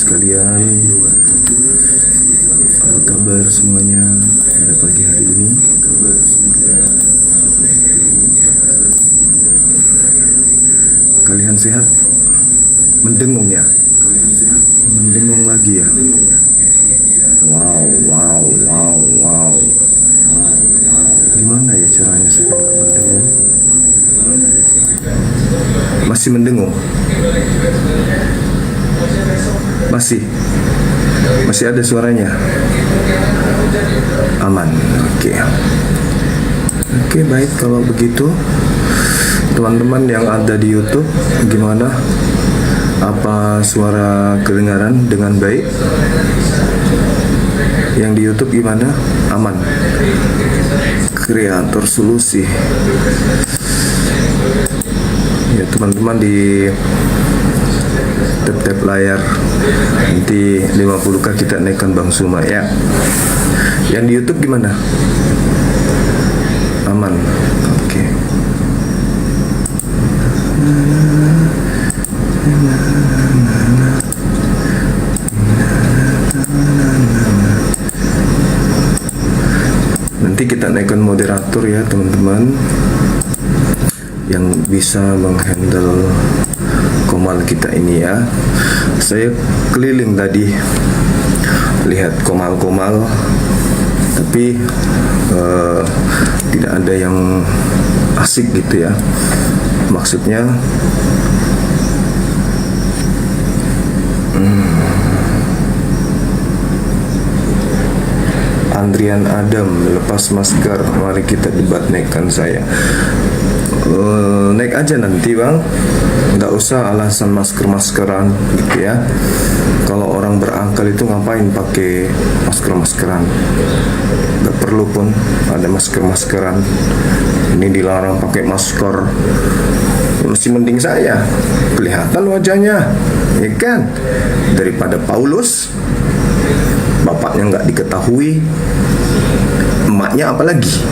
sekalian, apa kabar semuanya pada pagi hari ini? Kalian sehat? Mendengung ya? Mendengung lagi ya? Wow. Gimana ya caranya supaya nggak mendengung? Masih mendengung? Masih ada suaranya? Aman. Oke, baik kalau begitu. Teman-teman yang ada di YouTube, gimana? Apa suara kedengaran dengan baik? Yang di YouTube gimana? Aman. Kreator solusi. Ya teman-teman, di tap layar nanti 50k kita naikkan Bang Suma ya. Yang di YouTube gimana? Aman. Oke. Nanti kita naikkan moderator ya teman-teman, yang bisa menghandle komal kita ini ya. Saya keliling tadi lihat komal-komal, tapi tidak ada yang asik gitu ya. Maksudnya Andrian Adam, lepas masker, mari kita debat, naikkan saya. Naik aja nanti bang, nggak usah alasan masker-maskeran gitu ya. Kalau orang berangkal itu ngapain pakai masker-maskeran? Nggak perlu pun ada masker-maskeran. Ini dilarang pakai masker. Masih mending saya, kelihatan wajahnya, ya kan? Daripada Paulus, bapaknya nggak diketahui, emaknya apalagi.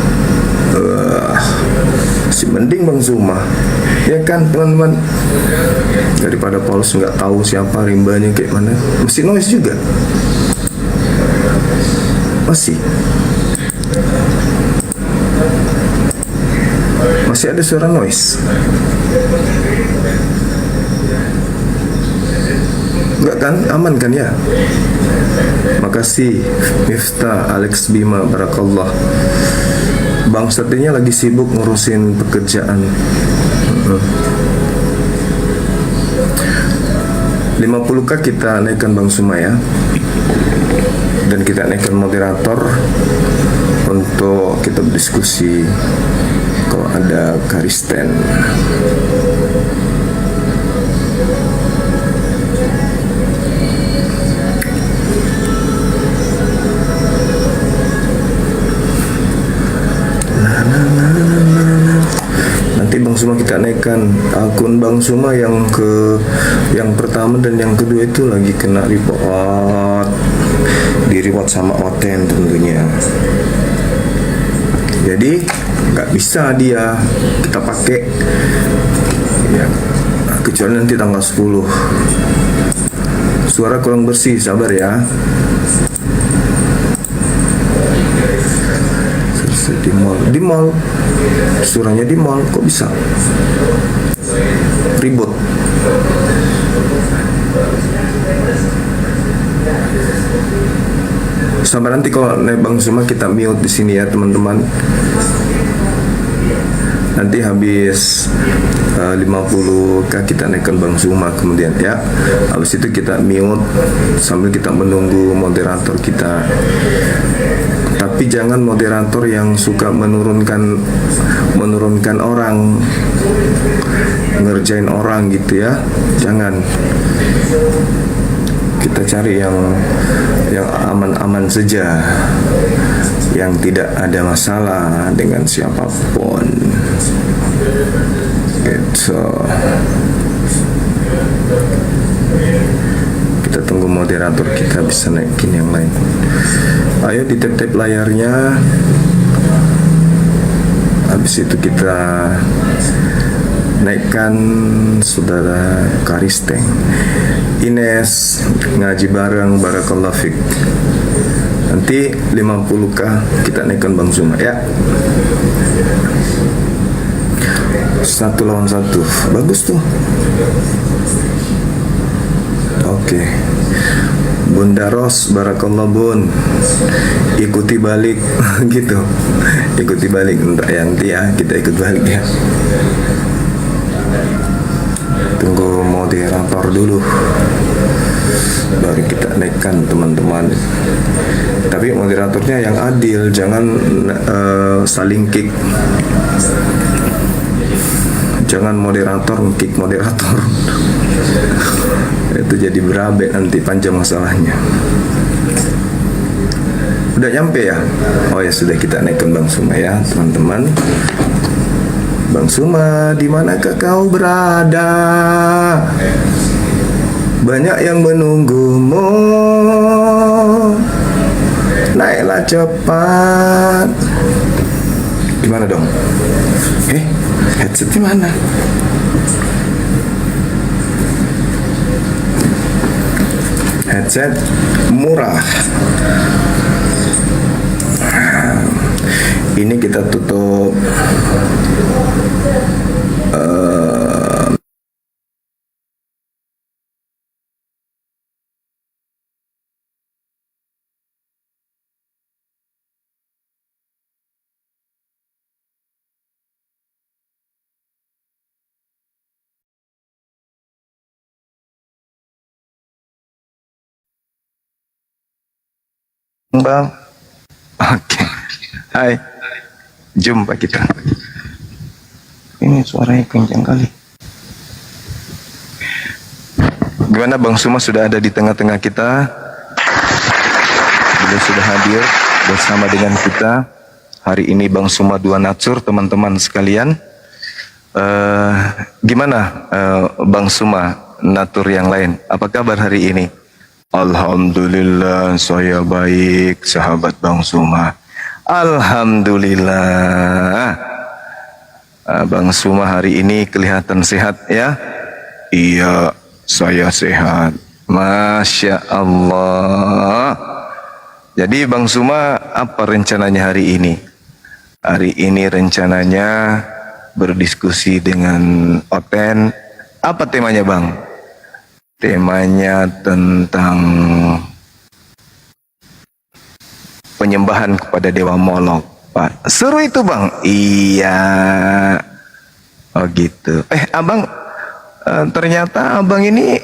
Si mending Bang Zuma, ya kan teman-teman, daripada Paulus nggak tahu siapa rimbanya kayak mana. Mesti noise juga, masih ada suara noise. Enggak kan? Aman kan ya? Makasih Miftah, Alex Bima, Barakallah. Bang Satinya lagi sibuk ngurusin pekerjaan. 50k kita naikkan Bang Suma ya. Dan kita naikkan moderator untuk kita berdiskusi kalau ada Karisten. Nanti Bang Suma kita naikkan akun Bang Suma yang pertama dan yang kedua itu lagi kena report, di report sama Oten tentunya. Jadi nggak bisa dia kita pakai ya, kecuali nanti tanggal 10. Suara kurang bersih, sabar ya. Di mall suaranya di mall kok bisa ribut. Sampai nanti kalau naik Bang Suma kita mute di sini ya teman-teman. Nanti habis 50k kita naikkan Bang Suma kemudian ya. Habis itu kita mute sambil kita menunggu moderator kita. Tapi jangan moderator yang suka menurunkan orang, ngerjain orang gitu ya. Jangan. Kita cari yang aman-aman saja, yang tidak ada masalah dengan siapapun. Gitu. Kita tunggu moderator kita bisa naikin yang lain. Ayo di tap layarnya. Habis itu kita naikkan saudara Karisteng. Ines ngaji bareng, barakallahu fik. Nanti 50k kita naikkan Bang Suma ya. 1 lawan 1 bagus tuh. Oke. Bunda Ros, barakallah bun, ikuti balik gitu, ikuti balik untuk Yanti ya, kita ikut balik ya. Tunggu moderator dulu, baru kita naikkan teman-teman. Tapi moderatornya yang adil, jangan saling kick. Jangan moderator kick moderator. Itu jadi berabe nanti, panjang masalahnya. Udah nyampe ya? Oh ya sudah, kita naikkan Bang Suma ya teman-teman. Bang Suma, di manakah kau berada? Banyak yang menunggumu. Naiklah cepat. Gimana dong? Headset di mana? Headset murah. Ini kita tutup. Bang, oke. Hai, jumpa kita. Ini suaranya kencang kali. Gimana Bang Suma sudah ada di tengah-tengah kita? Beliau sudah hadir bersama dengan kita. Hari ini Bang Suma 2 Natsur, teman-teman sekalian. Gimana Bang Suma, Natur yang lain? Apa kabar hari ini? Alhamdulillah saya baik, sahabat Bang Suma. Alhamdulillah. Bang Suma hari ini kelihatan sehat ya? Iya, saya sehat. Masya Allah. Jadi Bang Suma, apa rencananya hari ini? Hari ini rencananya berdiskusi dengan Oten. Apa temanya Bang? Temanya tentang penyembahan kepada Dewa Molok, Pak. Seru itu Bang? Iya. Oh gitu. Abang, ternyata Abang ini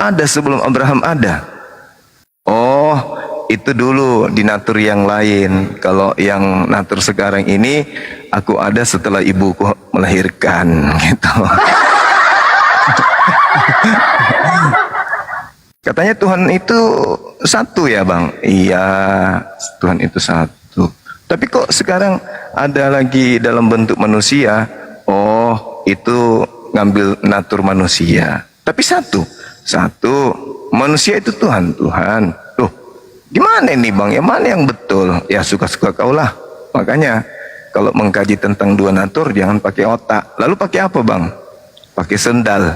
ada sebelum Abraham ada. Oh, itu dulu di natur yang lain. Kalau yang natur sekarang ini, aku ada setelah ibuku melahirkan, gitu. Katanya Tuhan itu satu ya Bang? Iya, Tuhan itu satu. Tapi kok sekarang ada lagi dalam bentuk manusia? Oh, itu ngambil natur manusia. Tapi satu manusia itu Tuhan. Loh, gimana ini Bang? Yang mana yang betul? Ya suka-suka kaulah. Makanya kalau mengkaji tentang 2 natur jangan pakai otak. Lalu pakai apa Bang? Pakai sendal.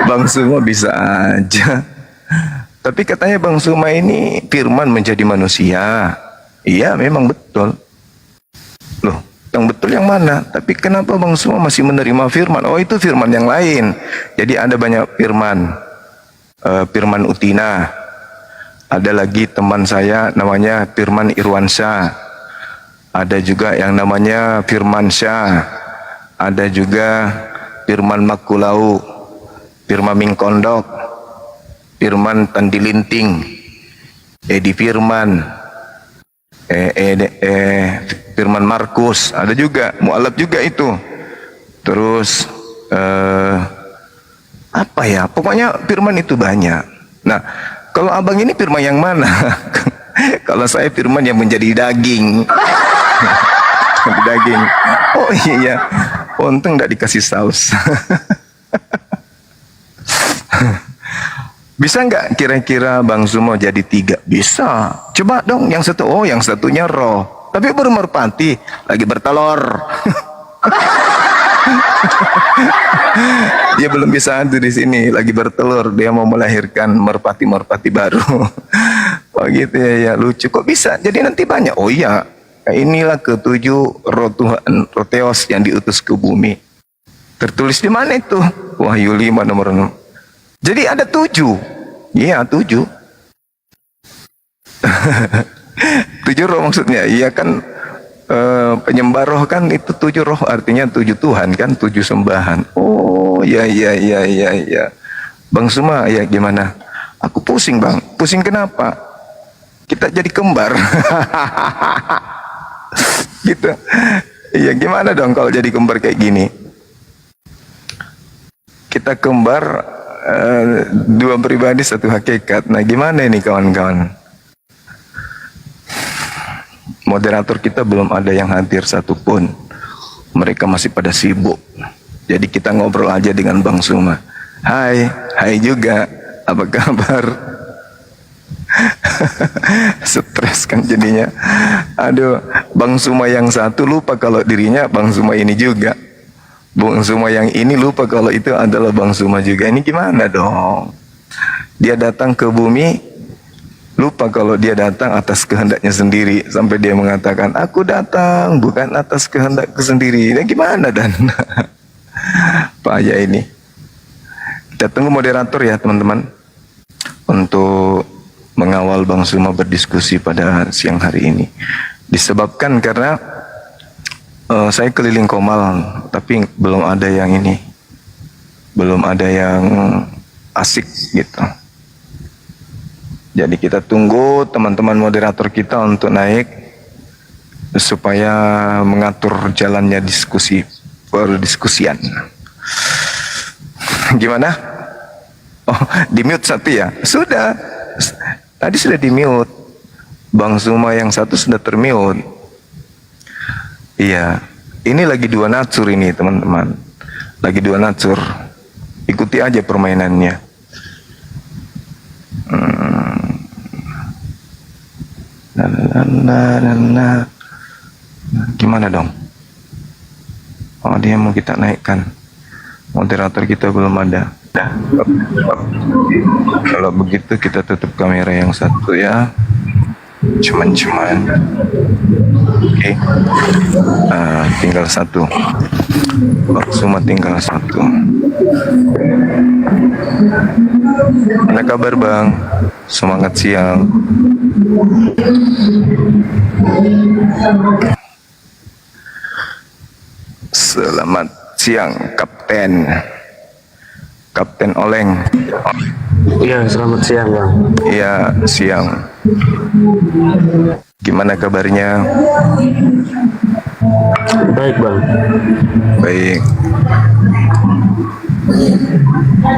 Bang Suma bisa aja. Tapi katanya Bang Suma ini firman menjadi manusia. Iya memang betul. Loh, yang betul yang mana? Tapi kenapa Bang Suma masih menerima firman? Oh, itu firman yang lain. Jadi ada banyak firman. Firman Utina. Ada lagi teman saya namanya Firman Irwansyah. Ada juga yang namanya Firman Syah. Ada juga Firman Makulau, Firman Mingkondok, Firman Tandilinting, Edi Firman, Firman Markus, ada juga, mu'alaf juga itu. Terus apa ya? Pokoknya firman itu banyak. Nah, kalau abang ini firman yang mana? Kalau saya firman yang menjadi daging. Daging. Oh iya, untung tidak dikasih saus. Bisa nggak kira-kira Bang Suma jadi 3? Bisa. Coba dong yang satu. Oh, yang satunya roh. Tapi baru merpati lagi bertelur. Dia belum bisa tuh di sini, lagi bertelur, dia mau melahirkan merpati baru. Oh gitu ya, ya lucu, kok bisa? Jadi nanti banyak. Oh iya, inilah ketujuh roh Tuhan, roh Theos yang diutus ke bumi. Tertulis di mana itu? Wahyu 5 nomor 6. Jadi ada 7. Iya 7. 7 roh maksudnya. Iya kan, penyembah roh kan itu 7 roh, artinya 7 Tuhan kan, 7 sembahan. Oh ya ya ya ya ya. Bang Suma ya gimana? Aku pusing bang. Pusing kenapa? Kita jadi kembar. Gitu. Iya gimana dong kalau jadi kembar kayak gini? Kita kembar, dua pribadi satu hakikat. Nah gimana ini kawan-kawan? Moderator kita belum ada yang hadir satupun. Mereka masih pada sibuk. Jadi kita ngobrol aja dengan Bang Suma. Hai juga. Apa kabar? Stres kan jadinya. Aduh, Bang Suma yang satu lupa kalau dirinya Bang Suma ini juga. Bang Suma yang ini lupa kalau itu adalah Bang Suma juga. Ini gimana dong? Dia datang ke bumi, lupa kalau dia datang atas kehendaknya sendiri. Sampai dia mengatakan, aku datang bukan atas kehendakku sendiri. Nah gimana dan? Payah ini. Kita tunggu moderator ya teman-teman, untuk mengawal Bang Suma berdiskusi pada siang hari ini. Disebabkan karena saya keliling Komal, tapi belum ada yang ini, belum ada yang asik gitu. Jadi kita tunggu teman-teman moderator kita untuk naik, supaya mengatur jalannya perdiskusian. Gimana? Oh, di mute satu ya? Sudah. Tadi sudah di mute. Bang Suma yang satu sudah termute. Iya, ini lagi 2 natsur ini teman-teman. Lagi 2 natsur. Ikuti aja permainannya. Gimana dong? Oh dia mau kita naikkan. Moderator kita belum ada. Kalau begitu kita tutup kamera yang satu ya. Cuman oke. Tinggal 1. Bang Suma tinggal 1. Mana kabar bang? Semangat siang. Selamat siang Kapten Oleng. Iya, selamat siang bang. Iya, siang. Gimana kabarnya? Baik bang. Baik.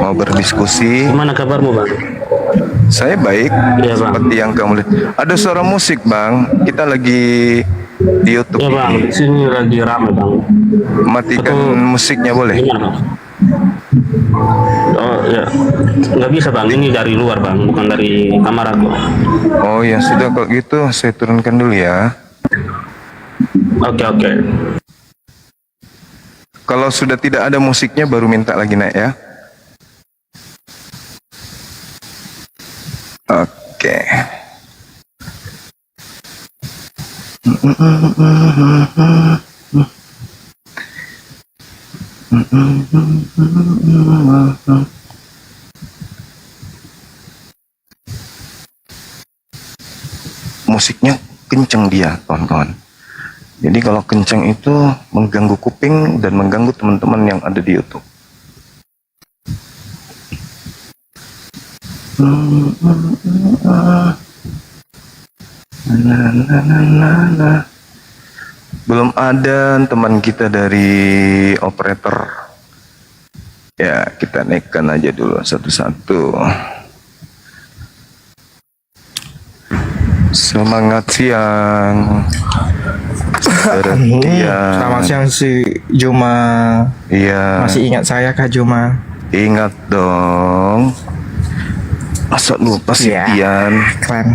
Mau berdiskusi? Gimana kabarmu bang? Saya baik. Iya bang. Seperti yang kamu lihat. Ada suara musik bang. Kita lagi di YouTube. Iya bang. Di sini lagi ramai bang. Matikan musiknya boleh? Gimana bang? Oh ya, nggak bisa bang. Ini dari luar bang, bukan dari kamar aku. Oh ya sudah, kalau gitu saya turunkan dulu ya. Oke. Kalau sudah tidak ada musiknya baru minta lagi naik ya. Oke. Musiknya kenceng dia, kawan-kawan. Jadi kalau kenceng itu mengganggu kuping dan mengganggu teman-teman yang ada di YouTube. Belum ada teman kita dari operator. Ya, kita naikkan aja dulu satu-satu. Semangat siang. Selamat siang si Juma. Iya. Masih ingat saya Kak Juma? Ingat dong. Masa lupa sih Ya, Tian? keren.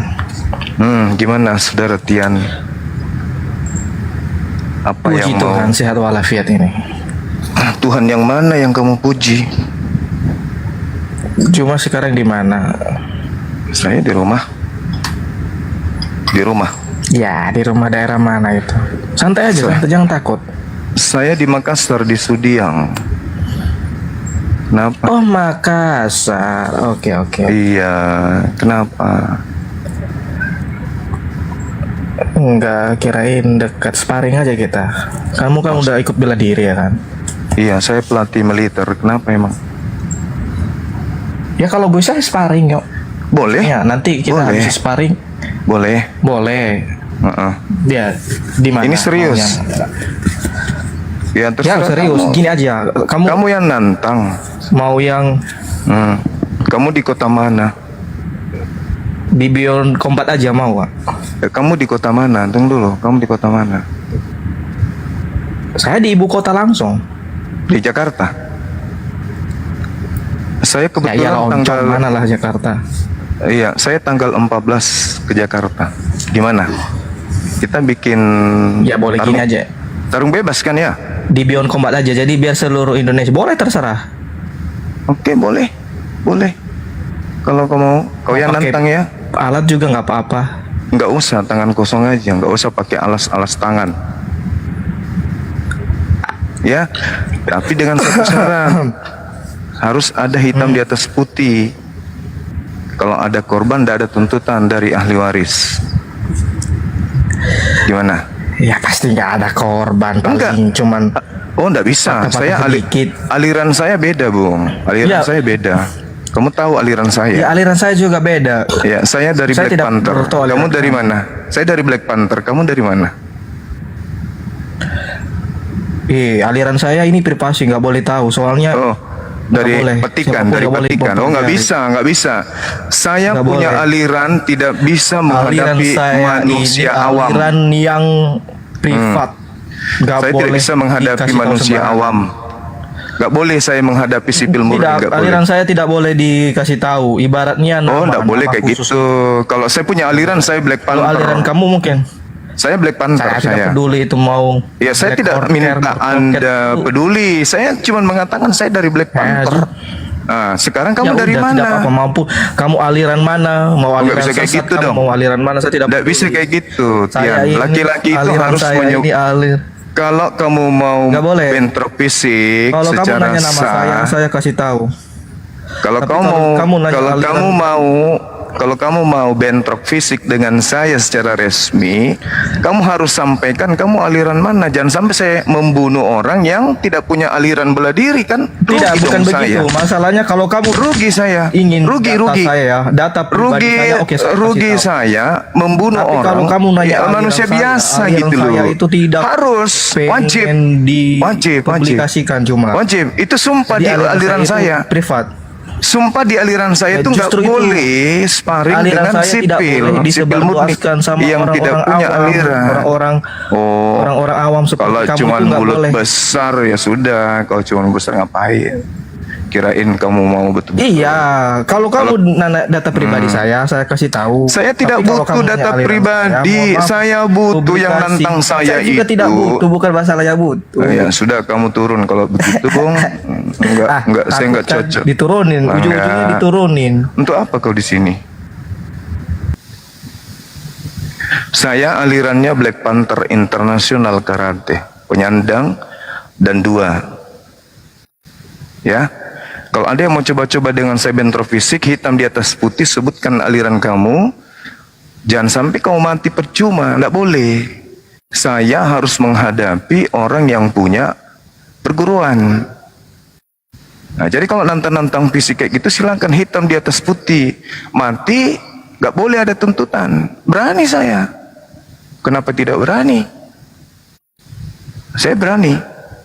Gimana saudara Tian? Apa Puji yang Tuhan mau? sehat walafiat ini. Tuhan yang mana yang kamu puji? Juma sekarang di mana? Saya di rumah. Di rumah. Ya, di rumah daerah mana itu? Santai aja, santai, jangan takut. Saya di Makassar, di Sudiang. Kenapa? Oh, Makassar. Oke, oke. Iya, kenapa? Enggak, kirain dekat, sparring aja kita. Kamu kan udah ikut bela diri ya kan? Iya, saya pelatih militer. Kenapa emang? Ya kalau bisa sparring yuk. Boleh? Ya, nanti kita Boleh. habis sparring. Boleh. Boleh. Heeh. Dia di mana? Ini serius? maunya? Ya, Ya terserah serius. kamu. Gini aja. Kamu yang nantang. Mau yang Kamu di kota mana? di Beyond Combat aja mau, Pak? Kamu di kota mana? Tunggu dulu. Kamu di kota mana? Saya di ibu kota langsung. Di Jakarta. Saya Ya kebetulan iyalah, Oncom tanggal mana lah Jakarta. Iya, saya tanggal 14 ke Jakarta. Gimana? Kita bikin Ya boleh gini aja. tarung bebas kan ya? Di Beyond Combat aja. Jadi biar seluruh Indonesia boleh, terserah. Oke, boleh. Boleh. Kalau kau mau, kau yang Pakai nantang ya. alat juga nggak apa-apa. Nggak usah tangan kosong aja, nggak usah pakai alas-alas tangan. Ya, tapi dengan satu syarat. Harus ada hitam di atas putih. Kalau ada korban, tidak ada tuntutan dari ahli waris. Gimana? Ya pasti nggak ada korban, Enggak. paling cuman Oh, enggak bisa. Patah-patah Saya sedikit. aliran saya beda, Bung. Aliran Ya. saya beda. Kamu tahu aliran ya saya? aliran saya juga beda. Ya, saya dari Saya Black tidak Panther. bertahu aliran Kamu dari saya. mana? Saya dari Black Panther. Kamu dari mana? Aliran saya ini privasi, nggak boleh tahu. Soalnya Oh, dari boleh. petikan, Siapapun dari nggak boleh petikan. Oh, nggak mempercayai. bisa, nggak bisa. Saya Nggak punya boleh. aliran tidak bisa aliran menghadapi saya manusia ini awam. aliran yang privat. Nggak Saya tidak boleh bisa menghadapi dikasih tahu manusia sembarangan. awam. Nggak boleh saya menghadapi sipil murni. Tidak, Nggak boleh. aliran saya tidak boleh dikasih tahu. Ibaratnya Oh, nama, nggak boleh nama kayak khusus. gitu. Kalau saya punya aliran, saya Black Kalau Panther. aliran kamu mungkin Saya Black Panther. saya tidak peduli itu mau. Ya, saya Black tidak Orchid, minta Black Anda Orchid. peduli. Saya cuma mengatakan saya dari Black Panther. Nah, sekarang kamu Ya dari udah, mana? tidak apa-apa, mampu kamu aliran mana, mau Oh, nggak aliran bisa kayak sesat gitu kamu, dong. mau aliran mana, saya tidak Tidak peduli. bisa kayak gitu, Saya Tian. ini Laki-laki itu aliran harus saya ini alir. Kalau kamu mau Nggak boleh. bentrok fisik Kalau kamu secara nanya nama sah, saya kasih tahu. kalau Tapi kamu kalau kamu nanya kalau aliran- kamu mau kalau kamu mau bentrok fisik dengan saya secara resmi, kamu harus sampaikan kamu aliran mana. Jangan sampai saya membunuh orang yang tidak punya aliran bela diri kan? Tidak, Rugi bukan dong begitu. saya. Masalahnya kalau kamu Rugi saya. ingin rugi data rugi. saya ya, data pribadi Rugi saya, oke, saya kasih rugi tahu. saya membunuh Tapi orang. kalau kamu nanya ya, aliran manusia saya, biasa aliran gitu saya loh. itu tidak harus wajib. pengen dipublikasikan cuma. Wajib. Itu sumpah di aliran itu saya. privat. Sumpah di aliran saya Ya, itu nggak justru itu. boleh sparring Aliran dengan saya tidak sipil, boleh sipil murni disebarluaskan sama yang tidak orang-orang punya awam, aliran. orang-orang Oh, orang-orang awam seperti kalau kamu cuma itu nggak mulut boleh. besar ya sudah. Kalau cuma besar ngapain? Kirain kamu mau betul-betul. Iya, kalau kamu nanya data pribadi saya kasih tahu. Saya tidak Tapi kalau butuh kamu nanya data aliran pribadi. mohon maaf, Saya butuh yang publikasi. nantang saya juga itu. tidak butuh, bukan masalah ya butuh. Ya sudah, kamu turun kalau begitu, Bung. Enggak, saya enggak takut kan cocok. Diturunin, Enggak. ujung-ujungnya diturunin. Untuk apa kau di sini? Saya alirannya Black Panther International Karate, penyandang dan 2. Ya. Kalau ada yang mau coba-coba dengan saya bentrok fisik, hitam di atas putih, sebutkan aliran kamu. Jangan sampai kamu mati percuma, enggak boleh. Saya harus menghadapi orang yang punya perguruan. Nah, jadi kalau nantang-nantang fisik kayak gitu, silakan hitam di atas putih. Mati, nggak boleh ada tuntutan. Berani saya. Kenapa tidak berani? Saya berani.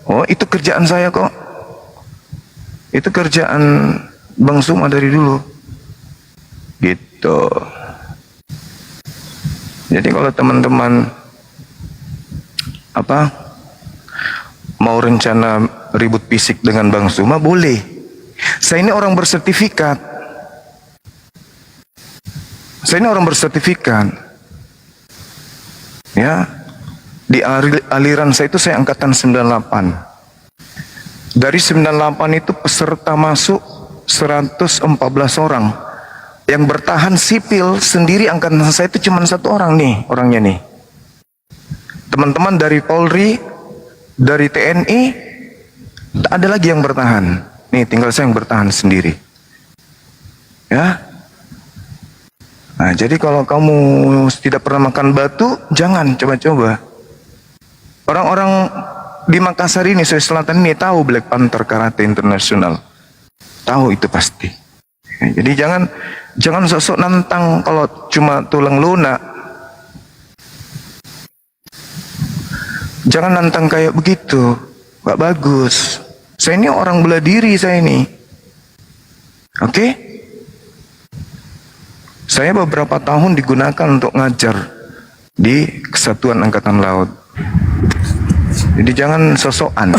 Oh, itu kerjaan saya kok. Itu kerjaan Bang Suma dari dulu. Gitu. Jadi kalau teman-teman mau rencana ribut fisik dengan Bang Suma, boleh. Saya ini orang bersertifikat. Ya. Di aliran saya itu saya angkatan 98. Dari 98 itu peserta masuk 114 orang. Yang bertahan sipil sendiri angkatan saya itu cuma 1 orang nih, orangnya nih. Teman-teman dari Polri, dari TNI, ada lagi yang bertahan. Nih, tinggal saya yang bertahan sendiri. Ya. Nah, jadi kalau kamu tidak pernah makan batu, jangan coba-coba. Orang-orang di Makassar ini, Sulawesi Selatan ini tahu Black Panther Karate Internasional. Tahu itu pasti. Ya, jadi jangan sosok nantang kalau cuma tulang lunak. Jangan nantang kayak begitu, gak bagus. Saya ini orang bela diri saya ini. Oke? Saya beberapa tahun digunakan untuk ngajar di Kesatuan Angkatan Laut. Jadi jangan sosokan.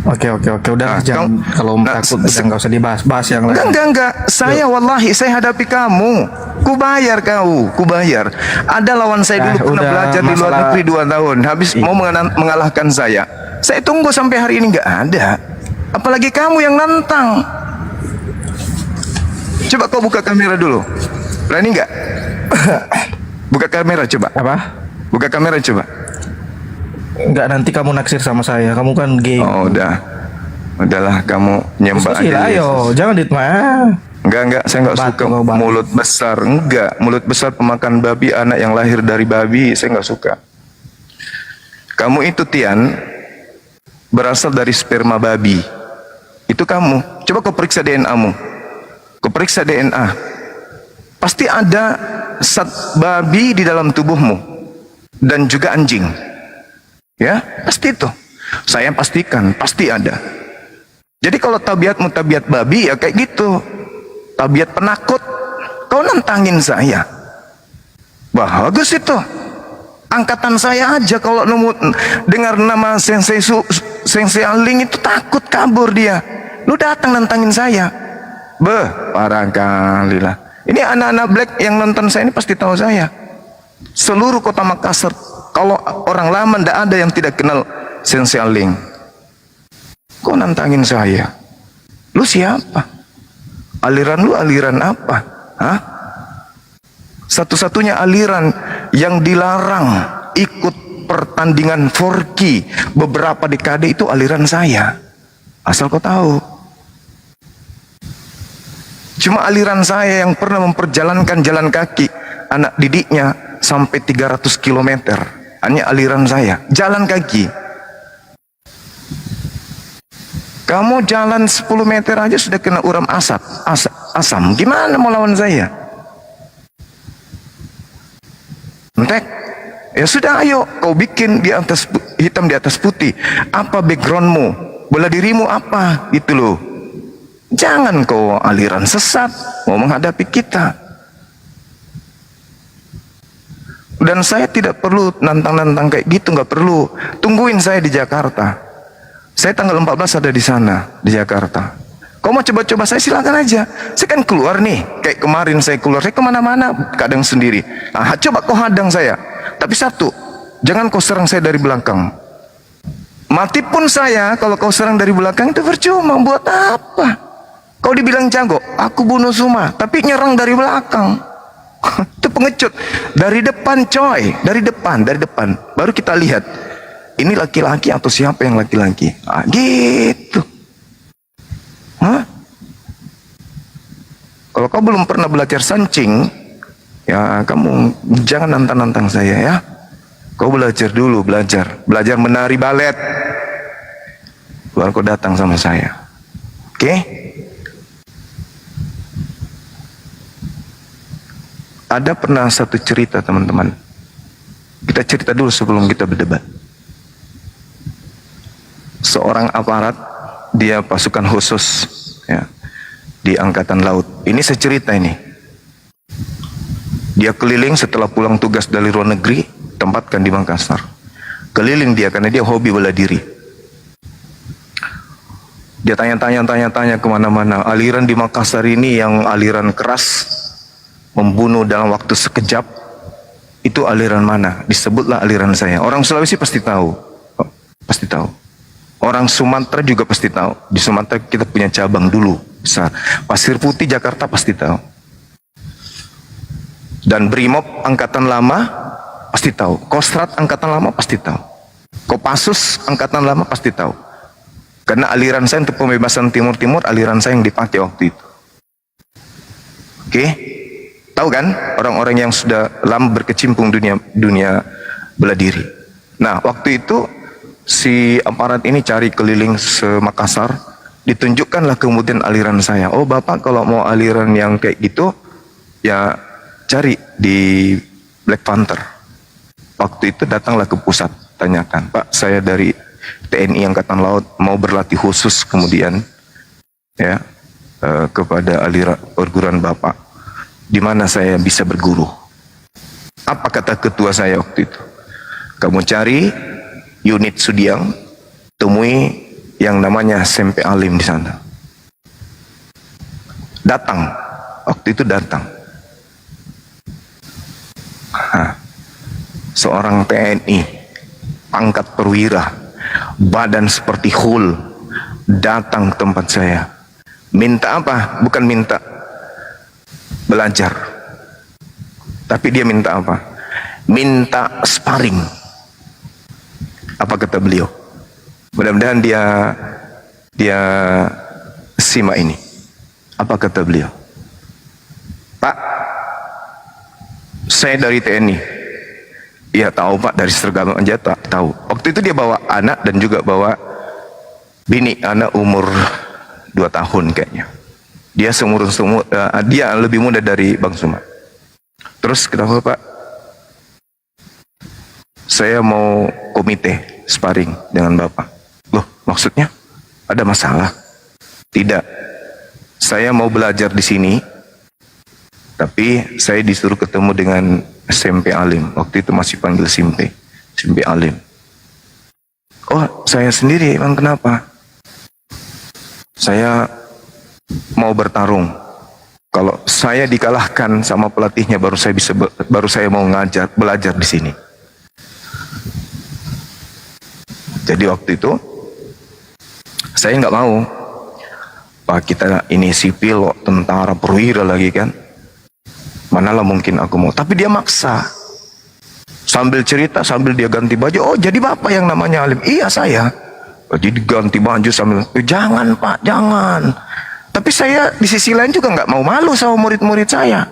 Oke, udah jangan, kalau takut udah nggak usah dibahas yang lain. Enggak. Saya wallahi saya hadapi kamu. Kubayar kau, kubayar. Ada lawan saya dulu pernah udah, belajar di luar negeri 2 tahun. Habis mau mengalahkan saya. Saya tunggu sampai hari ini nggak ada. Apalagi kamu yang nantang. Coba kau buka kamera dulu. Berani nggak? Buka kamera coba. Apa? Buka kamera coba. Enggak, nanti kamu naksir sama saya. Kamu kan gay. Oh udahlah kamu nyembah Diskusi lah, aja Yesus. ayo, jangan ditmah. Enggak, saya enggak suka mulut besar. Enggak, mulut besar pemakan babi, anak yang lahir dari babi, saya enggak suka. Kamu itu Tian berasal dari sperma babi. Itu kamu. Coba kau periksa DNA-mu. Kau periksa DNA. Pasti ada zat babi di dalam tubuhmu dan juga anjing. Ya, pasti itu. Saya pastikan, pasti ada. Jadi kalau tabiatmu tabiat babi ya kayak gitu. Tabiat penakut. Kau nantangin saya. Bagus itu. Angkatan saya aja kalau dengar nama Sensei Aling itu takut kabur dia. Lu datang nantangin saya. Parah kali lah. Ini anak-anak black yang nonton saya ini pasti tahu saya. Seluruh kota Makassar, kalau orang lama ndak ada yang tidak kenal Sensei Aling. Kau nantangin saya. Lu siapa? Aliran lu aliran apa? Hah? Satu-satunya aliran yang dilarang ikut pertandingan forky beberapa dekade itu aliran saya. Asal kau tahu. Cuma aliran saya yang pernah memperjalankan jalan kaki anak didiknya sampai 300 km. Hanya aliran saya. Jalan kaki. Kamu jalan 10 meter aja sudah kena uram asam. Gimana mau lawan saya? Entek. Ya sudah, ayo kau bikin di atas hitam di atas putih. Apa backgroundmu? Bela dirimu apa? Gitu loh. Jangan kau aliran sesat mau menghadapi kita. Dan saya tidak perlu nantang-nantang kayak gitu, nggak perlu. Tungguin saya di Jakarta. Saya tanggal 14 ada di sana, di Jakarta. Kau mau coba-coba saya silakan aja. Saya kan keluar nih, kayak kemarin saya keluar. Saya kemana-mana, kadang sendiri. Nah, coba kau hadang saya. Tapi satu, jangan kau serang saya dari belakang. Mati pun saya, kalau kau serang dari belakang itu percuma. Buat apa? Kau dibilang jago, aku bunuh semua, tapi nyerang dari belakang. Itu pengecut. Dari depan coy, dari depan. Baru kita lihat, ini laki-laki atau siapa yang laki-laki. Ah, gitu. Hah? Kalau kau belum pernah belajar sancing, ya kamu jangan nantang-nantang saya ya. Kau belajar dulu, belajar menari balet. Baru kau datang sama saya. Oke? Ada pernah satu cerita teman-teman. Kita cerita dulu sebelum kita berdebat. Seorang aparat, dia pasukan khusus ya, di Angkatan Laut. Ini saya cerita ini. Dia keliling setelah pulang tugas dari luar negeri, tempatkan di Makassar. Keliling dia karena dia hobi bela diri. Dia tanya kemana-mana. Aliran di Makassar ini yang aliran keras, membunuh dalam waktu sekejap, itu aliran mana? Disebutlah aliran saya. Orang Sulawesi pasti tahu. Pasti tahu. Orang Sumatera juga pasti tahu. Di Sumatera kita punya cabang dulu besar. Pasir Putih Jakarta pasti tahu. Dan Brimob Angkatan Lama pasti tahu. Kostrad Angkatan Lama pasti tahu. Kopassus Angkatan Lama pasti tahu. Karena aliran saya untuk pembebasan Timur-Timur, aliran saya yang dipakai waktu itu. Oke? Tahu kan orang-orang yang sudah lama berkecimpung dunia bela diri. Nah, waktu itu si aparat ini cari keliling se-Makassar, ditunjukkanlah kemudian aliran saya. Oh, Bapak kalau mau aliran yang kayak gitu, ya cari di Black Panther. Waktu itu datanglah ke pusat, tanyakan, Pak, saya dari TNI Angkatan Laut mau berlatih khusus kemudian ya kepada aliran perguruan Bapak. Di mana saya bisa berguru? Apa kata ketua saya waktu itu? Kamu cari unit Sudiang, temui yang namanya SMP Alim di sana. Datang, waktu itu datang. Seorang TNI, pangkat perwira, badan seperti hul, datang ke tempat saya. Minta apa? Bukan minta belajar, tapi dia minta apa? Minta sparring. Apa kata beliau? Mudah-mudahan dia simak ini. Apa kata beliau? Pak, saya dari TNI. Iya tahu Pak, dari seragam aja tahu. Waktu itu dia bawa anak dan juga bawa bini, anak umur 2 tahun kayaknya. Dia dia lebih muda dari Bang Suma. Terus kenapa Pak? Saya mau komite sparring dengan Bapak. Loh, maksudnya ada masalah? Tidak. Saya mau belajar di sini, tapi saya disuruh ketemu dengan SMP Alim. Waktu itu masih panggil SMP Alim. Oh, saya sendiri, Bang, kenapa? Saya mau bertarung. Kalau saya dikalahkan sama pelatihnya, baru saya mau belajar di sini. Jadi waktu itu saya nggak mau. Pak, kita ini sipil, tentara, perwira lagi kan. Manalah mungkin aku mau. Tapi dia maksa. Sambil cerita, sambil dia ganti baju. Oh, jadi Bapak yang namanya Alim? Iya, saya. Oh, jadi ganti baju sambil, jangan Pak, jangan. Tapi saya di sisi lain juga nggak mau malu sama murid-murid saya.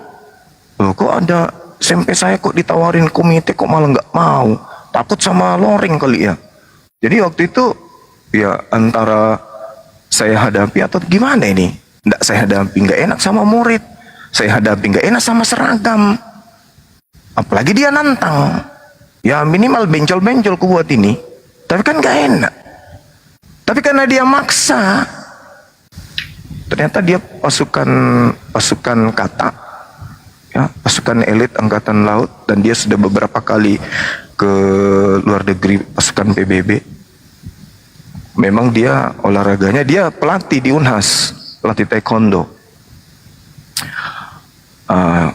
Loh, kok ada SMP saya kok ditawarin komite kok malah nggak mau? Takut sama loring kali ya. Jadi waktu itu ya antara saya hadapi atau gimana ini? Nggak saya hadapi, nggak enak sama murid. Saya hadapi nggak enak sama seragam. Apalagi dia nantang. Ya minimal bencol-bencol ku buat ini. Tapi kan nggak enak. Tapi karena dia maksa, ternyata dia pasukan kata, ya, pasukan elit Angkatan Laut, dan dia sudah beberapa kali ke luar negeri pasukan PBB. Memang dia olahraganya, dia pelatih di Unhas, pelatih taekwondo.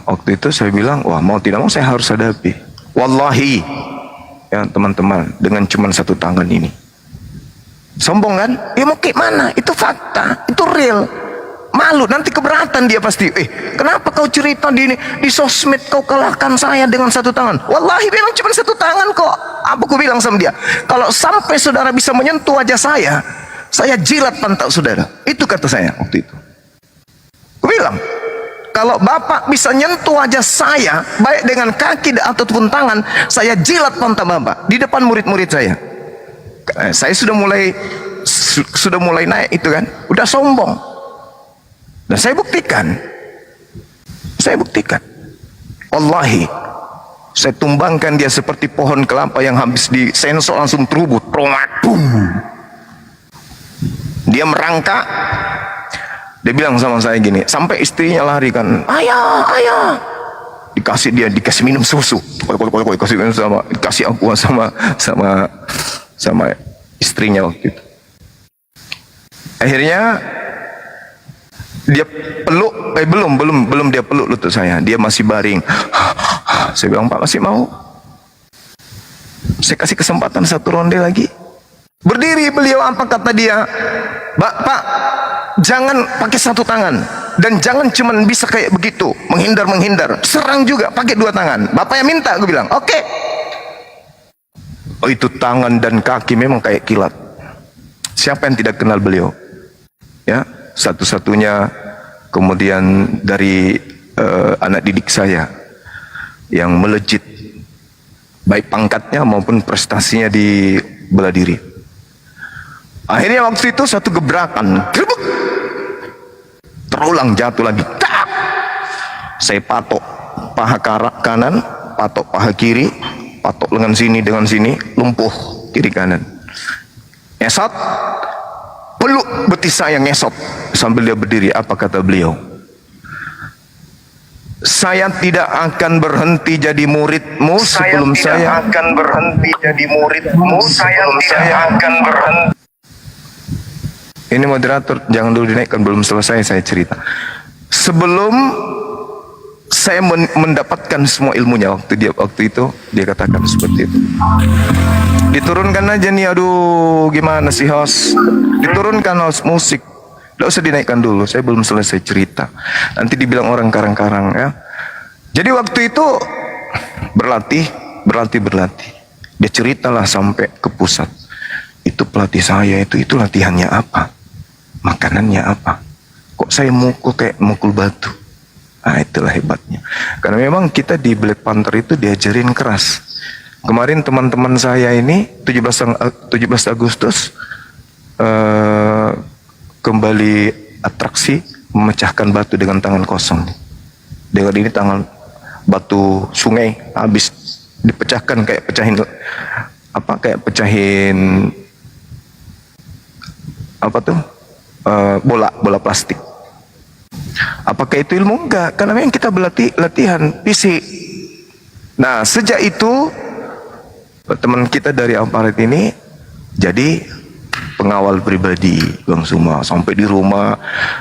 Waktu itu saya bilang, wah mau tidak mau saya harus hadapi. Wallahi, ya teman-teman, dengan cuma 1 tangan ini. Sombong kan? Ya mau kayak mana? Itu fakta, itu real. Malu, nanti keberatan dia pasti. Kenapa kau cerita di sosmed kau kalahkan saya dengan 1 tangan? Wallahi memang cuma 1 tangan kok. Apa ku bilang sama dia? Kalau sampai saudara bisa menyentuh wajah saya jilat pantat saudara. Itu kata saya waktu itu. Ku bilang, kalau Bapak bisa nyentuh wajah saya, baik dengan kaki ataupun tangan, saya jilat pantat Bapak di depan murid-murid saya. Saya sudah mulai naik itu kan, udah sombong. Dan saya buktikan. Wallahi, saya tumbangkan dia seperti pohon kelapa yang habis disensor langsung terubut. Dia merangkak. Dia bilang sama saya gini, sampai istrinya lari kan, ayah. Dikasih minum susu. Kasih minum dikasih aqua sama istrinya waktu itu. Akhirnya dia peluk, belum dia peluk lutut saya. Dia masih baring. Saya bilang, Pak masih mau? Saya kasih kesempatan 1 ronde lagi. Berdiri beliau, apa kata dia? Pak, jangan pakai satu tangan, dan jangan cuman bisa kayak begitu, menghindar, serang juga pakai dua tangan. Bapak yang minta, gue bilang, oke. Oh, itu tangan dan kaki memang kayak kilat. Siapa yang tidak kenal beliau? Ya, satu-satunya kemudian dari anak didik saya yang melejit, baik pangkatnya maupun prestasinya di bela diri. Akhirnya waktu itu satu gebrakan, gerbuk, terulang, jatuh lagi, tak. Saya patok paha kanan, patok paha kiri, patok lengan sini dengan sini, lumpuh kiri kanan. Ngesot, peluk betis saya, ngesot sambil dia berdiri. Apa kata beliau? Saya tidak akan berhenti jadi muridmu sebelum saya akan berhenti jadi muridmu sebelum saya akan berhenti. Ini moderator, jangan dulu dinaikkan, belum selesai saya cerita. Sebelum saya mendapatkan semua ilmunya, waktu itu dia katakan seperti itu. Diturunkan aja nih, aduh gimana sih host? Diturunkan host musik. Tidak usah dinaikkan dulu, saya belum selesai cerita. Nanti dibilang orang karang-karang ya. Jadi waktu itu berlatih. Dia ceritalah sampai ke pusat. Itu pelatih saya itu latihannya apa? Makanannya apa? Kok saya mukul kayak mukul batu? Nah, itulah hebatnya. Karena memang kita di Black Panther itu diajarin keras. Kemarin teman-teman saya ini 17 Agustus kembali atraksi memecahkan batu dengan tangan kosong. Dengan ini tangan batu sungai habis dipecahkan kayak pecahin bola plastik. Apakah itu ilmu? Enggak, karena memang kita latihan fisik. Nah, sejak itu teman kita dari aparat ini jadi pengawal pribadi Bang Suma, sampai di rumah,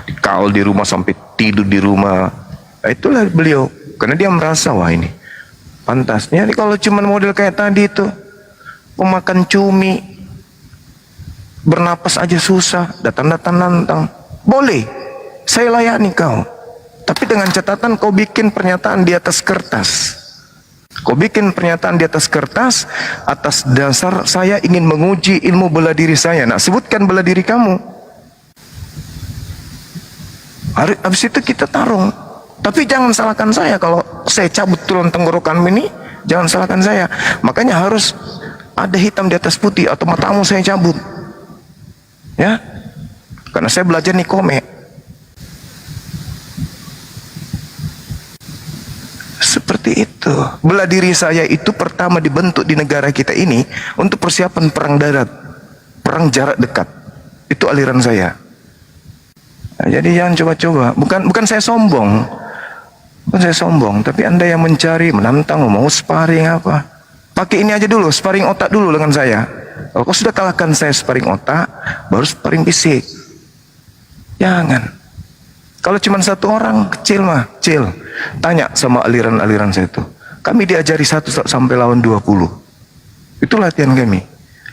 dikawal di rumah, sampai tidur di rumah. Nah, itulah beliau, karena dia merasa wah ini pantasnya nih kalau cuman model kayak tadi itu, pemakan cumi, bernapas aja susah, datang nantang, boleh, saya layani kau. Tapi dengan catatan kau bikin pernyataan di atas kertas. Kau bikin pernyataan di atas kertas atas dasar saya ingin menguji ilmu bela diri saya. Nah, sebutkan bela diri kamu. Habis itu kita tarung. Tapi jangan salahkan saya kalau saya cabut tulang tenggorokan ini, jangan salahkan saya. Makanya harus ada hitam di atas putih atau matamu saya cabut. Ya. Karena saya belajar nikome. Seperti itu. Bela diri saya itu pertama dibentuk di negara kita ini untuk persiapan perang darat, perang jarak dekat. Itu aliran saya. Nah, jadi jangan coba-coba. Bukan saya sombong. Bukan saya sombong, tapi Anda yang mencari, menantang, mau sparring apa. Pakai ini aja dulu, sparring otak dulu dengan saya. Kalau kau sudah kalahkan saya sparring otak, baru sparring fisik. Jangan. Kalau cuma satu orang kecil mah, kecil. Tanya sama aliran-aliran saya itu. Kami diajari 1 sampai lawan 20. Itu latihan kami.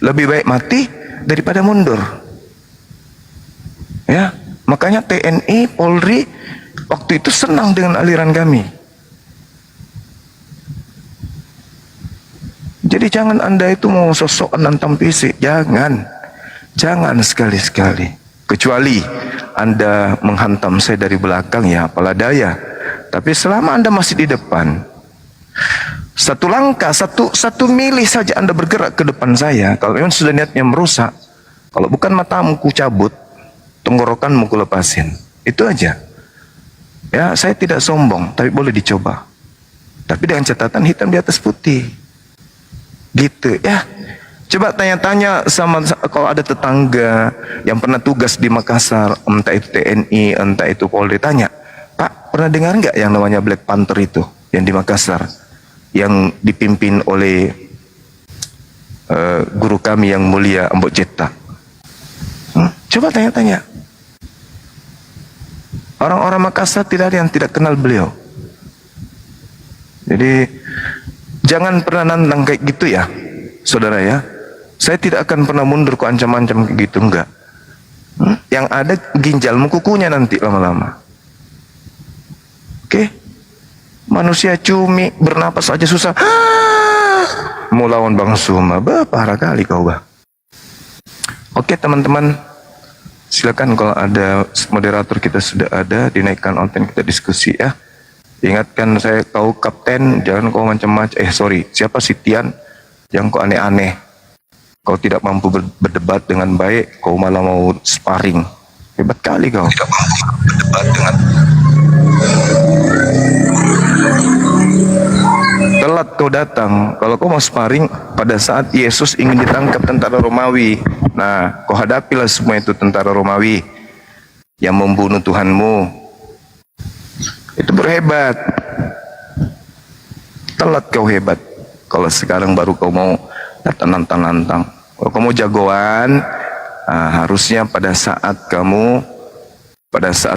Lebih baik mati daripada mundur. Ya, makanya TNI, Polri waktu itu senang dengan aliran kami. Jadi jangan Anda itu mau sosok nantang fisik, jangan sekali-sekali. Kecuali Anda menghantam saya dari belakang, ya apalah daya. Tapi selama Anda masih di depan, satu langkah, satu mili saja Anda bergerak ke depan saya, kalau memang sudah niatnya merusak, kalau bukan matamu ku cabut, tenggorokanmu ku lepasin. Itu aja. Ya, saya tidak sombong, tapi boleh dicoba. Tapi dengan catatan hitam di atas putih. Gitu ya. Coba tanya-tanya sama kalau ada tetangga yang pernah tugas di Makassar, entah itu TNI, entah itu Polri, tanya, Pak, pernah dengar nggak yang namanya Black Panther itu, yang di Makassar, yang dipimpin oleh guru kami yang mulia Mbok Jetta? Coba tanya-tanya. Orang-orang Makassar tidak ada yang tidak kenal beliau. Jadi jangan pernah nantang kayak gitu ya, saudara ya. Saya tidak akan pernah mundur kok ancam-ancam gitu, enggak. Yang ada ginjalmu kukunya nanti lama-lama. Oke? Manusia cumi, bernapas aja susah. Mau lawan Bang Suma, parah kali kau, bah. Oke teman-teman, silakan kalau ada moderator kita sudah ada, dinaikkan onten kita diskusi ya. Ingatkan saya, kau kapten, jangan kau macam-macam. Siapa sih Tian? Yang kau aneh-aneh. Kau tidak mampu berdebat dengan baik, kau malah mau sparring. Hebat kali kau. Tidak mampu berdebat dengan telat kau datang. Kalau kau mau sparring pada saat Yesus ingin ditangkap tentara Romawi, nah kau hadapilah semua itu tentara Romawi yang membunuh Tuhanmu. Itu berhebat. Telat kau hebat. Kalau sekarang baru kau mau datang nantang-nantang. Kalau kau mau jagoan, harusnya pada saat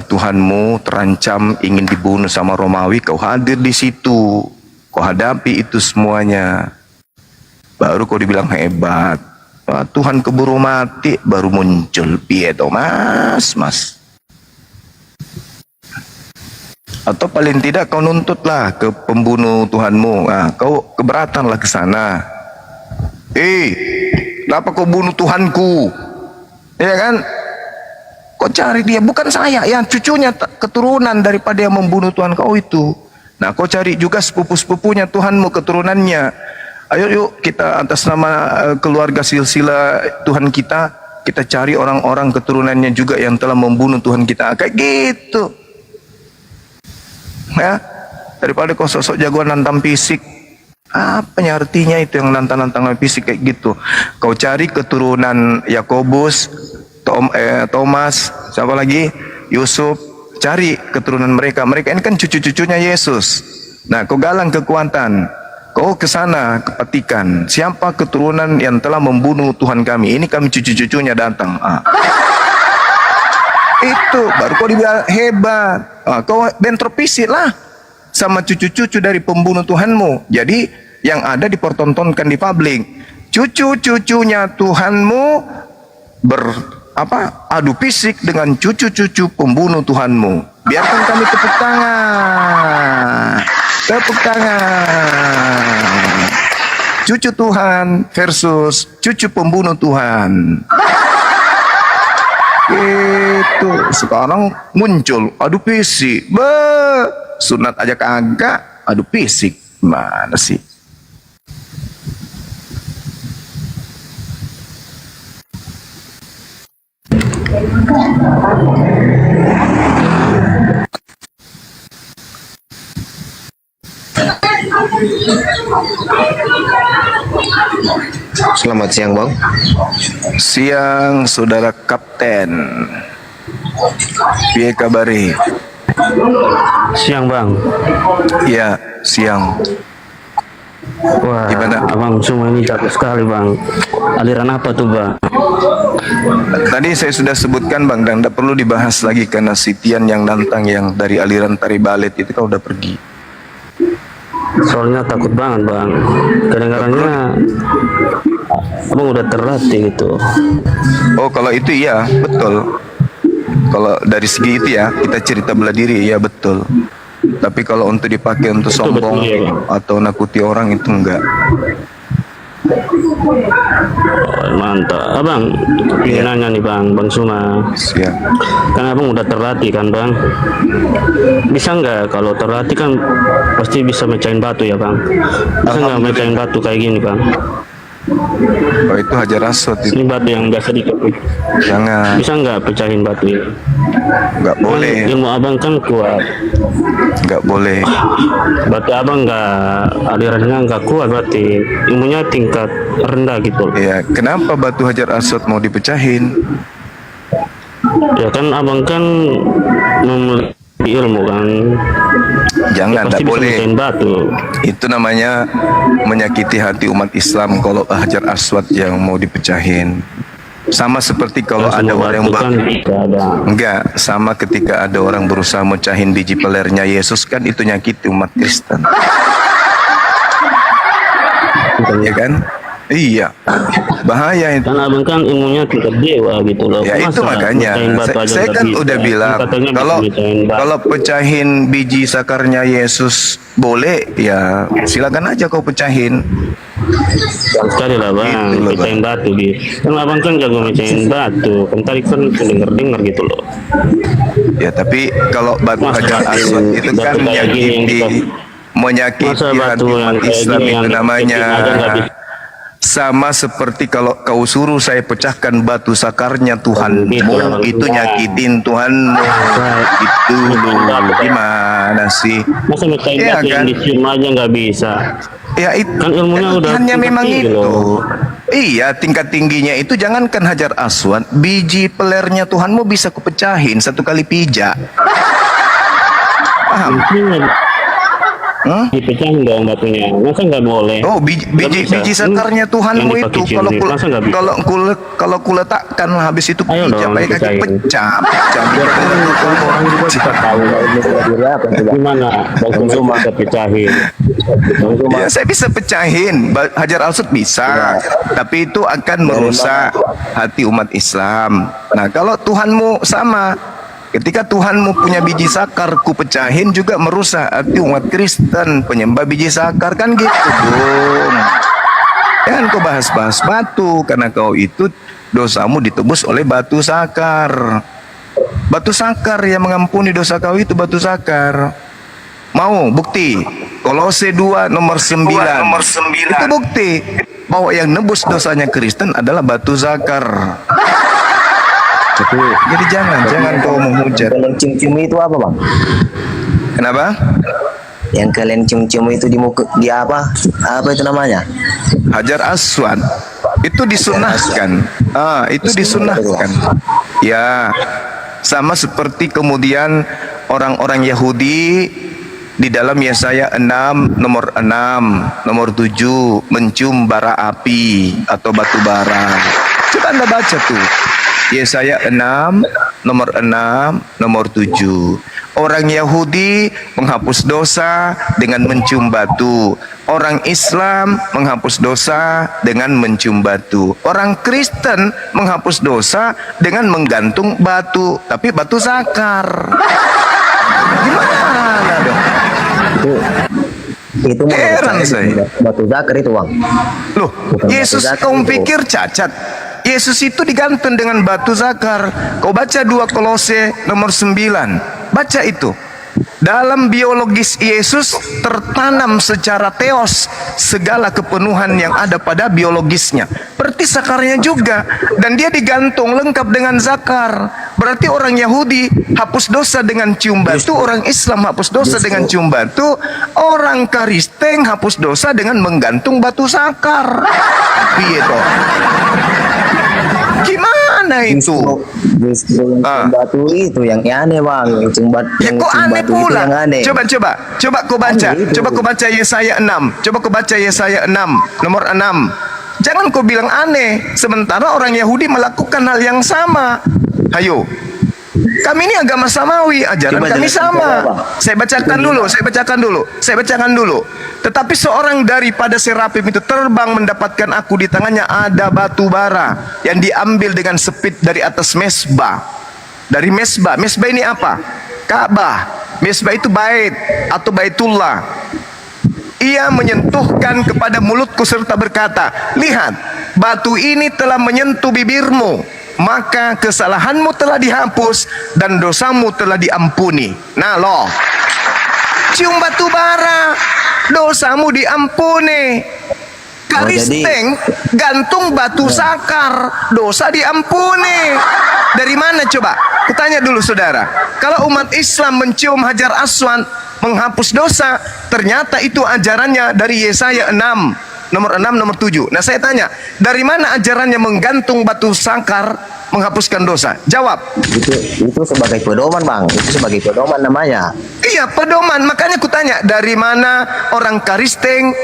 Tuhanmu terancam ingin dibunuh sama Romawi, kau hadir di situ. Kau hadapi itu semuanya. Baru kau dibilang hebat. Wah, Tuhan keburu mati baru muncul. Piye toh mas. Atau paling tidak kau nuntutlah ke pembunuh Tuhanmu. Nah, kau keberatanlah ke sana. Kenapa kau bunuh Tuhanku? Ya kan? Kau cari dia, bukan saya, yang cucunya keturunan daripada yang membunuh Tuhan kau itu. Nah, kau cari juga sepupu-sepupunya Tuhanmu, keturunannya. Ayo yuk kita atas nama keluarga silsilah Tuhan kita cari orang-orang keturunannya juga yang telah membunuh Tuhan kita. Kayak gitu. Ya, daripada kau sosok jagoan nantang fisik. Apanya artinya itu yang nantang-nantang fisik kayak gitu? Kau cari keturunan Yakobus, Thomas, siapa lagi? Yusuf. Cari keturunan mereka. Mereka ini kan cucu-cucunya Yesus. Nah, kau galang kekuatan. Kau ke sana kepetikan. Siapa keturunan yang telah membunuh Tuhan kami? Ini kami cucu-cucunya datang. Itu baru kau dibilang hebat. Kau bentrok fisik lah sama cucu-cucu dari pembunuh Tuhanmu. Jadi yang ada dipertontonkan di publik. Cucu-cucunya Tuhanmu adu fisik dengan cucu-cucu pembunuh Tuhanmu. Biarkan kami tepuk tangan. Tepuk tangan. Cucu Tuhan versus cucu pembunuh Tuhan. Itu sekarang muncul adu fisik. Sunat aja kagak, adu fisik. Mana sih? Selamat siang, Bang. Siang, saudara kapten. Piye kabari? Siang bang. Iya, siang. Wah, Gimana? abang semua ini jago sekali bang. Aliran apa tuh bang? Tadi saya sudah sebutkan bang, dan tidak perlu dibahas lagi karena si Tian yang nantang yang dari aliran tari balet itu kan udah pergi. Soalnya takut banget bang. Kedengarannya abang udah terlatih gitu. Oh, kalau itu iya, betul. Kalau dari segi itu ya, kita cerita bela diri, ya betul. Tapi kalau untuk dipakai untuk sombong betul, ya, Bang. atau nakuti orang itu enggak. Oh, mantap. Abang, ingin nanya nih bang, Bang Suma. Siap. Kan abang udah terlatih kan bang. Bisa nggak kalau terlatih kan pasti bisa mecahin batu ya bang. Bisa nggak mecahin batu kayak gini bang? Oh, itu hajar aswad itu. Ini batu yang biasa dikepuk. Jangan, Bisa nggak pecahin batu ini? enggak boleh, Ilmu abang kan kuat. enggak boleh. Berarti abang alirannya nggak kuat, berarti ilmunya tingkat rendah gitu. Ya, kenapa batu hajar aswad mau dipecahin? Ya kan abang kan memiliki ilmu kan. Jangan, Pasti enggak bisa boleh. mecahin batu. Itu namanya menyakiti hati umat Islam kalau hajar aswad yang mau dipecahin. Sama seperti kalau Kan ada semua orang yang batu kan bisa ada. enggak, sama ketika ada orang berusaha mecahin biji pelernya Yesus, kan itu nyakiti umat Kristen. Ya kan? Iya, bahaya itu. Kan abang kan ilmunya tingkat dewa gitu loh. Ya itu Masa makanya mecahin batu aja saya nggak kan bisa? udah Kan bilang katanya bisa kalau mecahin batu. kalau pecahin biji sakarnya Yesus boleh, ya silakan aja kau pecahin. Sekali lah bang, Gitu loh, pecahin batu gitu. Kan abang kan jago mecahin batu. Kan tadi kan dengar gitu loh. Ya tapi kalau batu Masa hajar batu- aswad itu kan batu kayak gini yang menyakiti Masa hati batu yang umat kayak Islam gini yang itu namanya. kecil aja nggak bisa. Sama seperti kalau kau suruh saya pecahkan batu sakarnya Tuhanmu, Gitu lah, itu Bang. nyakitin Tuhanmu. Itu loh, gimana sih? Masa mecahin Iya batu yang kan? dicium aja nggak bisa? Ya itu Kan ilmunya udah hanya tingkat memang tinggi itu. loh. Iya, tingkat tingginya itu jangankan hajar aswad, biji pelernya Tuhanmu bisa kupecahin satu kali pijak. Paham? Mungkin Hmm? dipecahin dong batunya. Masa nggak boleh? Oh, biji Nggak bisa. biji sakarnya Tuhanmu Yang itu dipakai kalau cium, masa nggak bisa? kalau kuletakkan lah habis itu Ayo pijak dong, baik kaki dipecahin. pecah, pecah. Orang juga bisa tahu kalau ilmu bela diri apa coba. Gimana? Bang Suma bisa pecahin. Bang Suma, Ya, saya bisa pecahin, hajar aswad bisa, tapi itu akan merusak hati umat Islam. Nah, kalau Tuhanmu sama, ketika Tuhanmu punya biji sakar, ku pecahin juga merusak hati umat Kristen penyembah biji sakar, kan gitu, Bung. Jangan kau bahas-bahas batu, karena kau itu dosamu ditebus oleh batu sakar. Batu sakar yang mengampuni dosa kau itu batu sakar. Mau bukti? Kolose 2 nomor 9. Itu bukti bahwa yang nebus dosanya Kristen adalah batu zakar. Jadi jangan kau menghujat. kalian cium-cium itu apa bang? Kenapa? Yang kalian cium-cium itu di muka, di apa? Apa itu namanya? Hajar aswad itu disunahkan. Itu disunahkan. Ya, sama seperti kemudian orang-orang Yahudi di dalam Yesaya 6 nomor 6 nomor 7 mencium bara api atau batu bara. Coba Anda baca tuh. Yesaya 6 nomor 6 nomor 7. Orang Yahudi menghapus dosa dengan mencium batu. Orang Islam menghapus dosa dengan mencium batu. Orang Kristen menghapus dosa dengan menggantung batu, tapi batu sakar. Gimana dong? Itu Heran saya. batu zakar itu bang. Loh, Bukan Yesus batu zakar kau itu. pikir cacat? Yesus itu digantung dengan batu zakar. Kau baca 2 Kolose nomor 9. Baca itu. Dalam biologis Yesus tertanam secara teos segala kepenuhan yang ada pada biologisnya. Berarti sakarnya juga. Dan dia digantung lengkap dengan zakar. Berarti orang Yahudi hapus dosa dengan cium batu, orang Islam hapus dosa dengan cium batu, orang Kristen hapus dosa dengan menggantung batu sakar. Piye toh? Gimana itu? Justru yang cium batu itu yang aneh bang. Yang cium batu, Ya yang kok cium aneh batu itu pula? yang aneh. Coba kau baca. Aneh itu. Coba kau baca Yesaya 6. Coba kau baca Yesaya 6 nomor 6. Jangan kau bilang aneh sementara orang Yahudi melakukan hal yang sama. Hayo. Kami ini agama samawi, ajaran Coba kami jelaskan sama. apa? Saya bacakan dulu. Tetapi seorang daripada serapim itu terbang, mendapatkan aku, di tangannya ada batu bara yang diambil dengan sepit dari atas mesbah. Dari mesbah. Mesbah ini apa? Ka'bah. Mesbah itu bait atau baitullah. Ia menyentuhkan kepada mulutku serta berkata, lihat, batu ini telah menyentuh bibirmu, maka kesalahanmu telah dihapus dan dosamu telah diampuni. Nah loh, cium batu bara, dosamu diampuni. Karisteng gantung batu sakar, dosa diampuni. Dari mana coba? Kutanya dulu saudara. Kalau umat Islam mencium hajar aswad menghapus dosa, ternyata itu ajarannya dari Yesaya 6 nomor 6 nomor 7. Nah saya tanya, dari mana ajarannya menggantung batu sakar menghapuskan dosa? Jawab. Itu sebagai pedoman bang. Itu sebagai pedoman namanya. Iya, pedoman. Makanya kutanya, dari mana orang Kristen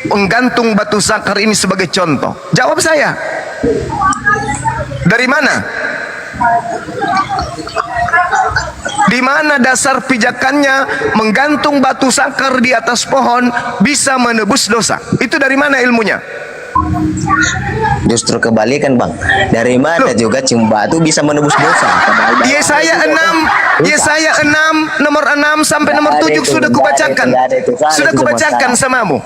menggantung batu sakar ini sebagai contoh? Jawab saya. Dari mana? Di mana dasar pijakannya menggantung batu sakar di atas pohon bisa menebus dosa? Itu dari mana ilmunya? Justru kebalikan bang. Dari mana juga cium batu bisa menebus dosa? Padahal dalam Yesaya itu, 6, Yesaya 6 nomor 6 sampai nomor Nggak ada 7 itu, sudah nggak ada kubacakan. itu, nggak ada itu. Salah Sudah itu semua kubacakan salah. samamu.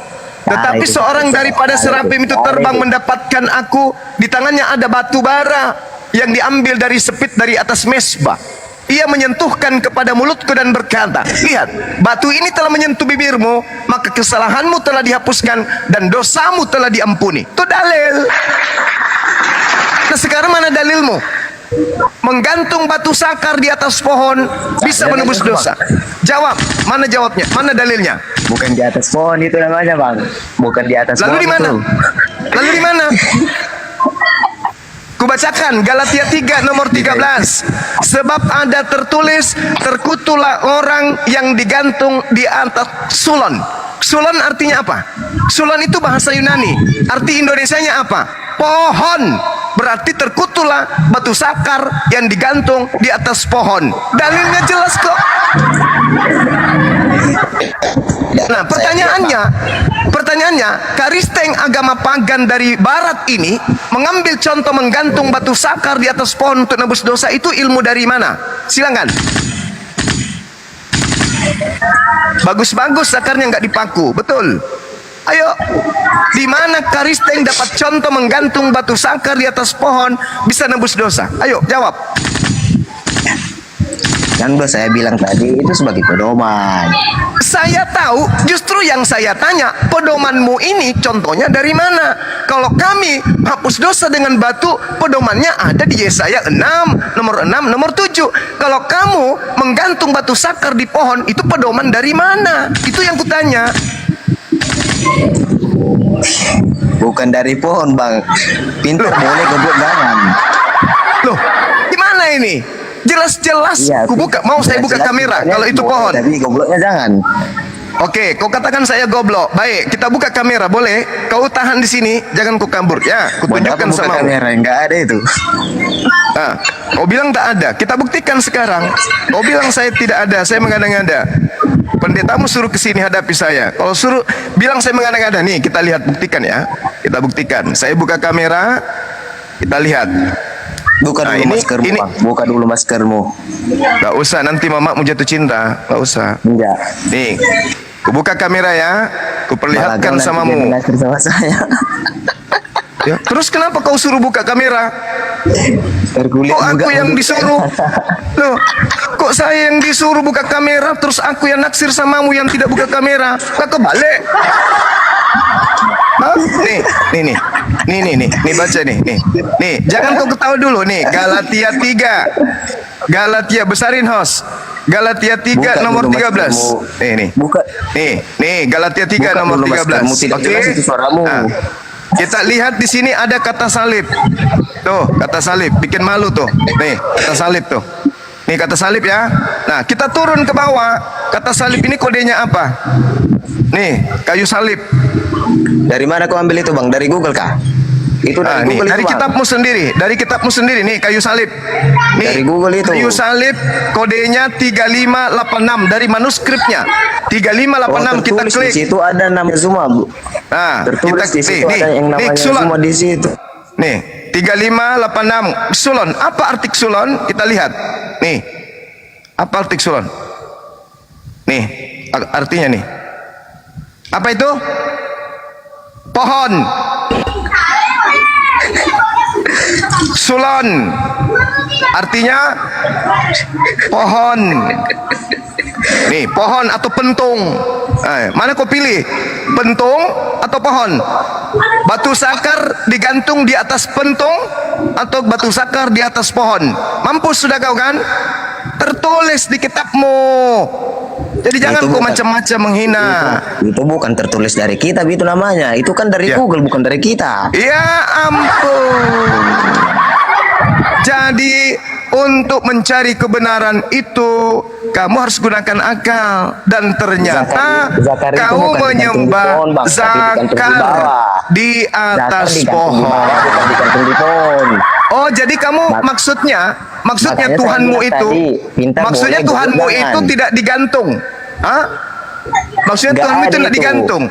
Tetapi itu seorang semua daripada salah. serafim itu Salah terbang itu. mendapatkan aku, di tangannya ada batu bara yang diambil dari sepit dari atas mesbah. Ia menyentuhkan kepada mulutku dan berkata, lihat, batu ini telah menyentuh bibirmu, maka kesalahanmu telah dihapuskan dan dosamu telah diampuni. Itu dalil. Nah sekarang mana dalilmu? Menggantung batu sakar di atas pohon bisa menebus dosa. Jawab, mana jawabnya? Mana dalilnya? Bukan di atas pohon itu namanya bang. Bukan di atas Lalu pohon di mana? itu. Lalu di mana? Kubacakan Galatia 3 nomor 13. Sebab ada tertulis, terkutulah orang yang digantung di atas sulon. Sulon artinya apa? Sulon itu bahasa Yunani. Arti Indonesianya apa? Pohon. Berarti terkutulah batu sakar yang digantung di atas pohon. Dalilnya jelas kok. Nah, pertanyaannya, Karisteng agama pagan dari barat ini mengambil contoh menggantung batu sakar di atas pohon untuk nebus dosa itu ilmu dari mana? Silakan. Bagus-bagus sakarnya nggak dipaku, betul. Ayo, di mana Karisteng dapat contoh menggantung batu sakar di atas pohon bisa nebus dosa? Ayo, jawab. Kan bos saya bilang tadi itu sebagai pedoman. Saya tahu, justru yang saya tanya, pedomanmu ini contohnya dari mana? Kalau kami hapus dosa dengan batu, pedomannya ada di Yesaya 6, nomor 6, nomor 7. Kalau kamu menggantung batu sakar di pohon, itu pedoman dari mana? Itu yang kutanya. Bukan dari pohon bang. Pintar boleh goblok jangan. Loh, gimana ini? Jelas-jelas, mau saya buka jelas-jelas kamera pintarnya kalau itu boleh, pohon. Tapi gobloknya jangan. Oke, kau katakan saya goblok. Baik, kita buka kamera, boleh? Kau tahan di sini, jangan kau kabur. Ya, kutunjukkan Buka sama kamera enggak ada itu. Nah, kau bilang tak ada. Kita buktikan sekarang. Kau bilang saya tidak ada, saya mengada-ngada. Pendetamu suruh ke sini hadapi saya. Kalau suruh bilang saya mengada-ngada, nih kita lihat, buktikan ya. Kita buktikan. Saya buka kamera, kita lihat. Buka Nah, dulu maskermu ini- bang. Buka dulu maskermu. Gak usah, nanti mamamu jatuh cinta. Gak usah. Enggak. Nih, kubuka kamera ya. Kuperlihatkan samamu. Sama saya. Ya, terus kenapa kau suruh buka kamera? Terkulit Kok aku juga yang mulut. disuruh? Loh, kok saya yang disuruh buka kamera, terus aku yang naksir samamu yang tidak buka kamera? Lah kebalik. Hah? Nih, baca nih, jangan kau ketawa dulu nih. Galatia 3, Galatia besarin host. Galatia 3 Buka nomor dulu 13. maskermu. Nih, Buka. nih, Galatia 3 Buka nomor dulu 13. maskermu, tidak jelas itu suaramu. Nah, kita lihat di sini ada kata salib. Tuh, kata salib, bikin malu tuh. Nih, kata salib tuh. Nih kata salib ya. Nah, kita turun ke bawah. Kata salib ini kodenya apa? Nih, kayu salib. Dari mana kau ambil itu bang? Dari Google kah? Itu dari Nih, Google dari itu, Bang. kitabmu sendiri, dari kitabmu sendiri nih kayu salib. Nih, Dari Google itu. Kayu salib kodenya 3586 dari manuskripnya. 3586 kita tertulis klik. di situ ada namanya semua, Bu. Nah, Tertulis di situ ada yang namanya Xulon. semua di situ. Nih, 3586 Xulon. Apa arti Xulon? Kita lihat. Nih. Apa arti Xulon? Nih, artinya nih. Apa itu? Pohon. Sulon artinya pohon. Nih, pohon atau pentung. Mana kau pilih? Pentung atau pohon? Batu sakar digantung di atas pentung atau batu sakar di atas pohon? Mampus sudah kau kan? Tertulis di kitabmu. Jadi jangan kau bukan- macam-macam menghina. Itu bukan tertulis dari kita, itu namanya. Itu kan dari Ya. Google, bukan dari kita. Ya ampun. Jadi untuk mencari kebenaran itu kamu harus gunakan akal, dan ternyata Zakar itu kamu bukan digantung di menyembah pohon, Bang, tapi digantung di zakar bawah. di Zakar atas digantung di pohon. bawah, bukan digantung di pohon. Oh, jadi kamu maksudnya makanya saya Tuhanmu bilang itu tadi, pintar maksudnya boleh, Tuhanmu goblok itu jangan. tidak digantung. Hah? Maksudnya Nggak Tuhanmu itu ada tidak itu. digantung.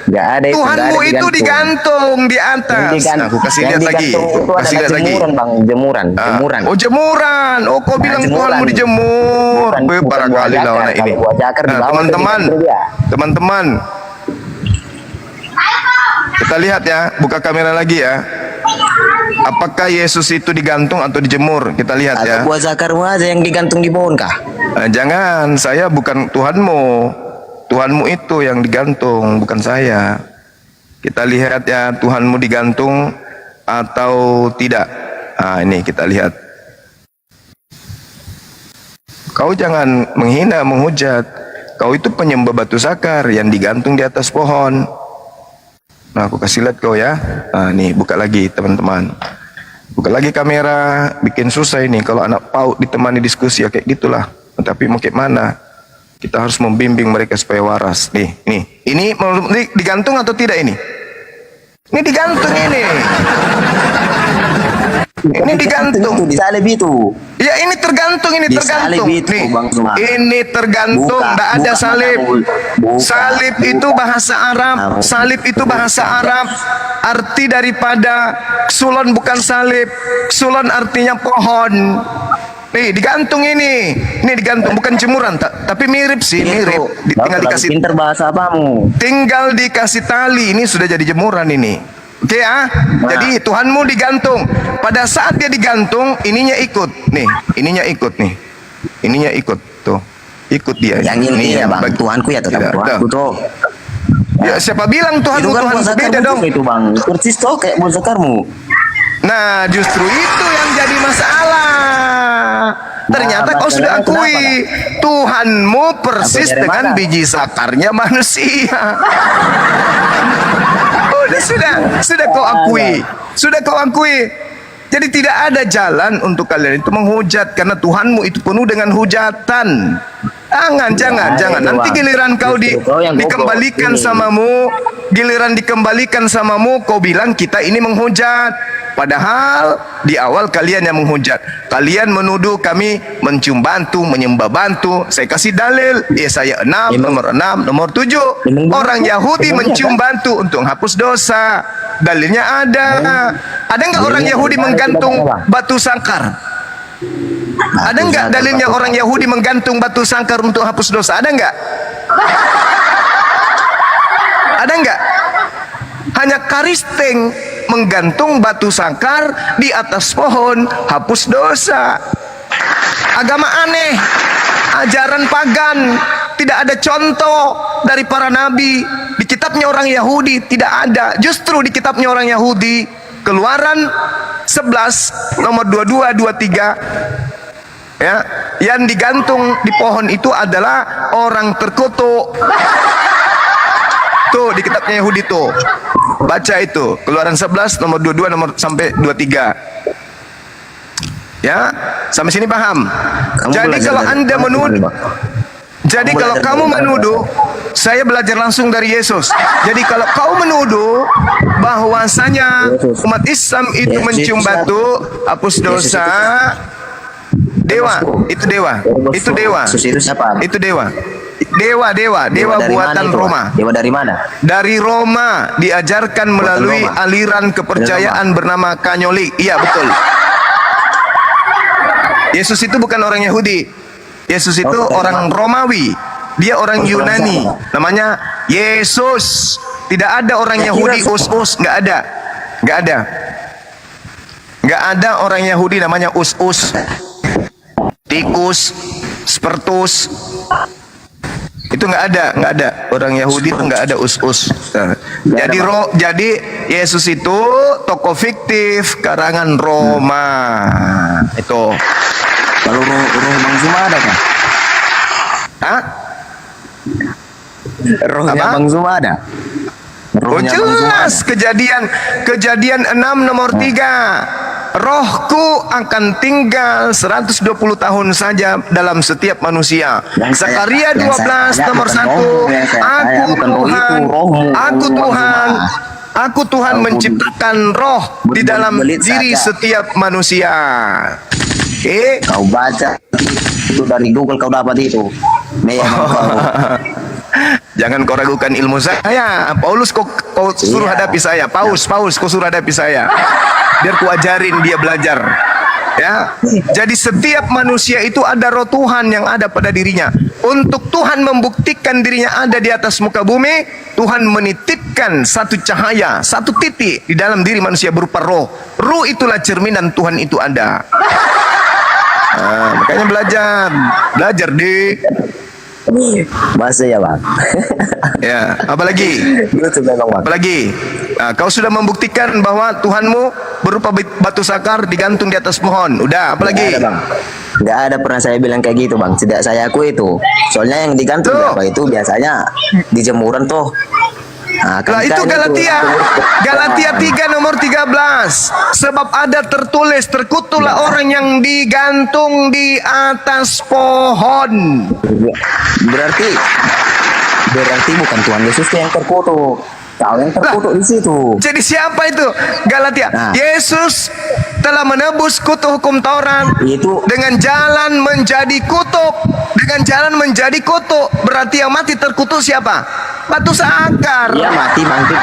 Nggak ada itu. nggak Tuhanmu ada itu digantung di atas. Yang digantung, Nah, aku kasih yang lihat lagi. digantung itu Kasih adalah lihat lagi. jemuran, Bang. Jemuran. Ah. Jemuran. Oh jemuran. Oh kau bilang jemuran. Tuhanmu dijemur. Bukan- Weh, bukan barangkali buah lah jakar. anak ini. Kalau buah jakar di Nah, bawah teman-teman, itu dia. teman-teman, kita lihat ya. Buka kamera lagi ya. Apakah Yesus itu digantung atau dijemur? Kita lihat ya. Atau buah zakarmu aja yang digantung di pohon kah? Jangan, saya bukan Tuhanmu. Tuhanmu itu yang digantung, bukan saya. Kita lihat ya, Tuhanmu digantung atau tidak. Nah, ini kita lihat. Kau jangan menghina, menghujat. Kau itu penyembah batu sakar yang digantung di atas pohon. Nah, aku kasih lihat kau ya. Nah, nih, buka lagi teman-teman. Buka lagi kamera, bikin susah ini. Kalau anak PAUD ditemani diskusi ya kayak gitulah. Tapi mau kayak mana? Kita harus membimbing mereka supaya waras. Nih, ini digantung atau tidak ini? Ini digantung ini. Ini digantung. Itu, disalib itu. Ya ini tergantung, ini Disalib tergantung. itu, Nih, Bang Suma. ini tergantung, Buka, tidak ada buka salib. matamu. Buka, Salib itu bahasa Arab. Buka. Salib itu bahasa Arab. Arti daripada sulon bukan salib. Sulon artinya pohon. Nih digantung ini. Ini digantung, bukan jemuran, tapi mirip sih, mirip. Tinggal dikasih, Pinter bahasa apamu. tinggal dikasih tali. Ini sudah jadi jemuran ini. Oke ya, jadi Tuhanmu digantung. Pada saat dia digantung, ininya ikut. Nih, ininya ikut nih. Ininya ikut tuh. Ikut dia. Yang intinya yang Bang, bagi- Tuhanku ya tetap Tidak, Tuhanku dah. tuh. Ya, siapa bilang Tuhanmu Itu kan buah Tuhanku beda zakarmu dong. juga itu Bang. Persis toh kayak buah zakarmu. Nah, justru itu yang jadi masalah. Ternyata kau sudah masalahnya akui Tuhanmu persis dari dengan mana? biji sakarnya manusia. Sudah kau akui. Sudah kau akui. Jadi tidak ada jalan untuk kalian itu menghujat karena Tuhanmu itu penuh dengan hujatan. Jangan. Nanti giliran kau dikembalikan samamu, kau bilang kita ini menghujat. Padahal di awal kalian yang menghujat. Kalian menuduh kami mencium bantu, menyembah bantu. Saya kasih dalil. Yesaya 6, nomor 6, nomor 7. Orang Yahudi mencium bantu untuk menghapus dosa. Dalilnya ada. Ada nggak orang Yahudi menggantung batu sangkar? Ada nggak dalilnya orang Yahudi menggantung batu sangkar untuk hapus dosa? Ada nggak? Ada nggak? Hanya Karisteng menggantung batu sangkar di atas pohon hapus dosa. Agama aneh, ajaran pagan, tidak ada contoh dari para nabi. Di kitabnya orang Yahudi tidak ada. Justru di kitabnya orang Yahudi, Keluaran 11 nomor 22 23 ya, yang digantung di pohon itu adalah orang terkutuk. Tuh di kitabnya Yahudi tuh. Baca itu, Keluaran 11 nomor 22 nomor sampai 23. Ya, sampai sini paham? Jadi kalau Anda menuduh, jadi kalau kamu menuduh, saya belajar langsung dari Yesus. Jadi kalau kau menuduh bahwasanya umat Islam itu mencium batu hapus dosa, dewa, itu dewa, itu dewa, Yesus itu siapa? itu dewa, dewa dari buatan mana itu, Roma. Bang? Dewa dari mana? Dari Roma, diajarkan melalui Roma. aliran kepercayaan bernama Katolik. Iya betul. Yesus itu bukan orang Yahudi. Yesus itu orang Romawi. Dia orang Yunani. Namanya Yesus. Tidak ada orang Yahudi us-us, nggak ada. Nggak ada. Nggak ada orang Yahudi namanya us-us. Tikus, Spertus. Itu nggak ada orang Yahudi itu nggak ada us-us. Nah, jadi Yesus itu tokoh fiktif karangan Roma. Itu. Kalau roh Bang Zuma ada kan? Hah? Rohnya Apa? Bang Zuma ada? Oh Rohnya Bang Zuma jelas ada? kejadian 6 nomor 3. Rohku akan tinggal 120 tahun saja dalam setiap manusia. Zakaria 12 nomor 1. Aku Tuhan menciptakan roh di dalam diri setiap manusia. Oke. Kau baca itu dari Google kau dapat itu. Memang kau Jangan kau ragukan ilmu saya. Paulus kau suruh Iya. hadapi saya. Paus kau suruh hadapi saya. Biar ku ajarin dia belajar. Ya. Jadi setiap manusia itu ada roh Tuhan yang ada pada dirinya. Untuk Tuhan membuktikan dirinya ada di atas muka bumi, Tuhan menitipkan satu cahaya, satu titik di dalam diri manusia berupa roh. Roh itulah cerminan Tuhan itu ada. Nah, makanya belajar dik. Masa ya bang? Ya, apalagi? Lucu memang bang. Apalagi? Nah, kau sudah membuktikan bahwa Tuhanmu berupa batu sakar digantung di atas pohon. Udah, apalagi? Nggak ada bang. Nggak ada pernah saya bilang kayak gitu bang. Tidak saya aku itu. Soalnya yang digantung Tuh. berapa itu biasanya di jemuran tuh. Nah, Lah itu Galatia 3 nomor 13. Sebab ada tertulis, terkutuklah orang yang digantung di atas pohon. Berarti bukan Tuhan Yesus yang terkutuk. Kau yang terkutuk di situ. Jadi siapa itu? Galatia. Nah. Yesus telah menebus kutuk hukum Taurat Itu dengan jalan menjadi kutuk. Dengan jalan menjadi kutuk. Berarti yang mati terkutuk siapa? Batu sakar. dia mati bangkit.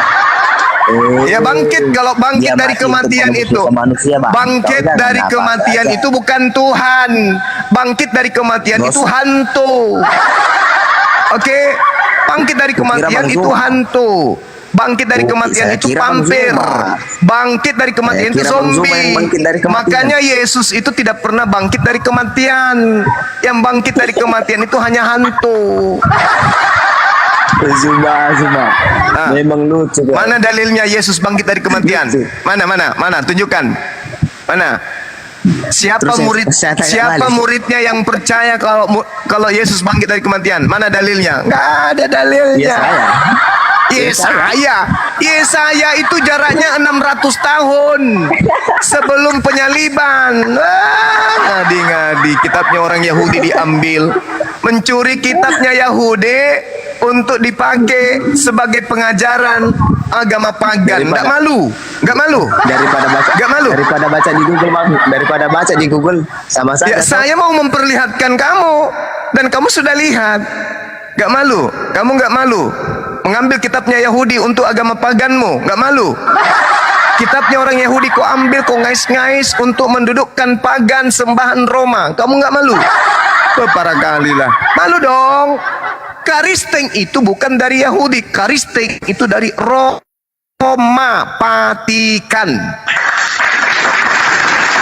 Ya bangkit, kalau bangkit Dia dari mati kematian untuk itu manusia, Bang. bangkit Tahu kan dari kenapa? kematian Aja. itu bukan Tuhan. Bangkit dari kematian Dosa. itu hantu. Oke, bangkit dari kematian Bang itu Zuma. hantu. Bangkit dari Oh, kematian saya itu kira Bang vampir. Zuma. Bangkit dari kematian Saya itu kira Bang Zuma yang zombie. bangkit dari kematian. Makanya Yesus itu tidak pernah bangkit dari kematian. Yang bangkit dari kematian itu hanya hantu. Zuma. Ah. Memang lucu. Bang. Mana dalilnya Yesus bangkit dari kematian? Mana? Tunjukkan. Mana? Siapa Terus saya tanya siapa balik. muridnya yang percaya kalau Yesus bangkit dari kematian? Mana dalilnya? Nggak ada dalilnya. Ya saya. Yesaya itu jaraknya 600 tahun sebelum penyaliban. Ngadi-ngadi kitabnya orang Yahudi diambil, mencuri kitabnya Yahudi untuk dipakai sebagai pengajaran agama pagan. Nggak malu? Daripada baca di Google bang. Daripada baca di Google sama Ya, saja. saya mau memperlihatkan kamu dan kamu sudah lihat. Gak malu? Kamu gak malu mengambil kitabnya Yahudi untuk agama paganmu? Gak malu? Kitabnya orang Yahudi kau ambil, kau ngais-ngais untuk mendudukkan pagan sembahan Roma. Kamu gak malu? Para kali lah. Malu dong. Karisteng itu bukan dari Yahudi. Karisteng itu dari Roma, Vatikan.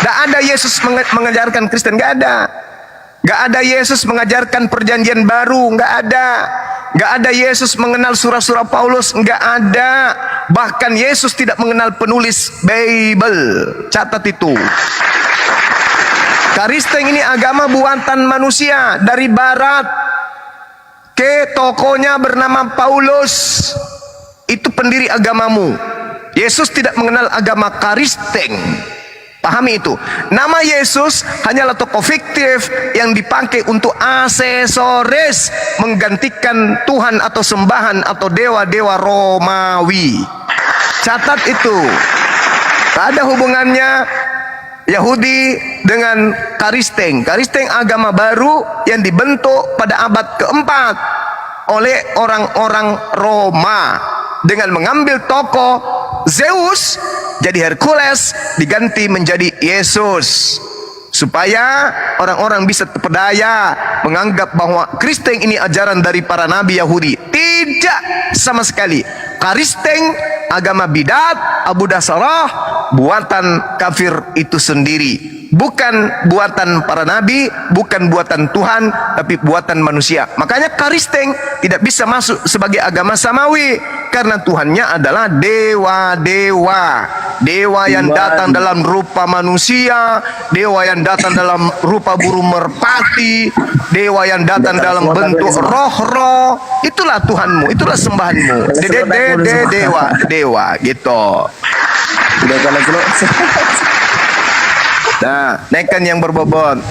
Gak ada Yesus mengajarkan Kristen, gak ada. Gak ada Yesus mengajarkan perjanjian baru, gak ada. Gak ada Yesus mengenal surah-surah Paulus, gak ada. Bahkan Yesus tidak mengenal penulis Bible. Catat itu. Karisteng ini agama buatan manusia dari barat. Ke tokonya bernama Paulus. Itu pendiri agamamu. Yesus tidak mengenal agama Karisteng. Pahami itu. Nama Yesus hanyalah tokoh fiktif yang dipakai untuk aksesoris menggantikan Tuhan atau sembahan atau dewa-dewa Romawi. Catat itu. Tak ada hubungannya Yahudi dengan Karisteng. Karisteng agama baru yang dibentuk pada abad keempat oleh orang-orang Roma dengan mengambil tokoh Zeus jadi Hercules diganti menjadi Yesus, supaya orang-orang bisa terpedaya menganggap bahwa Kristen ini ajaran dari para nabi Yahudi. Tidak sama sekali. Karisteng agama bidat, Abu Dasarah, buatan kafir itu sendiri. Bukan buatan para nabi, bukan buatan Tuhan, tapi buatan manusia. Makanya Karisteng tidak bisa masuk sebagai agama samawi, karena Tuhannya adalah dewa-dewa. Dewa yang datang dalam rupa manusia, dewa yang datang dalam rupa burung merpati, dewa yang datang dalam bentuk roh-roh. Itulah Tuhanmu, itulah sembahanmu. Dewa gitu. Nah, naikkan yang berbobot.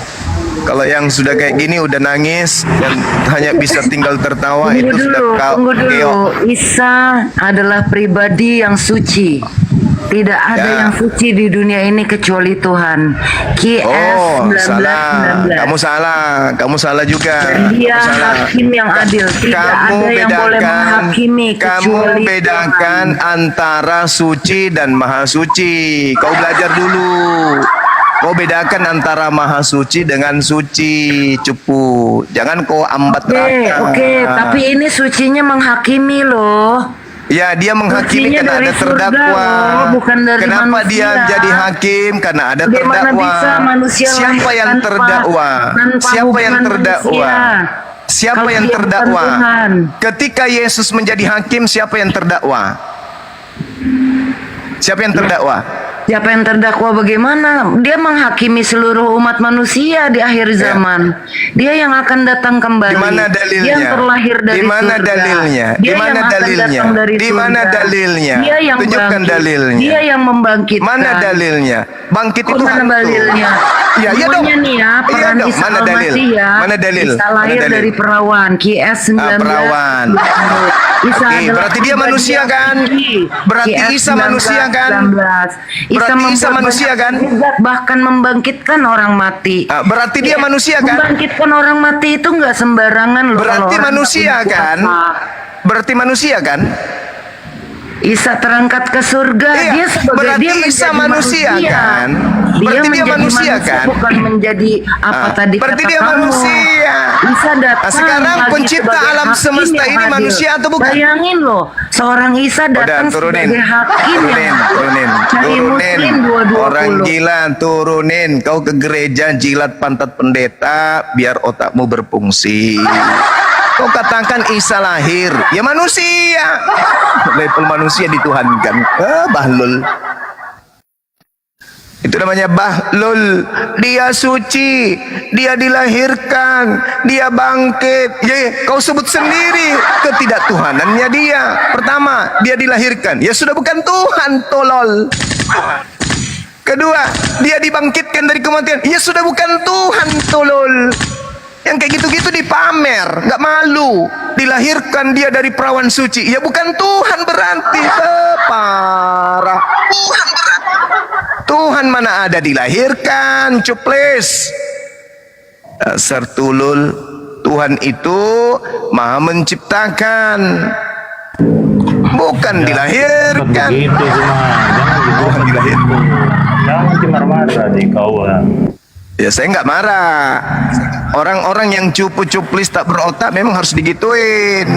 Kalau yang sudah kayak gini udah nangis dan hanya bisa tinggal tertawa, itu sudah Tunggu dulu. keok. Isa adalah pribadi yang suci. Tidak ada Ya. yang suci di dunia ini kecuali Tuhan. QS Oh, salah. 1919. Kamu salah juga. Dan dia Kamu salah. hakim yang adil. Tidak Kamu ada yang boleh menghakimi kamu kecuali bedakan antara suci dan maha suci. Kau belajar dulu. Kau bedakan antara maha suci dengan suci, cupu. Jangan kau ambat Oke, rata. oke, tapi ini sucinya menghakimi loh. Ya, dia menghakimi Sucinya karena dari ada surga terdakwa. loh, bukan dari Kenapa manusia. dia jadi hakim? Karena ada Bagaimana terdakwa. bisa manusia Siapa lahir yang tanpa- terdakwa? tanpa Siapa yang hubungan terdakwa? manusia? Siapa Kalau yang dia bukan terdakwa? Tuhan. Ketika Yesus menjadi hakim, siapa yang terdakwa? Siapa yang terdakwa? Siapa yang terdakwa bagaimana? Dia menghakimi seluruh umat manusia di akhir zaman. Dia yang akan datang kembali. Di mana dalilnya? Dia yang terlahir dari Di mana surga. dalilnya? Dia Di mana yang akan dalilnya? datang dari Di mana surga. dalilnya? Dia yang Tunjukkan bangkit. dalilnya. Dia yang membangkitkan. Mana dalilnya? Bangkit Kok itu mana hantu. dalilnya? Iya, iya dong. Semuanya nih ya, Iya peran dong. Isa Mana dalil? Al-Masih ya. Mana dalil? Isa Mana lahir dalil? dari perawan. QS 19. Perawan. Isa Oke, adalah berarti dia pribadi manusia yang kan? suci. Berarti QS Isa manusia kan? 19. Berarti Isa membuat manusia banyak kan? mukjizat, bahkan membangkitkan orang mati. Berarti dia manusia kan? Membangkitkan orang mati itu nggak sembarangan loh. Berarti kalau orang manusia nggak kan? berpuasa. Berarti manusia kan? Isa terangkat ke surga. Iya, Dia sebagai berarti dia Isa menjadi manusia kan? Berarti dia menjadi manusia kan? bukan menjadi apa tadi berarti kata dia kamu. manusia. Isa datang. Nah, sekarang lagi pencipta sebagai alam hakim semesta yang ini adil. manusia atau bukan? Bayangin loh, seorang Isa Udah datang turunin, sebagai hakim yang turunin, dari Muslim 220. Orang gila, turunin. Kau ke gereja jilat pantat pendeta biar otakmu berfungsi. Kau katakan Isa lahir, ya manusia. Level manusia dituhankan. Bahlul. Itu namanya bahlul. Dia suci, dia dilahirkan, dia bangkit. Ya, kau sebut sendiri ketidaktuhanannya dia. Pertama, dia dilahirkan. Ya sudah bukan Tuhan, tolol. Kedua, dia dibangkitkan dari kematian. Ya sudah bukan Tuhan, tolol. Yang kayak gitu-gitu dipamer, nggak malu. Dilahirkan dia dari perawan suci. Ya bukan Tuhan berarti. Parah. Tuhan mana ada dilahirkan, cuples. Dasar tulul. Tuhan itu maha menciptakan, bukan dilahirkan. Begitu cuma Tuhan dilahirkan. jangan marah-marah di kawan. Ya saya nggak marah. Orang-orang yang cupu-cuplis tak berotak memang harus digituin.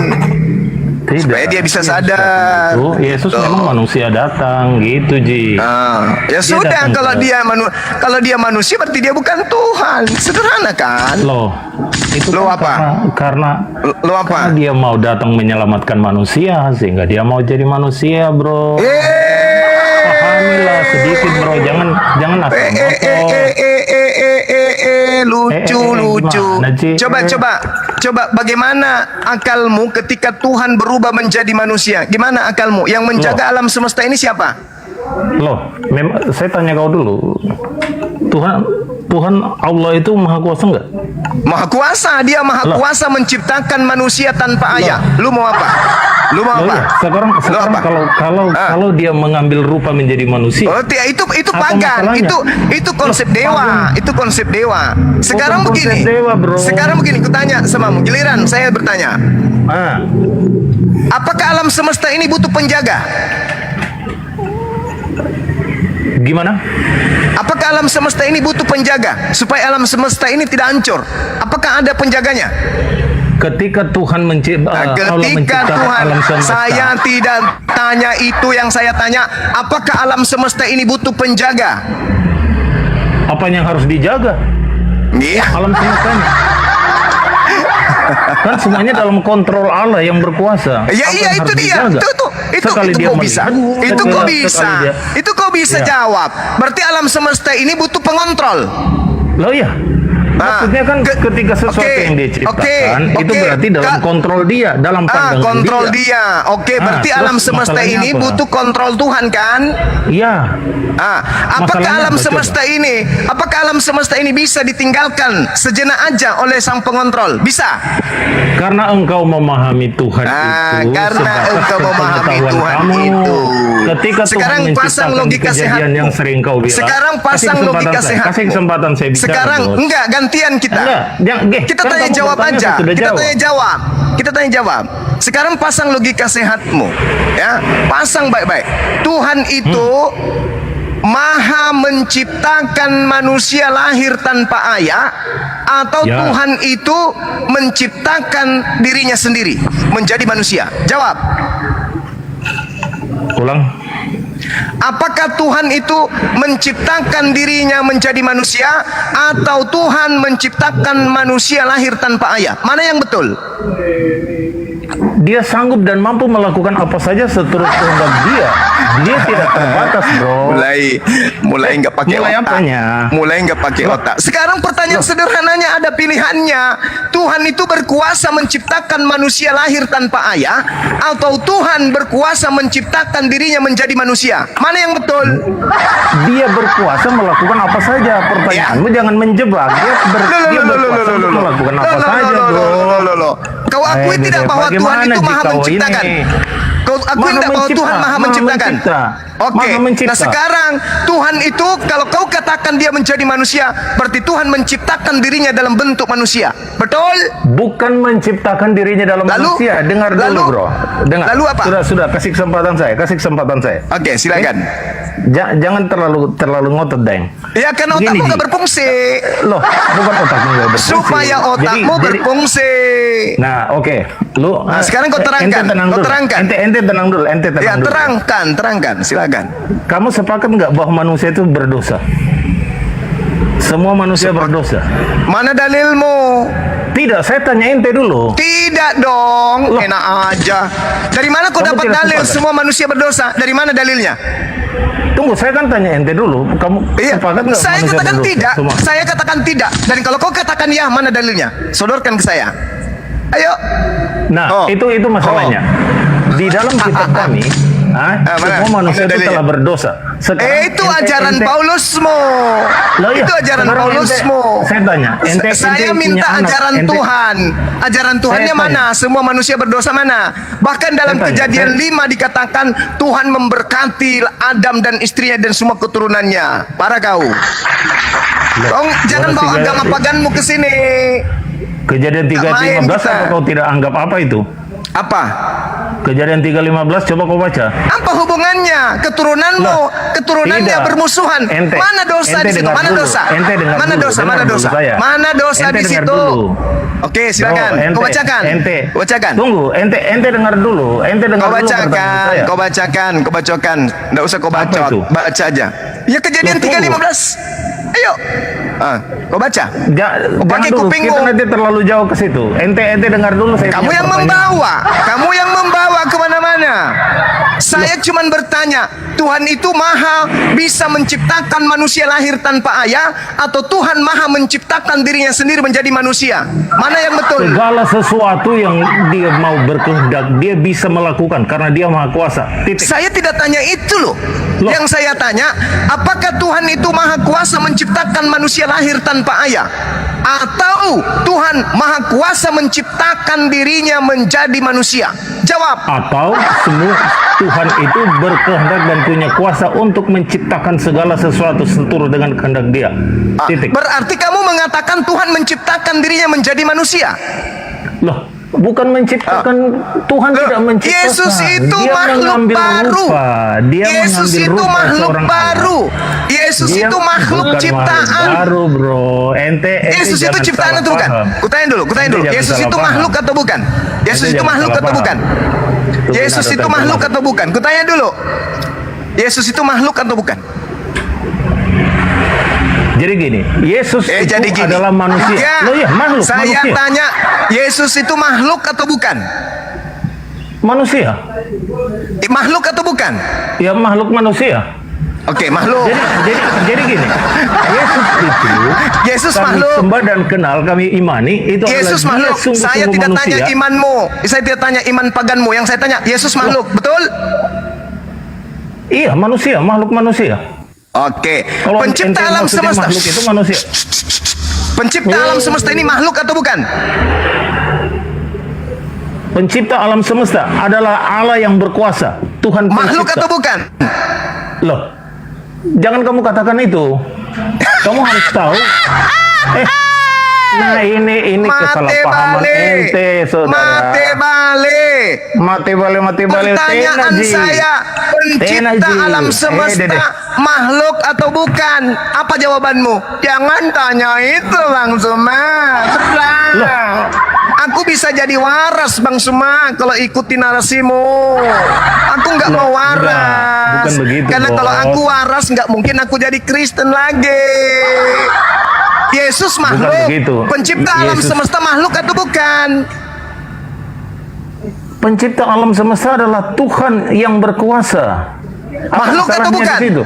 Tidak. Supaya dia bisa sadar. Oh, Yesus Tuh. memang manusia datang gitu Ji. Ya Dia sudah, datang kalau dia manusia berarti dia bukan Tuhan. Sederhana kan? Loh, itu Lo kan apa? Karena Lo apa? dia mau datang menyelamatkan manusia sehingga dia mau jadi manusia, bro. Pahamilah sedikit, bro. Jangan asal Lucu. gimana, Ci? Coba bagaimana akalmu ketika Tuhan berubah menjadi manusia? Gimana akalmu? Yang menjaga alam semesta ini siapa? Loh, saya tanya kau dulu. Tuhan Allah itu maha kuasa enggak? Maha kuasa, dia maha Loh. kuasa menciptakan manusia tanpa ayah. Lu mau apa? Lu mau Loh, apa? iya. Sekarang apa? kalau dia mengambil rupa menjadi manusia. Oh, itu Apa pagan. masalahnya? Itu konsep dewa. Itu konsep dewa. Sekarang Bukan konsep begini. dewa, bro. Sekarang begini, kutanya samamu. Giliran saya bertanya. Ah, Apakah alam semesta ini butuh penjaga? gimana? Apakah alam semesta ini butuh penjaga supaya alam semesta ini tidak hancur? Apakah ada penjaganya? Ketika Tuhan Allah Ketika menciptakan Tuhan, alam semesta. saya tidak tanya itu yang saya tanya. Apakah alam semesta ini butuh penjaga? Apa yang harus dijaga? Iya. Alam semestanya. Kan semuanya dalam kontrol Allah yang berkuasa. Ya Apa iya yang itu harus dia. dijaga? Itu Sekali dia kok bisa. melihat, Itu kok sekali bisa. dia- Itu kok bisa Ya. jawab. Berarti alam semesta ini butuh pengontrol. Loh iya. Maksudnya kan ketika sesuatu yang dia ciptakan itu berarti dalam kontrol dia, dalam pandangan kontrol dia. Oke, berarti terus alam semesta masalahnya ini apa? butuh kontrol Tuhan kan? Iya. Apakah Masalahnya alam apa, semesta ini, apakah alam semesta ini bisa ditinggalkan sejenak aja oleh sang pengontrol? Bisa. Karena engkau memahami Tuhan itu, Karena sebatas engkau memahami pengetahuan Tuhan kamu. itu. Ketika Sekarang Tuhan pasang menciptakan logika kejadian sehatmu. yang sering kau bilang. Sekarang Kasih pasang kesempatan logika saya, sehatmu. Kasih kesempatan saya bicara. Sekarang Bos. enggak, gantian kita. Kita Kan tanya kamu jawab bertanya, aja. saya sudah Kita jawab. tanya jawab. Kita tanya jawab. Sekarang pasang logika sehatmu. Ya, pasang baik-baik. Tuhan itu Maha menciptakan manusia lahir tanpa ayah, atau Ya. Tuhan itu menciptakan dirinya sendiri menjadi manusia? Jawab. Ulang. Apakah Tuhan itu menciptakan dirinya menjadi manusia, atau Tuhan menciptakan manusia lahir tanpa ayah? Mana yang betul? Dia sanggup dan mampu melakukan apa saja seturut kehendak dia. Dia tidak terbatas, bro. Mulai nggak pakai Mulai otak. apanya? Mulai nggak pakai otak. Sekarang pertanyaan sederhananya ada pilihannya. Tuhan itu berkuasa menciptakan manusia lahir tanpa ayah, atau Tuhan berkuasa menciptakan dirinya menjadi manusia? Mana yang betul? Dia berkuasa melakukan apa saja. Pertanyaanmu jangan menjebak. Dia berkuasa untuk melakukan apa saja, bro. Kau akui tidak bahwa Tuhan itu maha menciptakan? Kau akui tidak bahwa Tuhan maha menciptakan? Oke. Nah sekarang Tuhan itu, kalau kau katakan dia menjadi manusia, berarti Tuhan menciptakan dirinya dalam bentuk manusia. Betul? Bukan menciptakan dirinya dalam manusia. Dengar dulu, bro. Dengar. Lalu apa? Sudah kasih kesempatan saya. Oke, silakan. Jangan terlalu ngotot, Deng. Ya karena Gini, otakmu Ji. nggak berfungsi. Loh, bukan otakmu nggak berfungsi. Supaya otakmu berfungsi. Nah, oke. Lu Sekarang kau terangkan. Ente tenang Kau dulu. terangkan. Ente tenang dulu. Ente tenang Ya dulu. terangkan, silakan. Kamu sepakat nggak bahwa manusia itu berdosa? Semua manusia berdosa. Mana dalilmu? Tidak, saya tanya ente dulu. Tidak dong, Loh. enak aja. Dari mana kau Kamu dapat tidak dalil sepakat? semua manusia berdosa? Dari mana dalilnya? Tunggu, saya kan tanya ente dulu. Kamu sepakat nggak Saya manusia katakan berdosa? tidak. Semua. Saya katakan tidak. Dan kalau kau katakan ya, mana dalilnya? Sodorkan ke saya. Ayo. Nah, itu masalahnya. Di dalam kitab kami, mana? semua manusia Mana itu dalilnya? telah berdosa. Sekarang Itu ajaran Paulusmu. Loh, iya. Itu ajaran Sekarang Paulusmu. saya tanya, Saya punya minta anak, ajaran Tuhan. Ajaran Tuhannya Saya tanya. mana? Semua manusia berdosa mana? Bahkan dalam Saya tanya, Kejadian 5 dikatakan Tuhan memberkati Adam dan istrinya dan semua keturunannya. Para kau. Kau jangan bawa agama paganmu ke sini. Kejadian Main 3:15 kita. apa kau tidak anggap apa itu? Apa? Kejadian 3:15 coba kau baca. Apa hubungannya? Keturunannya Tidak. bermusuhan. Ente, Mana dosa ente di situ? dengar Mana dulu. dosa? Ente dengar Mana dulu. dosa? Dengar Mana dulu dosa? saya. Mana dosa Ente di dengar situ? dulu. Oke, silakan. Bro, Kau bacakan. Ente. Bacakan. Tunggu, ente dengar dulu. Ente dengar Kau dulu pertanyaan bacakan, saya. kau bacakan. Nggak usah kau Apa bacot, itu? baca aja. Ya Kejadian Loh, tunggu. 3:15. Ayo. Kau baca. Kau pakai Jangan dulu, kupingmu. kita nanti terlalu jauh ke situ. Ente dengar dulu saya. Kamu punya yang pertanyaan. kamu yang membawa kemana-mana. Saya cuma bertanya, Tuhan itu maha bisa menciptakan manusia lahir tanpa ayah, atau Tuhan maha menciptakan dirinya sendiri menjadi manusia? Mana yang betul? Segala sesuatu yang dia mau berkehendak, dia bisa melakukan karena dia maha kuasa. Titik. Saya tidak tanya itu loh. Yang saya tanya, apakah Tuhan itu maha kuasa menciptakan manusia lahir tanpa ayah, atau Tuhan maha kuasa menciptakan dirinya menjadi manusia? Jawab. Atau semua Tuhan itu berkehendak dan punya kuasa untuk menciptakan segala sesuatu seturut dengan kehendak dia. Titik. Berarti kamu mengatakan Tuhan menciptakan dirinya menjadi manusia? Loh, bukan menciptakan. Tuhan Loh, tidak menciptakan. Yesus itu dia makhluk mengambil baru. Rupa. Dia Yesus mengambil itu rupa makhluk seorang baru. Yesus Dia itu makhluk bukan ciptaan. makhluk baru, bro. Ente Yesus itu jangan ciptaan salah atau bukan? paham. Kutanya dulu. Ente jangan Yesus salah itu paham. makhluk atau bukan? Yesus Ente itu jangan makhluk salah atau paham. bukan? Tuh, Yesus ada itu terjemahan. makhluk atau bukan? Kutanya dulu. Yesus itu makhluk atau bukan? Jadi gini, Yesus itu Jadi gini. adalah manusia. Ya, Loh iya, makhluk. saya manusia. tanya, Yesus itu makhluk atau bukan? Manusia. Makhluk atau bukan? Ya makhluk manusia. Oke, makhluk. Jadi gini, Yesus itu Yesus kami makhluk. sembah dan kenal, kami imani itu Yesus adalah dia makhluk. sungguh-sungguh Saya tidak manusia. tanya imanmu. Saya tidak tanya iman paganmu. Yang saya tanya, Yesus makhluk. Betul? Iya, manusia, makhluk manusia. Oke. Kalau Pencipta ente alam maksudnya semesta. makhluk itu manusia. Pencipta alam semesta ini makhluk atau bukan? Pencipta alam semesta adalah Allah yang berkuasa, Tuhan Makhluk pencipta. atau bukan? Loh, jangan kamu katakan itu. Kamu harus tahu. Nah ini kesalahpahaman ente, saudara. Mate bale. Pertanyaan Tenaji. saya, pencipta Tenaji. alam semesta Dede. makhluk atau bukan? Apa jawabanmu? Jangan tanya itu, Bang Suma. Tenang. Aku bisa jadi waras, Bang Suma, kalau ikuti narasimu. Aku nggak mau waras. bukan begitu, Karena Bos. kalau aku waras, nggak mungkin aku jadi Kristen lagi. Yesus makhluk. begitu. Pencipta alam Yesus. semesta makhluk atau bukan? Pencipta alam semesta adalah Tuhan yang berkuasa. Apa Makhluk atau salahnya bukan? di situ?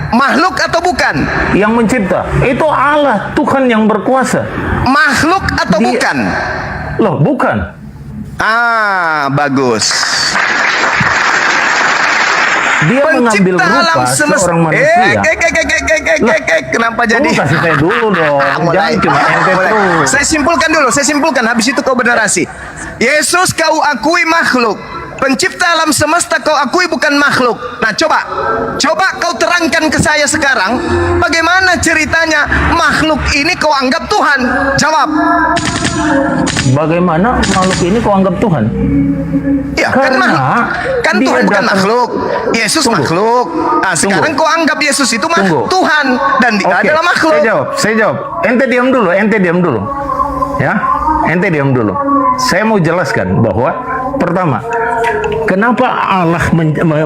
Makhluk atau bukan? Yang mencipta itu Allah, Tuhan yang berkuasa. Makhluk atau Dia- bukan? Loh, bukan. Ah, bagus. Dia mengambil rupa seorang manusia. Kenapa jadi? Kamu kasih saya dulu dong. Mulai. Jangan cuma ente Mulai. terus. Saya simpulkan. Habis itu kau bernarasi. Yesus kau akui makhluk. Pencipta alam semesta kau akui bukan makhluk. Nah, coba kau terangkan ke saya sekarang, bagaimana ceritanya makhluk ini kau anggap Tuhan? Jawab. Bagaimana makhluk ini kau anggap Tuhan? Ya, Karena kan dia Tuhan bukan datang- makhluk. Yesus Tunggu. makhluk. Nah, sekarang kau anggap Yesus itu Tunggu. Tuhan dan dia Oke, adalah makhluk. Saya jawab. Ente diam dulu. Ya, ente diam dulu. Saya mau jelaskan bahwa pertama, kenapa Allah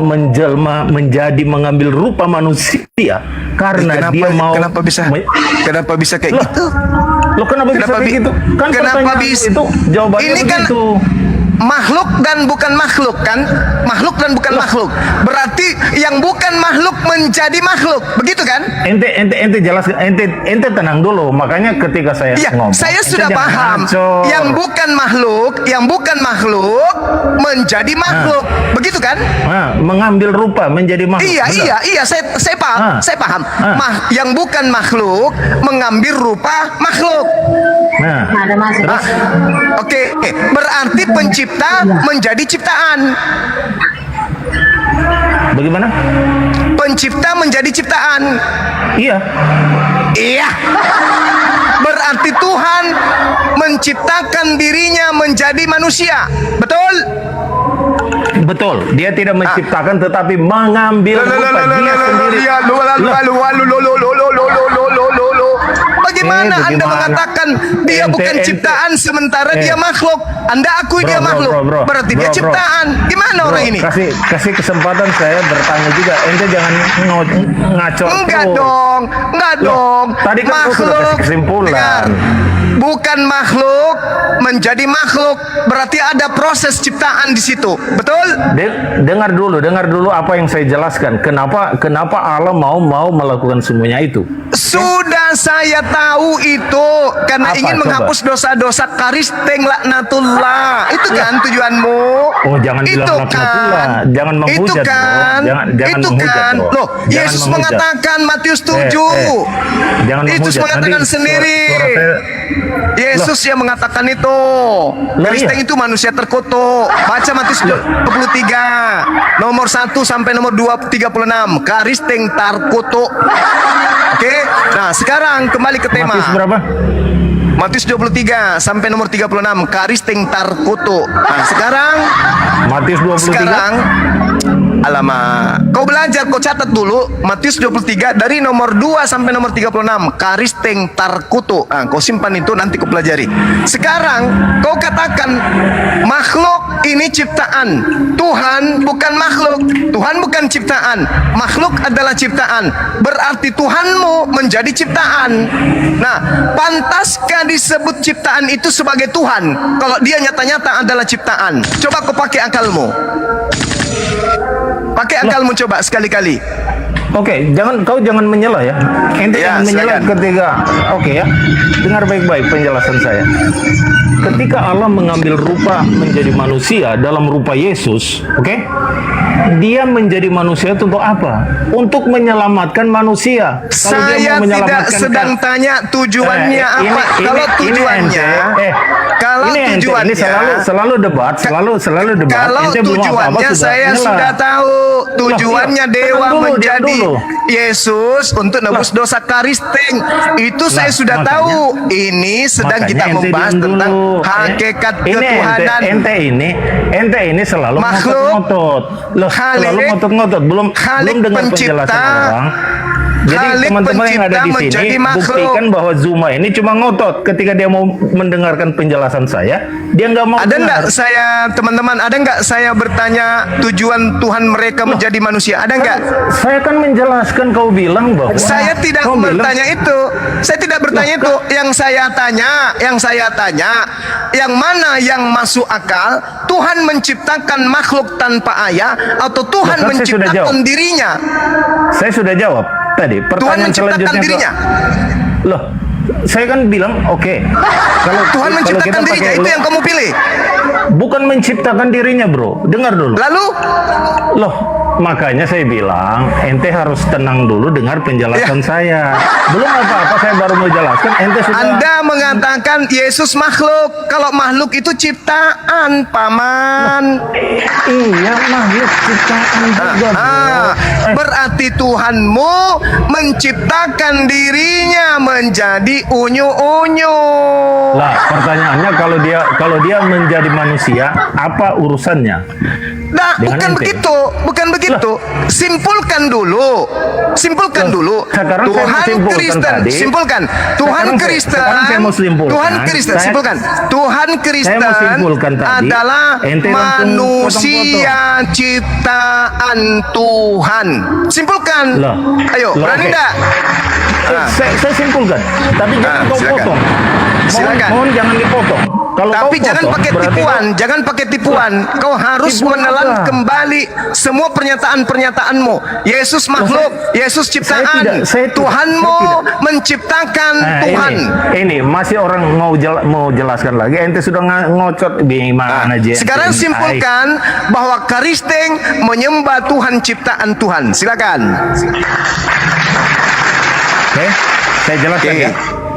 menjelma menjadi mengambil rupa manusia? Karena dia mau. Kenapa bisa kayak Loh, gitu? Loh, kenapa bisa Kenapa kayak bi- gitu? Kan kenapa pertanyaan bisa? itu jawabannya Ini kan begitu. makhluk dan bukan makhluk kan? Makhluk dan bukan makhluk. Berarti yang bukan makhluk menjadi makhluk. Begitu kan? Ente jelaskan, ente tenang dulu. Makanya ketika saya Iya, ngomong, saya ente sudah jangan paham. ngacor. Yang bukan makhluk menjadi makhluk. Begitu kan? Nah, mengambil rupa menjadi makhluk. Benar? Iya, saya paham. Ah. Saya paham. Ah. Yang bukan makhluk mengambil rupa makhluk. Nah, Ah, Oke, berarti pencipta menjadi ciptaan. bagaimana? Pencipta menjadi ciptaan. Iya. Iya. Berarti Tuhan menciptakan dirinya menjadi manusia. Betul? Betul, dia tidak menciptakan tetapi mengambil rupa dia sendiri. Bagaimana Anda bagaimana? mengatakan dia Ente- bukan ente- ciptaan sementara dia makhluk? Anda akui Bro, dia bro, makhluk. bro. Berarti dia Bro, bro. ciptaan. Gimana Bro, orang ini? kasih kesempatan saya bertanya juga. Ente jangan ngacor Enggak terus. dong, Loh, tadi kan kau sudah kasih kesimpulan. dengar, bukan makhluk menjadi makhluk, berarti ada proses ciptaan di situ, betul? Dengar dulu apa yang saya jelaskan. Kenapa Allah mau melakukan semuanya itu? Sudah saya tahu itu karena Apa? ingin Coba. menghapus dosa-dosa karisteng laknatullah. Itu kan tujuanmu? Oh, jangan bilang itu laknatullah. Jangan menghujat, Itu bro. kan? Jangan itu menghujat, kan? bro. Loh, Jangan Yesus menghujat. mengatakan Matius 7. Jangan Yesus menghujat. mengatakan Nanti sendiri. suara saya- Yesus yang mengatakan itu. Kristen iya. itu manusia terkutuk. Baca Matius 23 nomor 1 sampai nomor 36. Kristen terkutuk. Oke. Nah, sekarang kembali ke tema. Matius berapa? Matius 23 sampai nomor 36. Kristen terkutuk. Nah, sekarang Matius 23. alamak. Kau belajar, kau catat dulu Matius 23 dari nomor 2 sampai nomor 36. Kristen terkutuk. Nah, kau simpan itu, nanti kau pelajari. Sekarang kau katakan makhluk ini ciptaan. Tuhan bukan makhluk. Tuhan bukan ciptaan. Makhluk adalah ciptaan. Berarti Tuhanmu menjadi ciptaan. Nah, pantaskah disebut ciptaan itu sebagai Tuhan kalau dia nyata-nyata adalah ciptaan? Coba kau pakai akalmu. Pakai akalmu coba sekali-kali. Oke, jangan menyela ya. Ente Ya, jangan menyela silakan. ketika oke ya. Dengar baik-baik penjelasan saya. Ketika Allah mengambil rupa menjadi manusia dalam rupa Yesus, oke? Dia menjadi manusia itu untuk apa? Untuk menyelamatkan manusia. Kalau dia Saya mau tidak menyelamatkan sedang tanya tujuannya apa. Kalau tujuannya, ini selalu debat. kalau Ente belum apa-apa tujuannya saya nyela. sudah tahu. Tujuannya Loh, dewa diam menjadi dulu. Yesus untuk nebus dosa Karisteng. Itu saya sudah makanya- tahu. Ini sedang Makanya kita ente membahas diam tentang dulu. hakikat Ini ketuhanan. ente ini selalu Makhluk, ngotot-ngotot. Loh, Khalik, selalu ngotot-ngotot. Belum Khalik dengar pencipta, penjelasan orang. Jadi Khalik teman-teman yang ada pencipta di menjadi sini makhluk. buktikan bahwa Zuma ini cuma ngotot ketika dia mau mendengarkan penjelasan saya, dia nggak mau Ada dengar. nggak saya, teman-teman, ada nggak saya bertanya tujuan Tuhan mereka menjadi manusia? Ada nggak? Saya kan menjelaskan, kau bilang bahwa Saya tidak kau bilang- bertanya itu. Saya tidak bertanya itu. Yang saya tanya, yang mana yang masuk akal? Tuhan menciptakan makhluk tanpa ayah atau Tuhan Loh, kan saya sudah menciptakan jawab. dirinya? Saya sudah jawab tadi. Tuhan Pertanyaan menciptakan selanjutnya dirinya. Loh, saya kan bilang oke. Kalau Tuhan kalau menciptakan kita dirinya, pakai itu yang kamu pilih. bukan menciptakan dirinya, bro. Dengar dulu. Lalu Loh, makanya saya bilang ente harus tenang dulu dengar penjelasan saya. Belum apa-apa saya baru mau jelaskan. Ente sudah. Anda mengatakan Yesus makhluk. Kalau makhluk itu ciptaan, paman. Iya, makhluk ciptaan juga, bro. Berarti Tuhanmu menciptakan dirinya menjadi unyu-unyu. Lah, pertanyaannya kalau dia menjadi manusia, apa urusannya? Nah, Dengan bukan ente. begitu, bukan begitu. Simpulkan dulu. Sekarang saya mau Tuhan simpulkan Kristen, tadi. simpulkan. Tuhan Sekarang Kristen. saya mau simpulkan. Tuhan Kristen, Saya- simpulkan. Tuhan Kristen mau simpulkan tadi. adalah Ente langsung manusia ciptaan Tuhan. Simpulkan. Loh. Ayo, Loh, berani oke. enggak? Saya simpulkan, tapi jangan kau silakan. potong. Silakan. Mohon jangan dipotong. Kalau Tapi kau jangan potong, pakai berarti tipuan, jangan pakai tipuan. Kau harus Tipuan menelan apa? kembali semua pernyataan-pernyataanmu. Yesus makhluk, Yesus ciptaan. saya tidak. Tuhanmu menciptakan Nah, Tuhan. ini masih orang mau jelaskan lagi. Ente sudah ngocot gimana aja. Sekarang simpulkan bahwa Karisteng menyembah Tuhan ciptaan Tuhan. Silakan. Oke, saya jelaskan Oke. ya.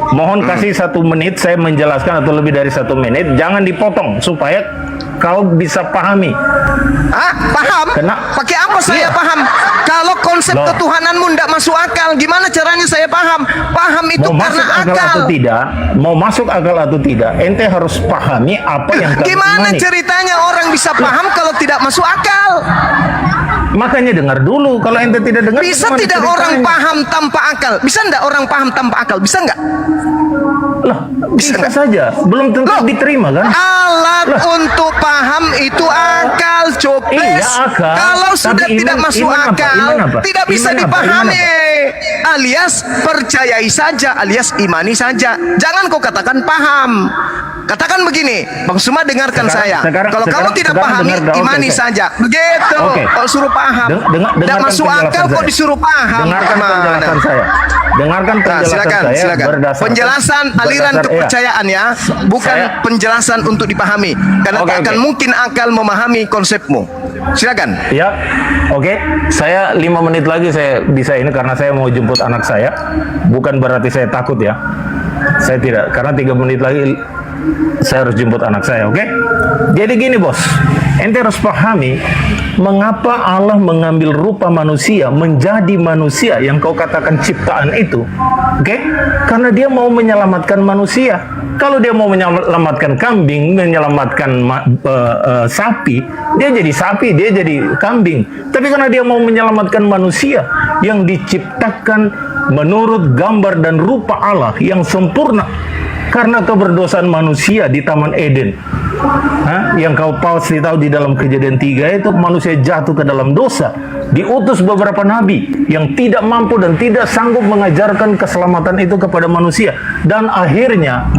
Mohon kasih 1 menit saya menjelaskan atau lebih dari 1 menit. Jangan dipotong supaya kau bisa pahami. Paham? Kena- Pakai apa saya Iya. paham? Kalau konsep Loh. ketuhananmu tidak masuk akal, gimana caranya saya paham? Paham itu Mau karena masuk akal atau tidak, mau masuk akal atau tidak, ente harus pahami apa yang kau Gimana imani. ceritanya orang bisa paham kalau tidak masuk akal? Makanya dengar dulu. Kalau ente tidak dengar, Bisa gimana tidak ceritanya? orang paham tanpa akal? Bisa enggak orang paham tanpa akal? Bisa enggak? Lah, bisa nggak? saja. Belum tentu Loh. diterima kan? Alat Loh. untuk paham itu akal, coples. Iya, akal. Kalau Tapi sudah tidak iman- masuk iman apa? akal, Iman apa? tidak bisa Iman apa? dipahami. Iman Alias percayai saja, alias imani saja. Jangan kau katakan paham. Katakan begini, Bang Suma dengarkan saya. Kalau kamu tidak pahami, imani saja. Begitu. Oke. Kalau suruh paham. Tidak dengarkan masuk akal penjelasan kok saya. disuruh paham. Dengarkan Gimana? penjelasan saya. Dengarkan penjelasan silakan, saya silakan. berdasarkan Penjelasan aliran berdasar- iya. kepercayaan ya, bukan Saya- penjelasan untuk dipahami. Karena Oke, tak akan oke. mungkin akal memahami konsepmu. Silakan. Ya, oke. Saya 5 menit lagi saya bisa ini karena saya mau jemput anak saya. Bukan berarti saya takut ya. Saya tidak, karena 3 menit lagi saya harus jemput anak saya, oke? Jadi gini bos, ente harus pahami mengapa Allah mengambil rupa manusia menjadi manusia yang kau katakan ciptaan itu, oke? Karena dia mau menyelamatkan manusia. Kalau dia mau menyelamatkan kambing, menyelamatkan sapi, dia jadi sapi, dia jadi kambing. Tapi karena dia mau menyelamatkan manusia yang diciptakan menurut gambar dan rupa Allah yang sempurna, karena keberdosaan manusia di Taman Eden. Yang kau pasti tahu di dalam Kejadian 3 itu manusia jatuh ke dalam dosa. Diutus beberapa nabi yang tidak mampu dan tidak sanggup mengajarkan keselamatan itu kepada manusia. Dan akhirnya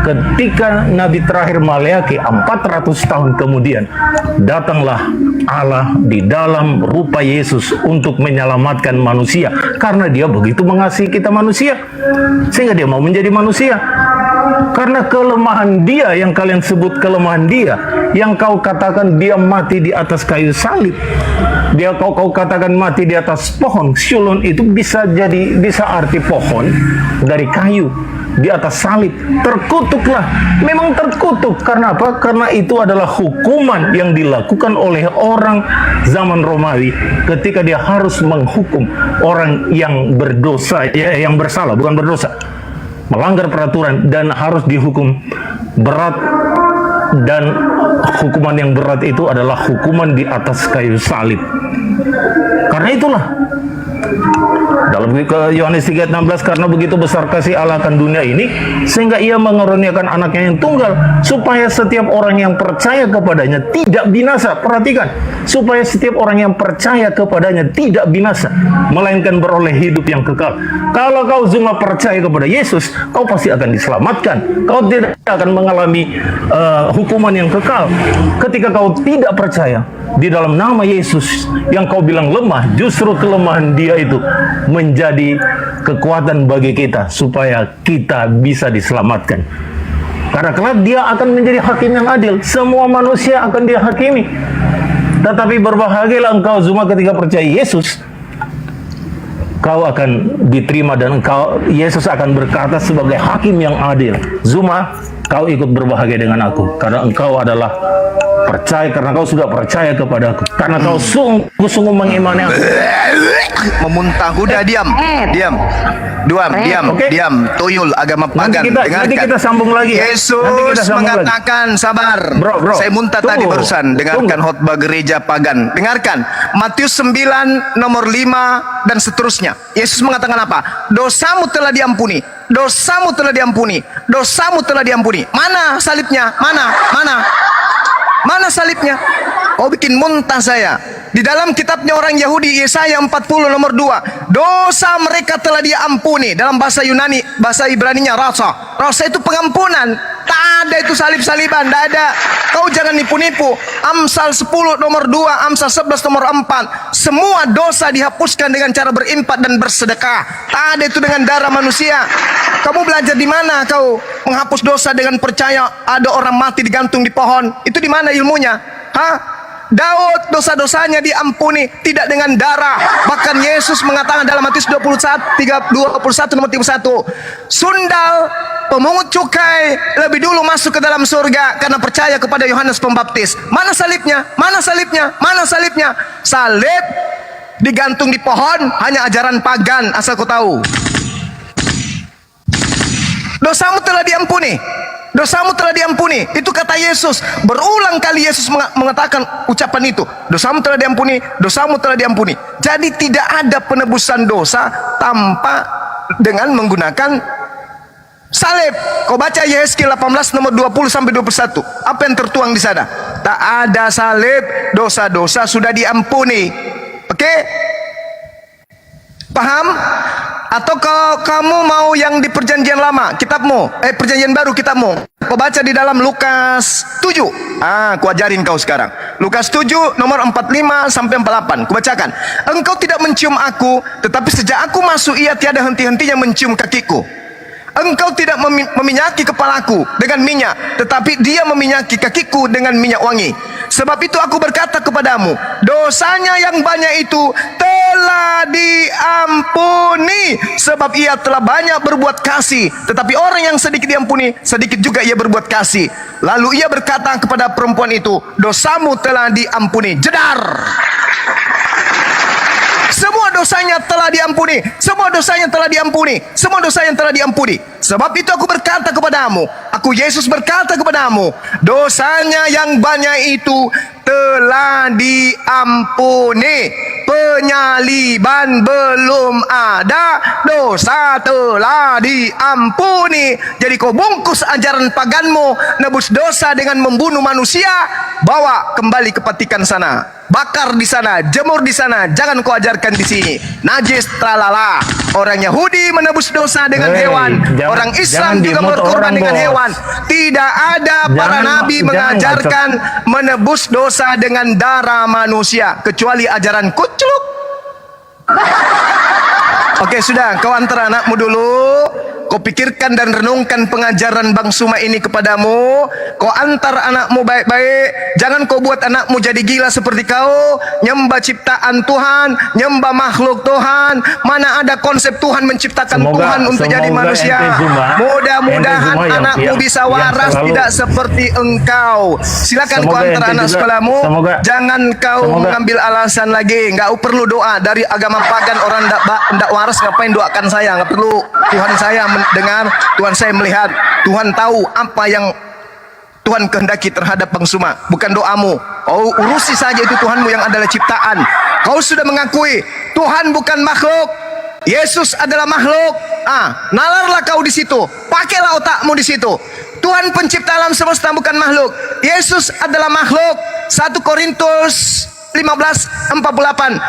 ketika Nabi terakhir Maleakhi 400 tahun kemudian, datanglah Allah di dalam rupa Yesus untuk menyelamatkan manusia, karena dia begitu mengasihi kita manusia sehingga dia mau menjadi manusia. Karena kelemahan dia yang kalian sebut kelemahan dia, yang kau katakan dia mati di atas kayu salib, dia kau katakan mati di atas pohon. Syulun itu bisa arti pohon dari kayu di atas salib. Terkutuklah, memang terkutuk. Karena apa? Karena itu adalah hukuman yang dilakukan oleh orang zaman Romawi ketika dia harus menghukum orang yang berdosa, yang bersalah, bukan berdosa, melanggar peraturan, dan harus dihukum berat. Dan hukuman yang berat itu adalah hukuman di atas kayu salib. Karena itulah dalam Yohanes 3:16, karena begitu besar kasih Allah akan dunia ini sehingga ia mengaruniakan anaknya yang tunggal, supaya setiap orang yang percaya kepadanya tidak binasa. Perhatikan, supaya setiap orang yang percaya kepadanya tidak binasa, melainkan beroleh hidup yang kekal. Kalau kau cuma percaya kepada Yesus, kau pasti akan diselamatkan. Kau tidak akan mengalami hukuman yang kekal. Ketika kau tidak percaya di dalam nama Yesus yang kau bilang lemah, justru kelemahan dia itu menjadi kekuatan bagi kita supaya kita bisa diselamatkan. Karena kelak dia akan menjadi hakim yang adil. Semua manusia akan dia hakimi. Tetapi berbahagialah engkau Zuma ketika percaya Yesus, kau akan diterima dan Yesus akan berkata sebagai hakim yang adil, Zuma, kau ikut berbahagia dengan aku karena engkau adalah percaya, karena kau sudah percaya kepada aku, karena kau sungguh-sungguh mengimani aku. Memuntah kuda, diam. Oke. Diam. Tuyul agama pagan. Nanti kita sambung lagi. Yesus mengatakan, sabar. Bro. Saya muntah tadi barusan. Dengarkan khotbah gereja pagan. Dengarkan. Matius 9 nomor 5 dan seterusnya. Yesus mengatakan apa? Dosamu telah diampuni. Dosamu telah diampuni. Dosamu telah diampuni. Mana salibnya? Mana salibnya? Oh, bikin muntah saya. Di dalam kitabnya orang Yahudi, Yesaya 40 nomor 2, dosa mereka telah diampuni. Dalam bahasa Yunani, bahasa Ibraninya rasa. Rasa itu pengampunan. Tak ada itu salib-saliban, tak ada. Kau jangan nipu-nipu. Amsal 10 nomor 2, Amsal 11 nomor 4. Semua dosa dihapuskan dengan cara berimpat dan bersedekah. Tak ada itu dengan darah manusia. Kamu belajar di mana kau menghapus dosa dengan percaya ada orang mati digantung di pohon? Itu di mana ilmunya? Daud dosa-dosanya diampuni tidak dengan darah. Bahkan Yesus mengatakan dalam Matius 21 nomor 31, sundal pemungut cukai lebih dulu masuk ke dalam surga karena percaya kepada Yohanes Pembaptis. Mana salibnya? Mana salibnya? Mana salibnya? Salib digantung di pohon hanya ajaran pagan, asal kau tahu. Dosamu telah diampuni. Dosamu telah diampuni. Itu kata Yesus. Berulang kali Yesus mengatakan ucapan itu. Dosamu telah diampuni. Dosamu telah diampuni. Jadi tidak ada penebusan dosa tanpa dengan menggunakan salib. Kau baca Yehezkiel 18 nomor 20 sampai 21. Apa yang tertuang di sana? Tak ada salib, dosa-dosa sudah diampuni. Oke? Paham? Atau kalau kamu mau yang di perjanjian lama, kitabmu, perjanjian baru kitabmu, kau baca di dalam Lukas 7. Ku ajarin kau sekarang. Lukas 7 nomor 45 sampai 48. Ku bacakan. Engkau tidak mencium aku, tetapi sejak aku masuk ia tiada henti-hentinya mencium kakiku. Engkau tidak meminyaki kepalaku dengan minyak, tetapi dia meminyaki kakiku dengan minyak wangi. Sebab itu aku berkata kepadamu, dosanya yang banyak itu telah diampuni, sebab ia telah banyak berbuat kasih. Tetapi orang yang sedikit diampuni, sedikit juga ia berbuat kasih. Lalu ia berkata kepada perempuan itu, dosamu telah diampuni. Jedar. Semua dosanya telah diampuni. Semua dosanya telah diampuni. Semua dosanya telah diampuni. Sebab itu aku berkata kepadamu, aku Yesus berkata kepadamu, dosanya yang banyak itu telah diampuni. Penyaliban belum ada, dosa telah diampuni. Jadi kau bungkus ajaran paganmu, nebus dosa dengan membunuh manusia, bawa kembali ke petikan sana. bakar di sana, jemur di sana, jangan kau ajarkan di sini. Najis tralala. Orang Yahudi menebus dosa dengan Hei, hewan, jangan- orang Islam jangan juga dimut berkorban orang, dengan Bos. hewan. Tidak ada para Jangan- nabi jangan mengajarkan menebus dosa dengan darah manusia, kecuali ajaran kucluk. Oke, sudah, kau antar anakmu dulu. Kau pikirkan dan renungkan pengajaran Bang Suma ini kepadamu. Kau antar anakmu baik-baik. Jangan kau buat anakmu jadi gila seperti kau. Nyembah ciptaan Tuhan, nyembah makhluk Tuhan. Mana ada konsep Tuhan menciptakan Tuhan untuk jadi semoga manusia. ente Zuma, Mudah-mudahan ente Zuma anakmu yang- bisa yang waras, selalu- tidak seperti engkau. Silakan kau Semoga antar ente anak juga- sekolahmu. semoga- Jangan kau semoga- mengambil alasan lagi. Nggak perlu doa dari agama pagan, orang ndak waras ngapain doakan saya? Nggak perlu. Tuhan saya mendengar, Tuhan saya melihat, Tuhan tahu apa yang Tuhan kehendaki terhadap Bang Suma, bukan doamu. Oh, urusi saja itu Tuhanmu yang adalah ciptaan. Kau sudah mengakui Tuhan bukan makhluk, Yesus adalah makhluk. Nalarlah kau di situ, pakailah otakmu di situ. Tuhan pencipta alam semesta bukan makhluk, Yesus adalah makhluk. 1 Korintus 15:48.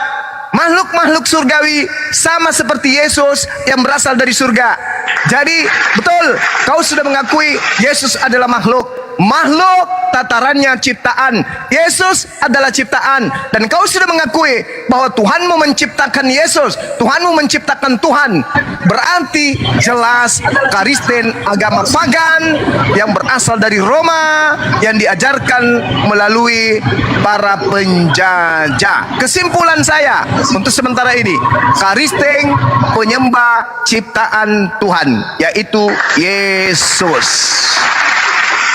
Makhluk-makhluk surgawi sama seperti Yesus yang berasal dari surga. Jadi betul, kau sudah mengakui Yesus adalah makhluk. Makhluk tatarannya ciptaan, Yesus adalah ciptaan. Dan kau sudah mengakui bahwa Tuhanmu menciptakan Yesus, Tuhanmu menciptakan Tuhan. Berarti jelas Kristen agama pagan yang berasal dari Roma, yang diajarkan melalui para penjajah. Kesimpulan saya untuk sementara ini, Kristen penyembah ciptaan Tuhan, yaitu Yesus.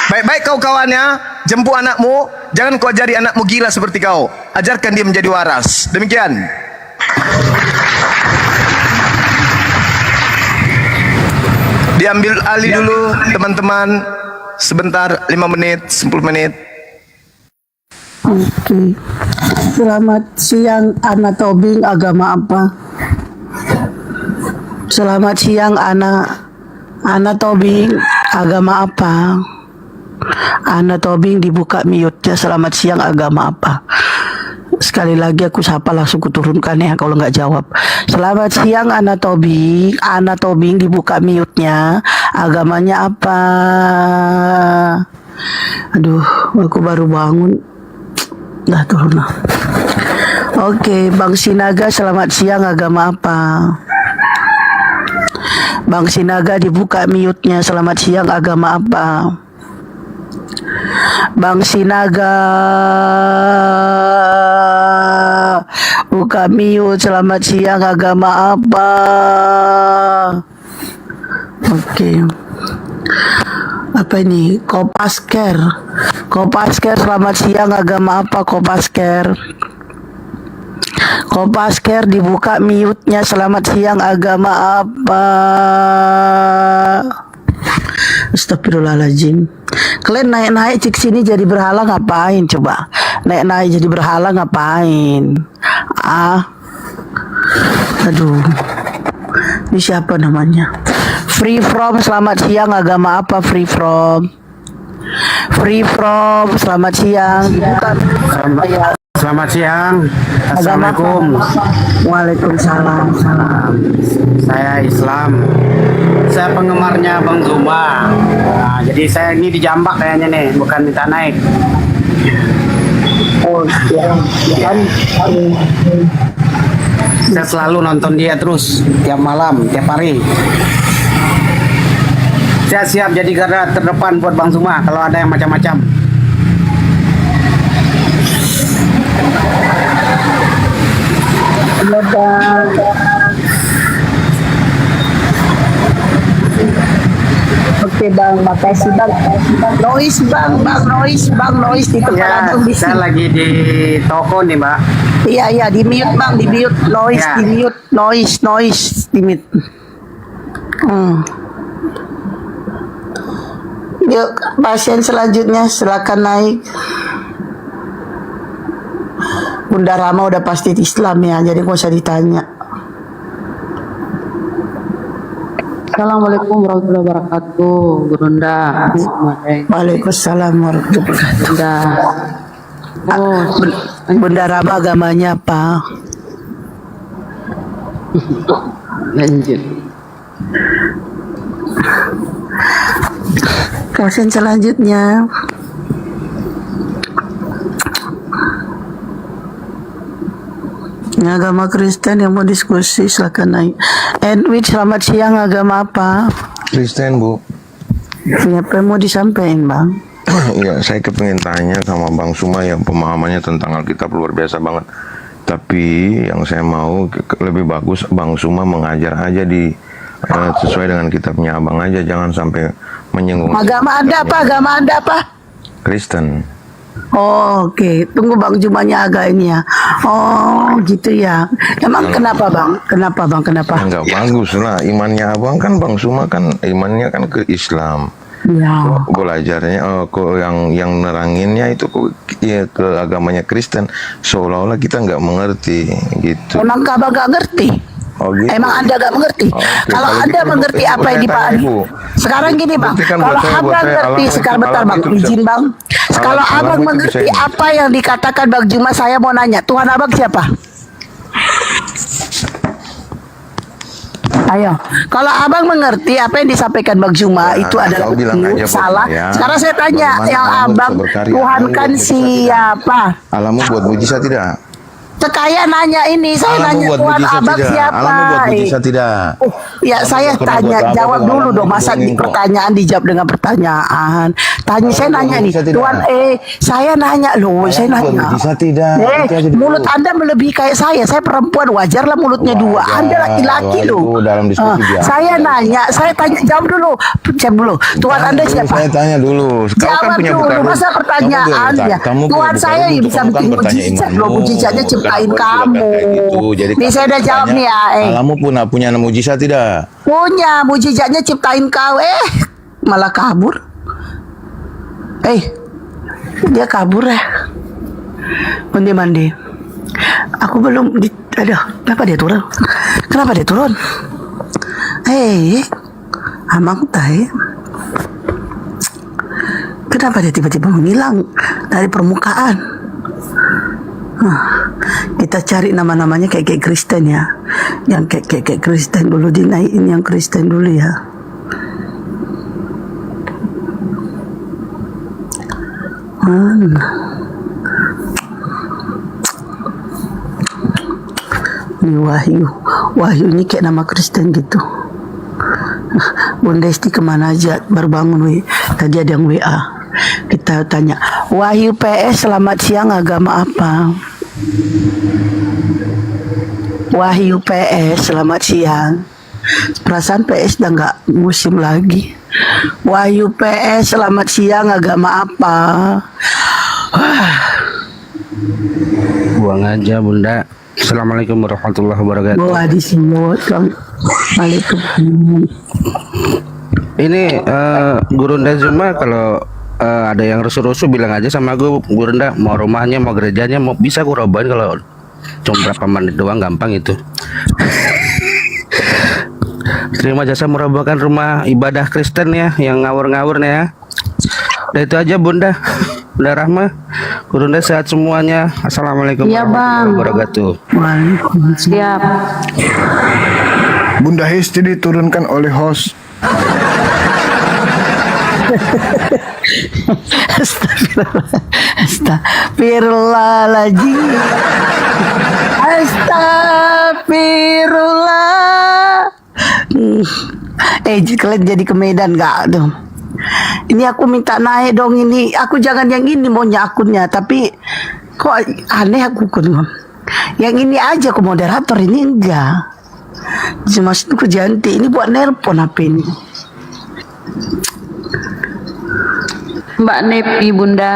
Baik-baik kau kawannya, jemput anakmu, jangan kau ajari anakmu gila seperti kau. Ajarkan dia menjadi waras. Demikian. Diambil alih dulu teman-teman. Sebentar, 5 menit, 10 menit. Oke. Selamat siang, Ana Tobing, agama apa? Selamat siang, Ana Tobing, agama apa? Ana Tobing dibuka mute-nya. Selamat siang, agama apa? Sekali lagi aku sapa langsung kuturunkan ya kalau nggak jawab. Selamat siang, Ana Tobing. Ana Tobing dibuka mute-nya. Agamanya apa? Aduh, aku baru bangun. Dah turun lah. Oke, Bang Sinaga, selamat siang, agama apa? Bang Sinaga dibuka mute-nya. Selamat siang, agama apa? Bang Sinaga buka mute. Selamat siang, agama apa? Oke. Apa ini? Kopasker, selamat siang, agama apa? Kopasker dibuka mute-nya. Selamat siang, agama apa? Astagfirullahaladzim. Kalian naik-naik cik sini jadi berhala ngapain coba? Naik-naik jadi berhala ngapain? Aduh. Ini siapa namanya? Free From, selamat siang, agama apa? Free From, selamat siang. Bukan. Selamat siang. Assalamualaikum. Waalaikumsalam. Saya Islam. Saya penggemarnya Bang Zuma. Nah, jadi saya ini dijambak kayaknya nih, bukan minta naik. Oh, ya. Saya selalu nonton dia terus tiap malam, tiap hari. Saya siap jadi garda terdepan buat Bang Zuma kalau ada yang macam-macam. Oke Bang, makasih Bang. Noise Bang, noise di tempat Ya, Abang di saya sini. lagi di toko nih, Mbak. Iya, di mute Bang, di mute noise, Ya. di mute noise, di mute. Yuk, pasien selanjutnya silakan naik. Bunda Rama udah pasti Islam ya, jadi gak usah ditanya. Assalamualaikum warahmatullahi wabarakatuh, Gurunda. Waalaikumsalam warahmatullahi wabarakatuh. Oh, Bunda Rama agamanya apa? Lanjut. Question selanjutnya. Agama Kristen yang mau diskusi silakan naik. Edwin, selamat siang. Agama apa? Kristen, Bu. Siapa yang mau disampaikan, Bang? Ya, saya kepengen tanya sama Bang Suma yang pemahamannya tentang Alkitab luar biasa banget. Tapi yang saya mau lebih bagus Bang Suma mengajar aja di sesuai dengan kitabnya Abang aja, jangan sampai menyinggung. Agama Anda apa? Agama Anda apa? Kristen. Oh, oke. Tunggu Bang Jumanya agak ini ya. Oh, gitu ya. Emang kenapa Bang? Kenapa Bang? Kenapa? Enggak bagus lah imannya Abang kan, Bang Suma kan imannya kan ke Islam. Ya. Belajarnya kok yang neranginnya itu kok ya, ke agamanya Kristen, seolah-olah kita nggak mengerti gitu. Emang Abang nggak ngerti? Oh, gitu. Emang Anda nggak mengerti? Oke, Kalau kalau Anda gitu, mengerti Bu, apa yang saya tanya, dipahami? Bu. Sekarang gini Bang, Buktikan kalau buat saya, Abang ngerti, alam sekarang itu, bentar alam Bang, itu bisa. izin Bang. Kalau Alam Abang itu mengerti bisa ini. apa yang dikatakan Bang Juma, saya mau nanya, Tuhan Abang siapa? Ayo, kalau Abang mengerti apa yang disampaikan Bang Juma Ya, itu adalah kau bilang aja, Bu, salah. ya. Sekarang saya tanya, Bagaimana yang Alamu Abang bisa berkarya? Tuhan Alamu kan buat mujizat siapa? Alamu buat mujizat tidak? Sekaya nanya ini, saya Alamu nanya buat Tuhan mujizat Abang tidak? siapa? Alamu buat mujizat tidak? Ya Alamu saya nggak pernah tanya, buat apa-apa, jawab kok. dulu Alamu dong. Masa bohongin, kok. pertanyaan dijawab dengan pertanyaan. Tanya, saya buat nanya nih, mujizat tidak? Tuhan saya nanya loh, saya Alamu buat nanya. mujizat tidak? Itu aja dulu. Mulut Anda melebihi kayak saya perempuan, wajar lah mulutnya dua. Wajar, Anda laki-laki itu loh. dalam diskusi biasa. Saya nanya, saya tanya, jawab dulu. Jawab dulu. Tuhan Anda Dulu, siapa? saya tanya dulu. Kau kan Jawab punya dulu, buka roh. masa pertanyaan ya. Tuhan saya yang bisa bikin mujizat loh, mujizatnya ciptain kamu. Jadi Nih saya udah jawab nih ya. Alamu punya mujizat tidak? Punya, mujizatnya ciptain kau. Malah kabur. Dia kabur ya. Mandi. Aku belum aduh, kenapa dia turun? Kenapa dia turun? Amang tai. Kenapa dia tiba-tiba menghilang dari permukaan? Kita cari nama-namanya kayak Kristen ya. Yang kayak Kristen dulu, dinaikin yang Kristen dulu ya. Ini Wahyu ini kayak nama Kristen gitu. Bunda Esti kemana aja, baru bangun tadi ada yang WA. Kita tanya, Wahyu PS selamat siang, agama apa? Wahyu PS selamat siang. Perasaan PS udah nggak musim lagi. Wahyu PS selamat siang, agama apa? Buang aja Bunda. Assalamualaikum warahmatullahi wabarakatuh. Wah di sini. Waalaikumsalam. Ini Gurunda Zuma kalau ada yang rusuh-rusuh bilang aja sama gue, Gurunda mau rumahnya mau gerejanya mau bisa gue robohin kalau cuma berapa menit doang, gampang itu. Terima jasa merobohkan rumah ibadah Kristen ya yang ngawur-ngawur nih ya. Udah itu aja Bunda. Bunda Rahma, Gurunda sehat semuanya. Assalamualaikum Iya, Bang. warahmatullahi wabarakatuh. Siap. Bunda Hesti diturunkan oleh host. Astagfirullahaladzim. Astagfirullah. Kalian jadi ke Medan gak dong? Ini aku minta naik dong ini. Aku jangan yang ini maunya akunnya, tapi kok aneh aku kan. Yang ini aja aku moderator, ini enggak. Cuma itu kejanti. Ini buat nelpon HP ini. Mbak Nepi, Bunda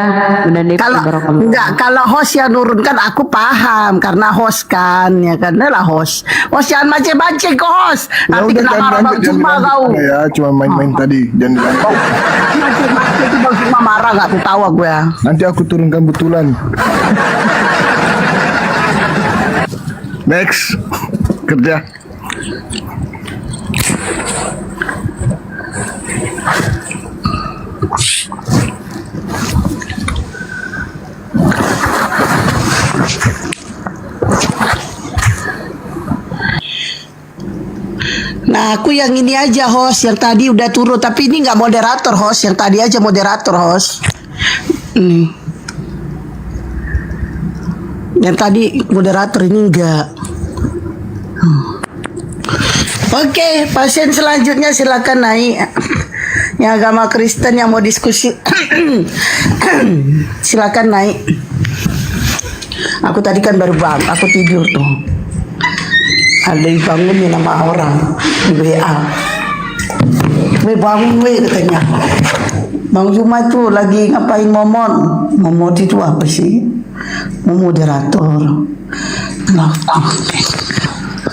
Nepi. Kalau Barakallah. enggak, kalau host yang nurunkan aku paham karena host kan ya, karena lah host jangan macem-macem ke host. Nanti kena marah Bang Juma kau. Ya, cuma main-main tadi. Jangan dilanjut. Macem-macem itu Bang Juma marah nggak tuh, tahu gue ya. Nanti aku turunkan betulan. Next. Kerja. Aku yang ini aja host, yang tadi udah turun, tapi ini nggak moderator host, yang tadi aja moderator host. Yang tadi moderator, ini enggak. Oke, pasien selanjutnya silakan naik. Yang agama Kristen yang mau diskusi, silakan naik. Aku tadi kan baru bangun, aku tidur tuh. Ada dibangunin sama orang di WA. Weh bangun weh katanya. Bang Juma tuh lagi ngapain momon? Momon itu apa sih? Moderator. Kenapa?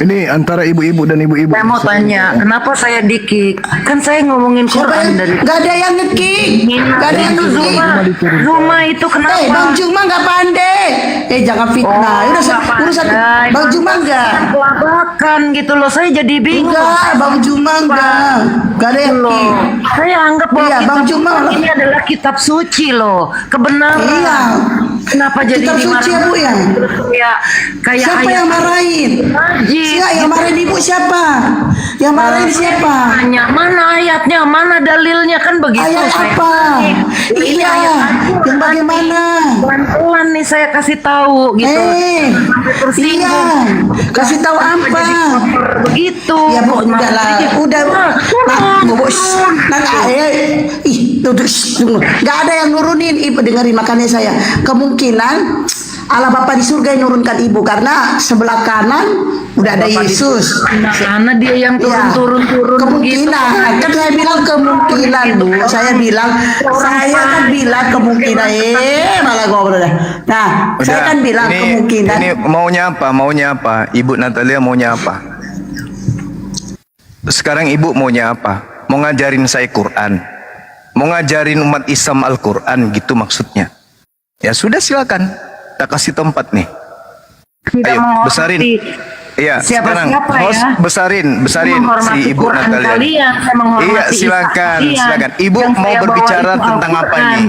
Ini antara ibu-ibu dan ibu-ibu. Saya mau tanya, kenapa saya dikik? Kan saya ngomongin Quran dari Gak ada yang ngekik. Gak ada yang ngekik. Zuma itu kenapa? Bang Juma nggak pandai. Jangan fitnah. Urusan Bang Juma nggak. Kelabakan gitu loh, saya jadi bingung. Enggak, Bang Juma enggak. Gak ada yang ngekik. Saya anggap bahwa Iya, Bang kitab Juma ini adalah kitab suci loh, kebenaran. Iya. Kenapa jadi Kitab suci ya Bu ya? Kayak Siapa ayat yang marahin? Siapa yang marahin ibu siapa? Yang marahin siapa? Tanya mana ayatnya, mana dalilnya, kan begitu. Ayat saya. apa? Ini Iya. ayat Yang bagaimana? pelan-pelan nih saya kasih tahu gitu. Iya. Kasih tahu apa? Begitu. Ya Bu, udahlah. Udah. Bu, Gak ada yang nurunin. Ibu dengerin makanya saya. Kemungkinan Allah Bapa di surga yang nurunkan ibu karena sebelah kanan udah ada Yesus. Karena dia yang turun-turun Kemungkinan. Kan saya bilang kemungkinan Bu. Saya bilang kemungkinan. Malah ngobrol dah. Nah, saya kan bilang kemungkinan. Ini maunya apa? Ibu Natalia maunya apa? Sekarang ibu maunya apa? Mau ngajarin saya Quran? Mau ngajarin umat Islam Al-Quran gitu maksudnya? Ya sudah silakan. Kita kasih tempat nih. Ayo besarin. Iya, sekarang host besarin si Ibu Natalia. Iya, silakan. Ibu mau berbicara tentang apa ini?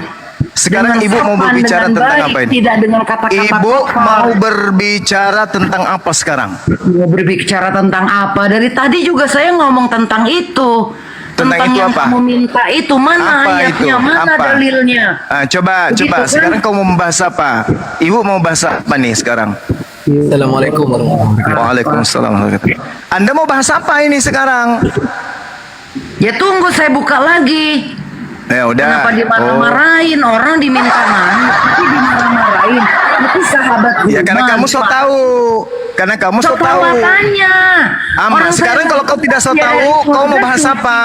Sekarang Ibu mau berbicara tentang apa ini? Tidak dengan kata-kata Ibu mau berbicara tentang apa sekarang? Mau berbicara tentang apa? Dari tadi juga saya ngomong tentang itu. Tentang itu yang apa? kamu minta itu mana Apa ayatnya, itu? mana Apa? dalilnya? Coba. Kan? Sekarang kamu mau membahas apa? Ibu mau bahas apa nih sekarang? Assalamualaikum warahmatullahi wabarakatuh. Waalaikumsalam warahmatullahi wabarakatuh. Anda mau bahas apa ini sekarang? Ya tunggu saya buka lagi. Ya udah. Kenapa dimarah-marahin? Orang diminta maaf, tapi dimarah-marahin. Itu sahabat Ya karena kamu so tahu. Karena kamu so tahu. Tanya. Aman. Sekarang kalau kau tidak so tahu, kau mau bahas apa?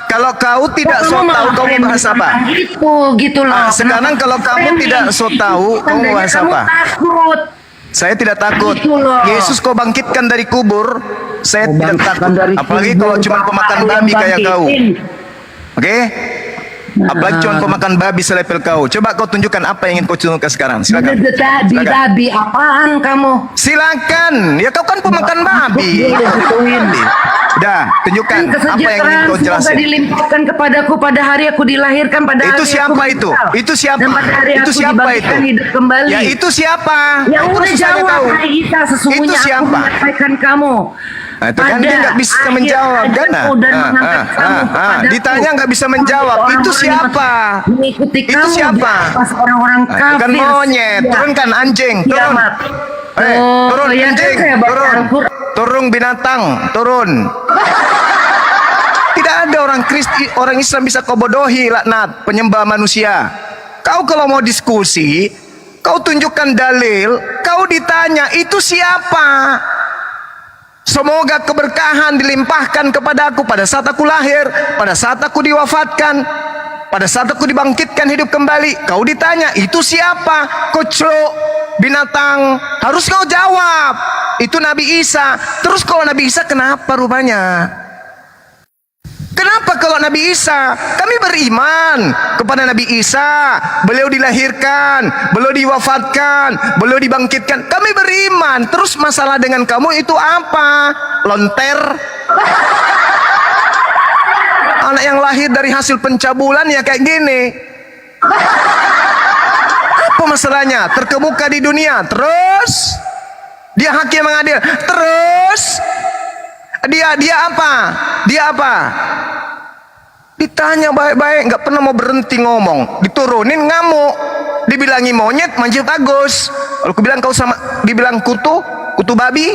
Kalau kau tidak so tahu, kau mau bahas apa? Itu gitu loh. Sekarang kalau kamu tidak so tahu, kau mau bahas apa? Takut. Saya tidak takut. Gitu loh. Yesus kau bangkitkan dari kubur, saya tidak takut. Apalagi kalau cuma pemakan babi kayak kau. Oke? Apalagi cuma pemakan babi selepel kau. Coba kau tunjukkan apa yang ingin kau tunjukkan sekarang. Silakan. Babi apaan kamu? Silakan. Ya kau kan pemakan babi. Udah, tunjukkan apa yang ingin kau jelasin. Dilimpahkan kepadaku pada hari aku dilahirkan, pada Itu hari siapa aku itu? meninggal. Itu siapa? Dan pada hari Itu aku siapa dibangkitkan itu? hidup kembali. Ya itu siapa? Ya Itu udah susahnya jawab, kau. Hai Isa, sesungguhnya Itu aku siapa? menyampaikan kamu. Nah, itu kan dia nggak bisa menjawab kan? Ditanya nggak bisa menjawab. Itu siapa? Mengikuti Itu kamu siapa? di atas orang-orang Nah, itu kafir. kan monyet. Ya. Turunkan anjing. Turun. Kiamat. Turun ya kan anjing. saya baca Turun. Al-Quran. Turun binatang. Turun. Tidak ada orang Islam bisa kau bodohi, laknat, penyembah manusia. Kau kalau mau diskusi, kau tunjukkan dalil, kau ditanya itu siapa? Semoga keberkahan dilimpahkan kepadaku pada saat aku lahir, pada saat aku diwafatkan, pada saat aku dibangkitkan hidup kembali. Kau ditanya itu siapa? Kocok, binatang. Harus kau jawab. Itu Nabi Isa. Terus kalau Nabi Isa kenapa rupanya? Kenapa kalau Nabi Isa? Kami beriman kepada Nabi Isa. Beliau dilahirkan, beliau diwafatkan, beliau dibangkitkan. Kami beriman. Terus masalah dengan kamu itu apa? Lonter? Anak yang lahir dari hasil pencabulan ya kayak gini. Apa masalahnya? Terkemuka di dunia. Terus dia hakim yang adil. Terus Dia apa? Dia apa? Ditanya baik-baik, nggak pernah mau berhenti ngomong. Diturunin ngamuk. Dibilangi monyet, manjil bagus. Kalau aku bilang kau sama, dibilang kutu babi.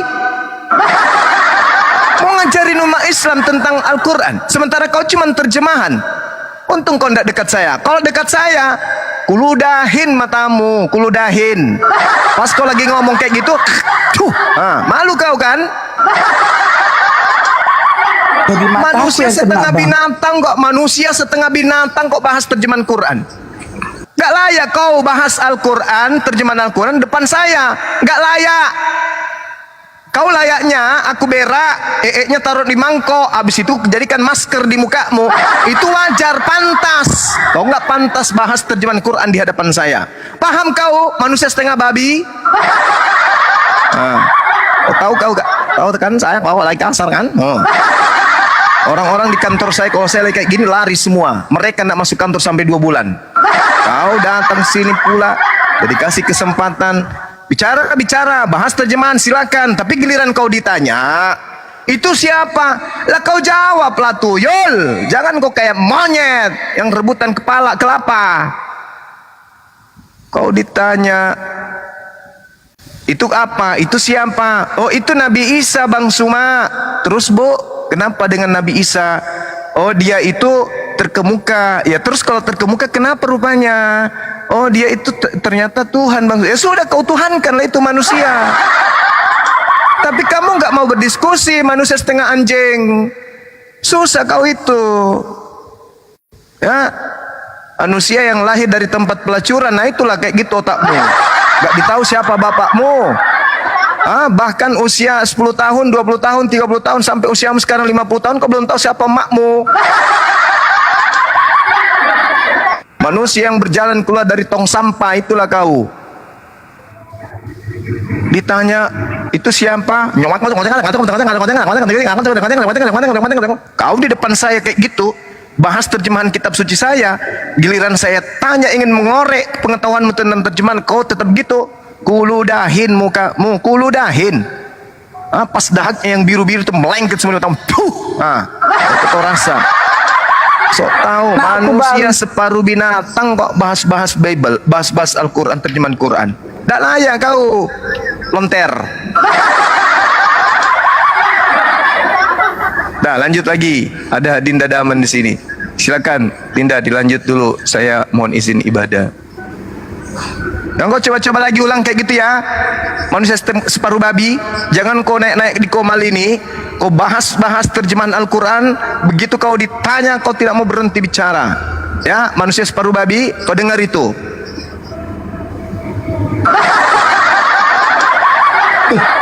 Mau ngajarin umat Islam tentang Al-Quran, sementara kau cuma terjemahan. Untung kau tidak dekat saya. Kalau dekat saya, kuludahin matamu, kuludahin. Pas kau lagi ngomong kayak gitu, malu kau kan? Manusia setengah binatang kok, manusia setengah binatang kok bahas terjemahan Quran. Gak layak kau bahas Al-Quran, terjemahan Al-Quran depan saya. Gak layak. Kau layaknya aku berak, nya taruh di mangkok, habis itu jadikan masker di mukamu. Itu wajar, pantas. Kau nggak pantas bahas terjemahan Quran di hadapan saya. Paham kau, manusia setengah babi? Tahu kan saya bawa lagi kasar kan? Orang-orang di kantor saya, kalau saya kayak gini lari semua. Mereka nggak masuk kantor sampai 2 bulan. Kau datang sini pula, jadi kasih kesempatan. Bicara, bahas terjemahan silakan. Tapi giliran kau ditanya, itu siapa? Lah kau jawab lah tuyul. Jangan kau kayak monyet yang rebutan kepala kelapa. Kau ditanya, itu apa? Itu siapa? Oh itu Nabi Isa Bang Suma. Terus Bu, kenapa dengan Nabi Isa? Oh dia itu terkemuka. Ya terus kalau terkemuka kenapa rupanya? Oh dia itu ternyata Tuhan Bang. Ya sudah kau tuhankanlah itu manusia. Tapi kamu nggak mau berdiskusi, manusia setengah anjing. Susah kau itu. Ya, manusia yang lahir dari tempat pelacuran, nah itulah kayak gitu otakmu. Gak ditahu siapa bapakmu. Bahkan usia 10 tahun, 20 tahun, 30 tahun sampai usiamu sekarang 50 tahun kau belum tahu siapa makmu. Manusia yang berjalan keluar dari tong sampah itulah kau. Ditanya itu siapa? Kau di depan saya kayak gitu, bahas terjemahan kitab suci saya. Giliran saya tanya ingin mengorek pengetahuanmu tentang terjemahan, kau tetap gitu. Kuludahin mukamu, kuludahin. Pas dahaknya yang biru-biru itu melengket semua tahu. Kau rasa. So tahu manusia separuh binatang kok bahas-bahas Bible, bahas-bahas Al-Quran, terjemahan Quran. Tak layak kau lonter. Nah lanjut lagi, ada Dinda Daman di sini. Silakan Dinda dilanjut dulu. Saya mohon izin ibadah. Yang kau coba-coba lagi ulang kayak gitu ya, manusia separuh babi. Jangan kau naik-naik di komal ini. Kau bahas-bahas terjemahan Al-Quran, begitu kau ditanya kau tidak mau berhenti bicara. Ya, manusia separuh babi, kau dengar itu.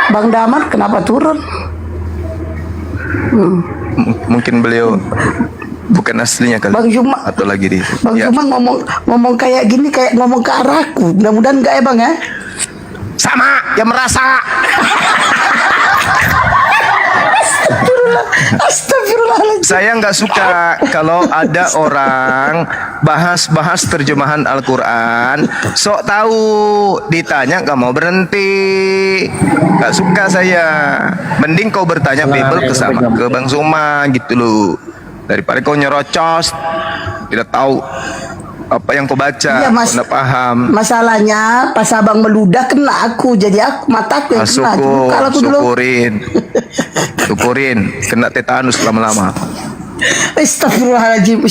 Bang Daman kenapa turun? Mungkin beliau bukan aslinya kali. Bang Juma, atau lagi di. Bang Juma ngomong kayak gini, kayak ngomong ke arahku. Mudah-mudahan enggak ya Bang ya? Sama, yang merasa. Astagfirullahaladzim. Saya nggak suka kalau ada orang bahas-bahas terjemahan Al-Quran, sok tahu, ditanya nggak mau berhenti. Nggak suka saya. Mending kau bertanya Bible ke Bang Zuma gitu loh, daripada kau nyerocos tidak tahu apa yang kau baca, iya, kau nggak paham. Masalahnya pas abang meludah kena aku, jadi aku mataku yang kena. Kalau aku dulu syukurin kena tetanus lama-lama. Astagfirullahaladzim.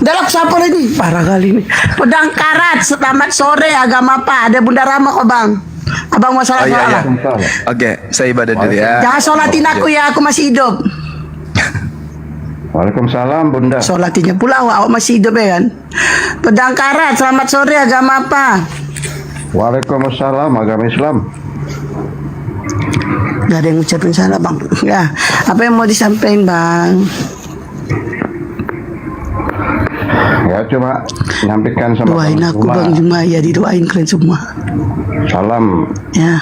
Dalam siapa lagi? Parah kali ini. Pedang karat selamat sore, agama apa? Ada Bunda Rama kok Bang. Abang mau sholat iya. Oke, saya ibadah dulu ya. Jangan sholatin aku ya, aku masih hidup. Waalaikumsalam Bunda. Sholatinya pula awak masih hidup ya kan. Pedang karat selamat sore, agama apa? Waalaikumsalam, agama Islam. Gak ada yang ngucapin salah Bang. Ya, apa yang mau disampaikan Bang? Ya cuma nyampaikan sama doain aku Bang Juma ya, didoain kalian semua. Salam. Ya.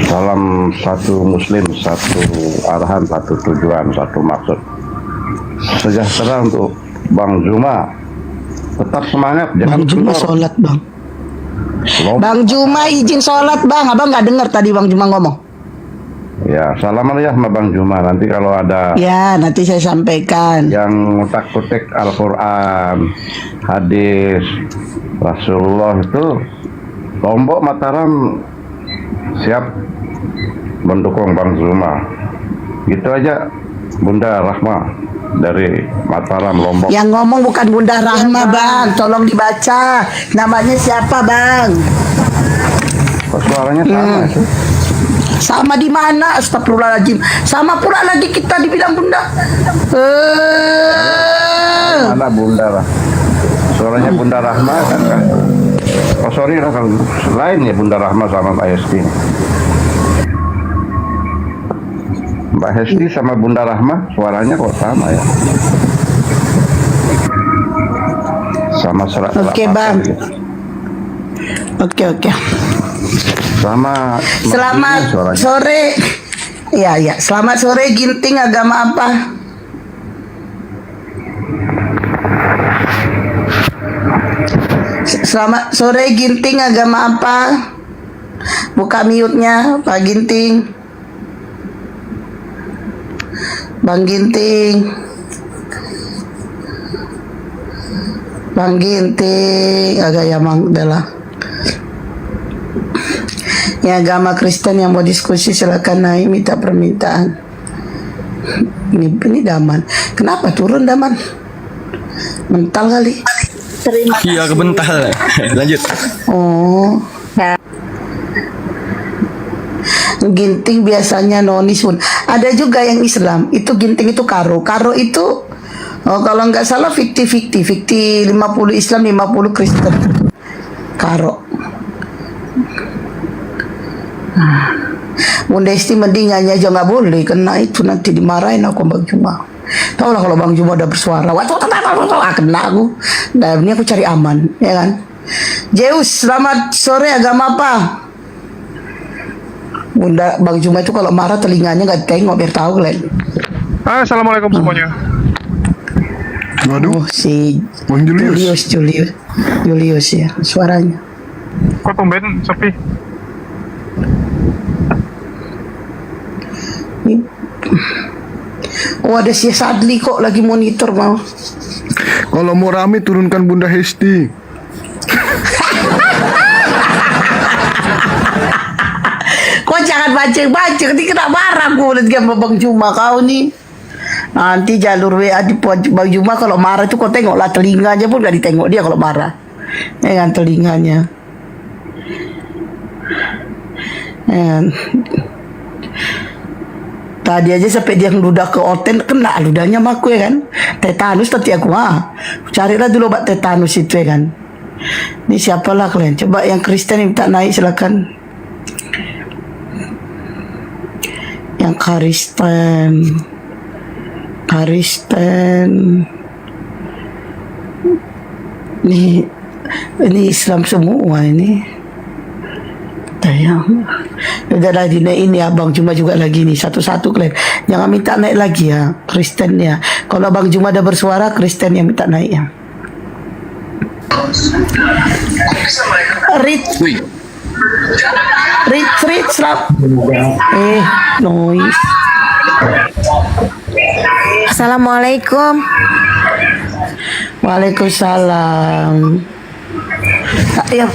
Salam satu muslim, satu arahan, satu tujuan, satu maksud. Sejahtera untuk Bang Juma. Tetap semangat, jangan Bang Juma kendor. sholat Bang. Bang Juma izin sholat Bang. Abang nggak dengar tadi Bang Juma ngomong. Ya, salam ya sama Bang Juma. Nanti kalau ada Ya, nanti saya sampaikan. yang utak-utik Al-Quran, hadis, Rasulullah itu, Lombok Mataram siap mendukung Bang Juma. Gitu aja, Bunda Rahma dari Mataram, Lombok. Yang ngomong bukan Bunda Rahma, Bang. Tolong dibaca. Namanya siapa, Bang? Kok suaranya sama sih? Sama di mana? Astagfirullahaladzim. Sama pula lagi kita dibilang Bunda. Mana Bunda lah? Suaranya Bunda Rahma kan? Oh sorry lah kalau lain ya Bunda Rahma sama Mbak Hesti. Mbak Hesti sama Bunda Rahma suaranya kok sama ya? Sama serat. Oke, Bang. Oke. Sama. Selamat suaranya. sore. Ya. Selamat sore, Ginting. Agama apa? Selamat sore, Ginting. Agama apa? Buka mute-nya, Pak Ginting. Bang Ginting. Bang Ginting. Agak ya, Mang. Udah lah. Ya, agama Kristen yang mau diskusi silakan naik, minta permintaan. Ini Daman. Kenapa turun Daman? Mental kali. Iya kebental. Lanjut. Oh. Ginting biasanya nonis pun. Ada juga yang Islam. Itu ginting itu karo. Karo itu kalau nggak salah 50-50. 50 Islam 50 Kristen. Karo. Bunda Esti mending nyanyi aja nggak boleh, kena itu nanti dimarahin aku Bang Juma. Tahu lah kalau Bang Juma udah bersuara, kena aku. Dan ini aku cari aman, ya kan? Zeus, selamat sore. Agama apa? Bunda Bang Juma itu kalau marah telinganya nggak tengok biar tahu kalian. Assalamualaikum semuanya. Waduh, si Bang Julius. Julius ya suaranya. Kok tumben sepi? Oh, ada si Sadli kok lagi monitor mau. Kalau mau rame turunkan Bunda Hesti. Kok jangan baca-baca, nanti kena marah gue liat sama Bang Juma kau nih. Nanti jalur WA di Bang Juma kalau marah tuh kau tengoklah telinganya pun gak ditengok dia kalau marah. Ya kan telinganya. Ya kan. Tadi aja sampai dia ngeludah ke Oten, kena ludahnya sama aku ya kan. Tetanus tadi aku carilah dulu obat tetanus itu ya kan. Ini siapalah kalian? Coba yang Kristen yang minta naik silakan. Yang Kristen. Ini Islam semua ini. Tayang. Udah lagi naik ini Abang Juma juga lagi nih satu-satu kalian. Jangan minta naik lagi ya Kristen ya. Kalau Bang Juma udah bersuara Kristen yang minta naik ya. Rit slap. Noise. Assalamualaikum. Waalaikumsalam. Ya,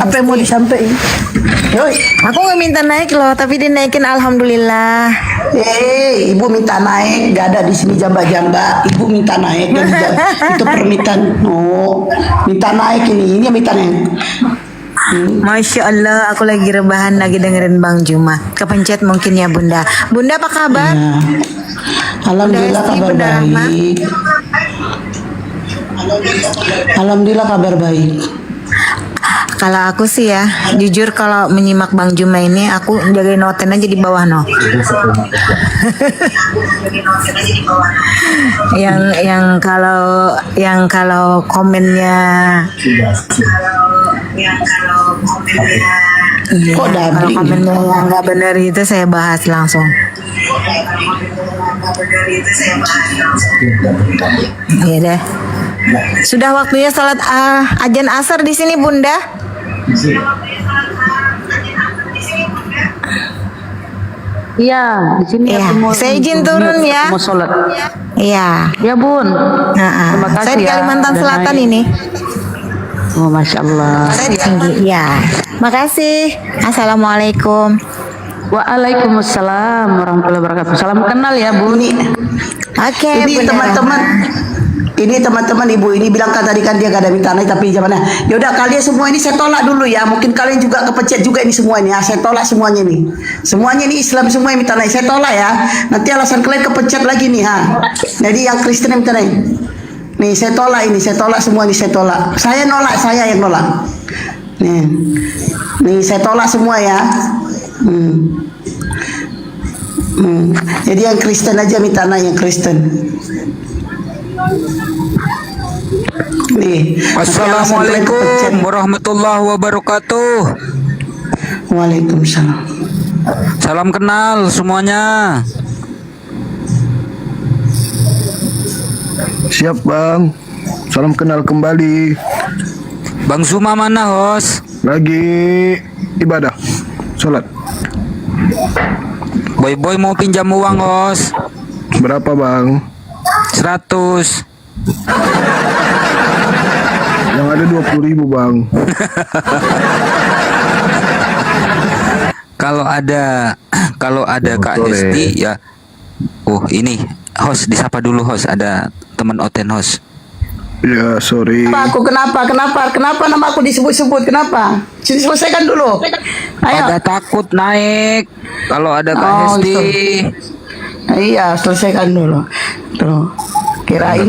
apa yang mau disampaikan? Aku nggak minta naik loh, tapi dinaikin alhamdulillah. Ibu minta naik, gak ada di sini jamba-jamba. Ibu minta naik dan itu permintaan. Oh, minta naik ini yang minta naik. Masya Allah, aku lagi rebahan lagi dengerin Bang Juma. Kepencet mungkin ya Bunda. Bunda apa kabar? Ya. Alhamdulillah kabar baik. Alhamdulillah kabar baik. Kalau aku sih ya, jujur kalau menyimak Bang Juma ini, aku jagain noten aja di bawah no. yang kalau komennya kok kalau komennya yang nggak benar itu saya bahas langsung. Iya deh. Sudah waktunya salat ajan asar di sini Bunda. Iya, di sini Iya, aku mau. saya izin turun ya. Mau sholat. Iya. Ya Bun. Terima kasih Saya di ya, Kalimantan udah Selatan naik. ini. Oh, Masya Allah. Saya di tinggi. Ya. Makasih. Assalamualaikum. Waalaikumsalam warahmatullahi wabarakatuh. Salam kenal ya Bun. Oke. Ini Bunda teman-teman, ini teman-teman ibu ini bilang kan tadi kan dia gak ada minta naik tapi gimana? Ya udah kalian semua ini saya tolak dulu ya. Mungkin kalian juga kepencet juga ini semua ini. Ya, saya tolak semuanya nih. Semuanya ini Islam semua yang minta naik. Saya tolak ya. Nanti alasan kalian kepencet lagi nih ha. Jadi yang Kristen yang minta naik. Nih saya tolak ini. Saya tolak semua ini. Saya tolak. Saya nolak. Saya yang nolak. Nih saya tolak semua ya. Jadi yang Kristen aja minta naik yang Kristen. Nih. Assalamualaikum warahmatullahi wabarakatuh. Waalaikumsalam. Salam kenal semuanya. Siap bang. Salam kenal kembali. Bang Zuma mana host? Lagi ibadah. Sholat. Boy mau pinjam uang host. Berapa bang? 100. Yang ada 20.000 bang. Kalau ada Kak Hesti ya. Oh ini host disapa dulu host, ada teman Oten host. Ya sorry. Kenapa nama aku disebut-sebut? Kenapa? Selesaikan dulu. Ayo. Ada takut naik kalau ada Kak Hesti. Iya, selesaikan dulu. Tuh. Kirain.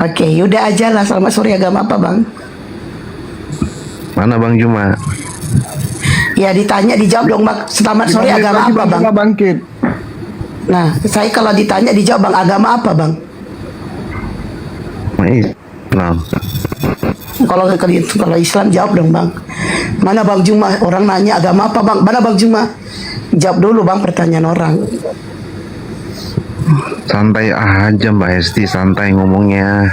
Oke, yaudah aja lah. Selamat sore, agama apa bang? Mana Bang Juma? Ya ditanya dijawab dong bang. Selamat sore, agama apa bang? Bangkit. Nah, saya kalau ditanya dijawab bang, agama apa bang? Nah, Kalau Islam jawab dong bang. Mana bang Juma? Orang nanya agama apa bang? Mana bang Juma? Jawab dulu bang pertanyaan orang. santai aja Mbak Hesti, santai ngomongnya.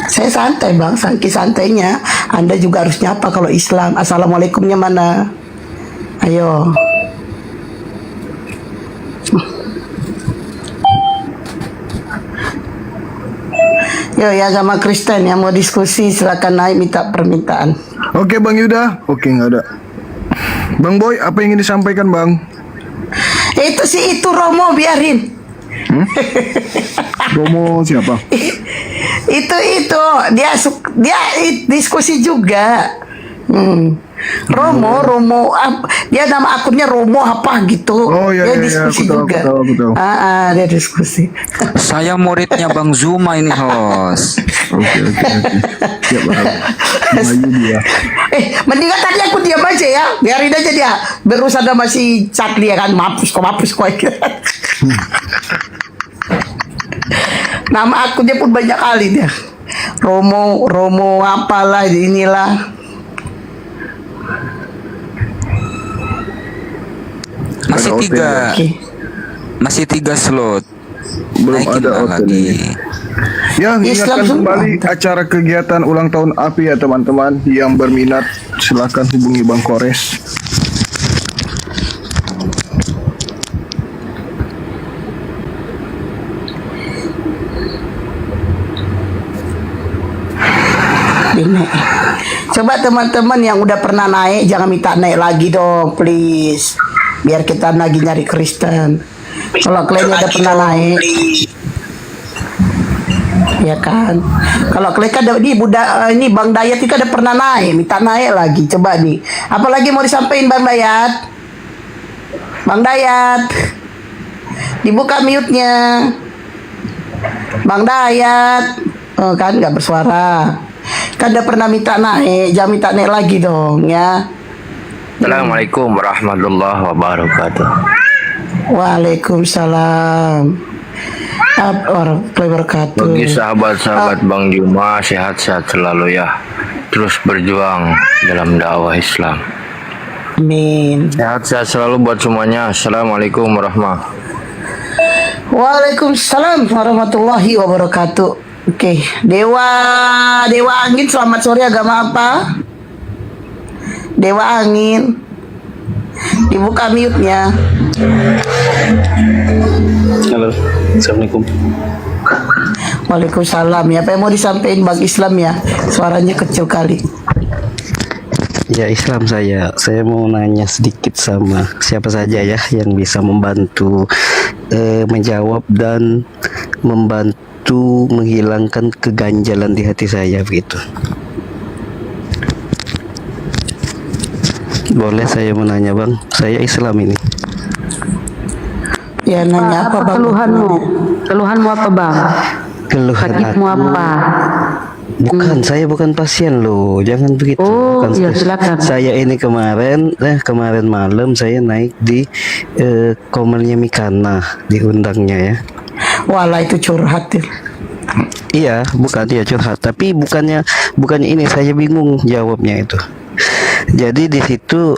Saya santai bang, saking santainya. Anda juga harus nyapa kalau Islam. Assalamualaikumnya mana? Ayo. Yo ya agama Kristen yang mau diskusi silakan naik minta permintaan. Oke Bang Yuda. Oke nggak ada. Bang Boy, apa yang ingin disampaikan Bang? Itu Romo biarin. Romo siapa? itu dia diskusi juga. Romo dia nama akunnya Romo apa gitu. Oh iya, dia iya, diskusi aku tahu, juga. aku tahu. Dia diskusi. Saya muridnya Bang Zuma ini host. Oke. Siap Bang. Maju dia. Mendingan tadi aku diam aja ya, biarin aja dia berusaha sama si Cakli ya kan, mampus kok. Nama akunnya pun banyak kali dia. Romo apalah inilah. Masih tiga slot. Belum Naikin ada lagi. Ya, Islam ingatkan semua. kembali acara kegiatan ulang tahun API ya teman-teman. Yang berminat silakan hubungi Bang Kores. Coba teman-teman yang udah pernah naik jangan minta naik lagi dong, please. Biar kita lagi nyari Kristen. Kalau kalian udah pernah naik, ya kan? Kalau kalian kan ini Bang Dayat itu ada pernah naik, minta naik lagi. Coba nih. Apalagi mau disampaikan Bang Dayat? Bang Dayat, dibuka mute-nya. Bang Dayat, oh kan nggak bersuara. Kan udah pernah minta naik, jangan minta naik lagi dong ya. Assalamualaikum warahmatullahi wabarakatuh. Waalaikumsalam warahmatullahi wabarakatuh. Bagi sahabat-sahabat Bang Juma, sehat-sehat selalu ya. Terus berjuang dalam dakwah Islam. Amin. Sehat-sehat selalu buat semuanya. Assalamualaikum warahmatullahi. Waalaikumsalam warahmatullahi wabarakatuh. Oke, Dewa Angin, selamat sore, agama apa? Dewa Angin. dibuka mute-nya. Halo, assalamualaikum. Waalaikumsalam. Ya, apa yang mau disampaikan Bang Islam ya? Suaranya kecil kali. Ya Islam saya mau nanya sedikit sama siapa saja ya yang bisa membantu menjawab dan membantu menghilangkan keganjalan di hati saya begitu. Boleh saya menanya Bang, saya Islam ini. Ya nanya apa Bang? Keluhanmu apa Bang? Keluhan Sakitmu apa? Bukan, saya bukan pasien loh, jangan begitu. Oh, Bukan, iya, silakan. Saya ini kemarin malam saya naik di komernya Mikana, diundangnya ya. Walah itu curhat ya. Iya, bukan dia curhat, tapi bukannya ini saya bingung jawabnya itu. Jadi di situ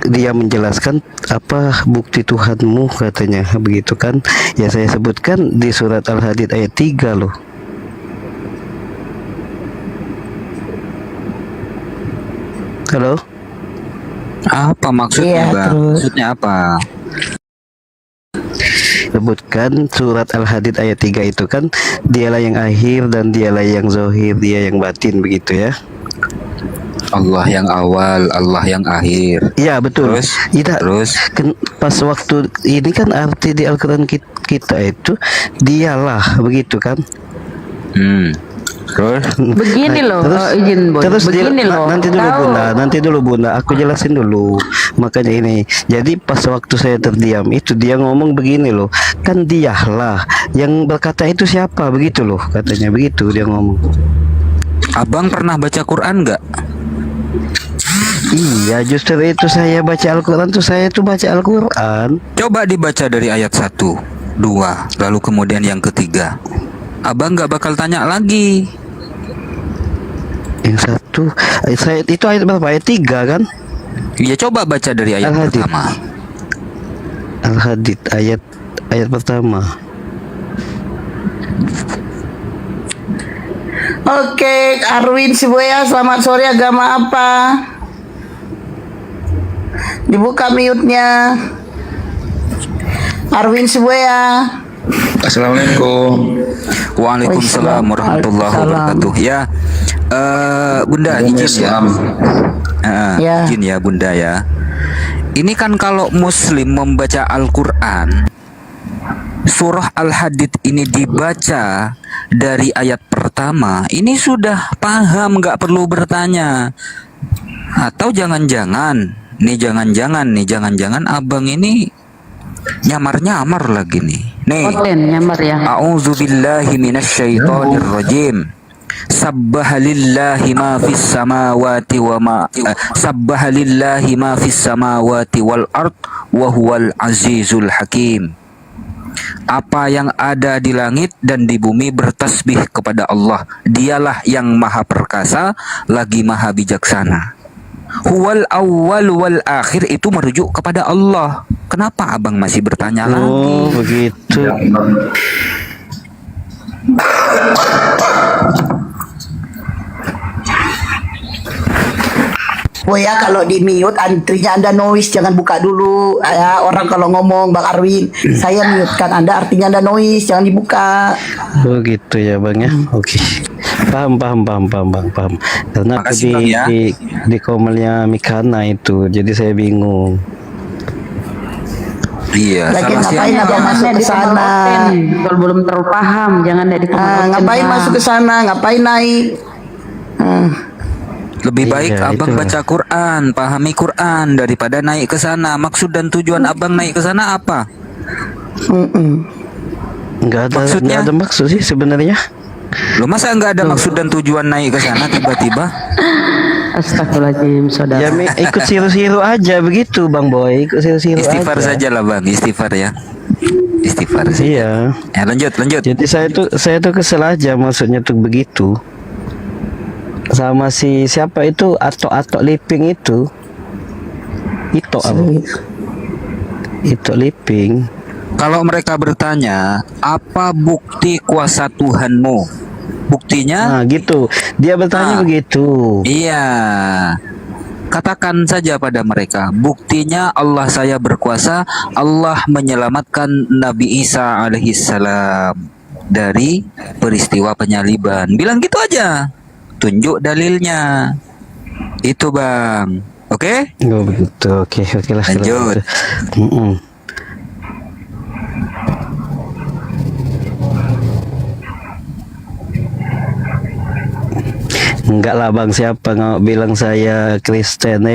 dia menjelaskan apa bukti Tuhanmu katanya begitu kan. Ya saya sebutkan di surat Al-Hadid ayat 3 loh. Halo? Apa maksudnya, Iya, Bang? terus. Maksudnya apa? Sebutkan surat Al-Hadid ayat 3 itu kan, dialah yang akhir dan dialah yang zohir, dia yang batin begitu ya. Allah yang awal, Allah yang akhir. Iya betul. Terus Pas waktu ini kan arti di Al-Quran kita itu dialah begitu kan. Terus Begini loh, izin Boy. Terus Begini loh. nanti dulu Bunda, aku jelasin dulu. Makanya ini, jadi pas waktu saya terdiam itu dia ngomong begini loh, kan dialah yang berkata itu siapa begitu loh, katanya begitu dia ngomong. Abang pernah baca Quran nggak? Iya, justru itu saya baca Al-Quran tuh, saya tuh baca Al-Quran. Coba dibaca dari ayat 1, 2, lalu kemudian yang ketiga. Abang nggak bakal tanya lagi. Yang satu, saya itu ayat berapa? Ayat 3 kan? Iya, coba baca dari ayat pertama. Al-Hadid ayat pertama. Oke, Arwin Sibuya, selamat sore. Agama apa? Dibuka mute-nya. Arwin Sibuya. Assalamualaikum. Waalaikumsalam warahmatullahi wabarakatuh. Ya, Bunda izin ya. Izin ya Bunda ya. Ini kan kalau Muslim membaca Al-Quran, surah Al-Hadid ini dibaca dari ayat pertama, ini sudah paham, nggak perlu bertanya. Atau jangan-jangan abang ini nyamar lagi nih. Nih. Nyamar ya. A'udzubillahi minasyaitonir rajim. Sabbaha lillahi ma fis samawati wa ma sabbaha lillahi ma fis samawati wal ard wa huwal azizul hakim. Apa yang ada di langit dan di bumi bertasbih kepada Allah. Dialah yang maha perkasa lagi maha bijaksana. Huwal awwal wal akhir itu merujuk kepada Allah. Kenapa abang masih bertanya lagi? Oh begitu. Oh ya, kalau di mute antrinya Anda noise, jangan buka dulu ya. Orang kalau ngomong Bang Arwin, saya mute kan Anda, artinya Anda noise, jangan dibuka. Oh gitu ya Bang ya. Oke. Paham. Karena aku Makasih, Bang, ya. di komelnya Mikana itu, jadi saya bingung. Iya, Lagi salah ngapain siapa? Abang masuk ke sana? Kalau belum terlalu paham, jangan ada di Ngapain masuk ke sana? Ngapain naik? Lebih baik Iya, abang itulah. baca Quran, pahami Quran daripada naik ke sana. Maksud dan tujuan abang naik ke sana apa? Nggak Maksudnya? ada maksud sih sebenarnya. Lo masa nggak ada maksud dan tujuan naik ke sana tiba-tiba? Astagfirullahaladzim, saudara. Ya ikut siru-siru aja begitu Bang Boy, ikut siru-siru Istighfar aja. saja lah bang, istighfar ya. Istighfar saja. Iya. Lanjut. Jadi saya tuh kesel aja maksudnya tuh begitu. Sama si siapa itu Atok Liping itu. Ito Liping. Kalau mereka bertanya, apa bukti kuasa Tuhanmu? Buktinya? Nah gitu. Dia bertanya begitu. Iya. katakan saja pada mereka, buktinya Allah saya berkuasa, Allah menyelamatkan Nabi Isa alaihissalam dari peristiwa penyaliban. Bilang gitu aja, tunjuk dalilnya. Itu Bang. Oke? Oh begitu. Oke lah. Lanjut. Enggak lah Bang, siapa nggak bilang saya Kristen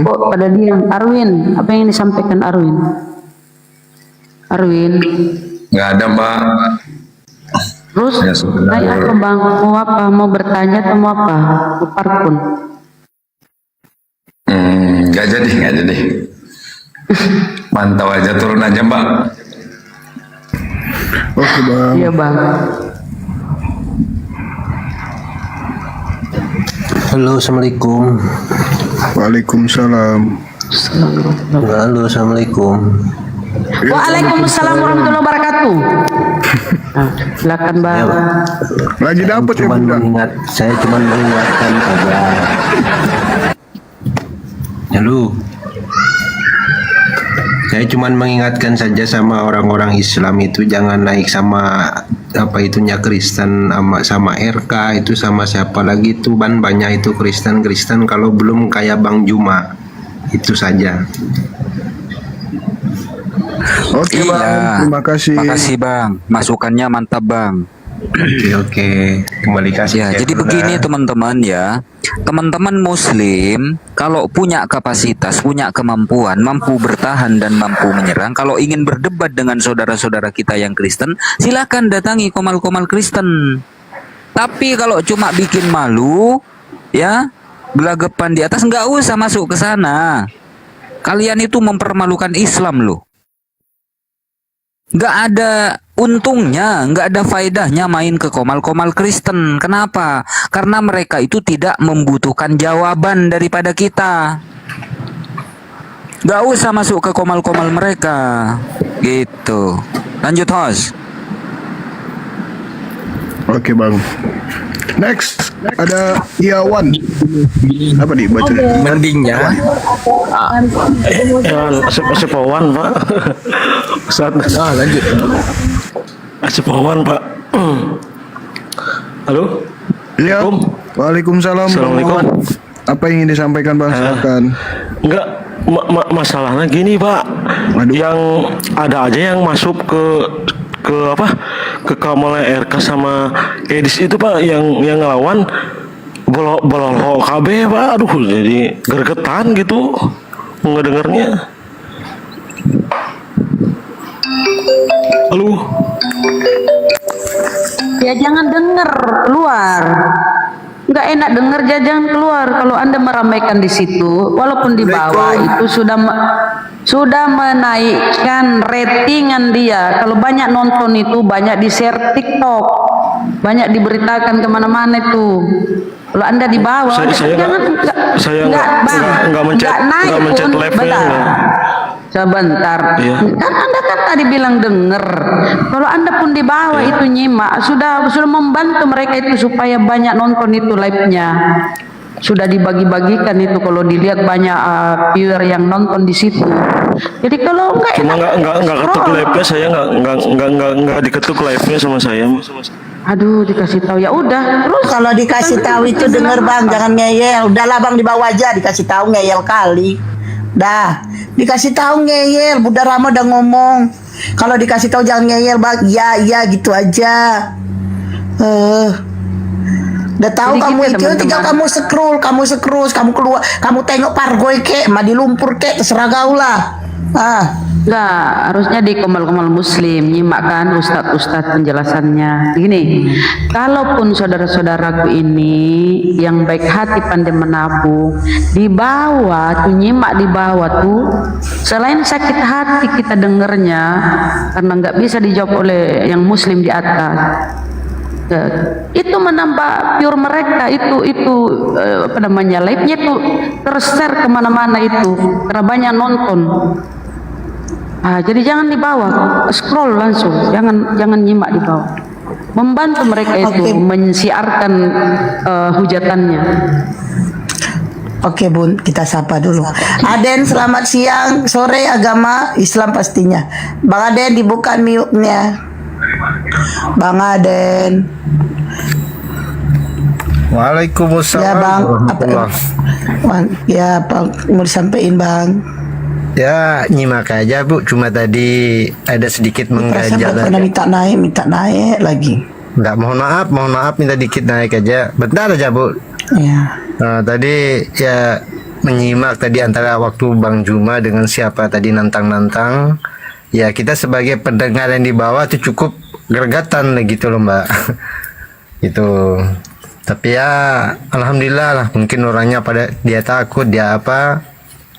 Kok pada diam? Arwin, apa yang disampaikan Arwin? Arwin. Nggak ada, Mbak. Terus, Ya, sudah. tanya apa Bang? Mau apa? Mau bertanya atau mau apa? Mau parkun? Nggak jadi. Mantau aja, turun aja, Mbak. Oke Bang. Iya Bang. Halo, assalamualaikum. Waalaikumsalam. Halo, assalamualaikum. Waalaikumsalam warahmatullahi wabarakatuh. Nah, silakan Bang. Lagi dapat ya Bunda. Saya cuma mengingatkan aja. Halo. Saya cuma mengingatkan saja sama orang-orang Islam itu jangan naik sama apa itunya Kristen sama RK itu sama siapa lagi itu banyak itu Kristen kalau belum kayak Bang Juma. Itu saja. Oke Bang, terima kasih. Makasih Bang, masukannya mantap Bang. Oke. Kembali kasih. Ya, jadi begini teman-teman ya. Teman-teman muslim kalau punya kapasitas, punya kemampuan, mampu bertahan dan mampu menyerang, kalau ingin berdebat dengan saudara-saudara kita yang Kristen, silakan datangi komal-komal Kristen. Tapi kalau cuma bikin malu, ya, gelagapan di atas, nggak usah masuk ke sana. Kalian itu mempermalukan Islam loh. Nggak ada untungnya, nggak ada faedahnya main ke komal-komal Kristen. Kenapa? Karena mereka itu tidak membutuhkan jawaban daripada kita. Nggak usah masuk ke komal-komal mereka. Gitu. Lanjut host. Oke Bang. Next ada Iawan. Apa nih bacanya? Mendingnya. Sepawan Pak. Ustaz. Lanjut. Sepawan Pak. Halo. Iya. Waalaikumsalam. Assalamualaikum. Apa yang ingin disampaikan Bang? Silakan. Enggak, masalahnya gini Pak. Yang ada aja yang masuk ke kamalnya RK sama Edis itu Pak yang ngelawan bolol KB Pak. Aduh, jadi gergetan gitu ngedengarnya. Halo. Ya jangan denger, keluar. Nggak enak denger, jangan keluar. Kalau Anda meramaikan di situ, walaupun di bawah itu sudah menaikkan ratingan dia. Kalau banyak nonton itu, banyak di share TikTok, banyak diberitakan kemana-mana itu. Kalau Anda di bawah, nggak mencet live-nya. Sebentar, kan Anda kan tadi bilang denger. Kalau Anda pun di bawah itu nyimak, sudah membantu mereka itu supaya banyak nonton itu live-nya. Sudah dibagi-bagikan itu kalau dilihat banyak viewer yang nonton di situ. Jadi kalau enggak ketuk live-nya, saya nggak diketuk live-nya sama saya. Aduh, dikasih tahu ya udah. Terus kalau dikasih tahu itu denger Bang, jangan ngeyel. Udahlah Bang, di bawah aja dikasih tahu, ngeyel kali. Dah, dikasih tahu ngeyel. Bunda Rama udah ngomong. Kalau dikasih tahu jangan ngeyel Bang. Ya gitu aja. Udah tahu jadi kamu gitu, itu tinggal kamu scroll, kamu keluar, kamu tengok pargoy kek, mah di lumpur kek, terserah kau lah. Enggak, harusnya di komal-komal muslim nyimak kan ustadz penjelasannya. Gini, kalaupun saudara-saudaraku ini yang baik hati pandai menabung, di bawah tuh nyimak, di bawah tuh selain sakit hati kita dengernya karena nggak bisa dijawab oleh yang muslim di atas. Itu menambah pure mereka, itu apa namanya, live-nya itu tershare kemana-mana itu karena banyak nonton. Jadi jangan dibawa, scroll langsung, jangan nyimak di bawah. Membantu mereka itu mensiarkan hujatannya. Oke Bun, kita sapa dulu. Aden, selamat siang, sore agama Islam pastinya. Bang Aden, dibuka mute-nya. Bang Aden. Waalaikumsalam. Ya Bang, apa mau disampaikan Bang? Ya nyimak aja Bu, cuma tadi ada sedikit Perasaan mengganjal pernah aja. minta naik lagi. Enggak, mohon maaf minta dikit naik aja. Bentar aja Bu. Ya. Nah, tadi ya menyimak tadi antara waktu Bang Juma dengan siapa tadi nantang-nantang. Ya kita sebagai pendengar yang di bawah itu cukup gergatan gitu loh Mbak. Gitu. Tapi ya alhamdulillah lah, mungkin orangnya dia takut, dia apa,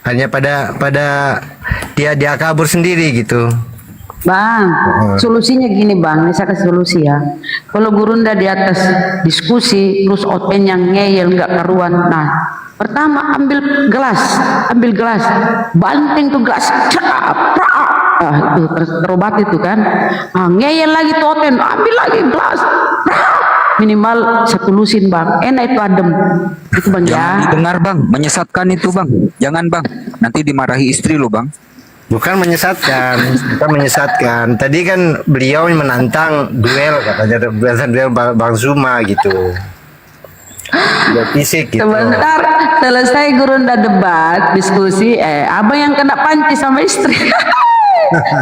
hanya pada dia kabur sendiri gitu. Bang, solusinya gini Bang, saya kasih solusi ya. Kalau gurunda di atas diskusi, terus open yang ngeyel nggak karuan. Nah, pertama ambil gelas, banting tuh gelas, itu terobat itu kan. Ngeyel lagi tuh open, ambil lagi gelas, minimal satu lusin Bang, enak itu adem. Itu Bang ya. Dengar Bang, menyesatkan itu Bang. Jangan Bang, nanti dimarahi istri lo Bang. Bukan menyesatkan. Tadi kan beliau menantang duel, katanya duel Bang Zuma gitu. Duel fisik gitu. Sebentar selesai gurunda debat, diskusi, abang yang kena panci sama istri.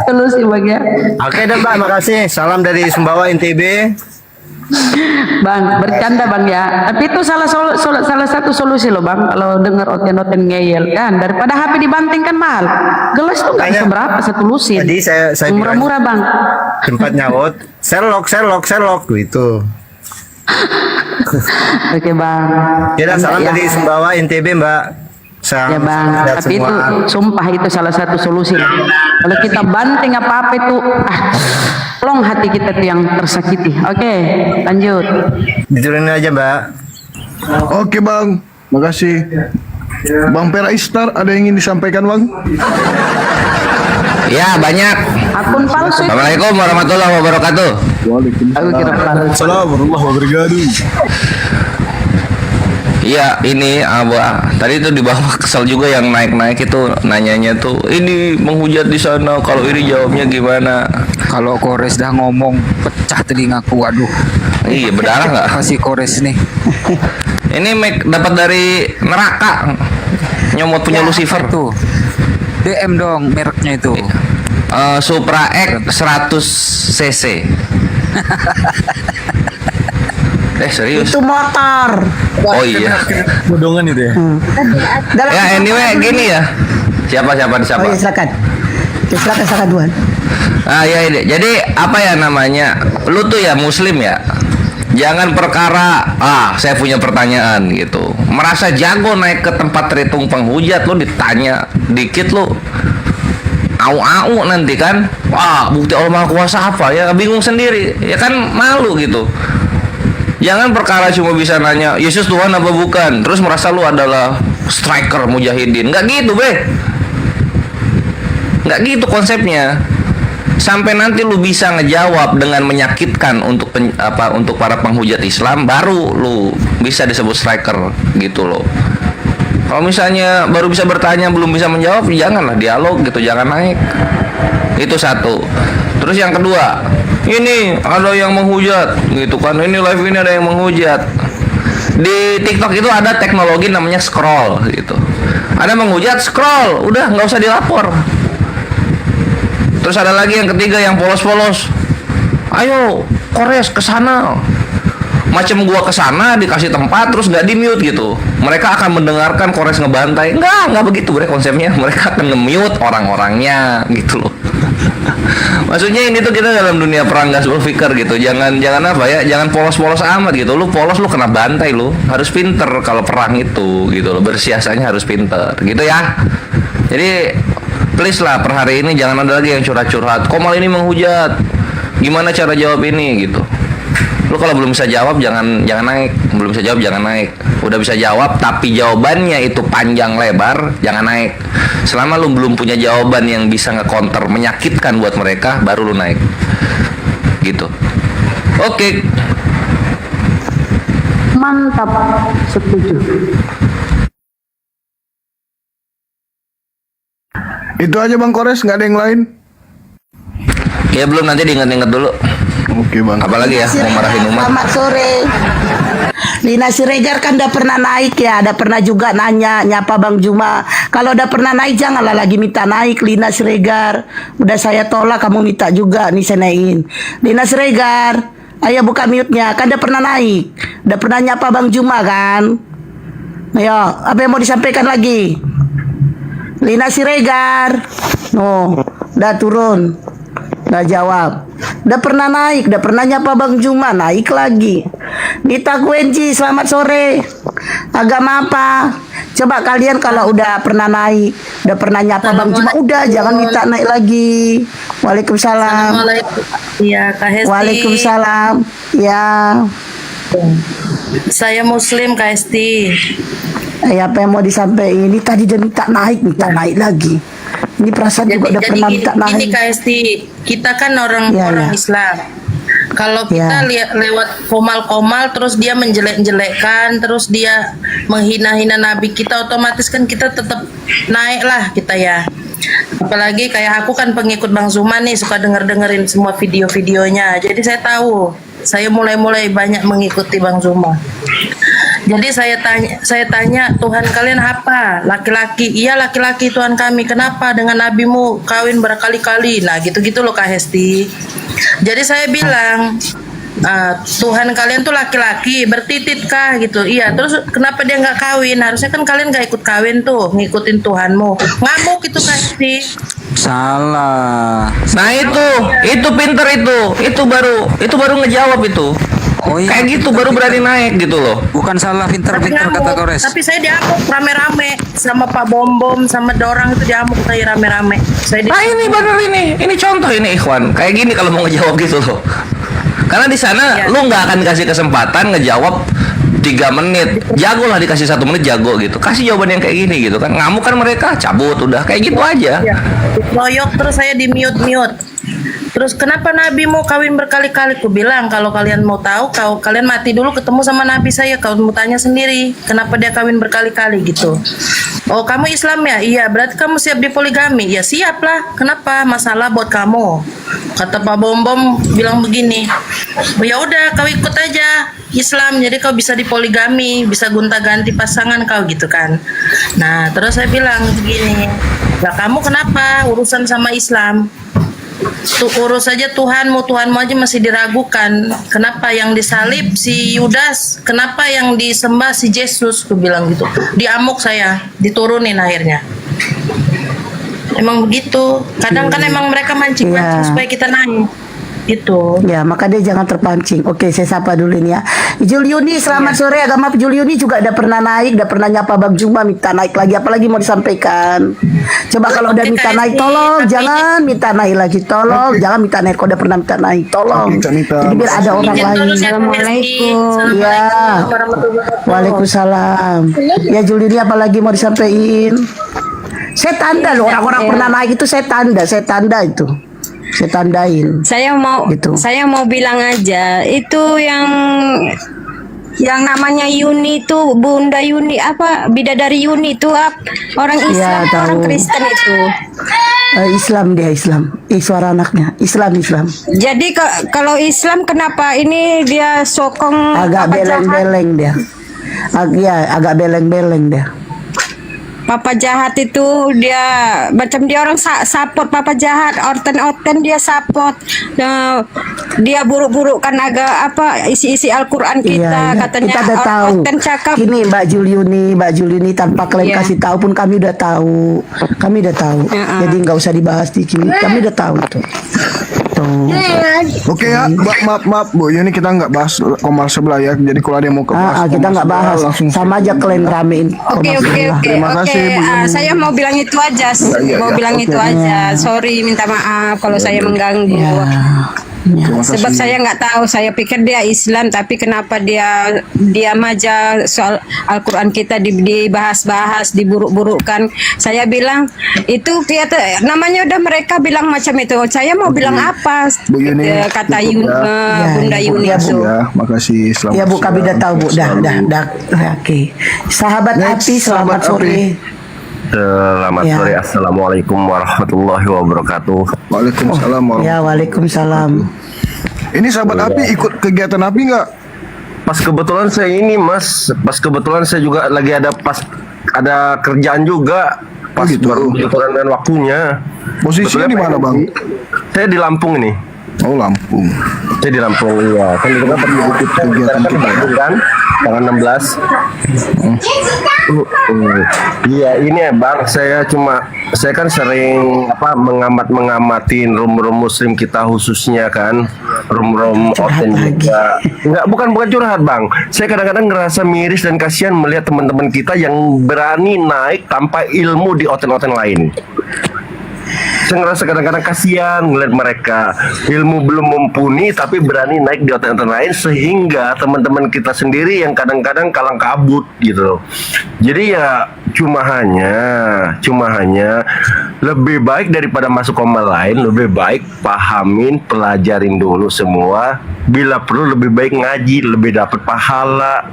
Solusi Bang ya. Oke dan Mbak, makasih. Salam dari Sumbawa NTB. Bang, bercanda Bang ya. Tapi itu salah satu solusi loh Bang. Kalau dengar oten-oten ngeyel kan, daripada HP dibanting kan mahal. Gelas tuh nggak bisa berapa, satu lusin. Tadi saya murah-murah Bang. Tempat nyaut, Sherlock gitu. Oke Bang. Ya, salam dari Sumbawa NTB Mbak. Ya Bang, tapi itu sumpah itu salah satu solusi loh. Kalau kita banting apa-apa itu, plong hati kita tuh yang tersakiti. Oke, lanjut. Diturunin aja Mbak. Oke Bang, makasih. Bang Pera Istar, ada yang ingin disampaikan Bang? Ya banyak. Akun palsu. Assalamualaikum warahmatullahi wabarakatuh. Waalaikumsalam warahmatullahi wabarakatuh. Iya ini Abah tadi tuh di bawah kesel juga yang naik itu nanyanya tuh ini menghujat di sana, kalau ini jawabnya gimana? Kalau Kores dah ngomong pecah telingaku, waduh. Iya berdarah nggak? Kasih Kores nih. Ini Mac dapat dari neraka, nyomot punya Lucifer tuh. DM dong mereknya itu. Supra X 100 cc. Serius? Itu motor. Oh iya. Bodongan itu ya. Ya anyway gini ya. Siapa? Oh iya silakan. Silakan Tuhan. Ya ini. Jadi apa ya namanya? Lu tuh ya Muslim ya. Jangan perkara saya punya pertanyaan gitu. Merasa jago naik ke tempat terhitung penghujat, lu ditanya dikit lu au nanti kan. Wah, bukti Allah Maha Kuasa apa ya? Bingung sendiri. Ya kan malu gitu. Jangan perkara cuma bisa nanya Yesus Tuhan apa bukan, terus merasa lu adalah striker mujahidin. Nggak gitu be, nggak gitu konsepnya. Sampai nanti lu bisa ngejawab dengan menyakitkan untuk untuk para penghujat Islam, baru lu bisa disebut striker gitu loh. Kalau misalnya baru bisa bertanya belum bisa menjawab, janganlah dialog gitu, jangan naik. Itu satu. Terus yang kedua, ini ada yang menghujat gitu kan, ini live ini ada yang menghujat. Di TikTok itu ada teknologi namanya scroll gitu. Ada menghujat, scroll, udah nggak usah dilapor. Terus ada lagi yang ketiga yang polos-polos. Ayo Kores kesana. Macam gua kesana dikasih tempat terus nggak di mute gitu. Mereka akan mendengarkan Kores ngebantai. Nggak begitu bre konsepnya. Mereka akan nge-mute orang-orangnya gitu loh. Maksudnya ini tuh kita dalam dunia perang gas berpikir gitu. Jangan apa ya, jangan polos-polos amat gitu. Lu polos lu kena bantai lu. Harus pinter kalau perang itu gitu loh. Bersiasatnya harus pinter gitu ya. Jadi please lah per hari ini jangan ada lagi yang curhat-curhat. Komal ini menghujat. Gimana cara jawab ini gitu. Lu kalau belum bisa jawab jangan naik, belum bisa jawab jangan naik. Udah bisa jawab tapi jawabannya itu panjang lebar, jangan naik. Selama lu belum punya jawaban yang bisa nge-counter menyakitkan buat mereka, baru lu naik. Gitu. Oke. Mantap, setuju. Itu aja Bang Kores, nggak ada yang lain? Ya belum, nanti diinget-inget dulu. Oke Bang. Apalagi ya mau marahin umat. Selamat sore. Lina Siregar kan udah pernah naik ya, udah pernah juga nanya, nyapa Bang Juma. Kalau udah pernah naik janganlah lagi minta naik Lina Siregar. Udah saya tolak, kamu minta juga nih saya naikin. Lina Siregar, ayo buka mute-nya, kan udah pernah naik. Udah pernah nyapa Bang Juma kan? Ayo, apa yang mau disampaikan lagi? Lina Siregar. No, udah turun. Udah jawab. Udah pernah naik, udah pernah nyapa Bang Juma, naik lagi. Nita Kuenci, selamat sore. Agama apa? Coba kalian kalau udah pernah naik, udah pernah nyapa Bang Juma, udah jangan minta naik lagi. Waalaikumsalam. Ya, Kak Hesti. Waalaikumsalam. Ya. Saya Muslim, Kak Hesti. Apa yang mau disampaikan? Ini tadi udah minta naik lagi. Ini perasaan juga udah pernah minta naik. Gini Kak Hesti, kita kan orang Islam. Kalau kita lihat lewat komal-komal terus dia menjelek-jelekkan, terus dia menghina-hina Nabi kita, otomatis kan kita tetap naik lah kita ya. Apalagi kayak aku kan pengikut Bang Zuma nih, suka dengerin semua video-videonya. Jadi saya tahu, saya mulai banyak mengikuti Bang Zuma. Jadi saya tanya Tuhan kalian apa? Laki-laki. Iya laki-laki Tuhan kami. Kenapa dengan nabimu kawin berkali-kali? Nah gitu-gitu loh Kak Hesti. Jadi saya bilang Tuhan kalian tuh laki-laki, bertitit kah gitu. Iya, terus kenapa dia nggak kawin? Harusnya kan kalian nggak ikut kawin tuh, ngikutin Tuhanmu. Ngamuk itu Kak Hesti. Salah. Nah itu pinter itu baru ngejawab itu. Oh iya. Kayak gitu baru berani naik gitu loh. Bukan salah pinter-pinter kata Kores. Tapi saya diamuk rame-rame sama Pak Bom sama Dorang itu diamuk saya rame-rame. Nah ini bener ini contoh ini Ikhwan. Kayak gini kalau mau ngejawab gitu loh. Karena di sana lu nggak akan dikasih kesempatan ngejawab 3 menit. Jago lah dikasih 1 menit jago gitu. Kasih jawaban yang kayak gini gitu kan. Ngamuk kan mereka, cabut udah kayak gitu aja. Loyok terus saya di mute. Terus kenapa Nabi mau kawin berkali-kali? Ku bilang kalau kalian mau tahu, kalian mati dulu ketemu sama Nabi saya. Kau mau tanya sendiri, kenapa dia kawin berkali-kali gitu. Oh kamu Islam ya? Iya, berarti kamu siap dipoligami? Ya siap lah. Kenapa? Masalah buat kamu. Kata Pak Bom bilang begini. Ya udah, kau ikut aja Islam. Jadi kau bisa dipoligami, bisa gonta-ganti pasangan kau gitu kan. Nah terus saya bilang begini. Lah kamu kenapa urusan sama Islam? Tuh urus aja Tuhanmu aja masih diragukan. Kenapa yang disalib si Yudas, kenapa yang disembah si Yesus? Aku bilang gitu. Diamuk saya, diturunin akhirnya. Emang begitu. Kadang kan emang mereka mancing-mancing supaya kita naik. Gitu. Ya, maka dia jangan terpancing. Oke, saya sapa dulu ini ya. Juliuni, selamat sore. Agama Juliuni juga udah pernah naik, udah pernah nyapa Bang Juma, minta naik lagi. Apalagi mau disampaikan? Coba kalau udah minta naik, tolong jangan minta naik lagi. Tolong jangan minta naik. Kalau udah pernah minta naik, tolong. Jadi biar ada orang lain. Assalamualaikum. Ya. Waalaikumsalam. Ya Juliuni, apalagi mau disampaikan? Saya tanda loh, orang-orang pernah naik itu saya tanda itu. Saya tandain. Saya mau bilang aja itu yang namanya Yuni itu Bunda Yuni apa bidadari Yuni itu orang Islam orang Kristen itu. Islam dia Islam. Suara anaknya Islam. Jadi kalau Islam kenapa ini dia sokong agak beleng-beleng dia. Agak beleng-beleng dia. Papa jahat itu dia macam dia orang support Papa jahat, orten dia support. Nah, dia buruk-burukkan isi Al-Qur'an kita katanya. Kita udah tahu. Orten cakap. Ini Mbak Juliuni tanpa kalian kasih tahu pun kami udah tahu. Jadi nggak usah dibahas di sini. Kami udah tahu tuh. Oke ya, maaf Bu, ini kita nggak bahas komal sebelah ya. Jadi kalau ada yang mau bahas, kita nggak bahas. Sama aja kalian ramein. Oke. Terima kasih Bu Yuni. Saya mau bilang itu aja. Sorry, minta maaf kalau saya mengganggu. Sebab saya nggak tahu, saya pikir dia Islam, tapi kenapa dia diam aja soal Al-Quran kita dibahas-bahas, diburuk-burukkan. Saya bilang itu namanya udah mereka bilang macam itu. Saya mau bilang apa? Kata Bunda Yuni itu. Ya, makasih. Selamat Ya Bu, kami udah tahu Bu, dah. Oke. Sahabat api, selamat sore. Selamat Ya. sore. Assalamualaikum warahmatullahi wabarakatuh. Waalaikumsalam Ya, waalaikumsalam. Ini sahabat api ikut kegiatan api nggak? Pas kebetulan saya ini Mas, pas kebetulan saya juga lagi ada kerjaan juga. Pas baru kebetulan dan waktunya. Posisinya di mana Bang? Saya di Lampung ini. Oh Lampung. Saya di Lampung, iya. Kan itu kan kegiatan kita kan tanggal 16. Iya ini ya Bang, saya kan sering mengamatin room muslim kita khususnya kan, room oten juga. Bukan curhat Bang. Saya kadang-kadang ngerasa miris dan kasihan melihat teman-teman kita yang berani naik tanpa ilmu di oten-oten lain. Saya ngerasa kadang-kadang kasihan ngeliat mereka ilmu belum mumpuni tapi berani naik di oten-oten lain, sehingga teman-teman kita sendiri yang kadang-kadang kalang kabut gitu. Jadi ya cuma hanya lebih baik daripada masuk koma lain, lebih baik pahamin, pelajarin dulu semua. Bila perlu lebih baik ngaji, lebih dapat pahala.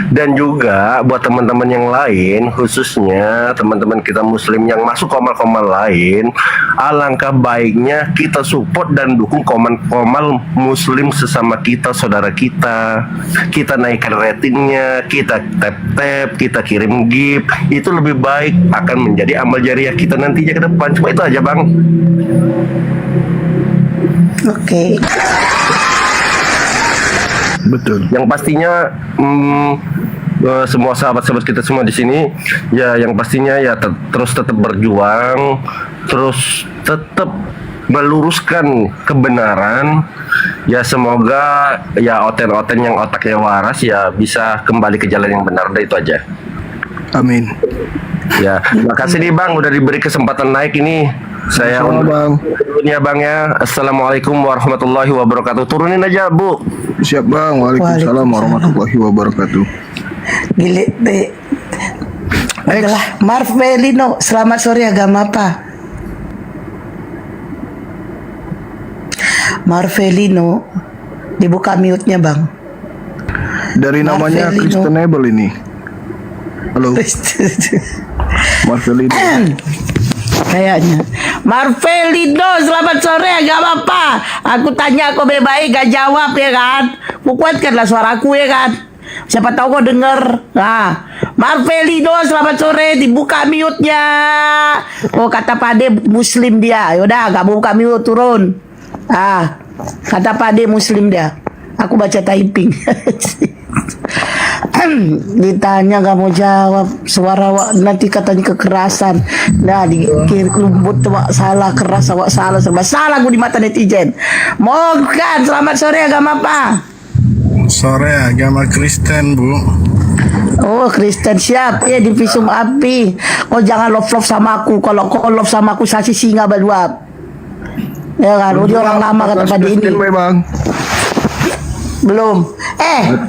Dan juga buat teman-teman yang lain, khususnya teman-teman kita muslim yang masuk koma-koma lain, alangkah baiknya kita support dan dukung komal muslim sesama kita, saudara kita. Kita naikkan ratingnya, kita tap, kita kirim gift. Itu lebih baik, akan menjadi amal jariah kita nantinya ke depan. Cuma itu aja Bang. Oke. Betul. Yang pastinya semua sahabat-sahabat kita semua di sini ya, yang pastinya ya terus tetap berjuang, terus tetap meluruskan kebenaran. Ya semoga ya oten-oten yang otaknya waras ya bisa kembali ke jalan yang benar. Udah itu aja. Amin. Ya, makasih nih Bang udah diberi kesempatan naik ini. Saya Bang. Dunia Bang ya. Assalamualaikum warahmatullahi wabarakatuh. Turunin aja Bu. Siap Bang. Waalaikumsalam warahmatullahi wabarakatuh. Gile, adalah Marvelino. Selamat sore, agama apa? Marvelino, dibuka mute-nya Bang. Dari namanya Marvelino. Christianable ini. Halo. Marvelino. Kayaknya Marvelino, selamat sore, agama apa? Aku tanya kau baik-baik gak jawab ya kan? Kuatkanlah suaraku ya kan? Siapa tahu kau denger. Nah, Marvelino, selamat sore, dibuka mute-nya. Oh, kata Pade muslim dia. Yaudah, gak mau buka mute, turun. Kata Pade muslim dia. Aku baca typing. Ditanya gak mau jawab, suara nanti katanya kekerasan. Nah, dikir lembut wak salah, keras wak salah, serba salah gue di mata netizen. Mohon, selamat sore, agama apa? Sore, agama Kristen Bu. Oh, Kristen, siap ya di visum api. Kau jangan love sama aku. Kalau kau love sama aku sasi singa berdua. Ya kan, dia orang lama kata pada ini. Belum.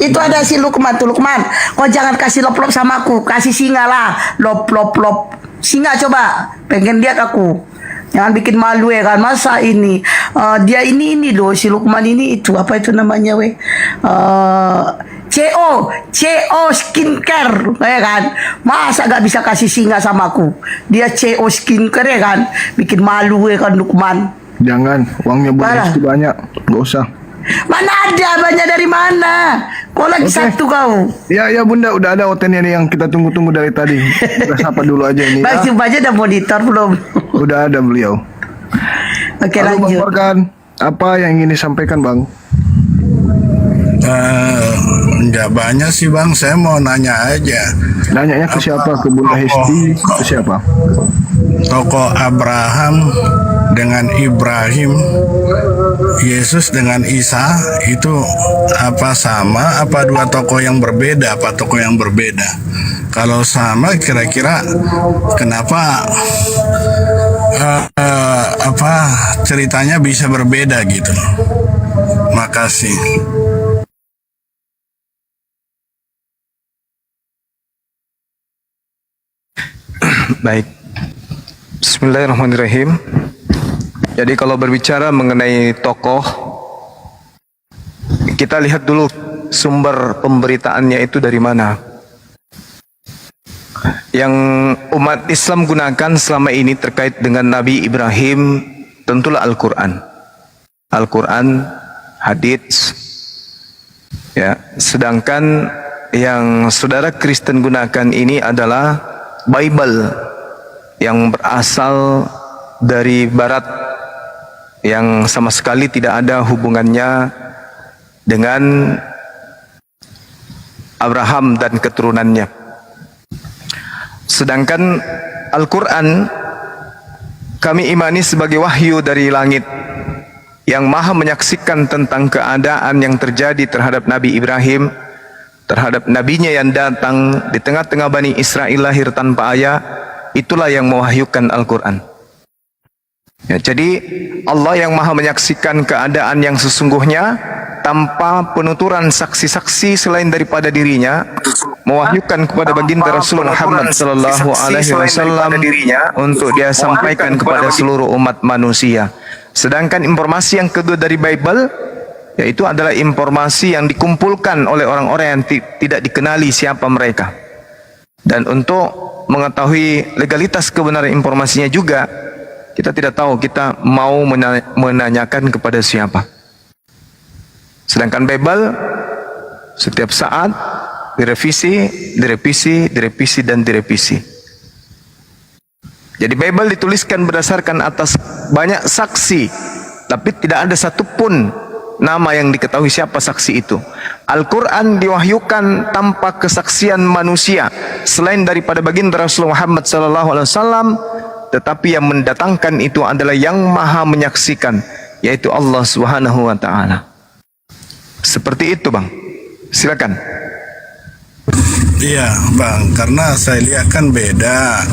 Itu ada si Lukman tuh, Lukman. Kau jangan kasih lop-lop sama aku, kasih singa lah. Lop-lop-lop. Singa coba. Pengen lihat aku. Jangan bikin malu ya kan. Masa ini dia ini loh, si Lukman ini itu apa itu namanya weh? CO skincare ya kan. Masa gak bisa kasih singa sama aku? Dia CO skincare ya kan. Bikin malu ya kan Lukman. Jangan, uangnya boleh banyak, gak usah. Mana ada, banyak dari mana? Kau lagi satu kau. Ya Bunda, udah ada otennya nih yang kita tunggu-tunggu dari tadi. Kita sapa dulu aja ini. Bang, coba aja ada monitor belum? Udah ada beliau. Oke, Halo, lanjut. Bang Morgan, apa yang ingin disampaikan Bang? Nggak banyak sih Bang, saya mau nanya aja. Nanyanya ke siapa? Ke Bunda Hesti? Ke siapa? Tokoh Abraham dengan Ibrahim, Yesus dengan Isa itu apa sama? Apa dua tokoh yang berbeda? Apa tokoh yang berbeda? Kalau sama, kira-kira kenapa ceritanya bisa berbeda gitu? Makasih. Baik. Bismillahirrahmanirrahim. Jadi kalau berbicara mengenai tokoh, kita lihat dulu sumber pemberitaannya itu dari mana. Yang umat Islam gunakan selama ini terkait dengan Nabi Ibrahim tentulah Al-Quran. Al-Quran, hadits, ya. Sedangkan yang saudara Kristen gunakan ini adalah Bible yang berasal dari Barat, yang sama sekali tidak ada hubungannya dengan Abraham dan keturunannya. Sedangkan Al-Quran kami imani sebagai wahyu dari langit yang maha menyaksikan tentang keadaan yang terjadi terhadap Nabi Ibrahim, terhadap nabinya yang datang di tengah-tengah Bani Israel lahir tanpa ayah. Itulah yang mewahyukan Al-Quran. Ya, jadi Allah yang maha menyaksikan keadaan yang sesungguhnya tanpa penuturan saksi-saksi selain daripada dirinya, mewahyukan kepada baginda Rasul Muhammad sallallahu alaihi wasallam untuk dia sampaikan kepada seluruh umat manusia. Sedangkan informasi yang kedua dari Bible, yaitu adalah informasi yang dikumpulkan oleh orang-orang yang tidak dikenali siapa mereka. Dan untuk mengetahui legalitas kebenaran informasinya juga, kita tidak tahu kita mau menanyakan kepada siapa. Sedangkan Bible setiap saat direvisi dan direvisi. Jadi Bible dituliskan berdasarkan atas banyak saksi, tapi tidak ada satupun nama yang diketahui siapa saksi itu. Al-Quran diwahyukan tanpa kesaksian manusia selain daripada baginda Rasul Muhammad SAW, tetapi yang mendatangkan itu adalah yang maha menyaksikan, yaitu Allah Subhanahu wa Ta'ala. Seperti itu, Bang. Silakan. Iya Bang, karena saya lihat kan beda.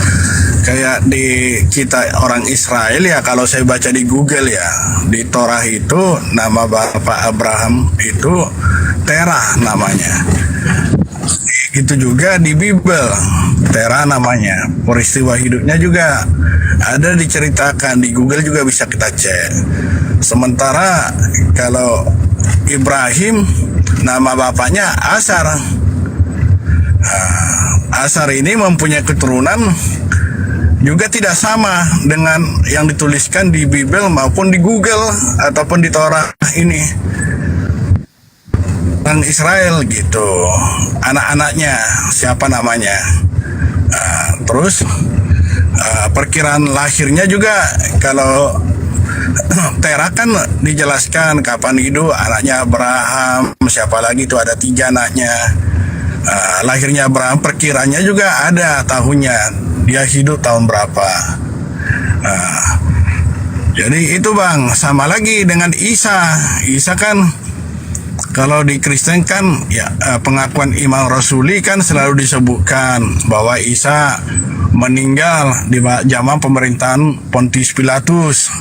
Kayak di kita orang Israel ya, kalau saya baca di Google ya, di Torah itu nama Bapak Abraham itu Terah namanya. Itu juga di Bible Terah namanya. Peristiwa hidupnya juga ada diceritakan di Google, juga bisa kita cek. Sementara kalau Ibrahim nama bapaknya Asar. Asar ini mempunyai keturunan juga tidak sama dengan yang dituliskan di Bible maupun di Google ataupun di Torah ini. Orang Israel gitu, anak-anaknya siapa namanya. Terus perkiraan lahirnya juga kalau Terah kan dijelaskan kapan itu anaknya Abraham, siapa lagi itu ada 3 anaknya. Lahirnya Abraham perkiranya juga ada tahunnya, dia hidup tahun berapa. Jadi itu Bang, sama lagi dengan Isa. Isa kan kalau di Kristen kan ya pengakuan iman rasuli kan selalu disebutkan bahwa Isa meninggal di zaman pemerintahan Pontius Pilatus.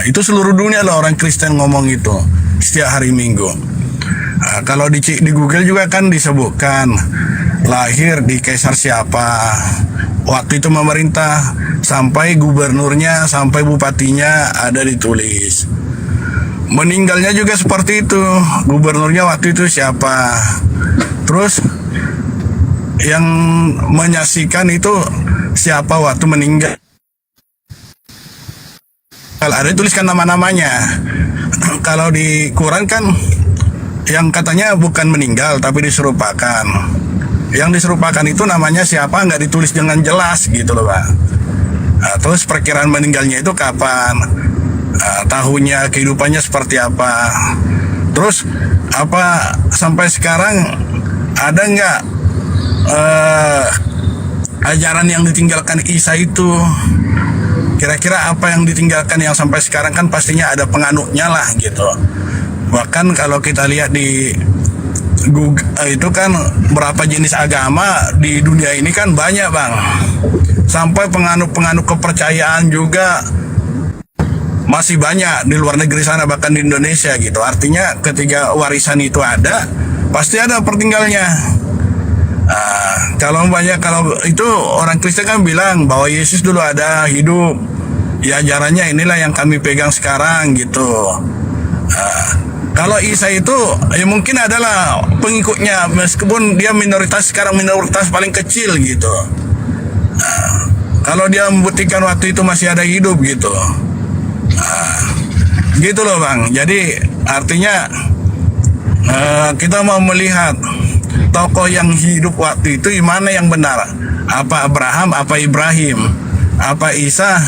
Itu seluruh dunia loh orang Kristen ngomong itu setiap hari Minggu. Kalau di Google juga kan disebutkan lahir di Kaisar siapa, waktu itu memerintah, sampai gubernurnya, sampai bupatinya ada ditulis. Meninggalnya juga seperti itu, gubernurnya waktu itu siapa. Terus yang menyaksikan itu siapa waktu meninggal. Kalau ada tuliskan nama-namanya. Kalau di Quran kan yang katanya bukan meninggal tapi diserupakan. Yang diserupakan itu namanya siapa nggak ditulis dengan jelas gitu loh Pak. Terus perkiraan meninggalnya itu kapan, tahunnya, kehidupannya seperti apa. Terus apa sampai sekarang ada nggak ajaran yang ditinggalkan Isa itu? Kira-kira apa yang ditinggalkan yang sampai sekarang kan pastinya ada penganutnya lah gitu. Bahkan kalau kita lihat di Google itu kan berapa jenis agama di dunia ini kan banyak Bang. Sampai penganut-penganut kepercayaan juga masih banyak di luar negeri sana, bahkan di Indonesia gitu. Artinya ketika warisan itu ada, pasti ada pertinggalnya. Kalau itu orang Kristen kan bilang bahwa Yesus dulu ada, hidup, ya ajarannya inilah yang kami pegang sekarang gitu. Kalau Isa itu ya mungkin adalah pengikutnya, meskipun dia minoritas, sekarang minoritas paling kecil gitu. Kalau dia membuktikan waktu itu masih ada hidup gitu. Gitu loh Bang. Jadi artinya kita mau melihat tokoh yang hidup waktu itu mana yang benar. Apa Abraham, apa Ibrahim, apa Isa,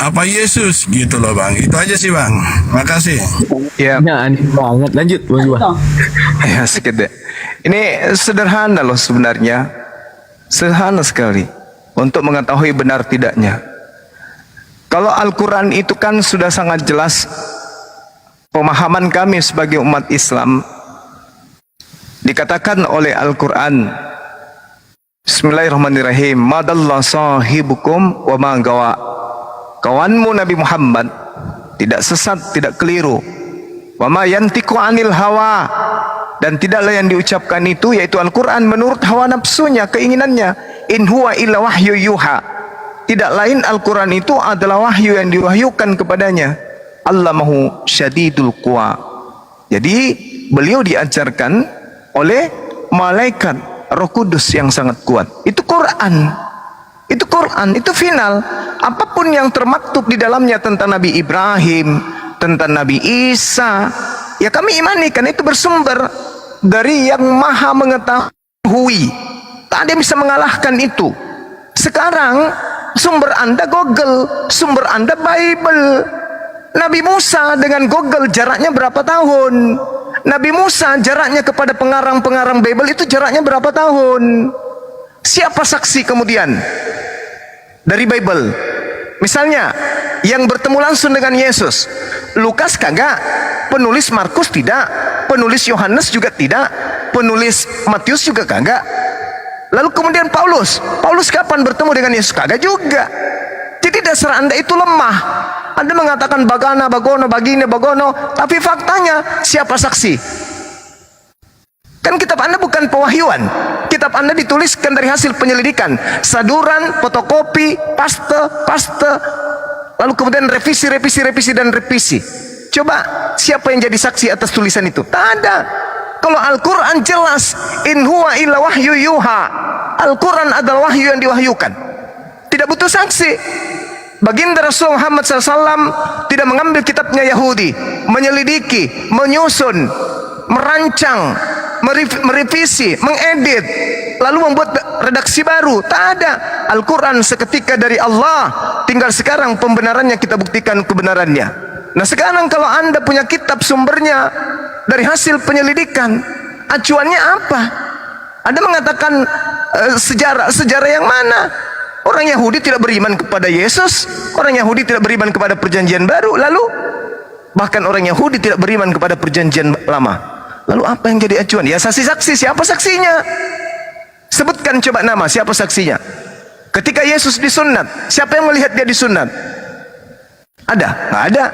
apa Yesus gitu loh Bang. Itu aja sih Bang. Makasih. Ya. Aneh banget. Lanjut Bang Juma. Ya sedikit deh. Ini sederhana loh sebenarnya. Sederhana sekali untuk mengetahui benar tidaknya. Kalau Al-Quran itu kan sudah sangat jelas, pemahaman kami sebagai umat Islam dikatakan oleh Al-Quran, Bismillahirrahmanirrahim, madallah sahibukum wa ma gawa. Kawanmu Nabi Muhammad tidak sesat, tidak keliru. Wa ma yantiqu anil hawa, dan tidaklah yang diucapkan itu yaitu Al-Quran menurut hawa nafsunya, keinginannya. In huwa illa wahyu yuha. Tidak lain Al-Quran itu adalah wahyu yang diwahyukan kepadanya. Allamahu syadidul quwa. Jadi beliau diajarkan oleh malaikat Roh Kudus yang sangat kuat. Itu Quran. Itu Quran, itu final. Apapun yang termaktub di dalamnya tentang Nabi Ibrahim, tentang Nabi Isa, ya kami imanikan itu bersumber dari yang maha mengetahui. Tak ada yang bisa mengalahkan itu. Sekarang sumber Anda Google, sumber Anda Bible. Nabi Musa dengan Google jaraknya berapa tahun? Nabi Musa jaraknya kepada pengarang-pengarang Bible itu jaraknya berapa tahun? Siapa saksi kemudian dari Bible? Misalnya yang bertemu langsung dengan Yesus, Lukas kagak, penulis Markus tidak, penulis Yohanes juga tidak, penulis Matius juga kagak. Lalu kemudian Paulus kapan bertemu dengan Yesus? Kagak juga. Jadi dasar Anda itu lemah. Anda mengatakan bagana, bagono, bagine, bagono, tapi faktanya siapa saksi? Kan kitab Anda bukan pewahyuan. Kitab Anda dituliskan dari hasil penyelidikan, saduran, fotokopi, paste, lalu kemudian revisi dan revisi. Coba siapa yang jadi saksi atas tulisan itu? Tak ada. Kalau Al-Quran jelas, in huwa illa wahyu yuha. Al-Quran adalah wahyu yang diwahyukan. Tidak butuh saksi. Baginda Rasul Muhammad SAW tidak mengambil kitabnya Yahudi, menyelidiki, menyusun, merancang, merevisi, mengedit, lalu membuat redaksi baru. Tak ada. Al-Quran seketika dari Allah. Tinggal sekarang pembenarannya kita buktikan kebenarannya. Nah sekarang kalau Anda punya kitab sumbernya dari hasil penyelidikan, acuannya apa? Anda mengatakan sejarah yang mana? Orang Yahudi tidak beriman kepada Yesus, orang Yahudi tidak beriman kepada perjanjian baru, lalu bahkan orang Yahudi tidak beriman kepada perjanjian lama. Lalu apa yang jadi acuan? Ya saksi-saksi. Siapa saksinya? Sebutkan coba nama, siapa saksinya? Ketika Yesus disunat, siapa yang melihat dia disunat? Ada? Nggak ada.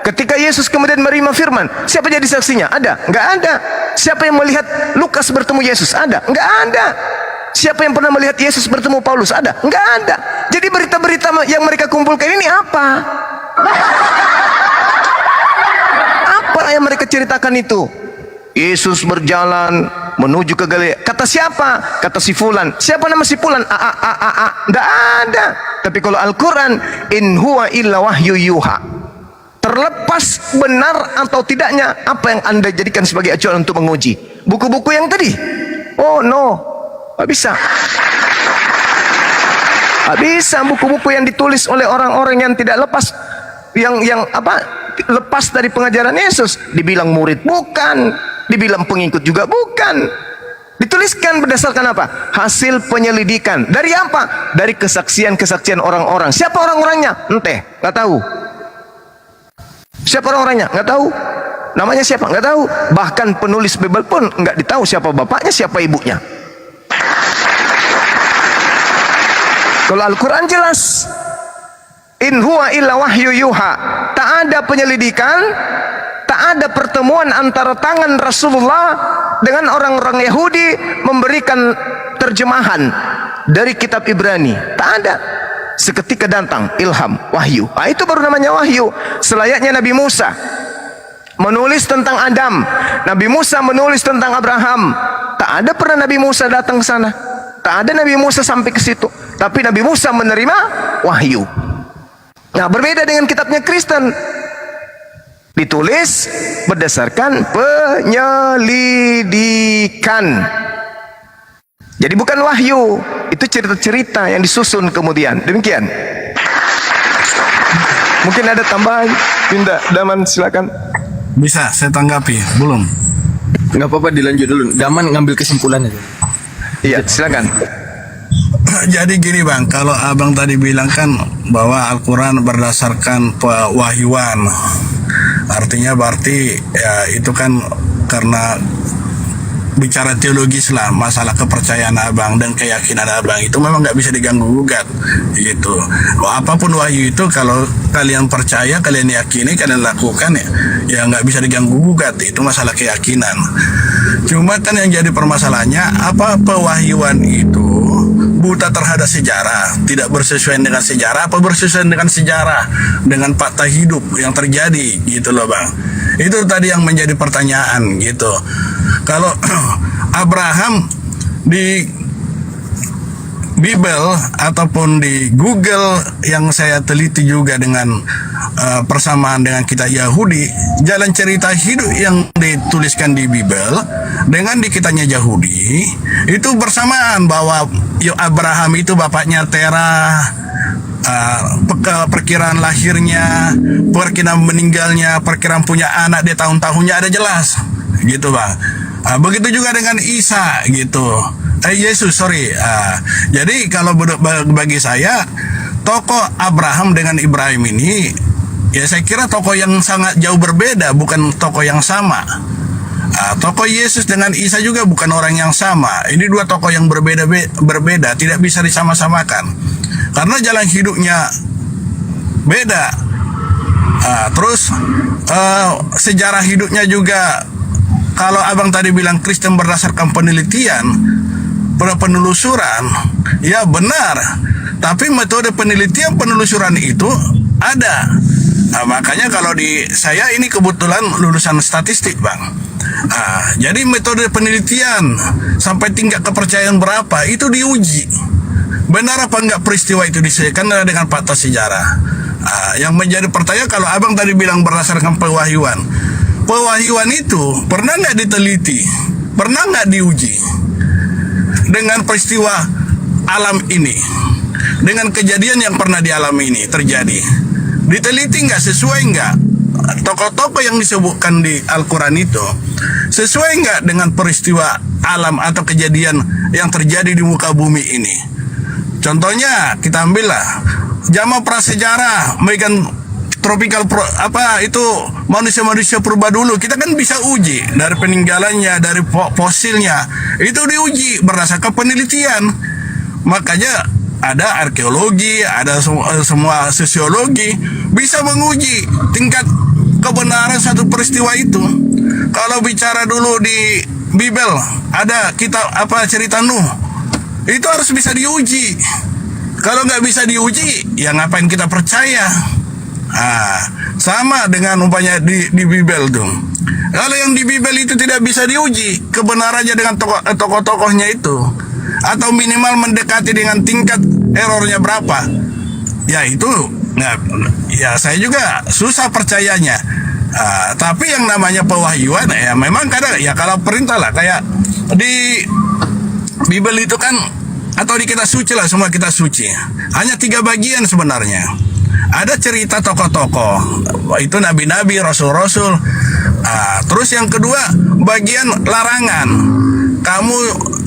Ketika Yesus kemudian menerima firman, siapa jadi saksinya? Ada? Nggak ada. Siapa yang melihat Lukas bertemu Yesus? Ada? Nggak ada. Siapa yang pernah melihat Yesus bertemu Paulus? Ada? Nggak ada. Jadi berita-berita yang mereka kumpulkan ini apa? Apa yang mereka ceritakan itu? Yesus berjalan menuju ke Galilea. Kata siapa? Kata si Fulan. Siapa nama si Fulan? Nggak ada. Tapi kalau Al-Quran, in huwa illa wahyu yuha. Terlepas benar atau tidaknya, apa yang Anda jadikan sebagai acuan untuk menguji? Buku-buku yang tadi? Oh no. Nggak bisa. Nggak bisa buku-buku yang ditulis oleh orang-orang yang tidak lepas, lepas dari pengajaran Yesus. Dibilang murid bukan, dibilang pengikut juga bukan. Dituliskan berdasarkan apa? Hasil penyelidikan. Dari apa? Dari kesaksian-kesaksian orang-orang. Siapa orang-orangnya? Enteh, nggak tahu. Siapa orang-orangnya? Nggak tahu. Namanya siapa? Nggak tahu. Bahkan penulis Bible pun nggak ditahu siapa bapaknya, siapa ibunya. Kalau Al-Quran jelas, In huwa illa wahyu yuha. Tak ada penyelidikan, tak ada pertemuan antara tangan Rasulullah dengan orang-orang Yahudi memberikan terjemahan dari kitab Ibrani. Tak ada. Seketika datang ilham, wahyu. Itu baru namanya wahyu. Selayaknya Nabi Musa menulis tentang Adam, Nabi Musa menulis tentang Abraham. Tak ada pernah Nabi Musa datang ke sana. Tak ada Nabi Musa sampai ke situ. Tapi Nabi Musa menerima wahyu. Nah, berbeda dengan kitabnya Kristen. Ditulis berdasarkan penyelidikan. Jadi bukan wahyu, itu cerita-cerita yang disusun kemudian. Demikian. Mungkin ada tambahan, Binda, Daman, silakan. Bisa saya tanggapi? Belum. Nggak apa-apa, dilanjut dulu. Daman ngambil kesimpulan itu. Iya, silakan. Jadi gini Bang, kalau Abang tadi bilang kan bahwa Al-Quran berdasarkan pewahyuan, artinya berarti ya itu kan karena bicara teologis lah, masalah kepercayaan Abang dan keyakinan Abang itu memang nggak bisa diganggu gugat gitu. Apapun wahyu itu kalau kalian percaya, kalian yakini, kalian lakukan ya nggak bisa diganggu gugat, itu masalah keyakinan. Cuma kan yang jadi permasalahannya, apa pewahyuan itu buta terhadap sejarah, tidak bersesuaian dengan sejarah, apa bersesuaian dengan sejarah, dengan fakta hidup yang terjadi gitu loh Bang. Itu tadi yang menjadi pertanyaan gitu. Kalau Abraham di Bible ataupun di Google yang saya teliti juga dengan persamaan dengan kitab Yahudi, jalan cerita hidup yang dituliskan di Bible dengan di kitabnya Yahudi itu bersamaan, bahwa Abraham itu bapaknya Terah, perkiraan lahirnya, perkiraan meninggalnya, perkiraan punya anak di tahun-tahunnya ada jelas gitu Bang. Begitu juga dengan Isa gitu, Yesus sorry. Jadi kalau bagi saya tokoh Abraham dengan Ibrahim ini ya saya kira tokoh yang sangat jauh berbeda, bukan tokoh yang sama. Tokoh Yesus dengan Isa juga bukan orang yang sama. Ini dua tokoh yang berbeda, tidak bisa disama-samakan karena jalan hidupnya beda. Terus sejarah hidupnya juga, kalau Abang tadi bilang Kristen berdasarkan penelitian, penelusuran, ya benar. Tapi metode penelitian penelusuran itu ada. Makanya kalau di saya ini kebetulan lulusan statistik Bang. Jadi metode penelitian sampai tingkat kepercayaan berapa itu diuji. Benar apa enggak peristiwa itu disesuaikan dengan fakta sejarah. Yang menjadi pertanyaan, kalau Abang tadi bilang berdasarkan pewahyuan, pewahyuan itu pernah nggak diteliti, pernah nggak diuji dengan peristiwa alam ini, dengan kejadian yang pernah dialami ini terjadi, diteliti nggak, sesuai nggak tokoh-tokoh yang disebutkan di Al-Quran itu, sesuai nggak dengan peristiwa alam atau kejadian yang terjadi di muka bumi ini. Contohnya kita ambillah zaman prasejarah, megan tropical itu manusia-manusia purba dulu, kita kan bisa uji dari peninggalannya, dari fosilnya, itu diuji berdasarkan penelitian. Makanya ada arkeologi, ada semua sosiologi bisa menguji tingkat kebenaran satu peristiwa itu. Kalau bicara dulu di Bible ada kitab cerita Nuh, itu harus bisa diuji. Kalau nggak bisa diuji, ya ngapain kita percaya? Sama dengan umpamanya di Bible tuh. Kalau yang di Bible itu tidak bisa diuji kebenarannya dengan tokoh-tokohnya itu, atau minimal mendekati dengan tingkat errornya berapa, ya itu ya saya juga susah percayanya. Tapi yang namanya pewahyuan ya memang kadang ya kalau perintah lah, kayak di Bible itu kan, atau di kitab suci lah, semua kitab suci hanya 3 bagian sebenarnya. Ada cerita tokoh-tokoh, itu nabi-nabi, rasul-rasul. Terus yang kedua bagian larangan.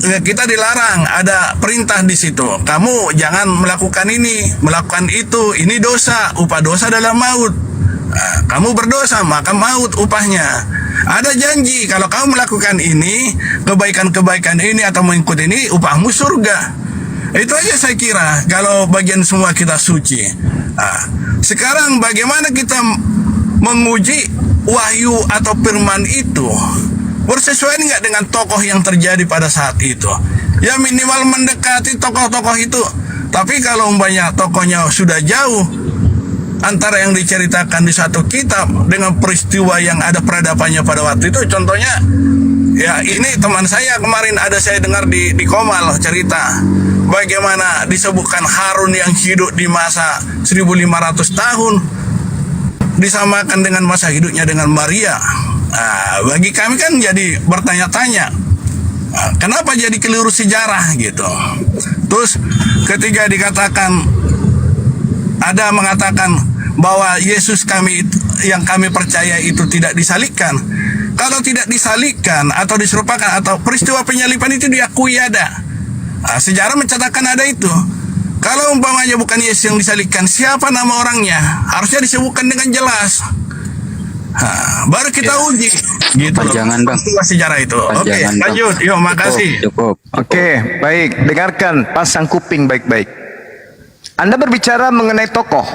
Kita dilarang, ada perintah di situ. Kamu jangan melakukan ini, melakukan itu. Ini dosa, upah dosa adalah maut. Kamu berdosa maka maut upahnya. Ada janji kalau kamu melakukan ini, kebaikan-kebaikan ini atau mengikuti ini, upahmu surga. Itu aja saya kira kalau bagian semua kita suci. Nah, sekarang bagaimana kita menguji wahyu atau firman itu bersesuaian nggak dengan tokoh yang terjadi pada saat itu? Ya minimal mendekati tokoh-tokoh itu. Tapi kalau umpamanya tokohnya sudah jauh antara yang diceritakan di satu kitab dengan peristiwa yang ada peradabannya pada waktu itu, contohnya ya ini teman saya kemarin ada saya dengar di Komal cerita bagaimana disebutkan Harun yang hidup di masa 1500 tahun disamakan dengan masa hidupnya dengan Maria. Nah, bagi kami kan jadi bertanya-tanya, kenapa jadi keliru sejarah gitu. Terus ketika dikatakan, ada mengatakan bahwa Yesus kami yang kami percaya itu tidak disalibkan. Kalau tidak disalibkan atau diserupakan atau peristiwa penyaliban itu diakui ada. Nah, sejarah mencatatkan ada itu. Kalau umpamanya bukan Yesus yang disalibkan, siapa nama orangnya? Harusnya disebutkan dengan jelas. Nah, baru kita uji. Gitu. Jangan bang. Sejarah itu. Oke, Jangan, Bang. lanjut. Yuk, makasih. Cukup. Oke, baik. Dengarkan, pasang kuping baik-baik. Anda berbicara mengenai tokoh.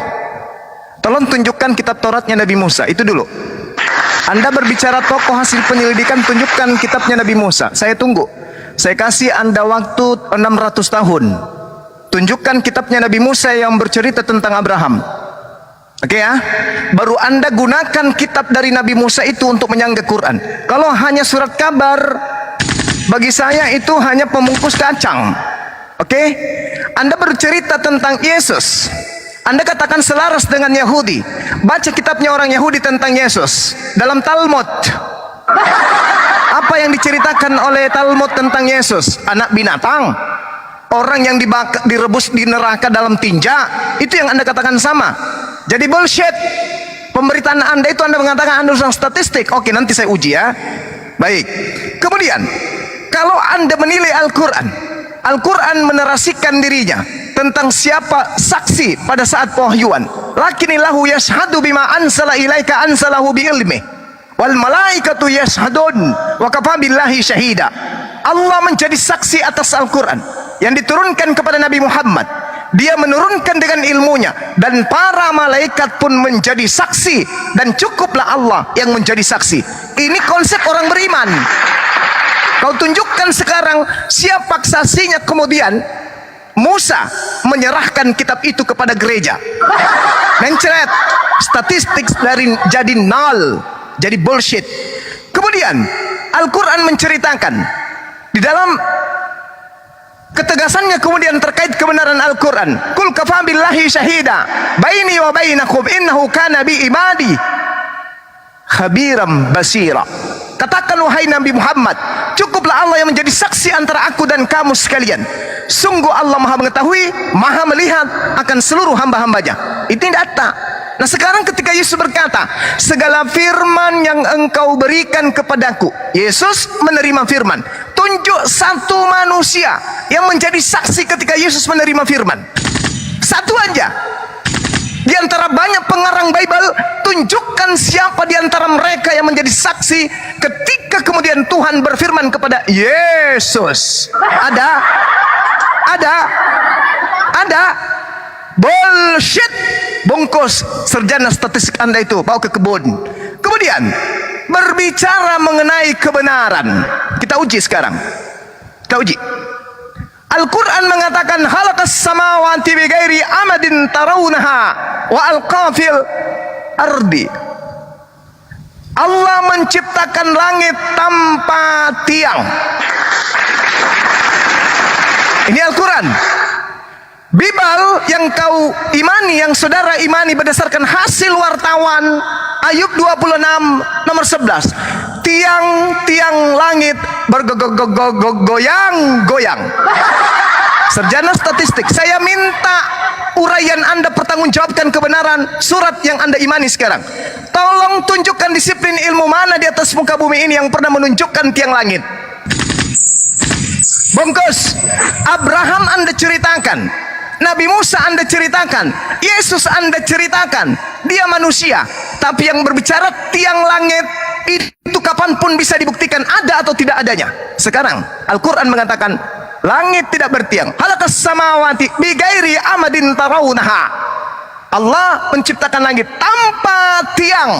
Tolong tunjukkan kitab Tauratnya Nabi Musa. Itu dulu. Anda berbicara tokoh hasil penyelidikan, tunjukkan kitabnya Nabi Musa. Saya tunggu. Saya kasih Anda waktu 600 tahun. Tunjukkan kitabnya Nabi Musa yang bercerita tentang Abraham. Oke ya, baru Anda gunakan kitab dari Nabi Musa itu untuk menyanggah Quran. Kalau hanya surat kabar, bagi saya itu hanya pembungkus kacang. Oke, Anda bercerita tentang Yesus. Anda katakan selaras dengan Yahudi. Baca kitabnya orang Yahudi tentang Yesus dalam Talmud. Apa yang diceritakan oleh Talmud tentang Yesus? Anak binatang, orang yang direbus di neraka dalam tinja. Itu yang Anda katakan sama. Jadi bullshit. Pemberitaan Anda itu Anda mengatakan Anda urusan statistik. Oke, nanti saya uji ya. Baik. Kemudian, kalau Anda menilai Al-Quran, Al-Quran menarasikan dirinya tentang siapa saksi pada saat pewahyuan. Lakinillahu yashhadu bima ansala ilaika ansalahu bi ilmi. Wal malaikatu yashhadun wa kafa billahi syahida. Allah menjadi saksi atas Al-Quran yang diturunkan kepada Nabi Muhammad. Dia menurunkan dengan ilmunya dan para malaikat pun menjadi saksi dan cukuplah Allah yang menjadi saksi. Ini konsep orang beriman. Kau tunjukkan sekarang siapa saksinya, kemudian Musa menyerahkan kitab itu kepada gereja. Mencret, statistik dari jadi nol, jadi bullshit. Kemudian Al-Quran menceritakan di dalam ketegasannya kemudian terkait kebenaran Al-Quran. Kul kafa billahi syahida baini wa bainakum innahu kana bi ibadi khabiram basira. Katakan wahai Nabi Muhammad, cukuplah Allah yang menjadi saksi antara aku dan kamu sekalian. Sungguh Allah maha mengetahui, maha melihat akan seluruh hamba-hambanya. Itu data. Nah sekarang ketika Yesus berkata, segala firman yang engkau berikan kepadaku, Yesus menerima firman. Tunjuk satu manusia yang menjadi saksi ketika Yesus menerima firman. Satu aja. Di antara banyak pengarang Bible, tunjukkan siapa di antara mereka yang menjadi saksi ketika kemudian Tuhan berfirman kepada Yesus. Ada? Ada? Ada? Bullshit. Bungkus sarjana statistik Anda itu, bawa ke kebun. Kemudian berbicara mengenai kebenaran. Kita uji sekarang. Kita uji. Al-Quran mengatakan khalaqas samawati bighairi amadin tarawunaha wa alqafil ardi. Allah menciptakan langit tanpa tiang. Ini Al-Quran. Bible yang kau imani, yang saudara imani berdasarkan hasil wartawan Ayub 26 nomor 11. Tiang-tiang langit bergoyang-goyang. Sarjana statistik, saya minta uraian Anda pertanggungjawabkan kebenaran surat yang Anda imani sekarang. Tolong tunjukkan disiplin ilmu mana di atas muka bumi ini yang pernah menunjukkan tiang langit. Bungkus. Abraham Anda ceritakan, Nabi Musa Anda ceritakan, Yesus Anda ceritakan, dia manusia. Tapi yang berbicara tiang langit itu kapanpun bisa dibuktikan ada atau tidak adanya. Sekarang Al-Quran mengatakan Langit tidak bertiang. Halakas samawati bigairi amadin tarawunaha. Allah menciptakan langit tanpa tiang.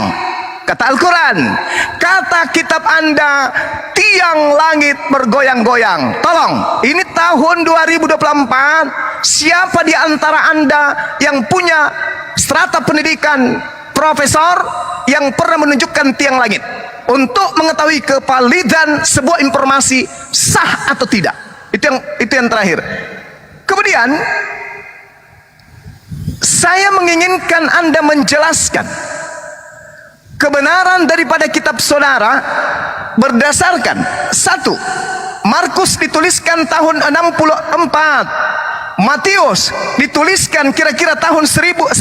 Kata Al-Quran, kata kitab Anda, tiang langit bergoyang-goyang. Tolong, ini tahun 2024. Siapa di antara Anda yang punya strata pendidikan profesor yang pernah menunjukkan tiang langit untuk mengetahui kevalidan sebuah informasi sah atau tidak? Itu yang terakhir. Kemudian saya menginginkan Anda menjelaskan kebenaran daripada kitab saudara berdasarkan satu, Markus dituliskan tahun 64, Matius dituliskan kira-kira tahun 1130,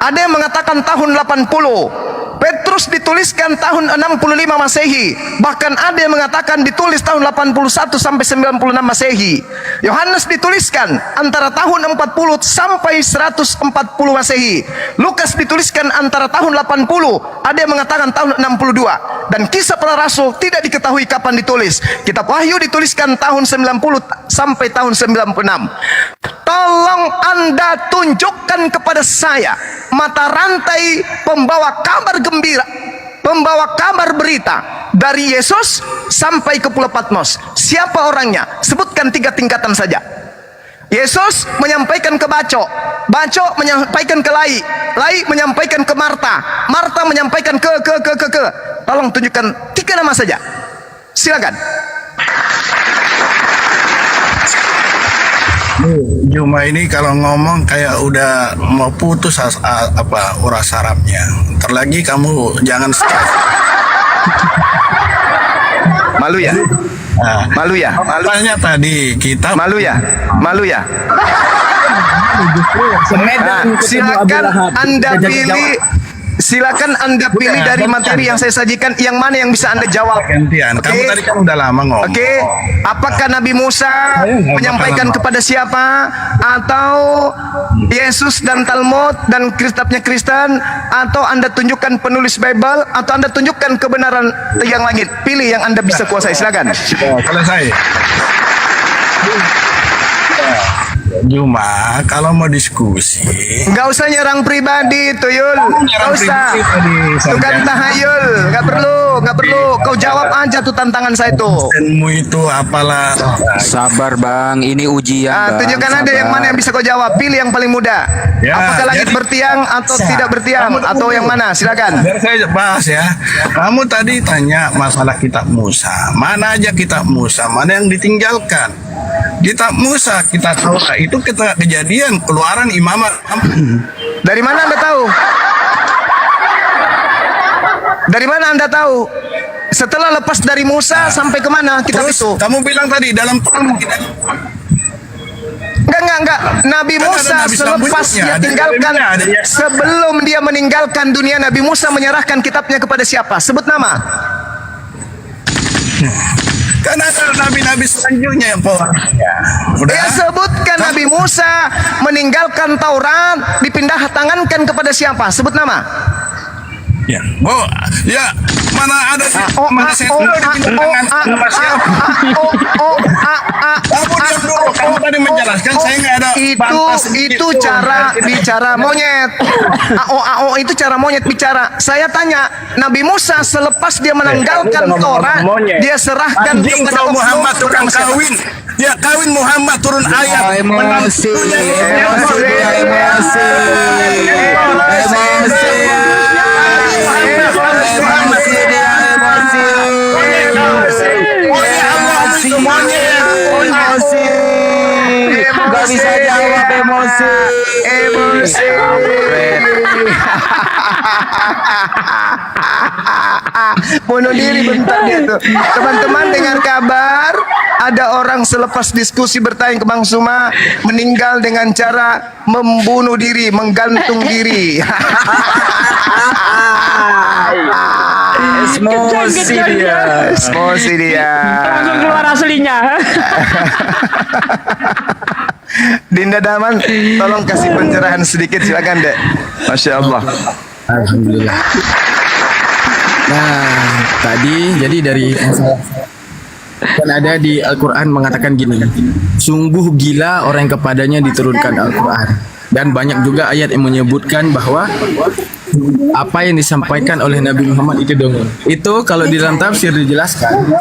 ada yang mengatakan tahun 80, Petrus dituliskan tahun 65 Masehi, bahkan ada yang mengatakan ditulis tahun 81 sampai 96 Masehi. Yohanes dituliskan antara tahun 40 sampai 140 Masehi. Lukas dituliskan antara tahun 80, ada yang mengatakan tahun 62. Dan Kisah Para Rasul tidak diketahui kapan ditulis. Kitab Wahyu dituliskan tahun 90 sampai tahun 96. Tolong Anda tunjukkan kepada saya mata rantai pembawa kabar gembira, pembawa kabar berita dari Yesus sampai ke Pulau Patmos. Siapa orangnya? Sebutkan 3 tingkatan saja. Yesus menyampaikan ke Baco, Baco menyampaikan ke Lai, Lai menyampaikan ke Marta, Marta menyampaikan ke. Tolong tunjukkan 3 nama saja. Silakan. Juma ini kalau ngomong kayak udah mau putus uras sarafnya. Ntar lagi kamu jangan stres. Malu ya? Malu ya? Makanya tadi kita malu ya? Malu ya? Silakan Anda pilih. Silakan Anda pilih dari materi yang saya sajikan, yang mana yang bisa Anda jawab. Gantian. Kamu tadi kan udah lama ngomong. Oke. Apakah Nabi Musa menyampaikan kepada siapa? Atau Yesus dan Talmud dan kitabnya Kristen? Atau Anda tunjukkan penulis Bible? Atau Anda tunjukkan kebenaran tiang langit? Pilih yang Anda bisa kuasai. Silakan. Selesai. Juma, kalau mau diskusi, nggak usah nyerang pribadi, Tuyul. Nggak usah. Tukang tahayul, nggak perlu. Kau jawab aja tuh tantangan saya tuh. Ilmu itu apalah. Sabar bang, ini ujian. Bang. Tunjukkan ada yang mana yang bisa kau jawab. Pilih yang paling mudah. Ya, apakah langit bertiang atau tidak bertiang atau yang mana? Silakan. Biar saya bahas ya. Kamu tadi tanya masalah kitab Musa. Mana aja kitab Musa? Mana yang ditinggalkan? Kitab Musa, kitab Taurat itu kita kejadian, keluaran, imamat. Dari mana Anda tahu? Dari mana Anda tahu? Setelah lepas dari Musa sampai kemana kitab terus, itu? Kamu bilang tadi dalam Enggak. Nabi Musa selepas dia tinggalkan, sebelum dia meninggalkan dunia, Nabi Musa menyerahkan kitabnya kepada siapa? Sebut nama. Kan ada nabi-nabi selanjutnya yang Ya sebutkan Nabi Musa meninggalkan Taurat, dipindah tangankan kepada siapa? Sebut nama. Ya, ya mana ada mana saya dipindah tangan sama siapa? Kamu tadi menjelaskan saya nggak ada. Itu cara bicara monyet. Itu cara monyet bicara. Saya tanya, Nabi Musa selepas dia meninggalkan Taurat, dia serahkan kepada Muhammad tukang kawin. Ya kawin Muhammad turun ayat. Emosi. Gak bisa jawab emosi. Bunuh diri bentar dia tuh. Teman-teman dengar kabar ada orang selepas diskusi bertanya ke Bang Suma meninggal dengan cara membunuh diri, menggantung diri. Emosi dia. Langsung keluar aslinya. Dinda Daman, tolong kasih pencerahan sedikit, silakan Dek. Masya Allah. Alhamdulillah. Nah, tadi jadi dari Dan ada di Al-Quran mengatakan gini, sungguh gila orang yang kepadanya diturunkan Al-Quran. Dan banyak juga ayat yang menyebutkan bahwa apa yang disampaikan oleh Nabi Muhammad itu dongeng. Itu kalau di dalam tafsir dijelaskan,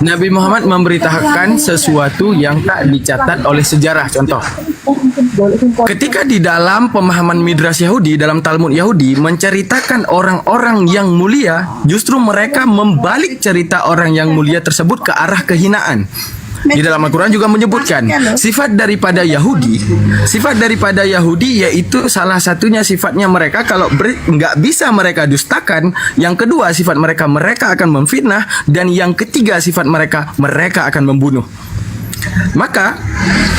Nabi Muhammad memberitakan sesuatu yang tak dicatat oleh sejarah. Contoh, ketika di dalam pemahaman Midrash Yahudi, dalam Talmud Yahudi menceritakan orang-orang yang mulia, justru mereka membalik cerita orang yang mulia tersebut ke arah kehinaan. Di dalam Al-Quran juga menyebutkan sifat daripada Yahudi yaitu salah satunya sifatnya mereka kalau nggak bisa mereka dustakan. Yang kedua sifat mereka akan memfitnah, dan yang ketiga sifat mereka akan membunuh. Maka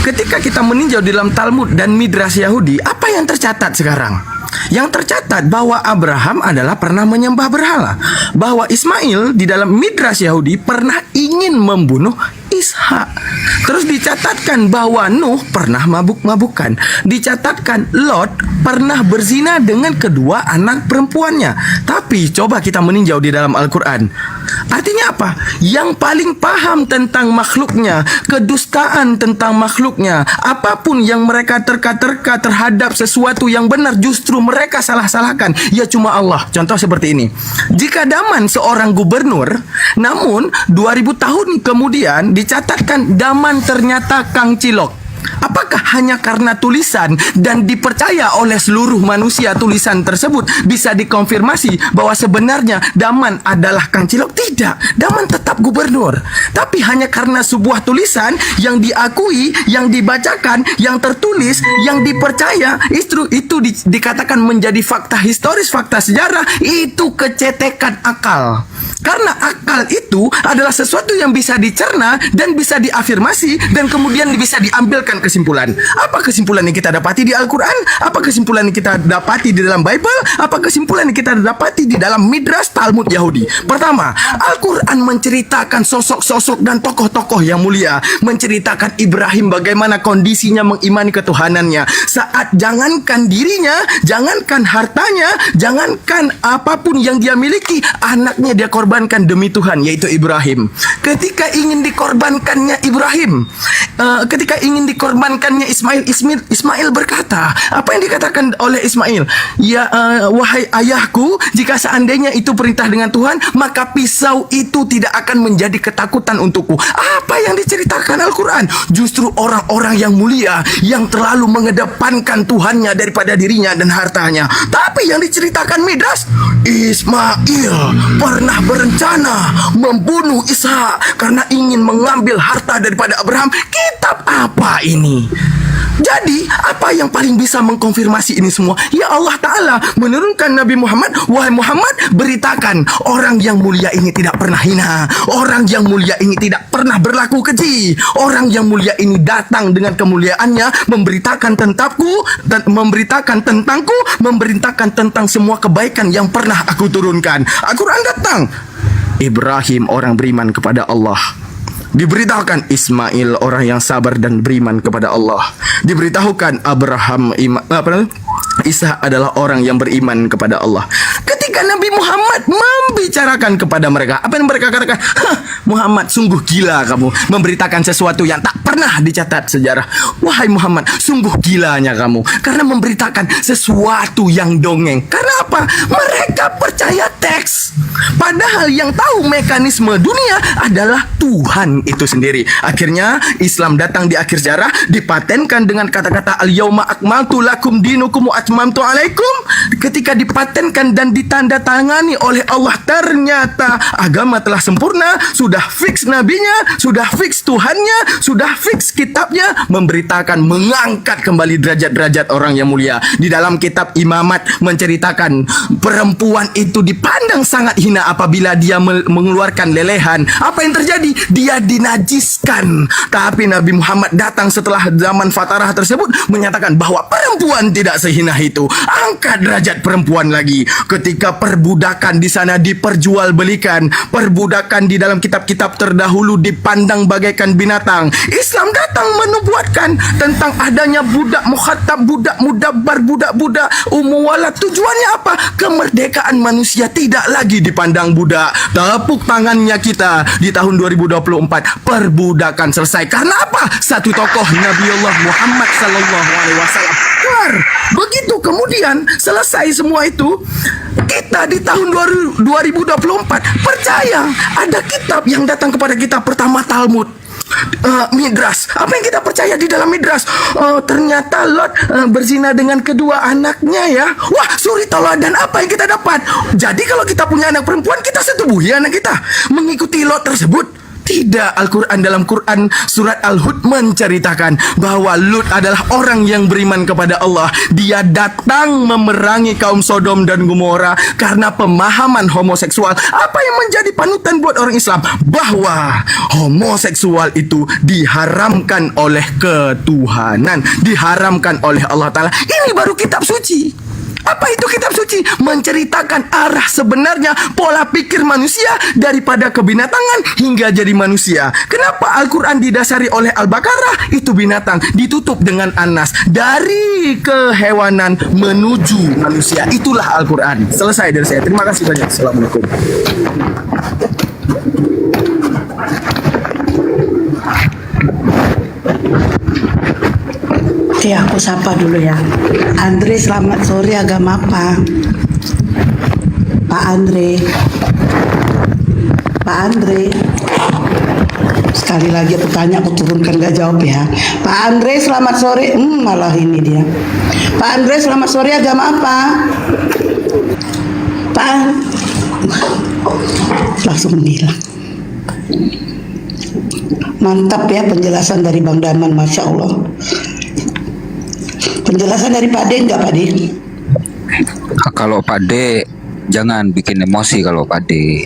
ketika kita meninjau di dalam Talmud dan Midrash Yahudi, apa yang tercatat sekarang? Yang tercatat bahwa Abraham adalah pernah menyembah berhala, bahwa Ismail di dalam Midrash Yahudi pernah ingin membunuh Ishak. Terus dicatatkan bahwa Nuh pernah mabuk-mabukan. Dicatatkan Lot pernah berzina dengan kedua anak perempuannya. Tapi coba kita meninjau di dalam Al-Quran. Artinya apa? Yang paling paham tentang makhluknya, kedustaan tentang makhluknya, apapun yang mereka terka-terka terhadap sesuatu yang benar, justru mereka salah-salahkan. Ya cuma Allah. Contoh seperti ini. Jika Daman seorang gubernur, namun 2000 tahun kemudian dicatatkan Daman ternyata Kang Cilok. Apakah hanya karena tulisan dan dipercaya oleh seluruh manusia tulisan tersebut bisa dikonfirmasi bahwa sebenarnya Daman adalah Kang Cilok? Tidak, Daman tetap gubernur. Tapi hanya karena sebuah tulisan yang diakui, yang dibacakan, yang tertulis, yang dipercaya, itu dikatakan menjadi fakta historis, fakta sejarah. Itu kecetekan akal. Karena akal itu adalah sesuatu yang bisa dicerna dan bisa diafirmasi dan kemudian bisa diambilkan kesimpulan. Apa kesimpulan yang kita dapati di Al-Quran? Apa kesimpulan yang kita dapati di dalam Bible? Apa kesimpulan yang kita dapati di dalam Midrash Talmud Yahudi? Pertama, Al-Quran menceritakan sosok-sosok dan tokoh-tokoh yang mulia. Menceritakan Ibrahim bagaimana kondisinya mengimani ketuhanannya. Saat jangankan dirinya, jangankan hartanya, jangankan apapun yang dia miliki, anaknya dia korbankan demi Tuhan, yaitu Ibrahim. Ketika ingin dikorbankannya Ibrahim, ketika ingin dikorbankannya Ismail berkata, apa yang dikatakan oleh Ismail? Ya, wahai ayahku, jika seandainya itu perintah dengan Tuhan, maka pisau itu tidak akan menjadi ketakutan untukku. Apa yang diceritakan Al-Quran? Justru orang-orang yang mulia yang terlalu mengedepankan Tuhannya daripada dirinya dan hartanya. Tapi yang diceritakan Midrash, Ismail pernah berencana membunuh Ishak karena ingin mengambil harta daripada Abraham. Kitab apa ini? Jadi, apa yang paling bisa mengkonfirmasi ini semua? Ya Allah Ta'ala menurunkan Nabi Muhammad. Wahai Muhammad, beritakan orang yang mulia ini tidak pernah hina. Orang yang mulia ini tidak pernah berlaku keji. Orang yang mulia ini datang dengan kemuliaannya, memberitakan tentangku, memberitakan tentang semua kebaikan yang pernah aku turunkan. Al-Quran datang. Ibrahim orang beriman kepada Allah. Diberitahukan Ismail orang yang sabar dan beriman kepada Allah. Diberitahukan Abraham Isa adalah orang yang beriman kepada Allah. Ketika Nabi Muhammad membicarakan kepada mereka, apa yang mereka katakan? Muhammad, sungguh gila kamu memberitakan sesuatu yang tak pernah dicatat sejarah. Wahai Muhammad, sungguh gilanya kamu karena memberitakan sesuatu yang dongeng. Karena apa? Mereka percaya teks, padahal yang tahu mekanisme dunia adalah Tuhan itu sendiri. Akhirnya Islam datang di akhir sejarah, dipatenkan dengan kata-kata al-yauma akmaltu lakum dinukum wa atmamtu alaikum. Ketika dipatenkan dan ditandatangani oleh Allah, ternyata agama telah sempurna. Sudah fix nabinya, sudah fix Tuhannya, sudah fix kitabnya, memberitakan mengangkat kembali derajat-derajat orang yang mulia. Di dalam kitab Imamat menceritakan perempuan itu dipandang sangat hina apabila dia mengeluarkan lelehan. Apa yang terjadi? Dia dinajiskan. Tapi Nabi Muhammad datang setelah zaman Fatarah tersebut menyatakan bahwa perempuan tidak sehina itu. Angkat derajat perempuan lagi. Ketika perbudakan di sana diperjualbelikan, perbudakan di dalam kitab-kitab terdahulu dipandang bagaikan binatang. Islam Islam datang menubuatkan tentang adanya budak mukhatab, budak mudabbar, budak-budak umum walad. Tujuannya apa? Kemerdekaan manusia tidak lagi dipandang budak. Tepuk tangannya kita di tahun 2024. Perbudakan selesai. Karena apa? Satu tokoh Nabiullah Muhammad sallallahu alaihi wasallam. Begitu kemudian selesai semua itu, kita di tahun 2024 percaya ada kitab yang datang kepada kita. Pertama Talmud, Midras. Apa yang kita percaya di dalam Midras? Ternyata Lot berzina dengan kedua anaknya ya. Wah, suri teladan apa yang kita dapat? Jadi kalau kita punya anak perempuan, kita setubuhi anak kita mengikuti Lot tersebut. Tidak, Al-Quran dalam Quran surat Al-Hud menceritakan bahwa Lut adalah orang yang beriman kepada Allah. Dia datang memerangi kaum Sodom dan Gomora karena pemahaman homoseksual. Apa yang menjadi panutan buat orang Islam? Bahwa homoseksual itu diharamkan oleh ketuhanan, diharamkan oleh Allah Ta'ala. Ini baru kitab suci. Apa itu kitab suci? Menceritakan arah sebenarnya pola pikir manusia daripada kebinatangan hingga jadi manusia. Kenapa Al-Quran didasari oleh Al-Baqarah? Itu binatang, ditutup dengan An-Nas. Dari kehewanan menuju manusia. Itulah Al-Quran. Selesai dari saya. Terima kasih banyak. Assalamualaikum. Ya, aku sapa dulu ya. Andre, selamat sore, agama apa? Pak Andre. Pak Andre. Sekali lagi aku tanya, aku turunkan gak jawab ya. Pak Andre, selamat sore. Malah ini dia. Pak Andre, selamat sore, agama apa? Pak langsung bilang. Mantap ya penjelasan dari Bang Daman, Masya Allah. Penjelasan dari Pak De enggak, Pak De? Kalau Pak De jangan bikin emosi kalau Pak De.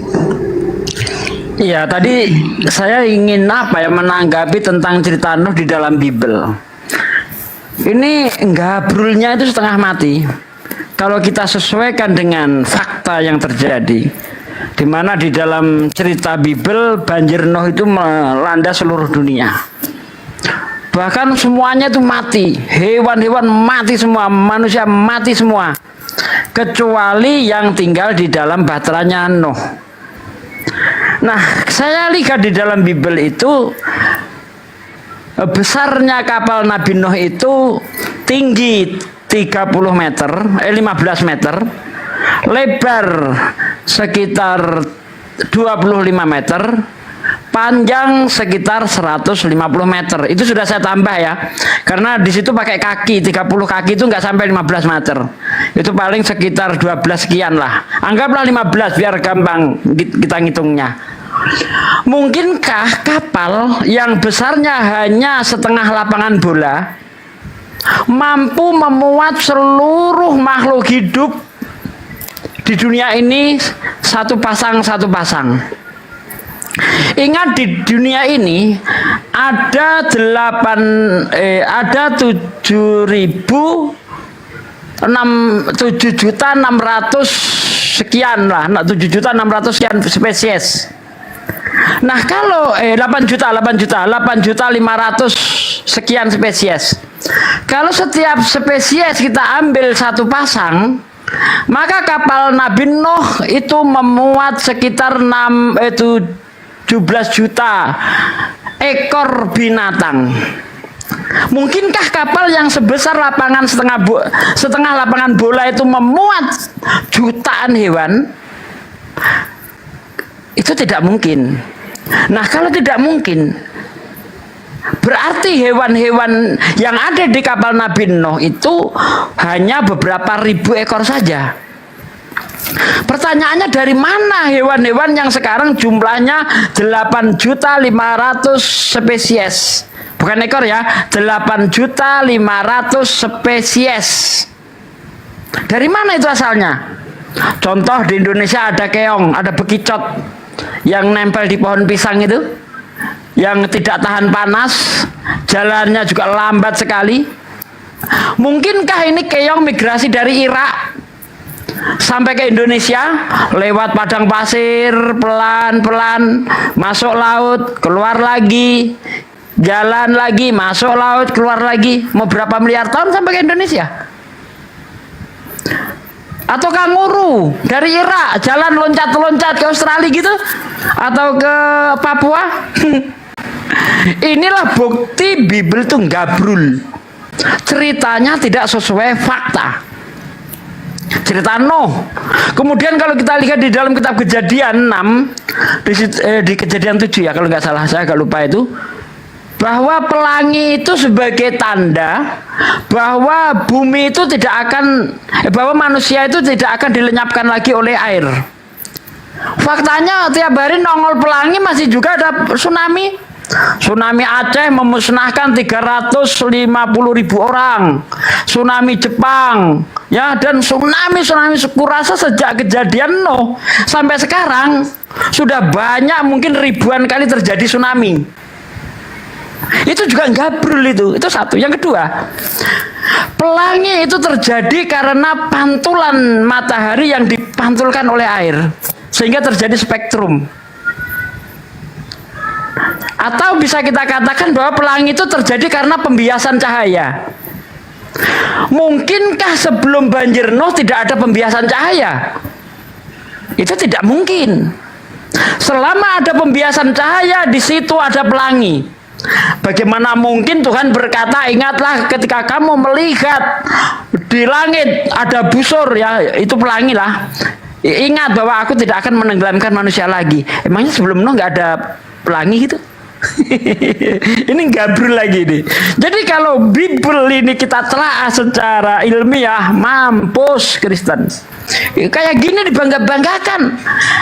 Iya, tadi saya ingin menanggapi tentang cerita Nuh di dalam Bible. Ini gabrulnya itu setengah mati. Kalau kita sesuaikan dengan fakta yang terjadi, di mana di dalam cerita Bible banjir Nuh itu melanda seluruh dunia. Bahkan semuanya itu mati, hewan-hewan mati semua, manusia mati semua, kecuali yang tinggal di dalam bahteranya Nuh. Nah, saya lihat di dalam Bible itu besarnya kapal Nabi Nuh itu tinggi 15 meter, lebar sekitar 25 meter, panjang sekitar 150 meter. Itu sudah saya tambah ya, karena di situ pakai kaki, 30 kaki itu nggak sampai 15 meter. Itu paling sekitar 12 sekian lah. Anggaplah 15 biar gampang kita ngitungnya. Mungkinkah kapal yang besarnya hanya setengah lapangan bola mampu memuat seluruh makhluk hidup di dunia ini satu pasang? Ingat, di dunia ini ada 7.600 sekian lah, 7.600 sekian spesies. Nah, kalau 8.500 sekian spesies. Kalau setiap spesies kita ambil satu pasang, maka kapal Nabi Nuh itu memuat sekitar 17 juta ekor binatang. Mungkinkah kapal yang sebesar setengah lapangan bola itu memuat jutaan hewan? Itu tidak mungkin. Nah, kalau tidak mungkin, berarti hewan-hewan yang ada di kapal Nabi Nuh itu hanya beberapa ribu ekor saja. Pertanyaannya, dari mana hewan-hewan yang sekarang jumlahnya 8.500 spesies? Bukan ekor ya, 8.500 spesies. Dari mana itu asalnya? Contoh, di Indonesia ada keong, ada bekicot yang nempel di pohon pisang itu, yang tidak tahan panas, jalannya juga lambat sekali. Mungkinkah ini keong migrasi dari Irak sampai ke Indonesia lewat padang pasir, pelan-pelan masuk laut, keluar lagi, jalan lagi, masuk laut, keluar lagi. Mau berapa miliar tahun sampai ke Indonesia? Atau kanguru dari Irak jalan loncat-loncat ke Australia gitu, atau ke Papua? Inilah bukti Bible itu gabrul. Ceritanya tidak sesuai fakta. Cerita Nuh. Kemudian kalau kita lihat di dalam kitab Kejadian 6 di Kejadian 7 ya kalau nggak salah, saya agak lupa itu, bahwa pelangi itu sebagai tanda bahwa bumi itu tidak akan bahwa manusia itu tidak akan dilenyapkan lagi oleh air. Faktanya tiap hari nongol pelangi masih juga ada tsunami. Tsunami Aceh memusnahkan 350.000 orang. Tsunami Jepang, ya, dan tsunami kurasa sejak Kejadian Nuh sampai sekarang sudah banyak, mungkin ribuan kali terjadi tsunami. Itu juga gabrul itu satu. Yang kedua, pelangi itu terjadi karena pantulan matahari yang dipantulkan oleh air sehingga terjadi spektrum. Atau bisa kita katakan bahwa pelangi itu terjadi karena pembiasan cahaya. Mungkinkah sebelum banjir Nuh tidak ada pembiasan cahaya? Itu tidak mungkin. Selama ada pembiasan cahaya, di situ ada pelangi. Bagaimana mungkin Tuhan berkata, ingatlah ketika kamu melihat di langit ada busur, ya itu pelangi lah. Ingat bahwa aku tidak akan menenggelamkan manusia lagi. Emangnya sebelum Nuh nggak ada pelangi gitu? Ini gabrul lagi nih. Jadi kalau Bible ini kita telah secara ilmiah, mampus Kristen. Kayak gini dibangga-banggakan.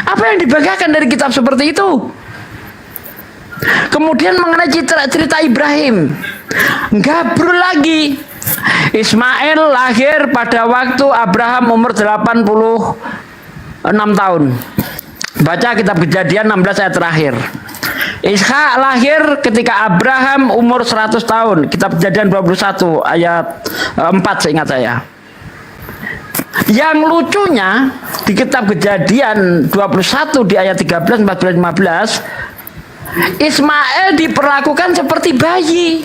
Apa yang dibanggakan dari kitab seperti itu? Kemudian mengenai cerita Ibrahim, gabrul lagi. Ismail lahir pada waktu Abraham umur 86 tahun. Baca kitab Kejadian 16 ayat terakhir. Ishak lahir ketika Abraham umur 100 tahun. Kitab Kejadian 21 ayat 4 seingat saya. Yang lucunya di kitab Kejadian 21 di ayat 13, 14, 15, Ismail diperlakukan seperti bayi.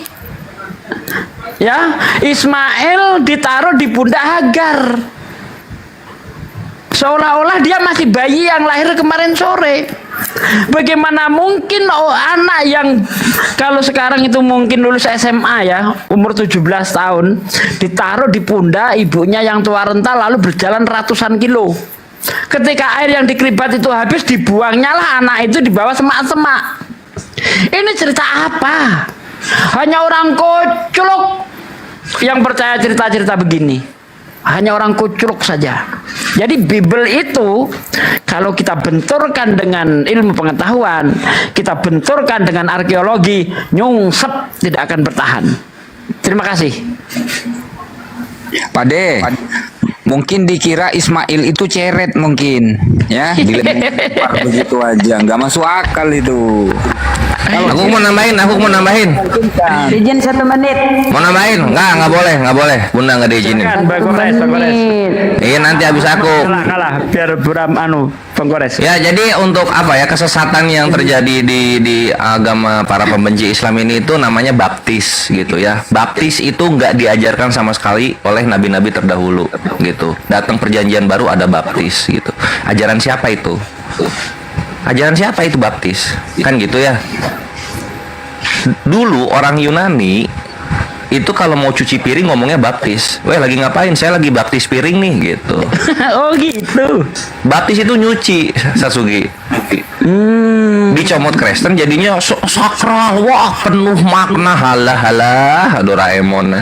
Ya, Ismail ditaruh di pundak Hagar. Seolah-olah dia masih bayi yang lahir kemarin sore. Bagaimana mungkin anak yang kalau sekarang itu mungkin lulus SMA ya, umur 17 tahun, ditaruh di pundak ibunya yang tua renta lalu berjalan ratusan kilo. Ketika air yang dikeribat itu habis, dibuangnya lah anak itu di bawah semak-semak. Ini cerita apa? Hanya orang kuculuk yang percaya cerita-cerita begini. Hanya orang kuculuk saja. Jadi Bible itu kalau kita benturkan dengan ilmu pengetahuan, kita benturkan dengan arkeologi, nyungsep, tidak akan bertahan. Terima kasih. Pade, mungkin dikira Ismail itu ceret mungkin, ya, dilempar begitu aja, nggak masuk akal itu. Aku mau nambahin. Izin 1 menit. Mau nambahin? Nggak boleh. Bunda nggak diizinin. Iya, nanti habis aku. Kalah, biar buram Penggores. Ya, jadi untuk apa ya, kesesatan yang terjadi di agama para pembenci Islam ini itu namanya baptis gitu ya. Baptis itu nggak diajarkan sama sekali oleh nabi-nabi terdahulu gitu. Datang perjanjian baru ada baptis gitu. Ajaran siapa itu? Ajaran siapa itu baptis? Kan gitu ya. Dulu orang Yunani itu kalau mau cuci piring ngomongnya baptis. Weh, lagi ngapain? Saya lagi baptis piring nih gitu. Oh gitu. Baptis itu nyuci, Sasugi. Dicomot Kristen jadinya sakral. Wah, penuh makna. Halah Doraemon.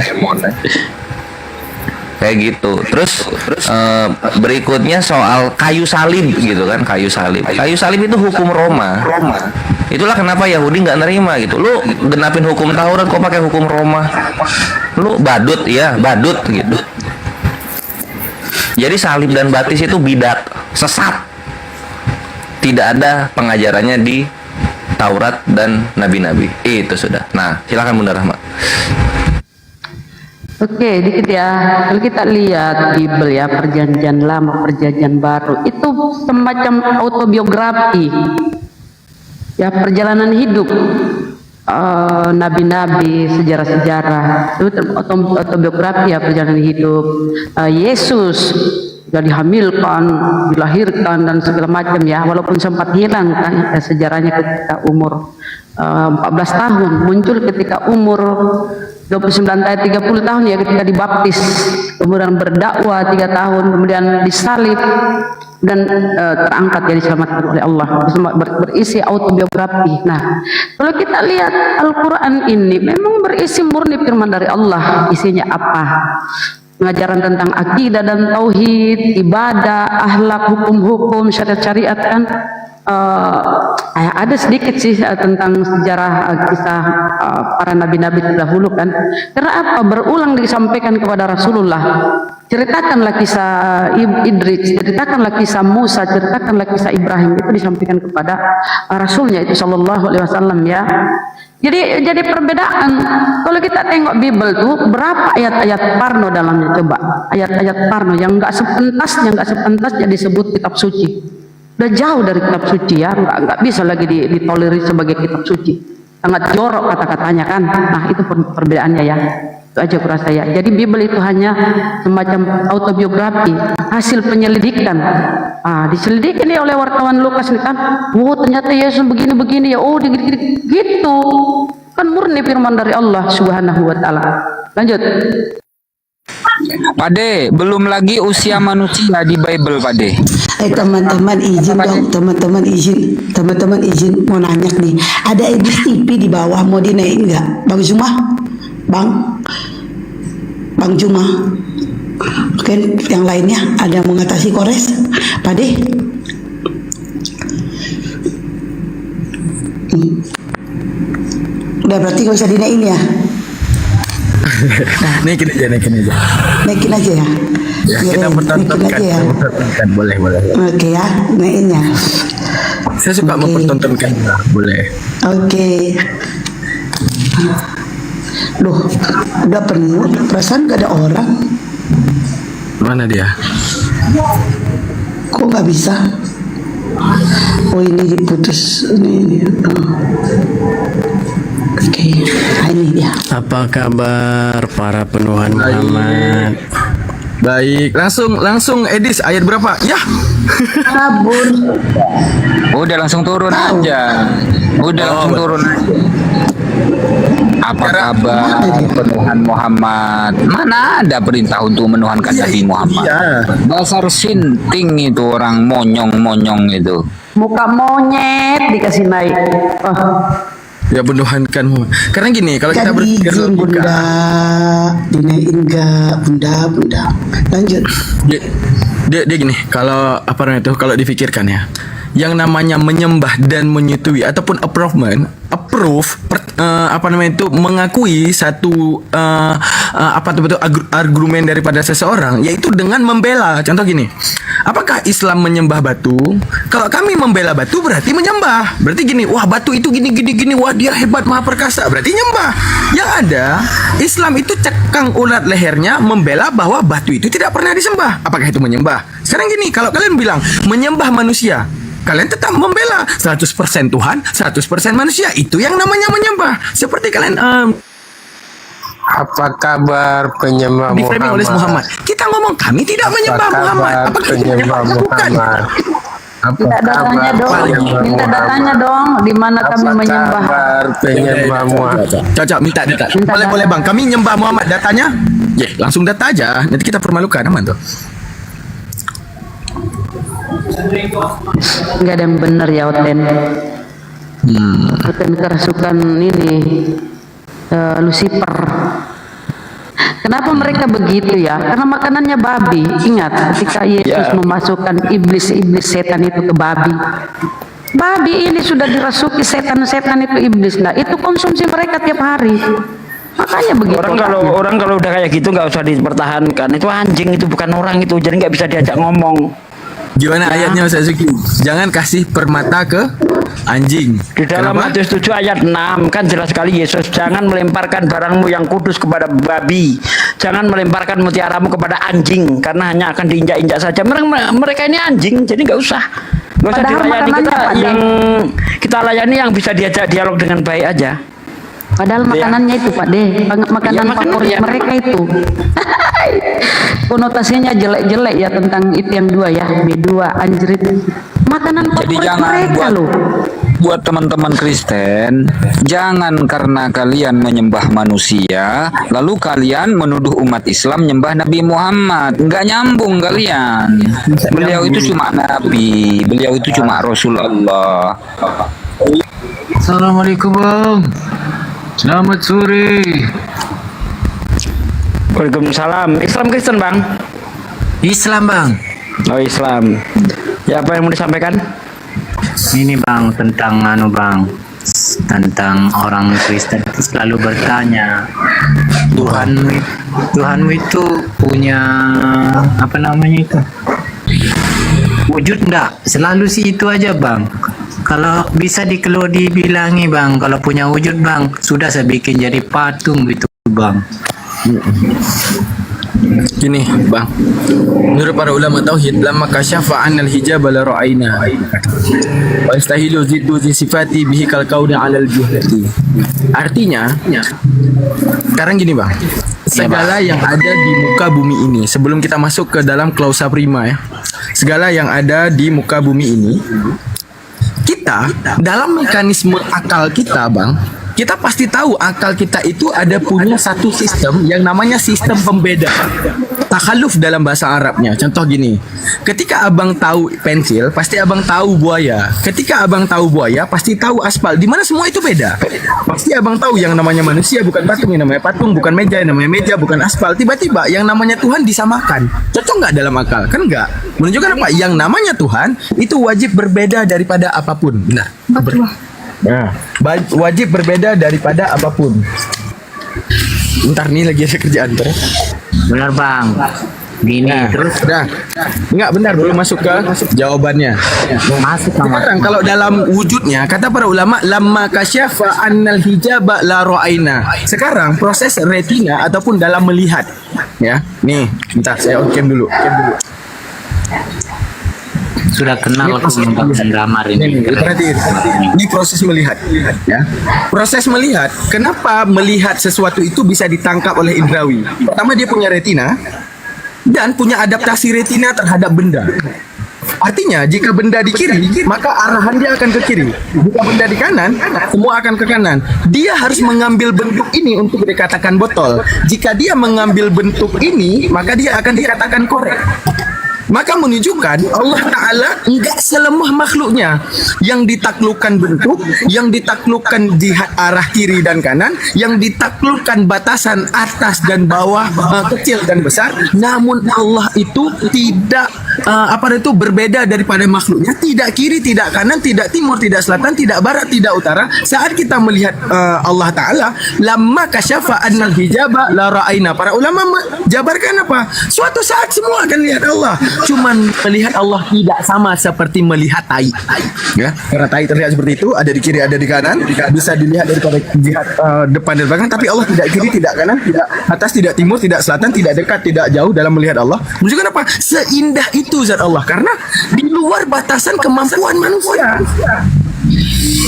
Kayak gitu. Terus berikutnya soal kayu salib gitu kan, kayu salib itu hukum Roma. Itulah kenapa Yahudi nggak nerima gitu. Lu genapin hukum Taurat kok pakai hukum Roma? Lu badut gitu. Jadi salib dan baptis itu bidat, sesat. Tidak ada pengajarannya di Taurat dan nabi-nabi. Itu sudah. Nah, silakan Bunda Rahma. Oke, dikit ya. Kalau kita lihat Bible ya, perjanjian lama, perjanjian baru, itu semacam autobiografi. Ya, perjalanan hidup. nabi-nabi, sejarah-sejarah, itu autobiografi ya, perjalanan hidup Yesus, sudah dihamilkan, dilahirkan dan segala macam ya, walaupun sempat hilang kan sejarahnya ketika umur 14 tahun, muncul ketika umur 29 30 tahun ya, ketika dibaptis, kemudian berdakwah 3 tahun, kemudian disalib dan terangkat ya, diselamatkan oleh Allah, berisi autobiografi. Nah, kalau kita lihat Al-Quran ini memang berisi murni firman dari Allah. Isinya apa? Pengajaran tentang akidah dan tauhid, ibadah, akhlak, hukum-hukum, syariat-syariat kan. Ada sedikit sih tentang sejarah kisah para nabi-nabi terdahulu kan. Karena apa? Berulang disampaikan kepada Rasulullah. Ceritakanlah kisah Idris, ceritakanlah kisah Musa, ceritakanlah kisah Ibrahim, itu disampaikan kepada Rasulnya itu Sallallahu Alaihi Wasallam ya. Jadi perbedaan. Kalau kita tengok Bible tuh berapa ayat-ayat parno dalamnya, coba ayat-ayat parno yang nggak sepentasnya disebut kitab suci. Udah jauh dari kitab suci ya, nggak bisa lagi ditolerir sebagai kitab suci. Sangat jorok kata-katanya kan. Nah itu perbedaannya ya. Itu aja kurasa ya. Jadi Bible itu hanya semacam autobiografi, hasil penyelidikan. Diselidiki nih oleh wartawan Lukas nih kan. Oh ternyata Yesus begini-begini ya. Oh gitu. Kan murni firman dari Allah Subhanahu wa taala. Lanjut. Pade, belum lagi usia manusia di Bible, Pade. Teman-teman izin dong, teman-teman izin mau nanya nih. Ada Edis TV di bawah, mau dinaikin nggak, Bang Zuma? Bang Zuma. Oke, yang lainnya ada mengatasi kores, Pade? Udah berarti nggak usah dinaikin ya? Naikin aja ya. Ya, kita pertontonkan, ya. Boleh. Oke ya, naikinnya. Saya suka mempertontonkan, boleh. Oke. Loh, udah penuh, perasaan gak ada orang. Mana dia? Kok nggak bisa? Oh ini diputus ini. Oke, ini dia. Apa kabar para penuhan Muhammad? Baik, langsung Edis ayat berapa? Ya. Kabur. Udah langsung turun aja. Turun aja. Apa kabar penuhan Muhammad? Mana ada perintah untuk menuhankan Nabi Muhammad? Dasar sinting itu, orang monyong itu. Muka monyet dikasih naik. Ya menuhankan Muhammad. Karena gini, kalau kita berpikir Bunda, dinaikin enggak, Bunda. Lanjut. Dia gini, kalau apa namanya itu, kalau dipikirkan ya, yang namanya menyembah dan menyetujui ataupun mengakui satu argumen daripada seseorang, yaitu dengan membela. Contoh gini, apakah Islam menyembah batu? Kalau kami membela batu berarti menyembah. Berarti gini, wah batu itu gini, wah dia hebat maha perkasa, berarti nyembah. Yang ada, Islam itu cekang ulat lehernya membela bahwa batu itu tidak pernah disembah. Apakah itu menyembah? Sekarang gini, kalau kalian bilang menyembah manusia, kalian tetap membela 100% Tuhan, 100% manusia. Itu yang namanya menyembah. Seperti kalian apa kabar penyembah diframing oleh Muhammad. Kita ngomong kami tidak menyembah Muhammad. Apakah itu menyembah? Bukan. Minta datanya dong, di mana kami menyembah. Penyembah Muhammad. Cocok, minta. Boleh Bang, kami nyembah Muhammad, datanya. Langsung data aja. Nanti kita permalukan, aman tuh. Nggak ada yang benar ya, Oten. Oten kerasukan ini Lucifer. Kenapa mereka begitu ya? Karena makanannya babi. Ingat ketika Yesus memasukkan iblis setan itu ke babi. Babi ini sudah dirasuki setan itu iblis. Nah, itu konsumsi mereka tiap hari. Makanya begitu. Orang kalau udah kayak gitu nggak usah dipertahankan. Itu anjing, itu bukan orang itu. Jadi nggak bisa diajak ngomong. Gimana ayatnya Ustaz Zuki? Jangan kasih permata ke anjing. Di dalam Matius 7 ayat 6 kan jelas sekali Yesus, jangan melemparkan barangmu yang kudus kepada babi, jangan melemparkan mutiaramu kepada anjing, karena hanya akan diinjak-injak saja. Mereka ini anjing, jadi nggak usah dilayani. Kita layani yang bisa diajak dialog dengan baik aja. Padahal makanannya itu Pak De, makanan favorit mereka itu. Konotasinya jelek-jelek ya tentang itu yang dua ya, B2 anjrit. Makanan Jadi favorit jangan mereka loh. buat teman-teman Kristen, jangan karena kalian menyembah manusia, lalu kalian menuduh umat Islam menyembah Nabi Muhammad. Nggak nyambung kalian. Beliau itu cuma Nabi, beliau itu cuma Rasulullah. Assalamualaikum Bang. Selamat sore. Waalaikumsalam. Islam Kristen Bang? Islam Bang. Oh Islam. Ya apa yang mau disampaikan? Ini Bang tentang Bang, tentang orang Kristen itu selalu bertanya, Tuhanmu itu punya apa namanya itu? Wujud enggak? Selalu sih itu aja Bang. Kalau bisa dibilangi Bang, kalau punya wujud Bang, sudah saya bikin jadi patung gitu Bang. Gini Bang, menurut para ulama tauhid, lamma kasyafa 'anil hijab la ra'ayna wa istahilu ziddu sifati bihi kal kauni 'alal juhlati. Artinya sekarang gini Bang, segala yang ada di muka bumi ini, sebelum kita masuk ke dalam klausa prima ya, segala yang ada di muka bumi ini, kita dalam mekanisme akal kita Bang, kita pasti tahu akal kita itu ada punya satu sistem yang namanya sistem pembeda. Takhaluf dalam bahasa Arabnya. Contoh gini, ketika abang tahu pensil, pasti abang tahu buaya. Ketika abang tahu buaya, pasti tahu aspal. Di mana semua itu beda. Pasti abang tahu yang namanya manusia bukan patung, yang namanya patung bukan meja, yang namanya meja bukan aspal. Tiba-tiba yang namanya Tuhan disamakan. Cocok nggak dalam akal? Kan nggak. Menunjukkan apa? Yang namanya Tuhan itu wajib berbeda daripada apapun. Benar. Nah, wajib berbeda daripada apapun. Ntar nih lagi ada kerjaan ter. Benar Bang. Gini terus udah. Enggak benar, belum masuk ke jawabannya. Masuk sekarang kalau dalam wujudnya kata para ulama lamma kasyafa 'annal hijaba la ra'ayna. Sekarang proses retina ataupun dalam melihat ya. Nih, bentar saya on cam dulu. Sudah kenal tentang gambar ini. Perhatiin. Ini proses melihat, ya. Proses melihat. Kenapa melihat sesuatu itu bisa ditangkap oleh indrawi? Pertama dia punya retina dan punya adaptasi retina terhadap benda. Artinya jika benda di kiri, maka arahan dia akan ke kiri. Jika benda di kanan, semua akan ke kanan. Dia harus mengambil bentuk ini untuk dikatakan botol. Jika dia mengambil bentuk ini, maka dia akan dikatakan korek. Maka menunjukkan Allah Ta'ala enggak selemah makhluknya. Yang ditaklukkan bentuk, yang ditaklukkan jihad arah kiri dan kanan, yang ditaklukkan batasan atas dan bawah, kecil dan besar. Namun Allah itu tidak berbeda daripada makhluknya. Tidak kiri, tidak kanan, tidak timur, tidak selatan, tidak barat, tidak utara. Saat kita melihat Allah Ta'ala, lamma kasyafa 'annal hijaba la ra'ayna. Para ulama menjabarkan apa? Suatu saat semua akan lihat Allah. Cuman melihat Allah tidak sama seperti melihat tai. Ya, karena tai terlihat seperti itu, ada di kiri, ada di kanan, bisa dilihat dari jihad depan dan belakang, tapi Allah tidak kiri, tidak kanan, tidak atas, tidak timur, tidak selatan, tidak dekat, tidak jauh dalam melihat Allah. Menunjukkan apa? Seindah itu zat Allah karena di luar batasan kemampuan manusia.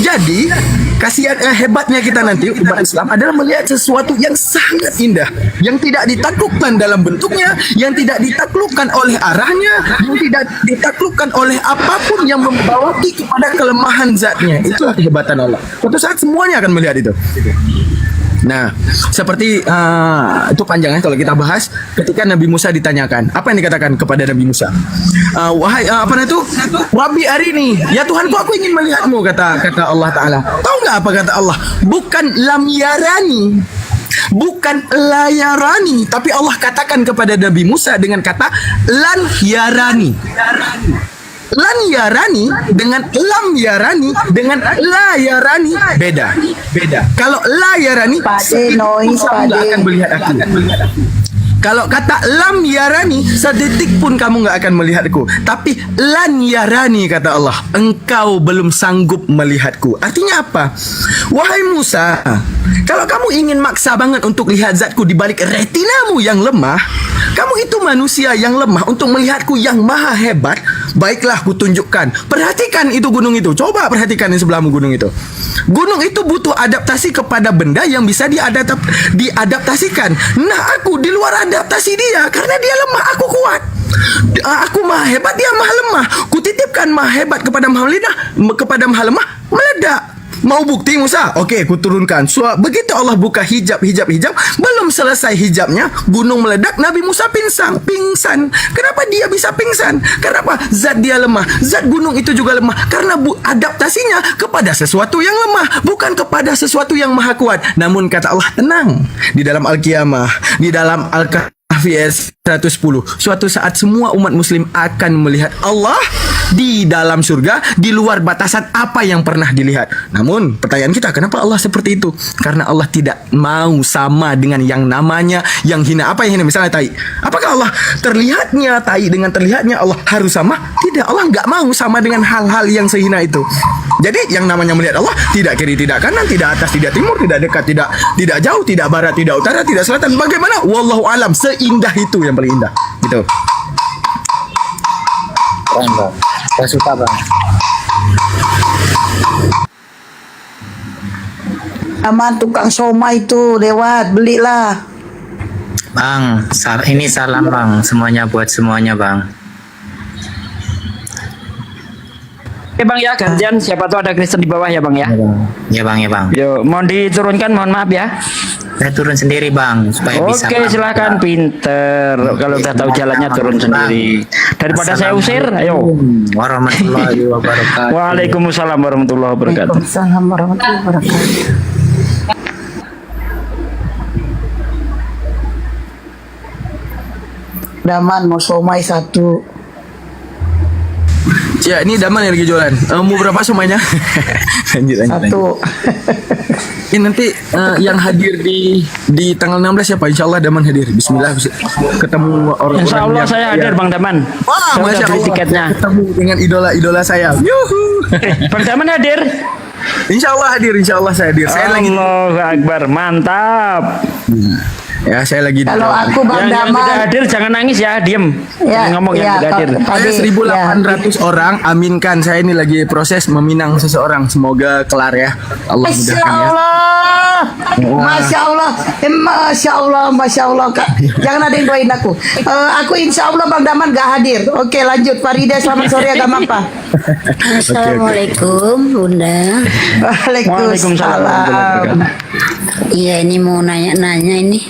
Jadi kasihan hebatnya kita nanti umat Islam adalah melihat sesuatu yang sangat indah, yang tidak ditaklukkan dalam bentuknya, yang tidak ditaklukkan oleh arahnya, yang tidak ditaklukkan oleh apapun yang membawa kepada kelemahan zatnya. Itulah kehebatan Allah. Suatu saat semuanya akan melihat itu. Nah, seperti itu panjangnya kalau kita bahas ketika Nabi Musa ditanyakan, apa yang dikatakan kepada Nabi Musa? Wahai Rabbi arini, ya Tuhanku aku ingin melihatmu, kata Allah Ta'ala. Tahu nggak apa kata Allah? Bukan lam yarani, bukan layarani, tapi Allah katakan kepada Nabi Musa dengan kata lan yarani. Lan yarani dengan lam yarani dengan la yarani beda. Kalau la yarani kamu nggak akan melihat aku. Kalau kata lam yarani, sedetik pun kamu nggak akan melihatku. Tapi lan yarani kata Allah, engkau belum sanggup melihatku. Artinya apa? Wahai Musa, kalau kamu ingin maksa banget untuk lihat zatku di balik retinamu yang lemah, kamu itu manusia yang lemah untuk melihatku yang maha hebat, Baiklah, kutunjukkan. Perhatikan itu gunung itu. Coba perhatikan di sebelahmu gunung itu. Gunung itu butuh adaptasi kepada benda yang bisa diadaptasikan. Nah, aku di luar adaptasi dia karena dia lemah, aku kuat. Aku maha hebat, dia maha lemah. Kutitipkan maha hebat kepada maha lemah, meledak. Mau bukti Musa? Oke, kuturunkan. Begitu Allah buka hijab, belum selesai hijabnya, gunung meledak, Nabi Musa pingsan. Kenapa dia bisa pingsan? Kenapa? Zat dia lemah. Zat gunung itu juga lemah karena adaptasinya kepada sesuatu yang lemah, bukan kepada sesuatu yang maha kuat. Namun kata Allah, tenang. Di dalam Al-Qiyamah, di dalam Al-Kahfi 110, suatu saat semua umat muslim akan melihat Allah di dalam surga, di luar batasan apa yang pernah dilihat. Namun pertanyaan kita, kenapa Allah seperti itu? Karena Allah tidak mau sama dengan yang namanya yang hina. Apa yang hina? Misalnya tai. Apakah Allah terlihatnya tai dengan terlihatnya Allah harus sama? Tidak, Allah nggak mau sama dengan hal-hal yang sehina itu. Jadi yang namanya melihat Allah tidak kiri, tidak kanan, tidak atas, tidak timur, tidak dekat, tidak jauh, tidak barat, tidak utara, tidak selatan. Bagaimana? Wallahu alam. Seindah itu yang paling indah. Gitu. Keren bang, saya suka bang. Aman tukang somai itu lewat, belilah. Bang, ini salam bang, semuanya buat semuanya bang. Oke bang ya, gantian siapa tahu ada Kristen di bawah ya bang ya. Ya bang, ya bang. Yo, mohon diturunkan, mohon maaf ya. Saya turun sendiri bang, supaya bisa. Oke, silakan, pinter. Kalau udah tahu jalannya turun sendiri. Daripada saya usir, ayo. Warahmatullahi wabarakatuh. Waalaikumsalam warahmatullahi wabarakatuh. Waalaikumsalam warahmatullahi wabarakatuh. Daman mau somai satu. Ya, ini Daman yang lagi jualan. Mau berapa somainya? lanjut. Satu. Ini nanti yang hadir di tanggal 16 siapa? Insya Allah Daman hadir. Bismillah. Ketemu orang. Insya Allah saya hadir Bang Daman. Wah, saya Masya udah beli Allah. tiketnya. Ketemu dengan idola saya. Yuhu. Bang Daman hadir. Insya Allah hadir. Insya Allah saya hadir. Saya lagi. Allahu Akbar, mantap. Ya, saya lagi. Kalau aku Bang yang Daman tidak hadir jangan nangis ya, diem. Ya, Jangan ngomong yang ya, tidak hadir. Saya 1.800 orang, aminkan. Saya ini lagi proses meminang seseorang. Semoga kelar ya. Allah Masya mudahkan ya. Allah, Masya Allah, Masya Allah, Masya Allah, Kak. Jangan ada yang doain aku. Aku Insya Allah Bang Daman gak hadir. Oke, lanjut. Farida, selamat sore, agama apa? Assalamualaikum Bunda. Waalaikumsalam. Iya, ini mau nanya-nanya ini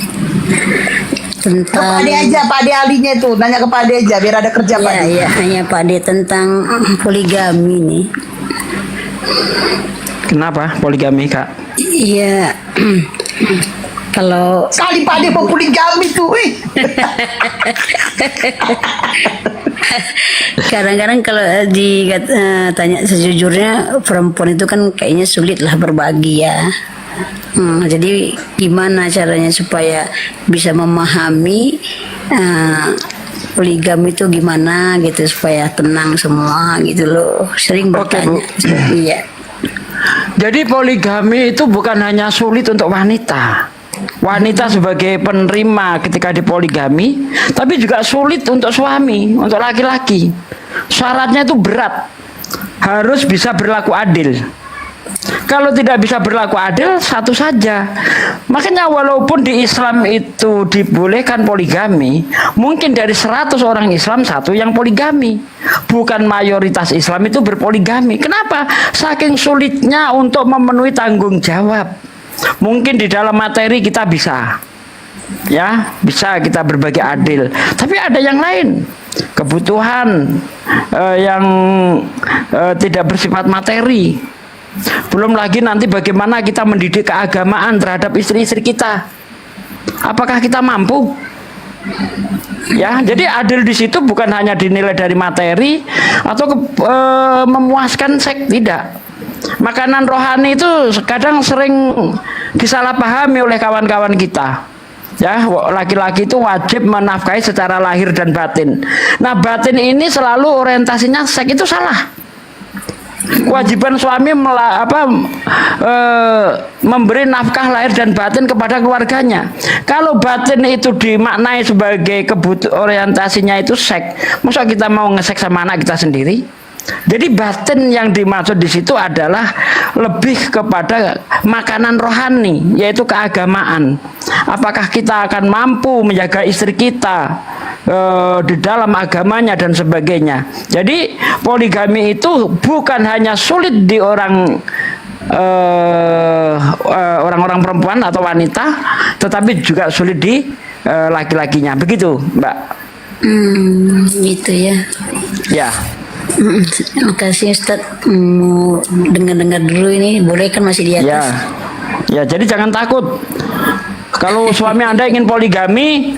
tentang Pak Ade aja, Pak Ade alinya tuh, nanya ke Pak Ade aja biar ada kerja Pak Ade. Iya, hanya Pak Ade tentang poligami nih. Kenapa poligami Kak? Iya. Kalau Kali Pak Ade mau poligami tuh, wih. kadang-kadang kalau tanya sejujurnya, perempuan itu kan kayaknya sulit lah berbagi ya. Jadi gimana caranya supaya bisa memahami poligami itu gimana gitu supaya tenang semua gitu loh. Sering bertanya. Iya. Jadi poligami itu bukan hanya sulit untuk wanita. Wanita sebagai penerima ketika dipoligami, tapi juga sulit untuk suami, untuk laki-laki. Syaratnya itu berat. Harus bisa berlaku adil. Kalau tidak bisa berlaku adil, satu saja. Makanya walaupun di Islam itu dibolehkan poligami, mungkin dari 100 orang Islam satu yang poligami. Bukan mayoritas Islam itu berpoligami. Kenapa? Saking sulitnya untuk memenuhi tanggung jawab. Mungkin di dalam materi kita bisa, ya, bisa kita berbagi adil. Tapi ada yang lain, kebutuhan yang tidak bersifat materi. Belum lagi nanti bagaimana kita mendidik keagamaan terhadap istri-istri kita. Apakah kita mampu? Ya, jadi adil di situ bukan hanya dinilai dari materi atau memuaskan seks, tidak. Makanan rohani itu kadang sering disalahpahami oleh kawan-kawan kita. Ya, laki-laki itu wajib menafkahi secara lahir dan batin. Nah, batin ini selalu orientasinya seks, itu salah. Kewajiban suami memberi nafkah lahir dan batin kepada keluarganya. Kalau batin itu dimaknai sebagai orientasinya itu seks, masa kita mau ngesek sama anak kita sendiri? Jadi batin yang dimaksud di situ adalah lebih kepada makanan rohani, yaitu keagamaan. Apakah kita akan mampu menjaga istri kita di dalam agamanya dan sebagainya. Jadi poligami itu bukan hanya sulit di orang-orang perempuan atau wanita, tetapi juga sulit di laki-lakinya. Begitu, Mbak. Gitu ya. Ya. Terima kasih Ustaz. Dengar-dengar dulu ini, boleh kan masih di atas? Ya, jadi jangan takut. Kalau suami Anda ingin poligami,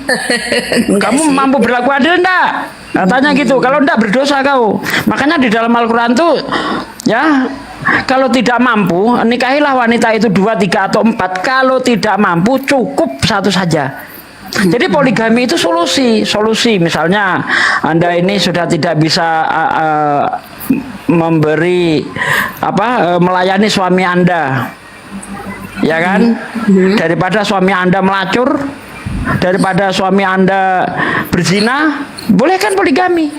kamu mampu berlaku adil enggak? Katanya gitu. Kalau enggak, berdosa kau. Makanya di dalam Al-Quran tuh, ya, kalau tidak mampu, nikahilah wanita itu 2, 3 atau 4. Kalau tidak mampu, cukup 1 saja. Jadi poligami itu solusi. Misalnya Anda ini sudah tidak bisa melayani suami Anda, ya kan? Daripada suami Anda melacur, daripada suami Anda berzina, boleh kan poligami?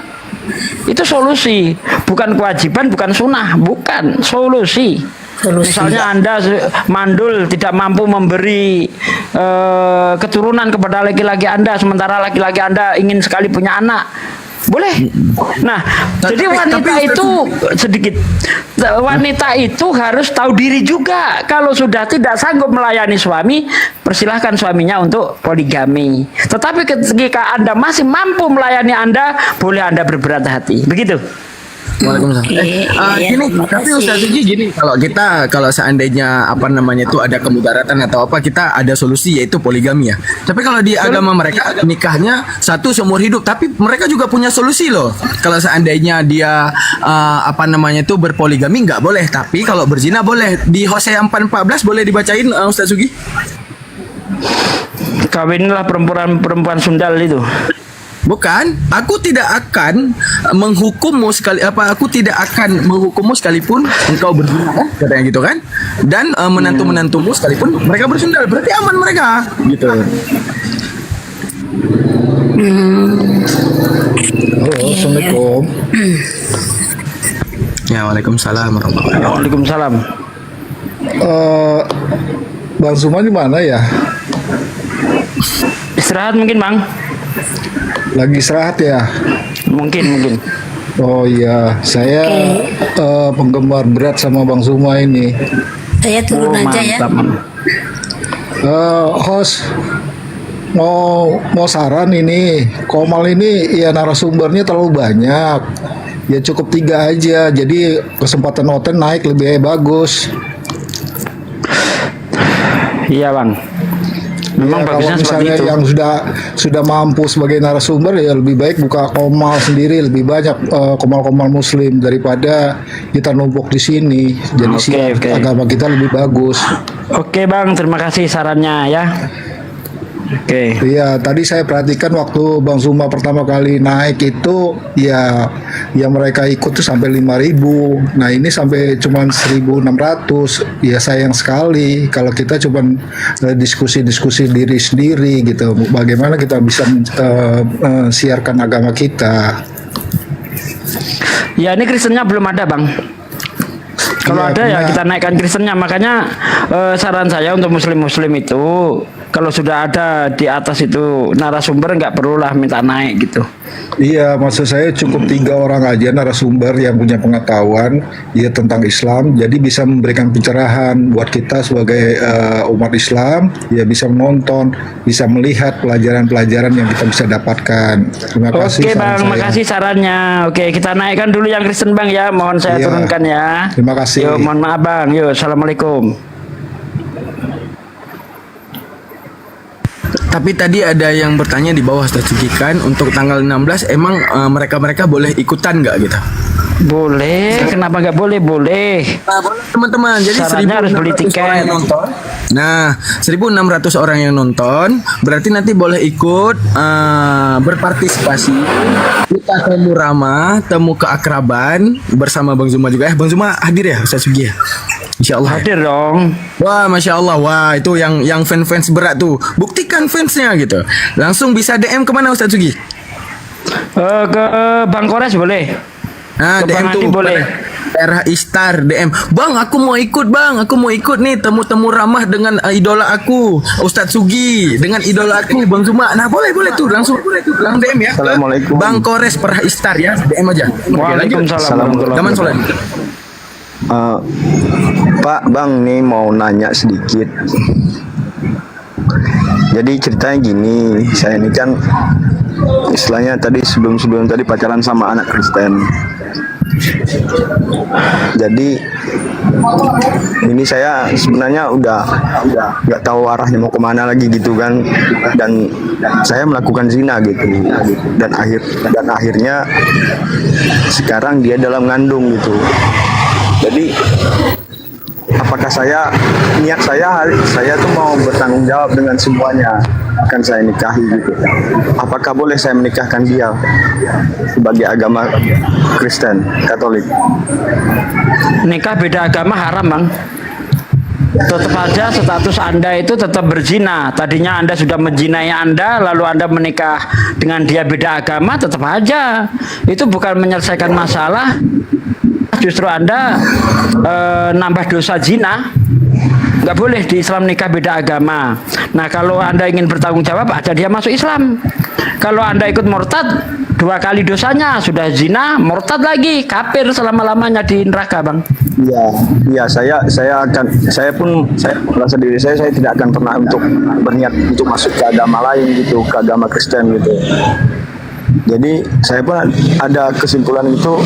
Itu solusi, bukan kewajiban, bukan sunnah, bukan solusi. Misalnya Anda mandul, tidak mampu memberi keturunan kepada laki-laki Anda, sementara laki-laki Anda ingin sekali punya anak, boleh. Nah, jadi wanita itu harus tahu diri juga. Kalau sudah tidak sanggup melayani suami, persilahkan suaminya untuk poligami. Tetapi ketika Anda masih mampu melayani Anda, boleh Anda berberat hati. Begitu. Waalaikumsalam. Gini, tapi Ustaz Sugi gini, kalau seandainya itu ada kemudaratan atau apa, kita ada solusi yaitu poligami ya. Tapi kalau di agama mereka nikahnya 1 seumur hidup, tapi mereka juga punya solusi loh. Kalau seandainya dia berpoligami nggak boleh, tapi kalau berzina boleh. Di Hosea 4:14 boleh dibacain Ustaz Sugi? Kawinlah perempuan sundal itu. Bukan, aku tidak akan menghukummu sekalipun engkau berzina, kan? Katanya gitu kan? Dan menantu-menantumu sekalipun mereka bersundal, berarti aman mereka, gitu. Halo, Assalamualaikum. Ya, waalaikumsalam warahmatullahi wabarakatuh. Waalaikumsalam. Bang Zuma di mana ya? Istirahat mungkin, Bang. Lagi istirahat ya? Mungkin. Oh iya, saya penggemar berat sama Bang Zuma ini. Saya turun aja ya. Host, mau saran ini. Komal ini ya narasumbernya terlalu banyak. Ya cukup 3 aja. Jadi kesempatan Oten naik lebih bagus. Iya, Bang. Memang bagusnya seperti itu. Yang sudah mampu sebagai narasumber, ya lebih baik buka komal sendiri, lebih banyak komal-komal muslim daripada kita numpuk di sini. Jadi agama kita lebih bagus. Oke, Bang, terima kasih sarannya ya. Oke. Iya, tadi saya perhatikan waktu Bang Zuma pertama kali naik itu ya mereka ikut tuh sampai 5.000. Nah, ini sampai cuman 1.600. Ya sayang sekali kalau kita cuman diskusi-diskusi diri sendiri gitu. Bagaimana kita bisa siarkan agama kita? Ya, ini Kristennya belum ada, Bang. Kalau ada ya kita naikkan Kristennya. Makanya saran saya untuk muslim-muslim itu, kalau sudah ada di atas itu narasumber, nggak perlulah minta naik gitu. Iya, maksud saya cukup 3 orang aja narasumber yang punya pengetahuan ya tentang Islam, jadi bisa memberikan pencerahan buat kita sebagai umat Islam, ya bisa menonton, bisa melihat pelajaran-pelajaran yang kita bisa dapatkan. Terima kasih. Oke, Bang, makasih sarannya. Oke, kita naikkan dulu yang Kristen, Bang ya. Mohon saya turunkan ya. Terima kasih. Yuk, mohon maaf, Bang. Yuk, assalamualaikum. Tapi tadi ada yang bertanya di bawah, Ustaz Sugi, kan untuk tanggal 16 emang mereka boleh ikutan nggak gitu? Boleh, kenapa nggak boleh? Boleh. Nah, boleh teman-teman. Jadi Syaratnya harus beli 1.600 tiket. orang yang nonton. Nah, 1.600 orang yang nonton berarti nanti boleh ikut berpartisipasi. Kita temu ramah, temu keakraban bersama Bang Zuma juga. Bang Zuma hadir ya, Ustaz Sugi ya? Insyaallah hadir dong. Wah, masya Allah. Wah, itu yang fans berat tuh. Buktikan fansnya gitu. Langsung bisa DM kemana Ustaz Sugi? Ke Bang Kores boleh. Nah, Ke DM Bang tuh Andi boleh. Daerah Istar DM. Bang, aku mau ikut bang. Aku mau ikut nih temu-temu ramah dengan idola aku, Ustadz Sugi, dengan idola aku, Bang Zuma. Nah, boleh tuh langsung DM ya. Assalamualaikum. Bang Kores Perah Istar ya. DM aja. Waalaikumsalam. Zaman sholat. Pak, Bang nih mau nanya sedikit. Jadi ceritanya gini, saya ini kan istilahnya tadi sebelum tadi pacaran sama anak Kristen. Jadi ini saya sebenarnya udah nggak tahu arahnya mau kemana lagi gitu kan, dan saya melakukan zina gitu, dan akhirnya sekarang dia dalam ngandung gitu. Jadi apakah niat saya tuh mau bertanggung jawab dengan semuanya, akan saya nikahi gitu. Apakah boleh saya menikahkan dia sebagai agama Kristen, Katolik? Nikah beda agama haram, Bang. Tetap aja status Anda itu tetap berzina. Tadinya Anda sudah menzinai Anda, lalu Anda menikah dengan dia beda agama, tetap aja. Itu bukan menyelesaikan masalah. Justru Anda nambah dosa zina. Nggak boleh di Islam nikah beda agama. Nah, kalau Anda ingin bertanggung jawab, ajak dia masuk Islam. Kalau Anda ikut murtad, 2 kali dosanya, sudah zina, murtad lagi, kafir selama-lamanya di neraka, Bang. Iya, saya pun merasa diri saya tidak akan pernah untuk berniat untuk masuk ke agama lain gitu, ke agama Kristen gitu. Jadi saya pun ada kesimpulan itu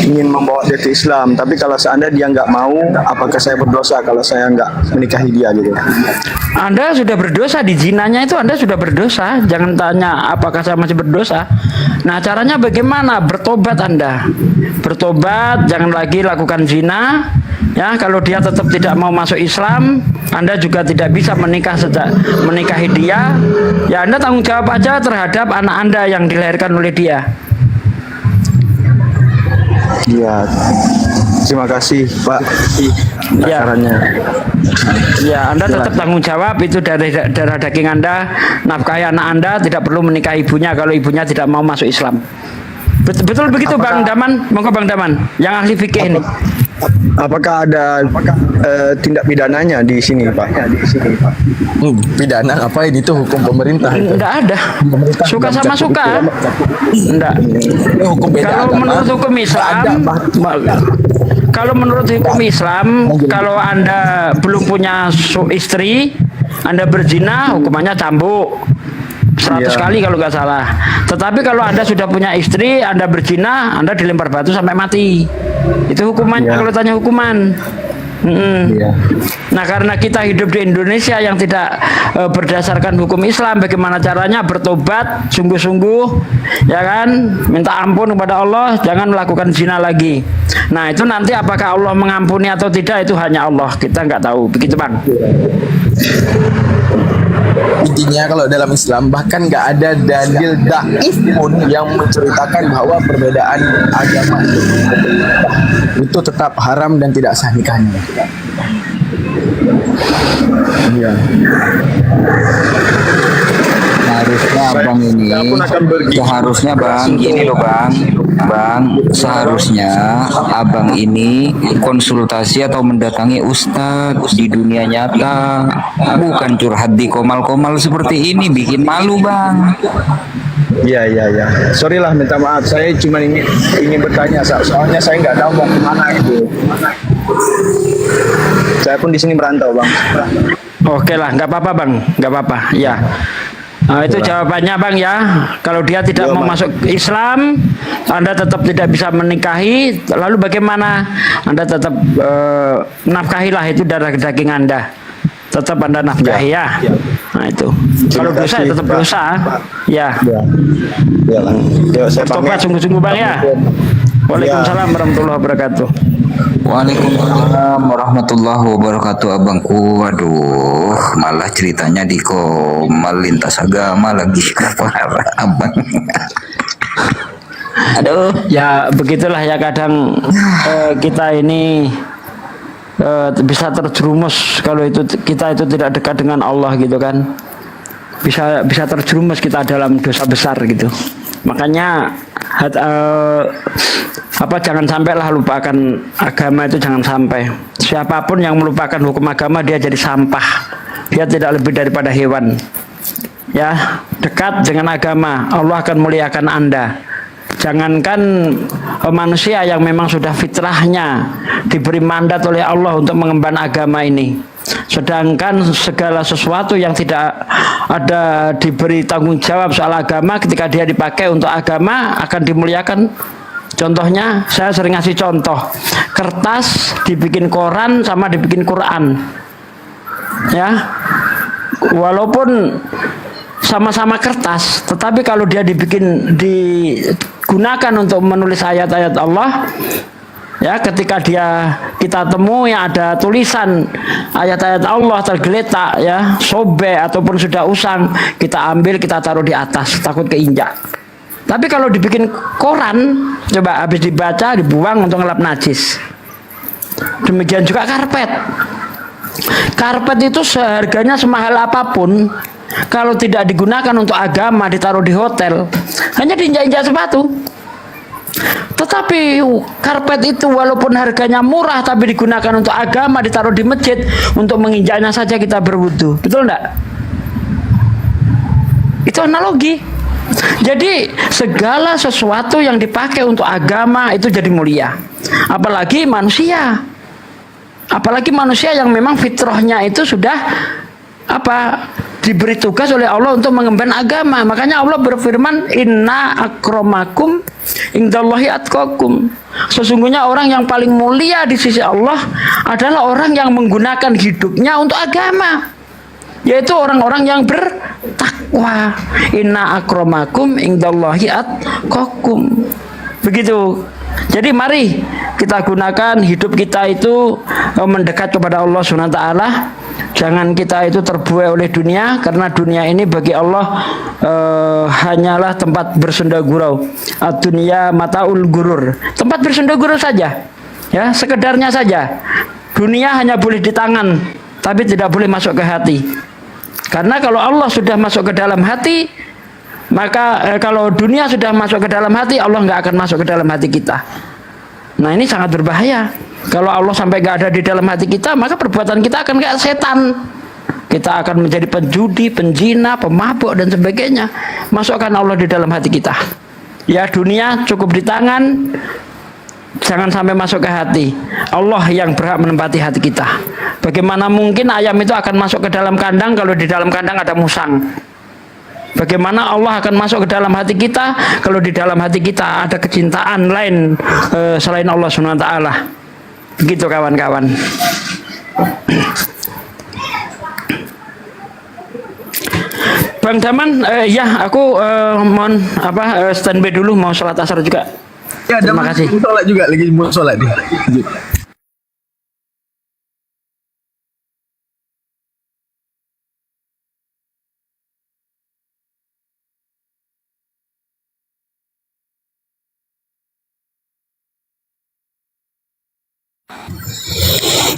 ingin membawa dia ke Islam. Tapi kalau seandainya dia nggak mau, apakah saya berdosa kalau saya nggak menikahi dia gitu? Anda sudah berdosa di zinanya itu, Anda sudah berdosa. Jangan tanya apakah saya masih berdosa. Nah, caranya bagaimana? Bertobat Anda. Bertobat, jangan lagi lakukan zina. Ya, kalau dia tetap tidak mau masuk Islam, Anda juga tidak bisa menikahi dia. Ya, Anda tanggung jawab aja terhadap anak Anda yang dilahirkan oleh dia. Iya. Terima kasih, Pak. Sarannya. Ya, Anda tetap tanggung jawab, itu dari darah daging Anda, nafkahi anak Anda, tidak perlu menikahi ibunya kalau ibunya tidak mau masuk Islam. Betul begitu, Bang Daman? Monggo Bang Daman, yang ahli fikih ini. Apakah ada tindak pidananya di sini, Pak? Pidana apa ini tuh hukum pemerintah? Tidak ada. Suka sama suka. Tidak. Kalau menurut hukum Islam, kalau menurut hukum Islam, kalau Anda belum punya istri, Anda berzina, hukumannya cambuk 100 kali kalau nggak salah. Tetapi kalau Anda sudah punya istri, Anda berzina, Anda dilempar batu sampai mati. Itu hukumannya kalau tanya hukuman. Nah, karena kita hidup di Indonesia yang tidak berdasarkan hukum Islam, bagaimana caranya? Bertobat sungguh-sungguh, ya kan? Minta ampun kepada Allah, jangan melakukan zina lagi. Nah, itu nanti apakah Allah mengampuni atau tidak, itu hanya Allah, kita nggak tahu. Begitu, Bang. Intinya kalau dalam Islam bahkan nggak ada dalil dhaif pun yang menceritakan bahwa perbedaan agama itu tetap haram dan tidak sah nikahnya. Iya. Seharusnya Bang ini, seharusnya Bang gini loh Bang, seharusnya Abang ini konsultasi atau mendatangi ustadz di dunia nyata, bukan curhat di komal-komal seperti ini, bikin malu Bang. Iya. Sorry lah, minta maaf. Saya cuma ingin bertanya, soalnya saya nggak tahu mau kemana itu. Saya pun di sini merantau, Bang. Oke lah, nggak apa-apa Bang, nggak apa-apa. Ya. Nah, itu jawabannya Bang ya. Kalau dia tidak mau masuk Islam, Anda tetap tidak bisa menikahi. Lalu bagaimana? Anda tetap nafkahilah, itu darah daging Anda. Tetap Anda nafkahi ya. Nah itu. Kalau dosa ya tetap dosa. Ya. Saya Bertobat sungguh-sungguh Bang ya. Waalaikumsalam warahmatullahi wabarakatuh. Waalaikumsalam warahmatullahi wabarakatuh, abangku. Waduh, malah ceritanya di komal lintas agama lagi. Parah, abang. Aduh. Ya begitulah ya, kadang kita ini bisa terjerumus kalau kita itu tidak dekat dengan Allah gitu kan. Bisa terjerumus kita dalam dosa besar gitu. Makanya jangan sampailah lupakan agama itu, jangan sampai. Siapapun yang melupakan hukum agama, dia jadi sampah. Dia tidak lebih daripada hewan. Ya, dekat dengan agama, Allah akan muliakan Anda. Jangankan manusia yang memang sudah fitrahnya diberi mandat oleh Allah untuk mengemban agama ini, sedangkan segala sesuatu yang tidak ada diberi tanggung jawab soal agama, ketika dia dipakai untuk agama akan dimuliakan. Contohnya, saya sering ngasih contoh, kertas dibikin koran sama dibikin Quran, ya, walaupun sama-sama kertas, tetapi kalau dia digunakan untuk menulis ayat-ayat Allah, ya, ketika kita temui ada tulisan ayat-ayat Allah tergeletak, ya, sobek ataupun sudah usang, kita ambil, kita taruh di atas, takut keinjak. Tapi kalau dibikin koran, coba habis dibaca dibuang untuk ngelap najis. Demikian juga karpet. Karpet itu seharganya semahal apapun, kalau tidak digunakan untuk agama, ditaruh di hotel, hanya diinjak-injak sepatu. Tetapi karpet itu walaupun harganya murah, tapi digunakan untuk agama, ditaruh di masjid, untuk menginjaknya saja kita berwudu. Betul enggak? Itu analogi. Jadi segala sesuatu yang dipakai untuk agama itu jadi mulia. Apalagi manusia yang memang fitrahnya itu sudah diberi tugas oleh Allah untuk mengemban agama. Makanya Allah berfirman, inna akramakum indallahi atqakum. Sesungguhnya orang yang paling mulia di sisi Allah adalah orang yang menggunakan hidupnya untuk agama, yaitu orang-orang yang bertakwa. Inna akramakum indallahi atqakum. Begitu. Jadi mari kita gunakan hidup kita itu mendekat kepada Allah SWT. Jangan kita itu terbuai oleh dunia, karena dunia ini bagi Allah hanyalah tempat bersenda gurau. Ad-dunya mataul gurur, tempat bersenda gurau saja, ya, sekedarnya saja. Dunia hanya boleh di tangan, tapi tidak boleh masuk ke hati. Karena kalau Allah sudah masuk ke dalam hati, maka kalau dunia sudah masuk ke dalam hati, Allah nggak akan masuk ke dalam hati kita. Nah, ini sangat berbahaya. Kalau Allah sampai nggak ada di dalam hati kita, maka perbuatan kita akan kayak setan. Kita akan menjadi penjudi, penjina, pemabuk dan sebagainya. Masukkan Allah di dalam hati kita. Ya, dunia cukup di tangan, jangan sampai masuk ke hati. Allah yang berhak menempati hati kita. Bagaimana mungkin ayam itu akan masuk ke dalam kandang kalau di dalam kandang ada musang? Bagaimana Allah akan masuk ke dalam hati kita kalau di dalam hati kita ada kecintaan lain selain Allah SWT? Begitu kawan-kawan. Bang Daman, ya aku mohon standby dulu, mau sholat asar juga. Ya, terima kasih. Sholat juga, lagi mau sholat nih.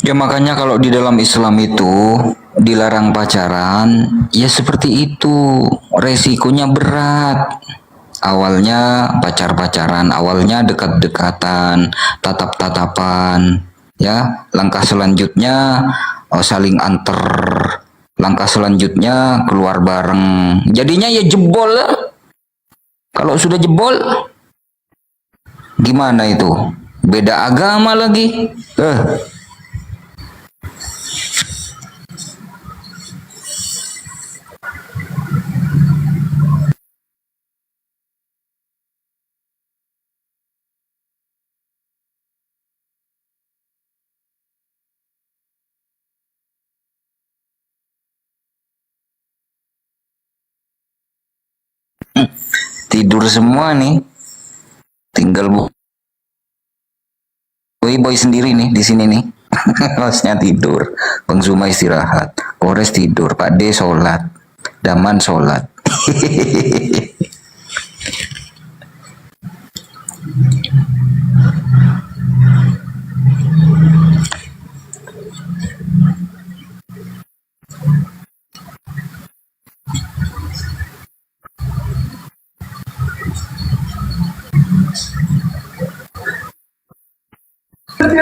Ya makanya kalau di dalam Islam itu dilarang pacaran, ya seperti itu, resikonya berat. Awalnya pacar-pacaran, awalnya dekat-dekatan, tatap-tatapan, ya. Langkah selanjutnya saling anter, langkah selanjutnya keluar bareng. Jadinya ya jebol. Kalau sudah jebol, gimana itu? Beda agama lagi. Tidur semua nih, tinggal boy sendiri nih di sini nih. Hostnya tidur, Bang Zuma istirahat, Kores tidur, Pak D sholat, Daman sholat.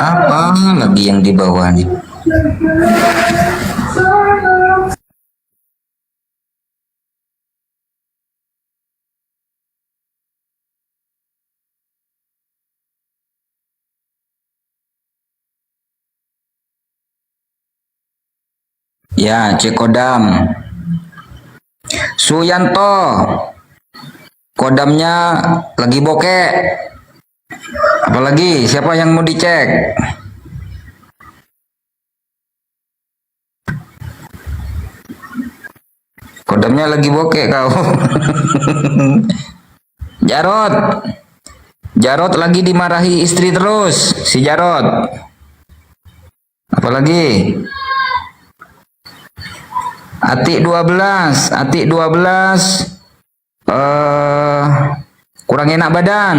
Apa lagi yang di bawah nih? Ya, Cekodam. Suyanto. Kodamnya lagi bokek. Apalagi siapa yang mau dicek? Kodamnya lagi bokek kau. Jarot. Jarot lagi dimarahi istri terus, si Jarot. Apalagi? Atik 12, Atik 12 kurang enak badan.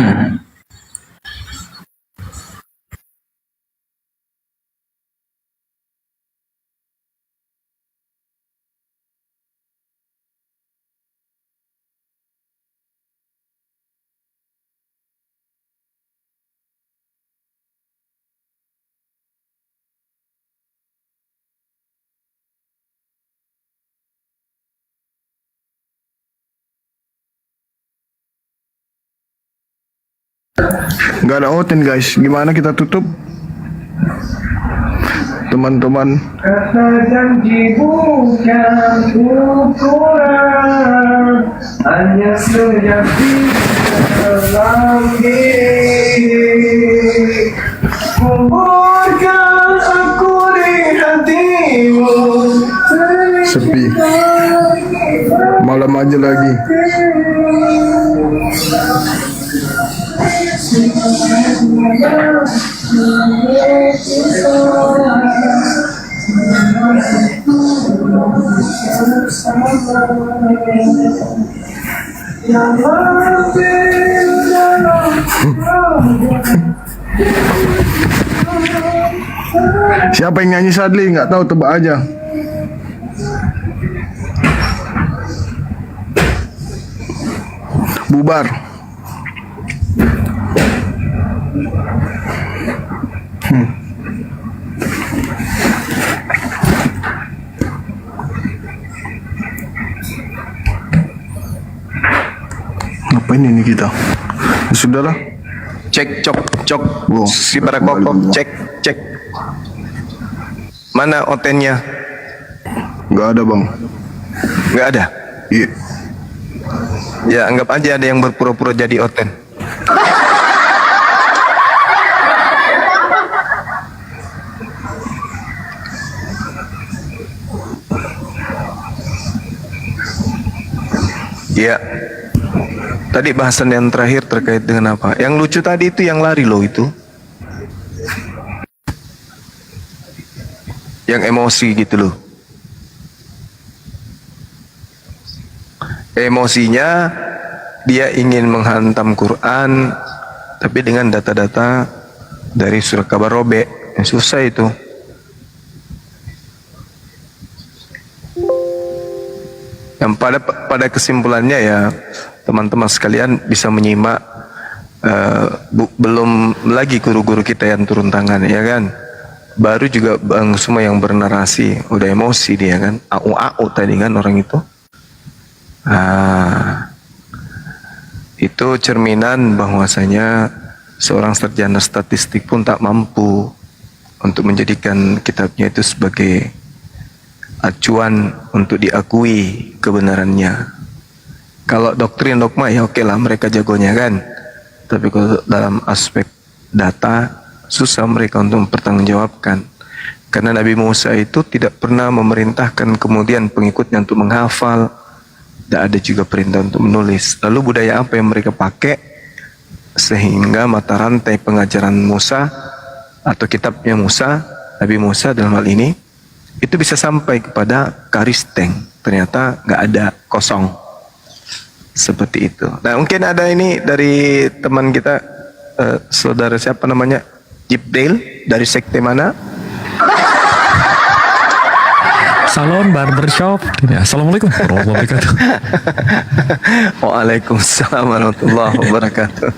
Nggak ada Oten guys, gimana kita tutup? Teman-teman, Kata janji bukan ukuran, hanya sejati dalam diri. Kuburkan aku di hatimu. sepi. Malam aja lagi. Siapa yang nyanyi Sadli? Nggak tahu, tebak aja. Bubar. Ngapain ini kita? Ya sudahlah. Cek cok si para kokok cek. Mana otennya? Nggak ada bang. Nggak ada. Iya. Ya anggap aja ada yang berpura-pura jadi oten. Ya. Tadi bahasan yang terakhir terkait dengan apa? Yang lucu tadi itu yang lari loh itu. Yang emosi gitu loh. Emosinya dia ingin menghantam Quran tapi dengan data-data dari surat kabar robek. Susah itu. Yang pada kesimpulannya ya teman-teman sekalian bisa menyimak belum lagi guru-guru kita yang turun tangan ya kan. Baru juga Bang semua yang bernarasi udah emosi dia kan. Au tadi kan orang itu. Itu cerminan bahwasanya seorang sarjana statistik pun tak mampu untuk menjadikan kitabnya itu sebagai acuan untuk diakui kebenarannya. Kalau doktrin dogma ya oke lah mereka jagonya kan. Tapi kalau dalam aspek data susah mereka untuk mempertanggungjawabkan. Karena Nabi Musa itu tidak pernah memerintahkan kemudian pengikutnya untuk menghafal. Tidak ada juga perintah untuk menulis. Lalu budaya apa yang mereka pakai sehingga mata rantai pengajaran Musa atau kitabnya Musa, Nabi Musa dalam hal ini, itu bisa sampai kepada Karisteng. Ternyata nggak ada, kosong. Seperti itu. Nah, mungkin ada ini dari teman kita, saudara siapa namanya? Jibril, dari sekte mana? Salon barbershop. Assalamualaikum warahmatullahi wabarakatuh. Waalaikumsalam warahmatullahi wabarakatuh.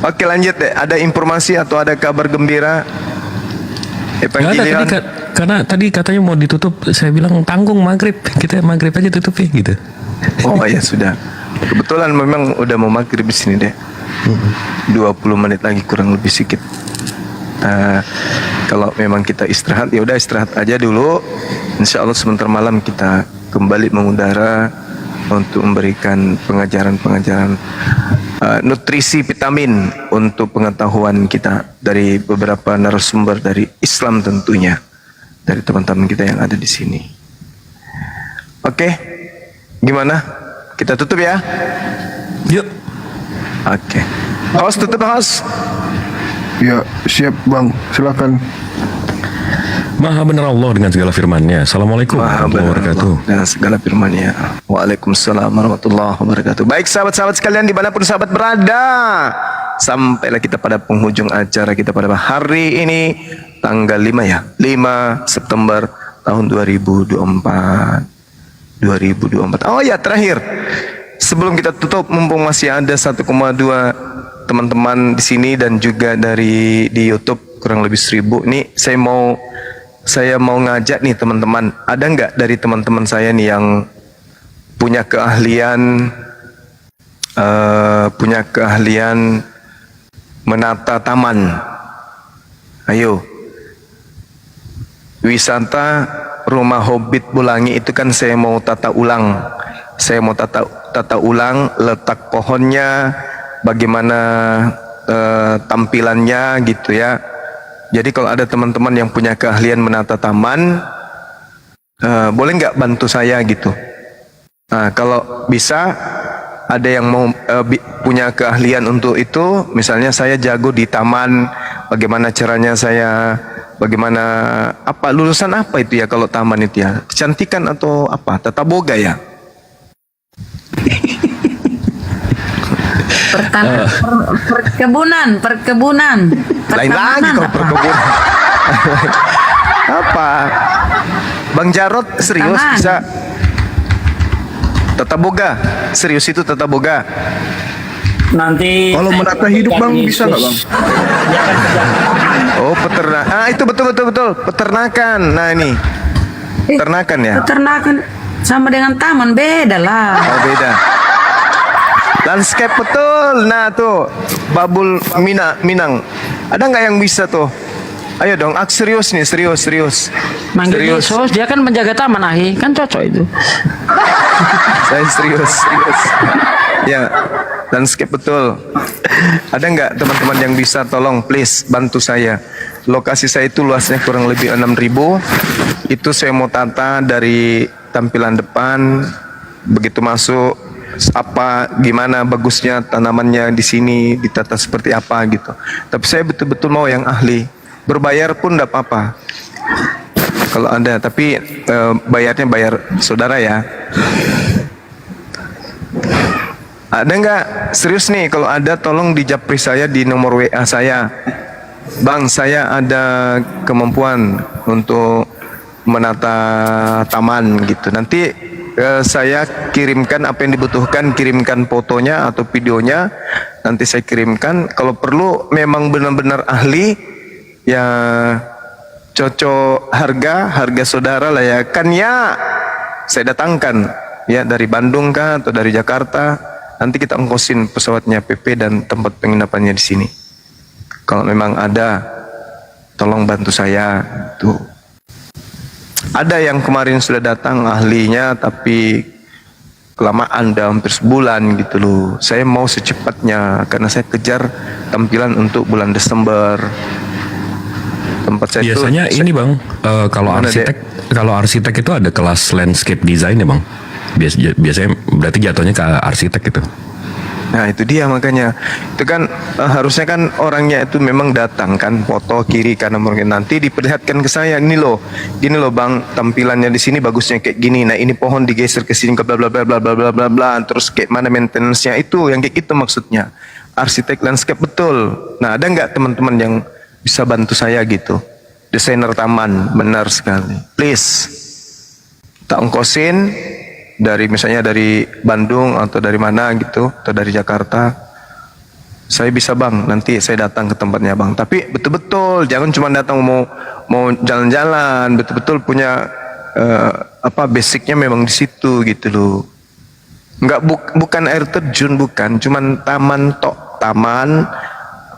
Oke, lanjut deh. Ada informasi atau ada kabar gembira? Nggak ada, karena tadi katanya mau ditutup, saya bilang tanggung maghrib, kita maghrib aja tutup ya gitu. Oh ya sudah. Kebetulan memang udah mau maghrib di sini deh. 20 menit lagi kurang lebih sedikit. Kalau memang kita istirahat, ya udah istirahat aja dulu. Insya Allah sebentar malam kita kembali mengudara untuk memberikan pengajaran-pengajaran nutrisi vitamin untuk pengetahuan kita dari beberapa narasumber dari Islam tentunya, dari teman-teman kita yang ada di sini. Oke, gimana? Kita tutup ya? Yuk. Oke. Host, tutup host. Ya, siap Bang, silakan. Maha benar Allah dengan segala firman-Nya. Assalamualaikum warahmatullahi wabarakatuh. Dengan segala firman-Nya. Waalaikumsalam warahmatullahi wabarakatuh. Baik sahabat-sahabat sekalian dimanapun sahabat berada, sampailah kita pada penghujung acara kita pada hari ini, tanggal 5 ya, 5 September tahun 2024. Oh ya, terakhir sebelum kita tutup, mumpung masih ada 1,2 teman-teman di sini dan juga di YouTube kurang lebih 1000 nih, saya mau ngajak nih teman-teman, ada nggak dari teman-teman saya nih yang punya keahlian menata taman? Ayo, wisata Rumah Hobbit Bulangi itu kan saya mau tata ulang. Saya mau tata ulang letak pohonnya, bagaimana tampilannya gitu ya. Jadi kalau ada teman-teman yang punya keahlian menata taman, boleh nggak bantu saya gitu? Nah, kalau bisa, ada yang mau punya keahlian untuk itu, misalnya saya jago di taman, bagaimana caranya saya, bagaimana apa lulusan apa itu ya kalau taman itu ya, kecantikan atau apa, tata boga ya? Perkebunan. Lain lagi kalau perkebunan. Apa? Bang Jarod serius Taman. bisa? Tata boga, serius itu tata boga. Nanti Kalau menata hidup Bang bisa nggak Bang? Oh, peternak. Ah, itu betul. Peternakan. Nah, ini. Peternakan ya. Peternakan sama dengan taman beda lah. Oh, beda. Landscape betul. Nah, tuh Babul Minang. Ada nggak yang bisa tuh? Ayo dong, serius nih, serius. Manggil Yesus, dia kan menjaga taman Ahi, kan cocok itu. Saya serius. Ya, landscape betul. Ada nggak teman-teman yang bisa tolong please bantu saya? Lokasi saya itu luasnya kurang lebih 6.000. Itu saya mau tata dari tampilan depan, begitu masuk gimana bagusnya tanamannya di sini ditata seperti apa gitu. Tapi saya betul-betul mau yang ahli. Berbayar pun tidak apa-apa. Kalau ada, tapi bayarnya bayar saudara ya. Ada nggak? Serius nih, kalau ada tolong di japri saya di nomor WA saya. Bang, saya ada kemampuan untuk menata taman gitu. Nanti saya kirimkan apa yang dibutuhkan, kirimkan fotonya atau videonya. Nanti saya kirimkan. Kalau perlu memang benar-benar ahli, ya cocok harga saudara lah ya. Kan ya saya datangkan ya dari Bandung kah atau dari Jakarta. Nanti kita ongkosin pesawatnya, PP dan tempat penginapannya di sini. Kalau memang ada, tolong bantu saya. Tuh. Ada yang kemarin sudah datang ahlinya, tapi kelamaan, udah hampir sebulan gitu loh. Saya mau secepatnya karena saya kejar tampilan untuk bulan Desember. Tempat saya biasanya itu, ini Bang, kalau arsitek itu ada kelas landscape design ya Bang. Biasanya berarti jatuhnya ke arsitek itu. Nah itu dia makanya itu kan harusnya kan orangnya itu memang datang kan foto kiri kanan mungkin nanti diperlihatkan ke saya ini loh gini loh bang tampilannya di sini bagusnya kayak gini nah ini pohon digeser ke sini ke bla bla bla bla bla bla bla bla terus kayak mana maintenance-nya itu yang kayak gitu maksudnya arsitek landscape betul. Nah ada nggak teman-teman yang bisa bantu saya gitu desainer taman benar sekali please tak ongkosin dari misalnya dari Bandung atau dari mana gitu atau dari Jakarta saya bisa bang nanti saya datang ke tempatnya bang tapi betul-betul jangan cuma datang mau jalan-jalan betul-betul punya basicnya memang di situ gitu loh nggak bukan air terjun bukan cuman taman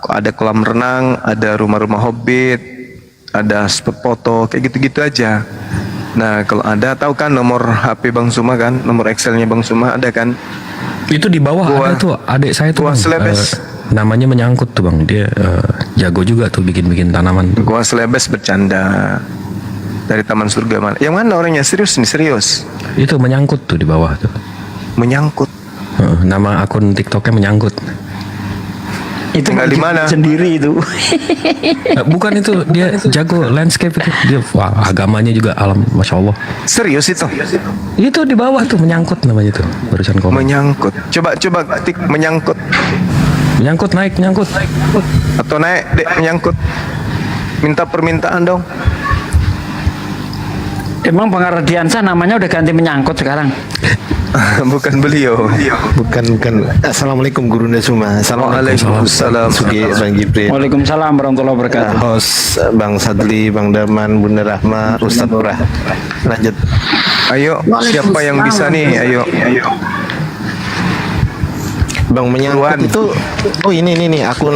ada kolam renang ada rumah-rumah hobbit ada spot foto kayak gitu-gitu aja. Nah kalau ada tahu kan nomor HP Bang Suma kan nomor Excelnya Bang Suma ada kan itu di bawah ada tuh adik saya tuh bang, namanya menyangkut tuh bang dia jago juga tuh bikin tanaman tuh. Gua Selebes bercanda dari Taman Surga mana yang mana orangnya serius nih serius itu menyangkut tuh di bawah tuh menyangkut nama akun TikToknya menyangkut itu tinggal di mana sendiri itu bukan itu dia jago landscape itu dia wah, agamanya juga alam masya Allah serius itu di bawah tuh menyangkut namanya tuh barusan komen menyangkut coba tik menyangkut naik atau naik dek menyangkut minta permintaan dong emang Bang Ardiansyah namanya udah ganti menyangkut sekarang bukan beliau Bukan. Assalamualaikum Gurunda Suma. Waalaikumsalam. Sugi Bang Jibril. Waalaikumsalam warahmatullahi wabarakatuh. Host Bang Sadli, Bang Daman, Bunda Rahma, Ustadz Purah. Lanjut. Ayo, siapa yang bisa nih? Ayo. Bang menyangkut itu. Oh ini aku.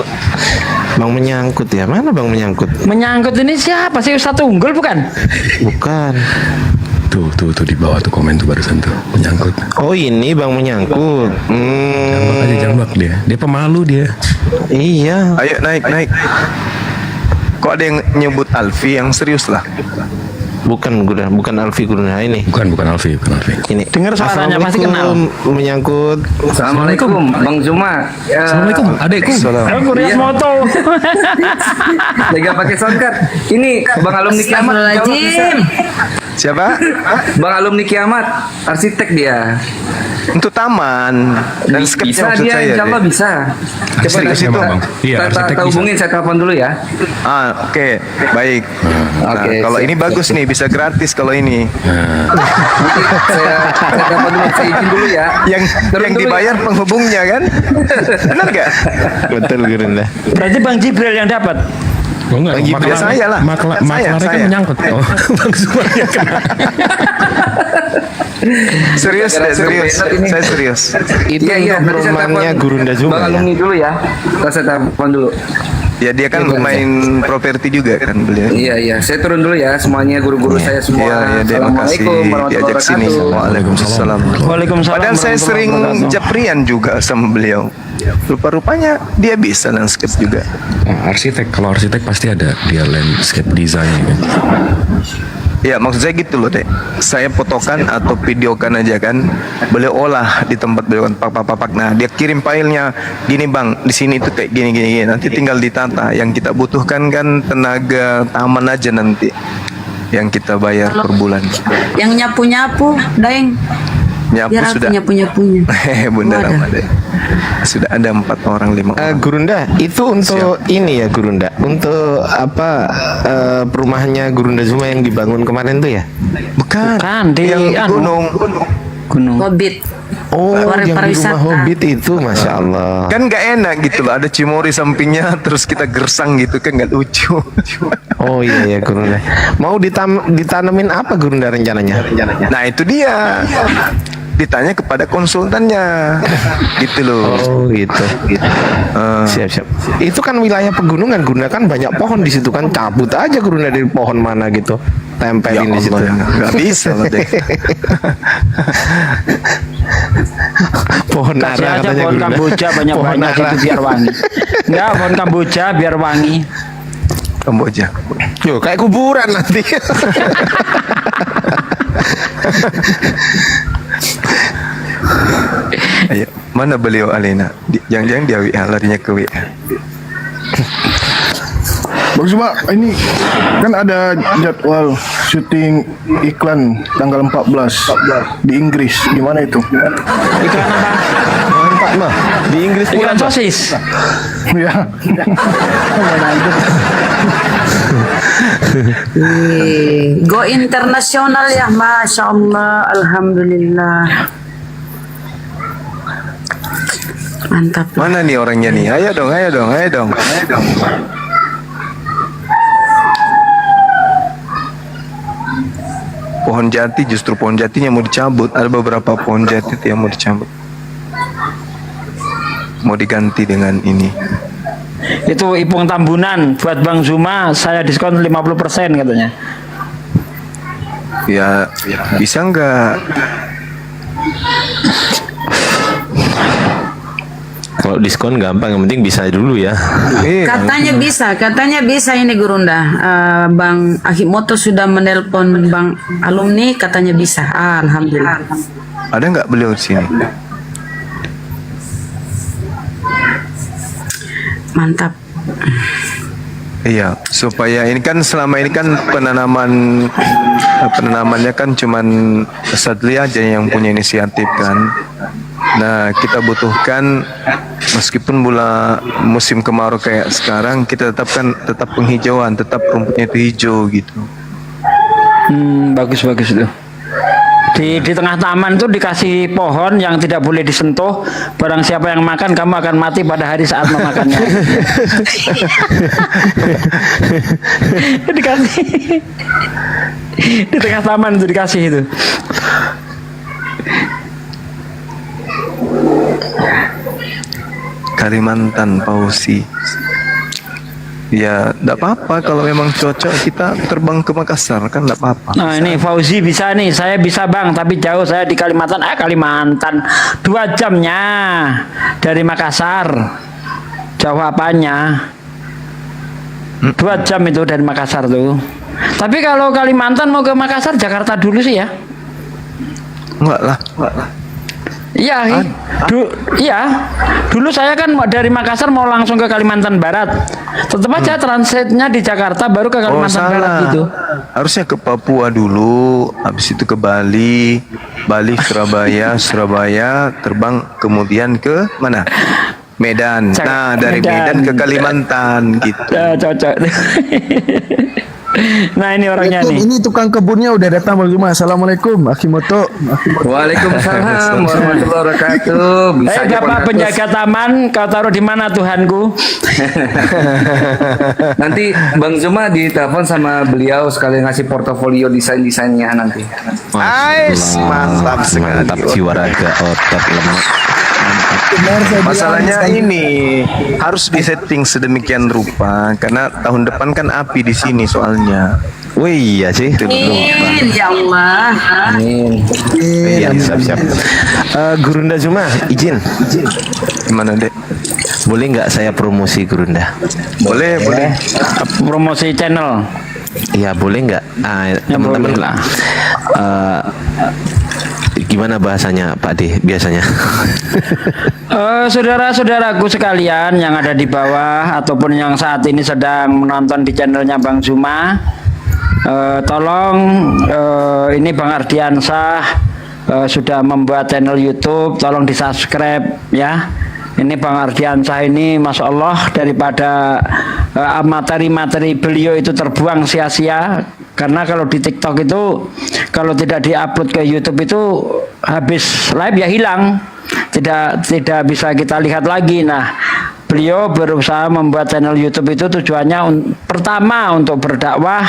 Bang menyangkut ya. Mana Bang menyangkut? Menyangkut ini siapa sih Ustadz Unggul bukan? Bukan. Tuh di bawah tuh komen tuh barusan tuh menyangkut. Oh ini Bang menyangkut. Jambak dia pemalu dia. Iya. Ayo naik. Kok ada yang nyebut Alfi yang serius lah? Bukan Alfi Gurunda ini. Bukan Alfi. Ini. Dengar suaranya pasti kenal. Menyangkut. Assalamualaikum Bang Zuma. Assalamualaikum adekku. Kurias moto. Lega pakai soundcard. Ini Bang alumni kiamat. Siapa? Bang alumni kiamat, arsitek dia. Untuk taman dan bisa dia, insya Allah bisa. Coba itu. Iya, kita hubungin, saya telepon dulu ya. Oke, baik. Oke, kalau ini bagus nih, bisa gratis kalau ini. saya telepon dulu, saya izin dulu ya. Yang dibayar penghubungnya kan? Benar gak? Betul Gurunda. Berarti Bang Jibril yang dapat. Oh enggak, maklar saya lah. Maklarnya kan menyangkut. Oh, Bang Sumarnya kena. Serius. Saya serius. Itu perumahannya Gurunda Zuma. Bang alumni dulu ya. Saya telepon dulu. Ya dia kan main properti juga kan beliau. Iya. Saya turun dulu ya semuanya guru-guru saya semua. Iya, terima kasih diajak sini. Waalaikumsalam. Padahal saya sering japrian juga sama beliau. Rupa-rupanya dia bisa landscape juga. Arsitek, kalau arsitek pasti ada dia landscape design kan. Ya maksud saya gitu loh deh. Saya fotokan atau videokan aja kan. Beliau olah di tempat beliau kan papak. Nah dia kirim filenya gini bang di sini itu kayak gini. Nanti tinggal ditata. Yang kita butuhkan kan tenaga taman aja nanti. Yang kita bayar per bulan. Yang nyapu-nyapu, Daeng. Nyapu Biar sudah. Nyapu-nyapunya. Bunda Ramadhan. Sudah ada 4 orang 5 orang. Gurunda itu untuk ini ya Gurunda. Untuk apa perumahannya Gurunda Zuma yang dibangun kemarin tuh ya? Bukan di gunung. Hobbit. Oh, yang di rumah Hobbit itu, masya Allah. Kan nggak enak gitu loh, ada cimori sampingnya, terus kita gersang gitu kan nggak lucu. Oh iya Gurunda. Mau ditanemin apa Gurunda rencananya? Nah itu dia. Ditanya kepada konsultannya, gitu loh. Oh gitu. Siap. Itu kan wilayah pegunungan Gurunda, kan banyak pohon di situ kan, cabut aja Gurunda dari pohon mana gitu, tempelin di situ. Nggak bisa loh deh. Pohon Kasih ara aja katanya pohon Gurunda. kamboja banyak-banyak Pohon itu biar wangi. Enggak, pohon kamboja biar wangi. Kamboja. Yo kayak kuburan nanti. Ayo. Mana beliau Alena? Jangan-jangan dia WA, larinya ke WA. Bang Zuma, ini kan ada jadwal syuting iklan tanggal 14 di Inggris. Gimana itu? Iklan apa? Mantap mah. Di Inggris Iklan sosis. Ya. Go internasional ya, Masya Allah, Alhamdulillah. Mantap. Mana nih orangnya nih? Ayo dong. Pohon jati, justru pohon jatinya mau dicabut. Ada beberapa pohon jati yang mau dicabut. Mau diganti dengan ini. Itu Ipung Tambunan buat Bang Zuma, saya diskon 50% katanya. Ya, bisa nggak? Kalau diskon gampang, yang penting bisa dulu ya. Katanya bisa ini Gurunda. Bang Akimoto sudah menelpon Bang alumni, katanya bisa. Alhamdulillah. Ada nggak beliau di sini? Mantap. Iya, supaya ini kan selama ini kan penanamannya kan cuman Sadli aja yang punya inisiatif kan. Nah, kita butuhkan meskipun musim kemarau kayak sekarang, kita tetap penghijauan, tetap rumputnya itu hijau gitu. Bagus itu. Di tengah taman tuh dikasih pohon yang tidak boleh disentuh. Barang siapa yang makan, kamu akan mati pada hari saat memakannya. Dikasih di tengah taman itu dikasih itu. Kalimantan Pausi. Ya, enggak apa-apa kalau memang cocok kita terbang ke Makassar kan enggak apa-apa. Nah, ini Fauzi bisa nih, saya bisa Bang, tapi jauh, saya di Kalimantan. Kalimantan 2 jamnya dari Makassar. Jauh apanya? 2 jam itu dari Makassar tuh. Tapi kalau Kalimantan mau ke Makassar, Jakarta dulu sih ya. Enggak lah. Iya, dulu saya kan dari Makassar mau langsung ke Kalimantan Barat. Tetap aja transitnya di Jakarta baru ke Kalimantan Barat gitu. Harusnya ke Papua dulu, habis itu ke Bali, Surabaya, terbang kemudian ke mana? Medan. Nah, dari Medan ke Kalimantan gitu. Cocok. Nah, ini orangnya nih. Ini tukang kebunnya udah datang Bang Zuma. Assalamualaikum Akimoto. Waalaikumsalam warahmatullahi wabarakatuh. Bisa aja Bapak penjaga taman, kau taruh di mana Tuhanku? Nanti Bang Zuma ditelepon sama beliau sekali ngasih portofolio desainnya nanti. Mantap sekali. Mantap, jiwa raga otak lemak. Masalahnya ini harus disetting sedemikian rupa karena tahun depan kan api di sini soalnya. Wih, iya sih. Amin ya Allah. Amin. Iya, siap. Gurunda Zuma, izin. Gimana, Dek? Boleh nggak saya promosi Gurunda? Boleh. Promosi channel. Iya, boleh nggak? Teman-teman lah. Gimana bahasanya Pak D biasanya? Saudara-saudaraku sekalian yang ada di bawah ataupun yang saat ini sedang menonton di channelnya Bang Zuma, tolong ini Bang Ardiansah sudah membuat channel YouTube, tolong di subscribe ya. Ini Bang Ardiansah ini Masya Allah, daripada materi-materi beliau itu terbuang sia-sia. Karena kalau di TikTok itu kalau tidak diupload ke YouTube itu habis live ya hilang, tidak bisa kita lihat lagi. Nah, beliau berusaha membuat channel YouTube itu tujuannya pertama untuk berdakwah,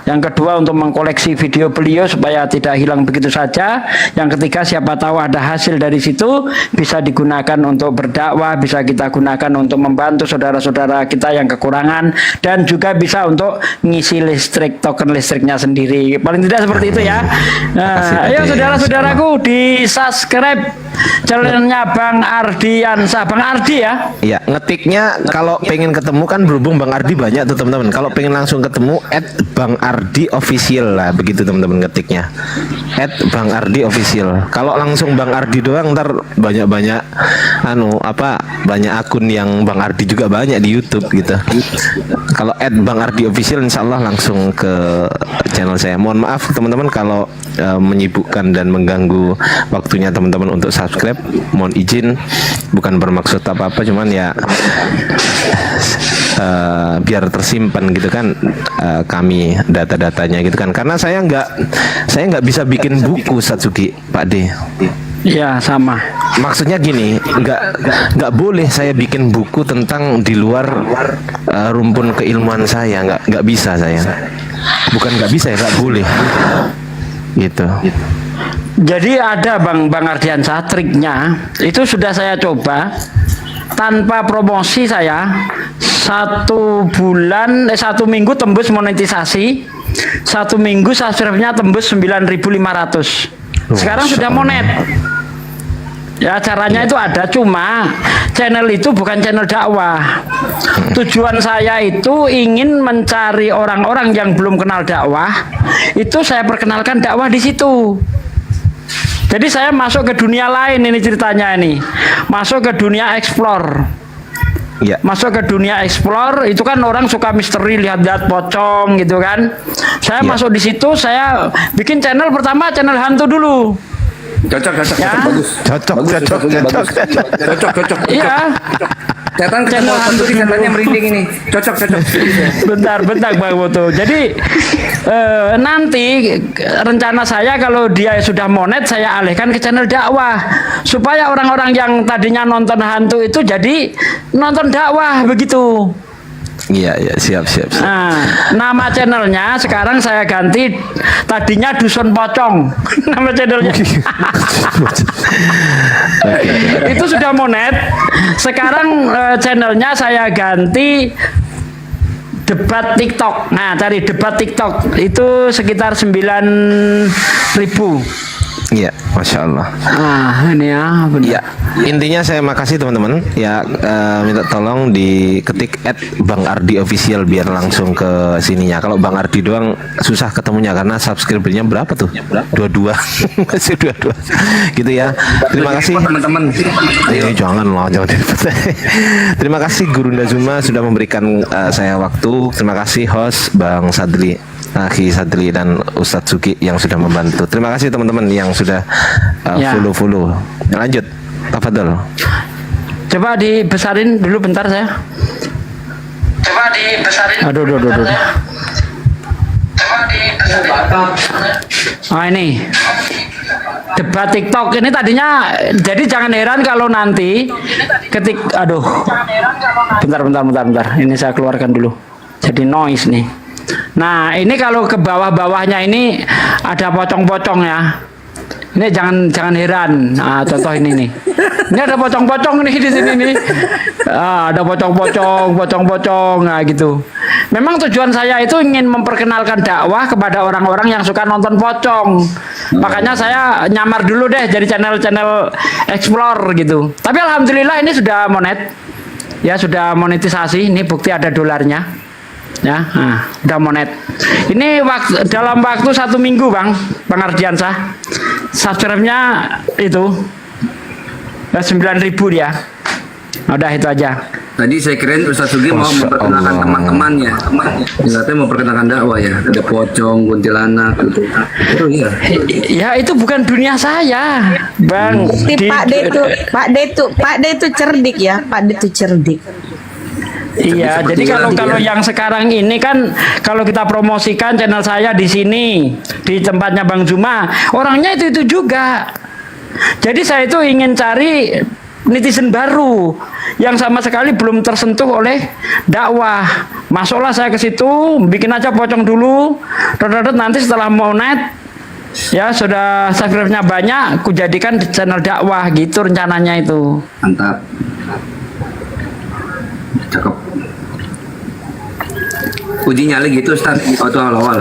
yang kedua untuk mengkoleksi video beliau supaya tidak hilang begitu saja, yang ketiga siapa tahu ada hasil dari situ bisa digunakan untuk berdakwah, bisa kita gunakan untuk membantu saudara-saudara kita yang kekurangan, dan juga bisa untuk ngisi listrik, token listriknya sendiri, paling tidak seperti itu ya. Nah, ayo saudara-saudaraku di subscribe channelnya Bang Ardiansah, Bang Ardi ya. Iya, ngetiknya kalau pengen ketemu kan berhubung Bang Ardi banyak tuh teman-teman. Kalau pengen langsung ketemu @Bang Ardi Ardi Official lah, begitu teman-teman ketiknya. @Bang Ardi Official. Kalau langsung Bang Ardi doang ntar banyak-banyak banyak akun yang Bang Ardi juga banyak di YouTube gitu. Kalau @Bang Ardi Official insya Allah langsung ke channel saya. Mohon maaf teman-teman kalau menyibukkan dan mengganggu waktunya teman-teman untuk subscribe. Mohon izin, bukan bermaksud apa-apa, cuman ya biar tersimpan gitu kan, kami data-datanya gitu kan, karena saya nggak bisa bikin buku Satsuki, Pak D. Iya, sama. Maksudnya gini, nggak boleh saya bikin buku tentang di luar rumpun keilmuan saya, nggak bisa saya. Bukan nggak bisa ya, nggak boleh. Gitu. Jadi ada Bang Ardiansa, triknya itu sudah saya coba tanpa promosi. Saya 1 minggu tembus monetisasi, 1 minggu subscribe-nya tembus 9.500. Sekarang sudah monet. Ya, caranya itu ada, cuma channel itu bukan channel dakwah. Tujuan saya itu ingin mencari orang-orang yang belum kenal dakwah, itu saya perkenalkan dakwah di situ. Jadi saya masuk ke dunia lain, ini ceritanya ini. Masuk ke dunia explore. Ya. Masuk ke dunia explore, itu kan orang suka misteri, lihat-lihat pocong gitu kan. Saya masuk di situ, saya bikin channel pertama, channel hantu dulu. Cocok, Ya. bagus. Cocok. Iya. Setan ketemu hantu di setannya merinding ini. Cocok. Bentar Bang Boto. Jadi nanti rencana saya kalau dia sudah monet, saya alihkan ke channel dakwah supaya orang-orang yang tadinya nonton hantu itu jadi nonton dakwah begitu. Iya, siap. Nah, nama channelnya sekarang saya ganti, tadinya Dusun Pocong. Nama channelnya. Itu sudah monet. Sekarang channelnya saya ganti Debat TikTok. Nah, cari Debat TikTok itu sekitar 9.000. Iya, Masya Allah. Ini ya, benar. Ya, intinya saya makasih teman-teman. Ya, minta tolong diketik @Bang Ardi Official biar langsung ke sininya. Kalau Bang Ardi doang susah ketemunya karena subscribernya berapa tuh? 22. Masih 22. Gitu ya. Terima kasih teman-teman. Jangan. Terima kasih Guru Ndazuma sudah memberikan saya waktu. Terima kasih host Bang Sadli, Aki Sadli dan Ustadz Suki yang sudah membantu. Terima kasih teman-teman yang sudah follow. Lanjut, tafadhol. Coba dibesarin dulu bentar saya. Aduh. Ini Debat TikTok ini tadinya, jadi jangan heran kalau nanti bentar. Ini saya keluarkan dulu. Jadi noise nih. Nah, ini kalau ke bawah-bawahnya ini ada pocong-pocong ya. Ini jangan heran. Nah, contoh ini nih. Ini ada pocong-pocong nih di sini nih. Ada pocong-pocong, nah gitu. Memang tujuan saya itu ingin memperkenalkan dakwah kepada orang-orang yang suka nonton pocong. Makanya saya nyamar dulu deh jadi channel explore gitu. Tapi alhamdulillah ini sudah monet. Ya, sudah monetisasi. Ini bukti ada dolarnya. Ya, udah monet. Ini dalam waktu 1 minggu Bang Ardiansa, subscribe-nya itu 9.000 dia. Udah itu aja. Tadi saya kirain Ustaz Sugi mau memperkenalkan teman-temannya. Katanya mau perkenalkan dakwah ya. Ada pocong, kuntilanak gitu. Itu iya. Ya itu bukan dunia saya, Bang. Pak D itu cerdik ya. Pak D itu cerdik. Iya, jadi kalau yang sekarang ini kan kalau kita promosikan channel saya di sini, di tempatnya Bang Zuma, orangnya itu juga. Jadi saya itu ingin cari netizen baru yang sama sekali belum tersentuh oleh dakwah. Masuklah saya ke situ, bikin aja pocong dulu. Nanti setelah monet, ya sudah subscribe-nya banyak, aku jadikan di channel dakwah gitu rencananya itu. Mantap. Cakep. Uji nyali gitu Ustaz waktu awal-awal.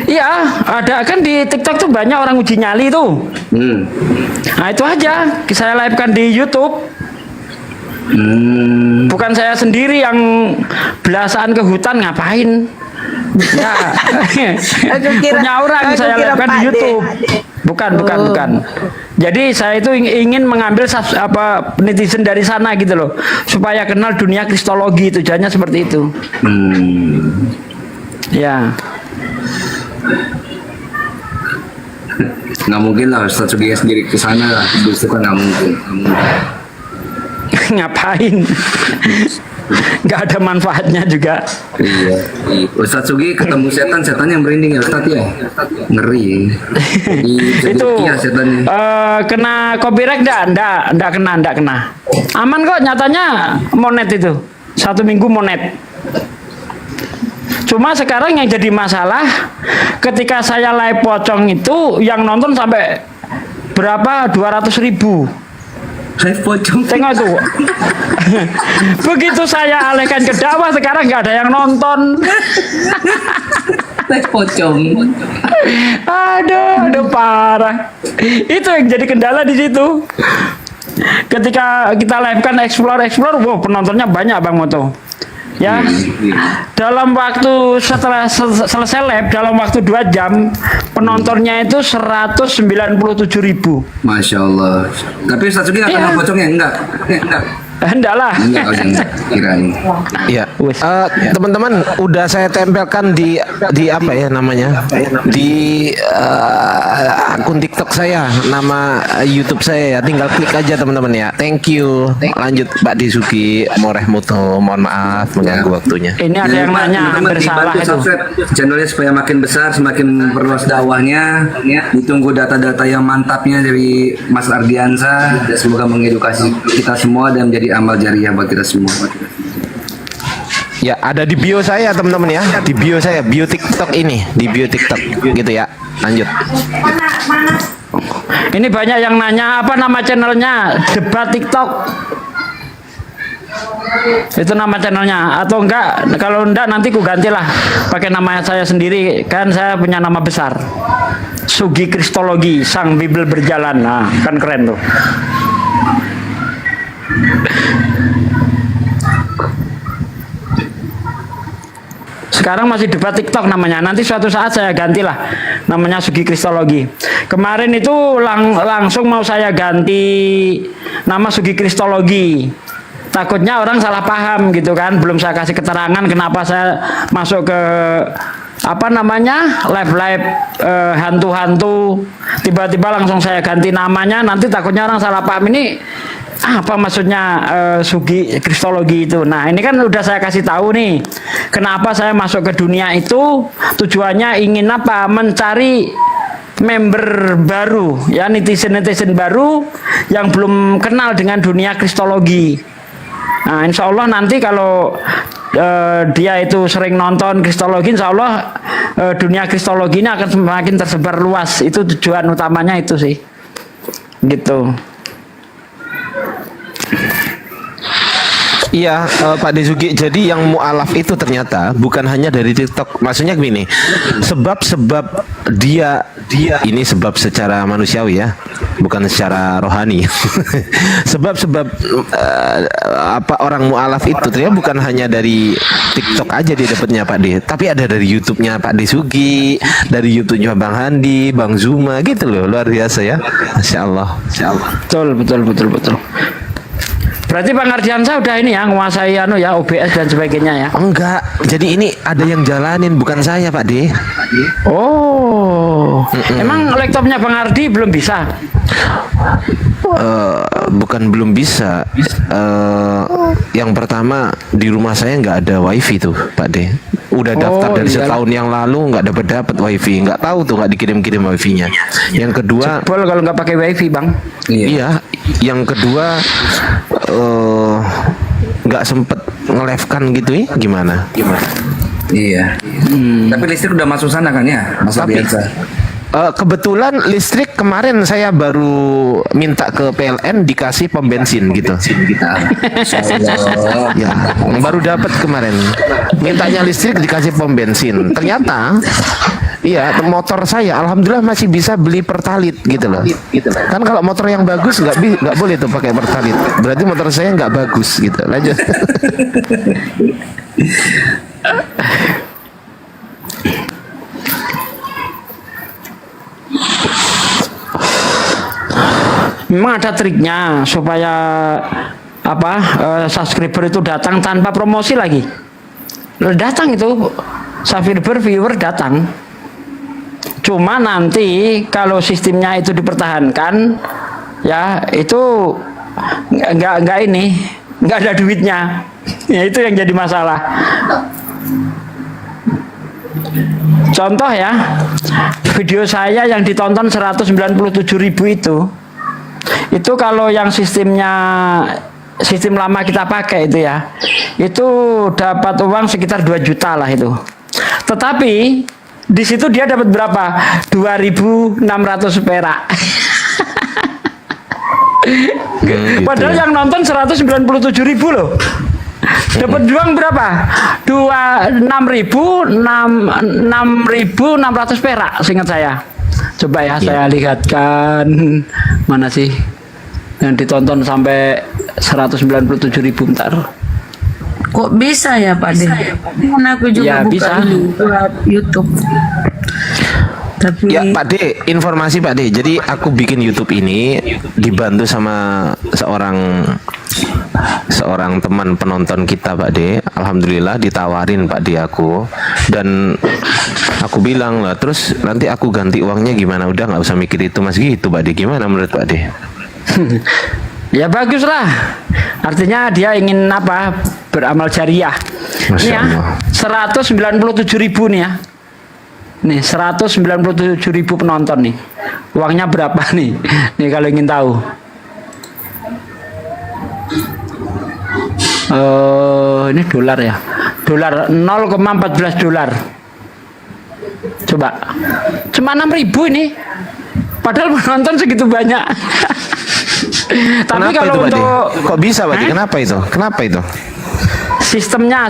Iya, ada kan di TikTok tuh banyak orang uji nyali tuh. Nah itu aja saya live-kan di YouTube. Bukan saya sendiri yang belasaan ke hutan ngapain. Ya, Aku kira- punya orang aku saya kira lakukan Pak di D. YouTube. Bukan. Jadi saya itu ingin mengambil netizen dari sana gitu loh, supaya kenal dunia kristologi, tujuannya seperti itu. Ya. Nggak mungkin lah Ustaz Sugi sendiri ke sana lah, justru kan nggak mungkin. Ngapain? Nggak ada manfaatnya juga. Iya. Ustaz Sugi ketemu setan yang merinding ya Ustaz ya. Ngeri. Itu setannya. kena copyright enggak kena. Aman kok, nyatanya monet itu. 1 minggu monet. Cuma sekarang yang jadi masalah ketika saya live pocong itu yang nonton sampai berapa? 200.000. Live pocong. Tengok itu. Begitu saya alihkan ke dakwah, sekarang nggak ada yang nonton. Live pocong. Aduh parah. Itu yang jadi kendala di situ. Ketika kita live kan explore, wow, penontonnya banyak Bang Moto. Ya, dalam waktu setelah selesai live, dalam waktu 2 jam, penontonnya itu 197.000. Masya Allah. Tapi Ustaz Sugi nggak kena pocongnya? Enggak. Enggak lah. Kirain. Ya, teman-teman, udah saya tempelkan di apa ya namanya, di akun TikTok saya, nama YouTube saya ya, tinggal klik aja teman-teman ya. Thank you. Lanjut Pak Disuki, Moreh Muto, mohon maaf mengganggu waktunya. Ini ada yang nanya hampir salah itu. Subscribe channelnya supaya makin besar, semakin perluas dakwahnya. Ditunggu data-data yang mantapnya dari Mas Ardiansa, dan semoga mengedukasi kita semua dan menjadi amal jariah buat kita semua. Ya, ada di bio saya teman-teman ya, di bio saya, bio TikTok ini, di bio TikTok gitu ya. Lanjut. Ini banyak yang nanya apa nama channelnya, Debat TikTok. Itu nama channelnya atau enggak? Kalau enggak nanti ku gantilah pakai nama saya sendiri, kan saya punya nama besar, Sugi Kristologi, Sang Bibel Berjalan. Nah, kan keren tuh. Sekarang masih Debat TikTok namanya. Nanti suatu saat saya gantilah namanya Sugi Kristologi. Kemarin itu langsung mau saya ganti nama Sugi Kristologi. Takutnya orang salah paham gitu kan. Belum saya kasih keterangan kenapa saya masuk ke apa namanya live hantu-hantu. Tiba-tiba langsung saya ganti namanya. Nanti takutnya orang salah paham ini apa maksudnya Sugi Kristologi itu. Nah ini kan udah saya kasih tahu nih kenapa saya masuk ke dunia itu. Tujuannya ingin apa? Mencari member baru ya, netizen baru yang belum kenal dengan dunia kristologi. Nah insya Allah nanti kalau dia itu sering nonton kristologi, insya Allah dunia kristologi ini akan semakin tersebar luas. Itu tujuan utamanya itu sih gitu. Iya, Pak Desugi. Jadi yang mualaf itu ternyata bukan hanya dari TikTok. Maksudnya gini, sebab dia ini sebab secara manusiawi ya, bukan secara rohani. sebab apa orang mualaf itu ternyata bukan hanya dari TikTok aja dia dapatnya Pak De, tapi ada dari YouTube-nya Pak Desugi, dari YouTube-nya Bang Handi, Bang Zuma gitu loh, luar biasa ya. Masya Allah. Betul. Berarti Bang Ardiansa udah ini ya menguasai OBS dan sebagainya ya? Enggak. Jadi ini ada yang jalanin, bukan saya Pak De. Oh. Emang laptopnya Bang Ardi belum bisa? Bukan belum bisa. Yang pertama di rumah saya nggak ada wifi tuh Pak De. Udah daftar dari setahun yang lalu nggak dapat wifi, nggak tahu tuh nggak dikirim wifi-nya. Yang kedua, jebol kalau nggak pakai wifi Bang. Iya. Yang kedua nggak sempet nge-live kan gitu ya, gimana? Iya. Tapi listrik udah masuk sana kan ya, Mas Biasa. Kebetulan listrik kemarin saya baru minta ke PLN dikasih pom bensin gitu. Ya, baru dapat kemarin. Mintanya listrik dikasih pom bensin. Ternyata iya, motor saya alhamdulillah masih bisa beli pertalit gitu loh. Kan kalau motor yang bagus nggak boleh tuh pakai pertalit. Berarti motor saya nggak bagus gitu. Lanjut. Memang ada triknya supaya subscriber itu datang tanpa promosi lagi. Datang itu subscriber, viewer datang. Cuma nanti kalau sistemnya itu dipertahankan, ya itu nggak ada duitnya. Ya itu yang jadi masalah. Contoh ya, video saya yang ditonton 197.000 itu kalau yang sistem lama kita pakai itu ya, itu dapat uang sekitar 2 juta lah itu. Tetapi di situ dia dapat berapa? 2.600 perak. Padahal yang nonton 197.000 loh. Dapat uang berapa? 6.600 perak seingat saya. Coba ya saya lihatkan mana sih yang ditonton sampai 197.000 bentar. Kok bisa ya Pak De? Mana aku juga Ya, buka bisa. ini buat YouTube. Tapi Ya Pak De, informasi Pak De. Jadi aku bikin YouTube ini dibantu sama seorang teman penonton kita Pak De. Alhamdulillah ditawarin Pak De aku, dan aku bilang lah, terus nanti aku ganti uangnya gimana? Udah nggak usah mikir itu Mas, gitu Pak De. Gimana menurut Pak De? Ya bagus lah. Artinya dia ingin beramal jariah. Ini ya 197.000 nih ya. Nih 197.000 penonton nih. Uangnya berapa nih? Nih kalau ingin tahu. Ini dolar ya. Dolar 0,14 dolar. Coba. Cuma 6.000 ini. Padahal penonton segitu banyak. Tapi Kenapa kalau itu, Pak De? untuk kok bisa Pak De? Kenapa itu?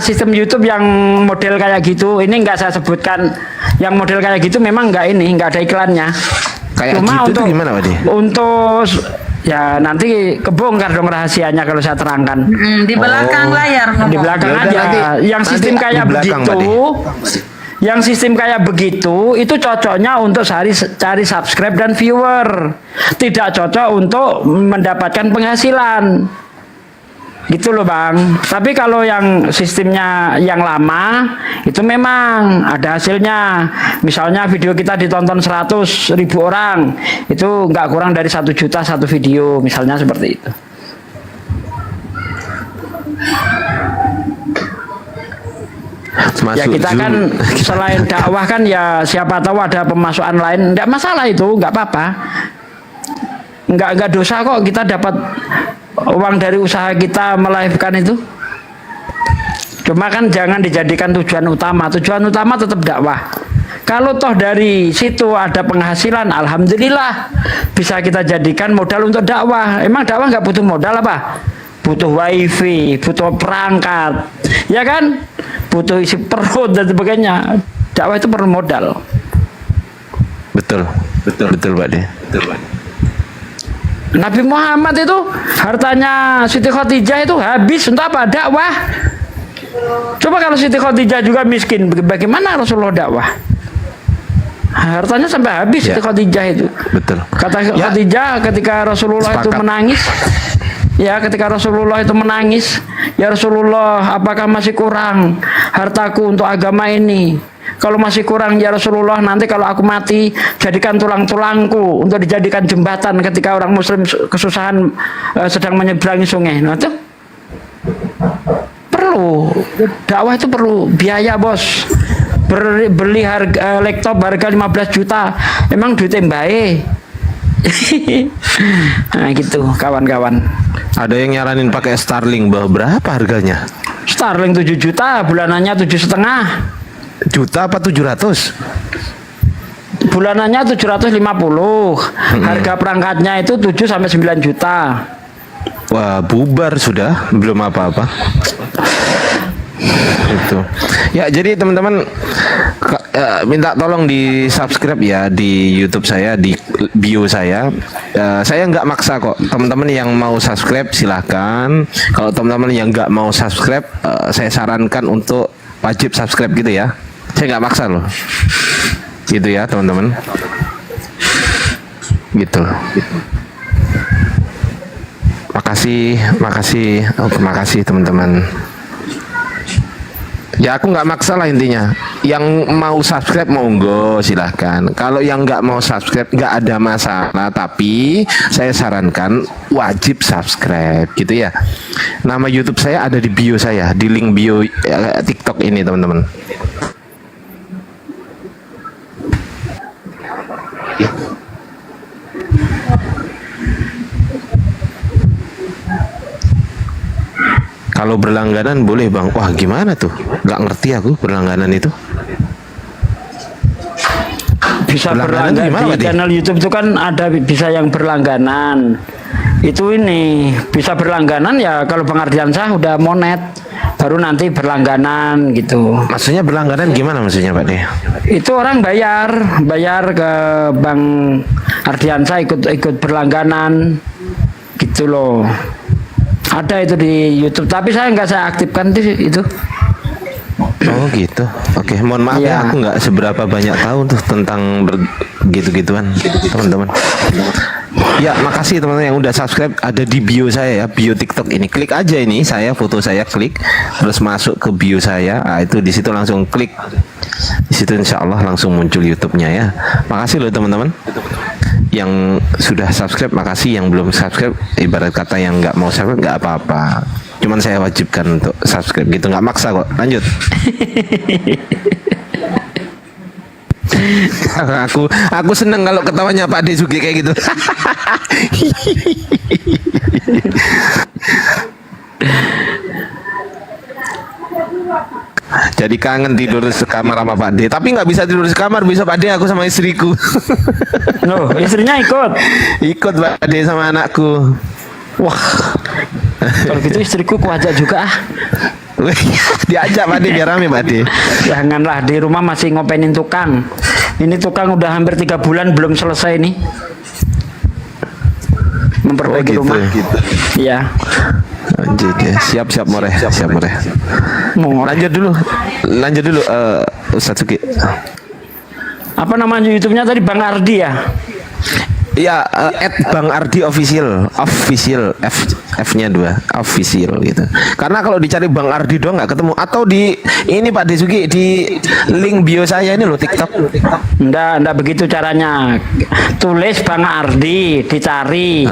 Sistem YouTube yang model kayak gitu, ini nggak saya sebutkan. Yang model kayak gitu memang nggak ada iklannya. Kayak Cuma gitu tuh gimana Pak De? Untuk ya nanti kebongkar dong rahasianya kalau saya terangkan. di belakang layar ngomong. Di belakang Ya udah, aja. nanti- Yang sistem nanti kayak di belakang, begitu, yang sistem kayak begitu itu cocoknya untuk cari subscribe dan viewer. Tidak cocok untuk mendapatkan penghasilan. Gitu loh Bang. Tapi kalau yang sistemnya yang lama itu memang ada hasilnya. Misalnya video kita ditonton 100.000 orang, itu nggak kurang dari 1 juta satu video, misalnya seperti itu. Ya kita kan selain dakwah kan ya siapa tahu ada pemasukan lain, enggak masalah itu, enggak apa-apa. Enggak dosa kok kita dapat uang dari usaha kita melahirkan itu. Cuma kan jangan dijadikan tujuan utama. Tujuan utama tetap dakwah. Kalau toh dari situ ada penghasilan, alhamdulillah bisa kita jadikan modal untuk dakwah. Emang dakwah nggak butuh modal apa? Butuh wifi, butuh perangkat, ya kan? Butuh isi perut dan sebagainya. Dakwah itu perlu modal. Betul Pak De. Nabi Muhammad itu hartanya Siti Khadijah itu habis untuk apa? Dakwah. Coba kalau Siti Khadijah juga miskin, bagaimana Rasulullah dakwah? Hartanya sampai habis Siti Khadijah itu. Betul. Kata Khadijah ketika Rasulullah itu menangis, ya ketika Rasulullah itu menangis, ya Rasulullah, apakah masih kurang hartaku untuk agama ini? Kalau masih kurang ya Rasulullah, nanti kalau aku mati jadikan tulang-tulangku untuk dijadikan jembatan ketika orang muslim kesusahan sedang menyeberangi sungai. Nah itu perlu dakwah, itu perlu biaya bos. Beli harga laptop harga 15 juta emang duitnya baik. Nah gitu kawan-kawan. Ada yang nyaranin pakai Starlink, berapa harganya? Starlink 7 juta, bulanannya 7,5 juta apa 700? Bulanannya 750. Harga perangkatnya itu 7 sampai 9 juta. Wah, bubar sudah, belum apa-apa. Itu. Ya, jadi teman-teman minta tolong di subscribe ya di YouTube saya, di bio saya. Saya nggak maksa kok. Teman-teman yang mau subscribe silahkan. Kalau teman-teman yang nggak mau subscribe, saya sarankan untuk wajib subscribe gitu ya. Saya nggak maksa loh. Gitu ya teman-teman. Gitu. makasih teman-teman. Ya aku nggak maksa lah intinya. Yang mau subscribe monggo silahkan. Kalau yang nggak mau subscribe nggak ada masalah. Tapi saya sarankan wajib subscribe gitu ya. Nama YouTube saya ada di bio saya, di link bio TikTok ini teman-teman. Kalau berlangganan boleh bang. Wah gimana tuh? Gak ngerti aku berlangganan itu. Bisa Berlangganan berlangganan gimana, di Pak, channel YouTube itu kan ada bisa yang berlangganan. Itu ini bisa berlangganan ya kalau Bang Ardiansah udah monet baru nanti berlangganan gitu. Maksudnya berlangganan gimana maksudnya Pak De? Itu orang bayar ke Bang Ardiansah ikut berlangganan gitu loh. Ada itu di YouTube, tapi saya nggak saya aktifkan itu. Oh gitu. Oke, mohon maaf ya aku nggak seberapa banyak tahu tuh tentang gitu-gituan teman-teman. Ya makasih teman-teman yang udah subscribe, ada di bio saya ya, bio TikTok ini. Klik aja ini foto saya klik, terus masuk ke bio saya. Nah, itu di situ langsung klik. Di situ insya Allah langsung muncul YouTube-nya ya. Makasih loh teman-teman. Yang sudah subscribe makasih, yang belum subscribe ibarat kata yang nggak mau subscribe nggak apa-apa, cuman saya wajibkan untuk subscribe gitu, nggak maksa kok. Lanjut. aku seneng kalau ketawanya Pak De Sugi kayak gitu. Jadi kangen tidur sekamar sama Pak De, tapi nggak bisa tidur sekamar, bisa Pak De aku sama istriku. Loh, istrinya ikut Pak De sama anakku. Wah, kalau gitu istriku kuajak juga ah. Diajak Pak De biar rame Pak De. Janganlah, di rumah masih ngopenin tukang. Ini tukang udah hampir 3 bulan belum selesai nih memperbaiki rumah. Gitu. Iya. Lanjut ya. Siap Moreh. Lanjut dulu Ustadz Suki. Apa nama YouTube-nya tadi, Bang Ardi ya? Iya, @Bang Ardi official F-nya 2 official gitu. Karena kalau dicari Bang Ardi doang nggak ketemu, atau di ini Pak Desuki di link bio saya ini loh TikTok. Enggak begitu caranya. Tulis Bang Ardi, dicari.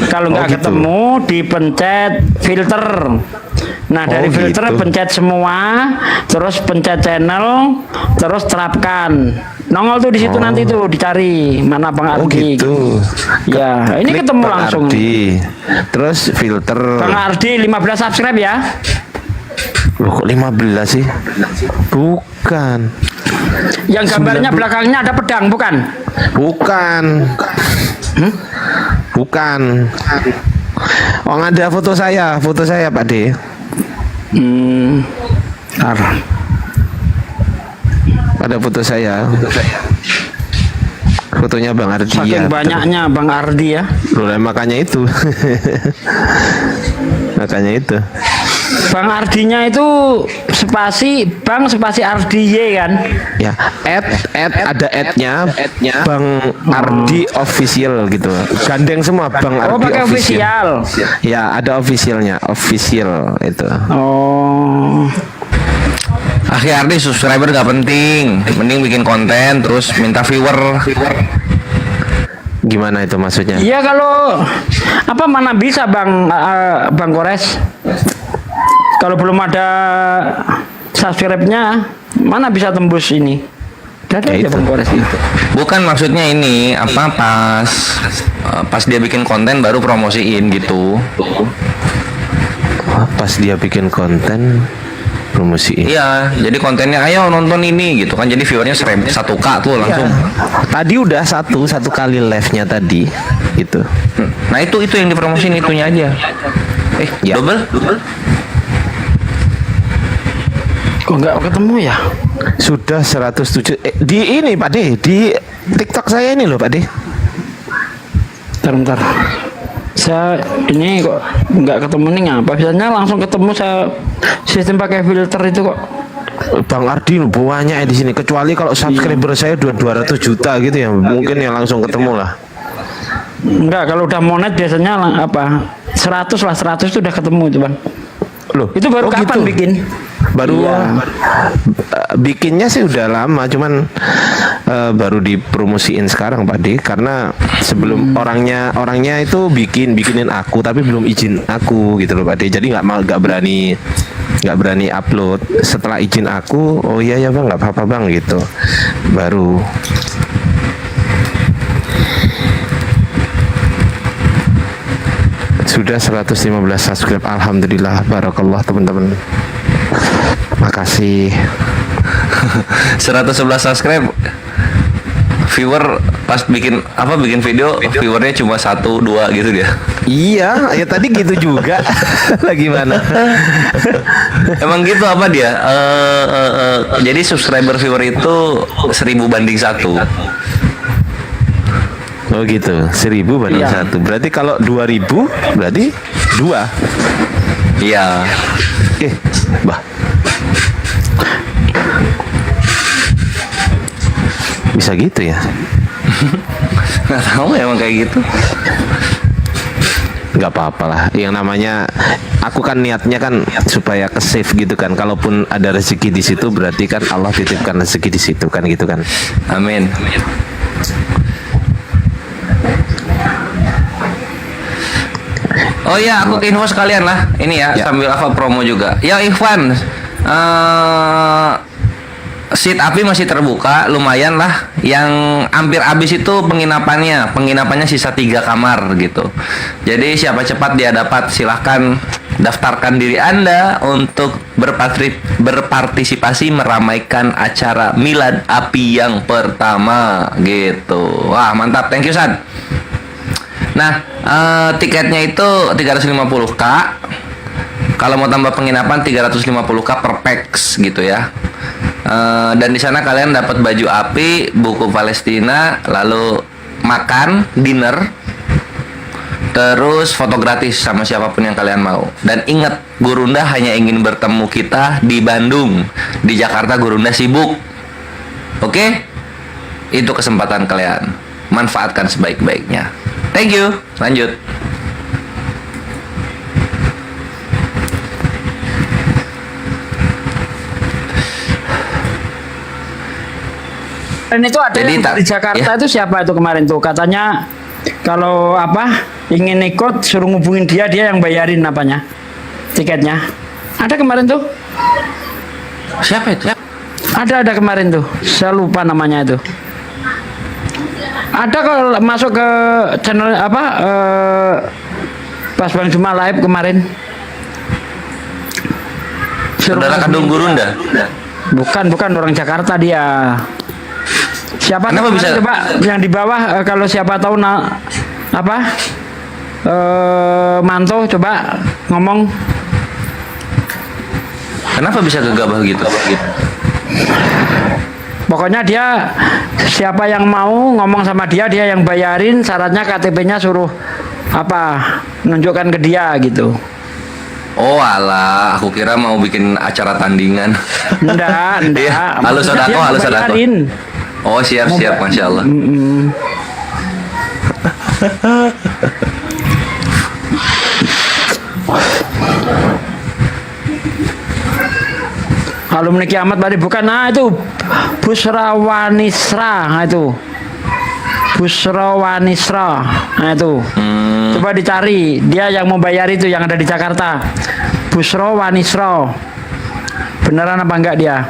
Kalau nggak gitu. ketemu, dipencet filter. Nah, dari filter gitu. pencet semua, terus pencet channel, terus terapkan. Nongol tuh di situ nanti tuh dicari mana Bang Ardi. Gitu. Ya, ini Klik ketemu Bang langsung. Ardi. Terus filter. Bang Ardi 15 subscribe ya. Loh kok 15 sih? Bukan. Yang gambarnya belakangnya ada pedang, bukan? Bukan. Bukan. Oh, ada foto saya Pak De. Ada foto saya. Fotonya Bang Ardi. Saking banyaknya Bang Ardi ya. Loh, makanya itu. Makanya itu. Bang Ardinya itu spasi Bang spasi Ardiye kan? Ya, ada @nya Bang Ardi official gitu. Gandeng semua Bang Ardi pakai official. Ya, ada officialnya, official itu. Oh. Ardi subscriber gak penting, mending bikin konten terus minta viewer. Gimana itu maksudnya? Iya, kalau apa mana bisa Bang Kores? Kalau belum ada subscribe-nya, mana bisa tembus ini? Ada aja Bang Kores itu. Bukan maksudnya ini apa pas dia bikin konten baru promosiin gitu. Pas dia bikin konten promosiin. Iya, jadi kontennya ayo nonton ini gitu kan, jadi viewernya 1K tuh langsung. Tadi udah satu kali live-nya tadi gitu. Nah itu yang dipromosiin itunya aja. Double? Kok nggak ketemu ya? Sudah 107 di ini Pak De, di TikTok saya ini loh Pak De. Bentar. Saya ini kok nggak ketemu nih, ngapa biasanya langsung ketemu. Saya sistem pakai filter itu kok. Bang Ardi banyak di sini, kecuali kalau subscriber saya 200 juta gitu ya, mungkin ya langsung ketemu lah. Enggak, kalau udah monet biasanya apa 100 lah, 100 itu udah ketemu itu bang. Loh, itu baru kapan gitu? bikin? Baru Iya. bikinnya sih udah lama, cuman baru dipromosiin sekarang Pak D, karena sebelum orangnya itu bikinin aku tapi belum izin aku gitu loh Pak D, jadi nggak berani upload. Setelah izin aku, oh iya ya bang, nggak apa-apa bang gitu, baru. Sudah 115 subscribe, alhamdulillah, barakallah teman-teman. Makasih. 111 subscribe. Viewer pas bikin video viewernya cuma 1-2 gitu dia. Iya, ya tadi gitu juga. Lah gimana? Emang gitu apa dia? Jadi subscriber viewer itu 1000 banding 1. Oh gitu, 1000 banding 1. Berarti kalau 2000 berarti 2. Iya. Bah. Bisa gitu ya? Nggak tahu emang kayak gitu. Nggak apa-apa lah. Yang namanya aku kan niatnya kan supaya ke save gitu kan. Kalaupun ada rezeki di situ berarti kan Allah titipkan rezeki di situ kan gitu kan. Amin. Oh iya, aku ke info sekalian lah. Ini ya, sambil promo juga. Ya Ikhwan, seat api masih terbuka, lumayan lah. Yang hampir habis itu penginapannya sisa 3 kamar gitu. Jadi siapa cepat dia dapat, silahkan daftarkan diri Anda untuk berpartisipasi meramaikan acara Milad Api yang pertama gitu. Wah mantap, thank you San. Nah, tiketnya itu 350k. Kalau mau tambah penginapan 350k per pax gitu ya. Dan di sana kalian dapat baju api, buku Palestina, lalu makan, dinner, terus foto gratis sama siapapun yang kalian mau. Dan ingat, Gurunda hanya ingin bertemu kita di Bandung. Di Jakarta Gurunda sibuk. Oke? Itu kesempatan kalian. Manfaatkan sebaik-baiknya. Thank you. Lanjut. Dan itu ada Jadi, yang di Jakarta itu siapa itu kemarin tuh? Katanya kalau ingin ikut suruh ngubungin dia yang bayarin tiketnya. Ada kemarin tuh? Siapa itu? Ada kemarin tuh. Saya lupa namanya itu. Ada kalau masuk ke channel pas Bang Juma live kemarin. Saudara kandung Gurunda? Bukan orang Jakarta dia. Siapa Kenapa bisa? Coba yang di bawah kalau siapa tahu Manto coba ngomong. Kenapa bisa gegabah gitu? Pokoknya dia siapa yang mau ngomong sama dia yang bayarin, syaratnya KTP-nya suruh nunjukkan ke dia gitu. Oh alah, aku kira mau bikin acara tandingan. Enggak. Halo sodako. Oh siap, Masya Allah. Alumni Kiamat tadi bukan, itu Busra Wanisra, itu Busra Wanisra, itu coba dicari dia yang mau bayar itu yang ada di Jakarta. Busra Wanisra, beneran apa enggak dia?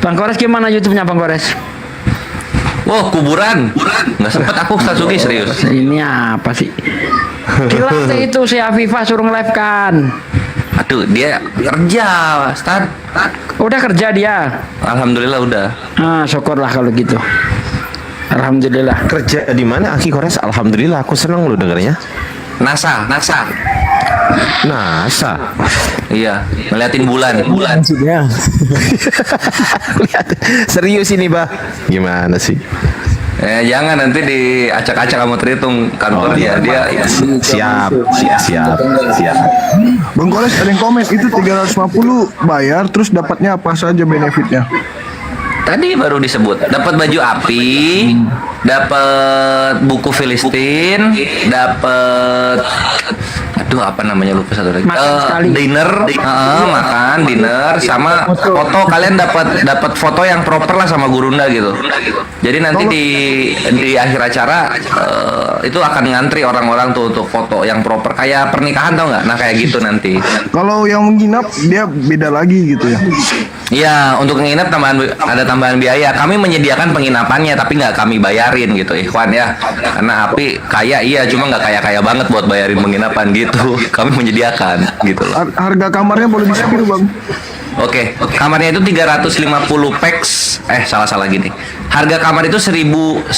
Bang Kores gimana YouTube-nya Bang Kores? Wah kuburan, nggak sempet aku Satsuki serius. Ini apa sih? Dilatih itu si Afifah suruh nge-live kan. Aduh dia kerja, Stan. Udah kerja dia. Alhamdulillah udah. Syukurlah kalau gitu. Alhamdulillah. Kerja di mana Aki Kores? Alhamdulillah, aku senang lo dengarnya. NASA. Iya, ngeliatin bulan. Sudah. Serius ini, Bah. Gimana sih? Jangan nanti diacak-acak kamu terhitung kantor dia. Siap. Bang Koles ada yang komen itu 350 bayar terus dapatnya apa saja benefitnya? Tadi baru disebut. Dapat baju api, dapat buku Filistin, dapat aduh apa namanya lupa satu lagi. Dinner, makan dinner sama foto. Kalian dapat foto yang proper lah sama Gurunda gitu. Jadi nanti di akhir acara itu akan ngantri orang-orang tuh untuk foto yang proper kayak pernikahan, tau nggak? Nah kayak gitu nanti. Kalau yang menginap dia beda lagi gitu ya. Iya, untuk nginep ada tambahan biaya. Kami menyediakan penginapannya, tapi nggak kami bayarin gitu, Ikhwan ya. Karena Api kaya iya, cuma nggak kaya saja buat bayarin penginapan gitu. Kami menyediakan gitu loh. Harga kamarnya boleh di-spill, Bang. Oke, kamarnya itu 350 pax. Salah gini. Harga kamar itu 1.400.000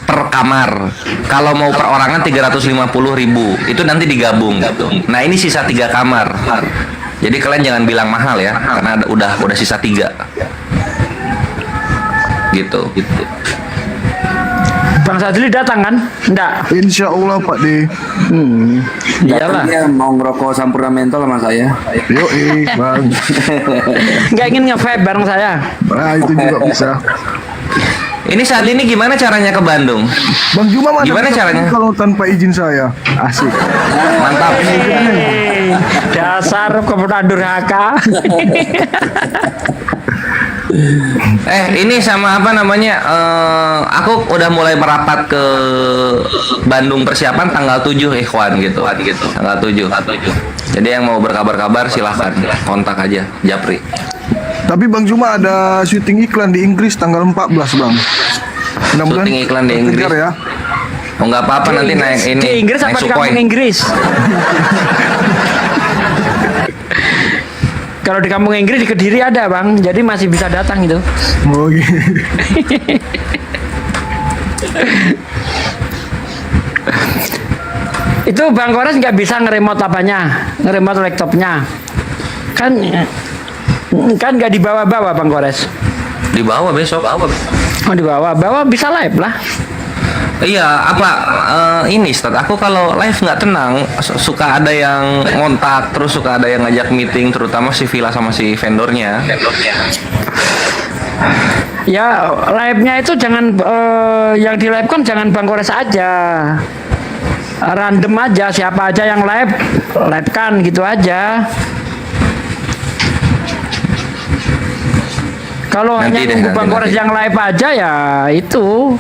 per kamar. Kalau mau perorangan 350.000. Itu nanti digabung gitu. Nah, ini sisa 3 kamar. Jadi kalian jangan bilang mahal ya, karena udah sisa 3. Gitu. Bang Sadli datang kan? Enggak. Insya Allah Pak D. Iyalah. Dia mau ngerokok Sampurna Mentol sama saya. Yoi, Bang. Nggak ingin nge-vape bareng saya. Nah, itu juga bisa. Ini saat ini gimana caranya ke Bandung? Bang Juma mana gimana caranya? Kalau tanpa izin saya. Asik. Mantap. Dasar kemudian durhaka. Ini sama apa namanya? Aku udah mulai merapat ke Bandung persiapan tanggal 7 Ikhwan gitu. Tanggal 7. Jadi yang mau berkabar-kabar silahkan kontak aja Japri. Tapi Bang Juma ada syuting iklan di Inggris tanggal 14, Bang. Syuting iklan di Inggris ya. Oh nggak apa-apa, nanti naik ini. Di Inggris apa di kampung Inggris? Kalau di kampung Inggris di Kediri ada, Bang. Jadi masih bisa datang itu. Oh gitu. Itu Bang Kores nggak bisa nge-remote apanya, nge-remote laptopnya. Kan nggak dibawa-bawa Bang Kores. Dibawa besok. Oh dibawa bisa live lah. Iya, ini Ustaz, aku kalau live nggak tenang, suka ada yang ngontak, terus suka ada yang ngajak meeting, terutama si Villa sama si vendornya. Ya, live-nya itu jangan yang di live kan jangan Bang Kores aja. Random aja, siapa aja yang live kan gitu aja. Kalau hanya nunggu Bang Kores yang live aja ya itu.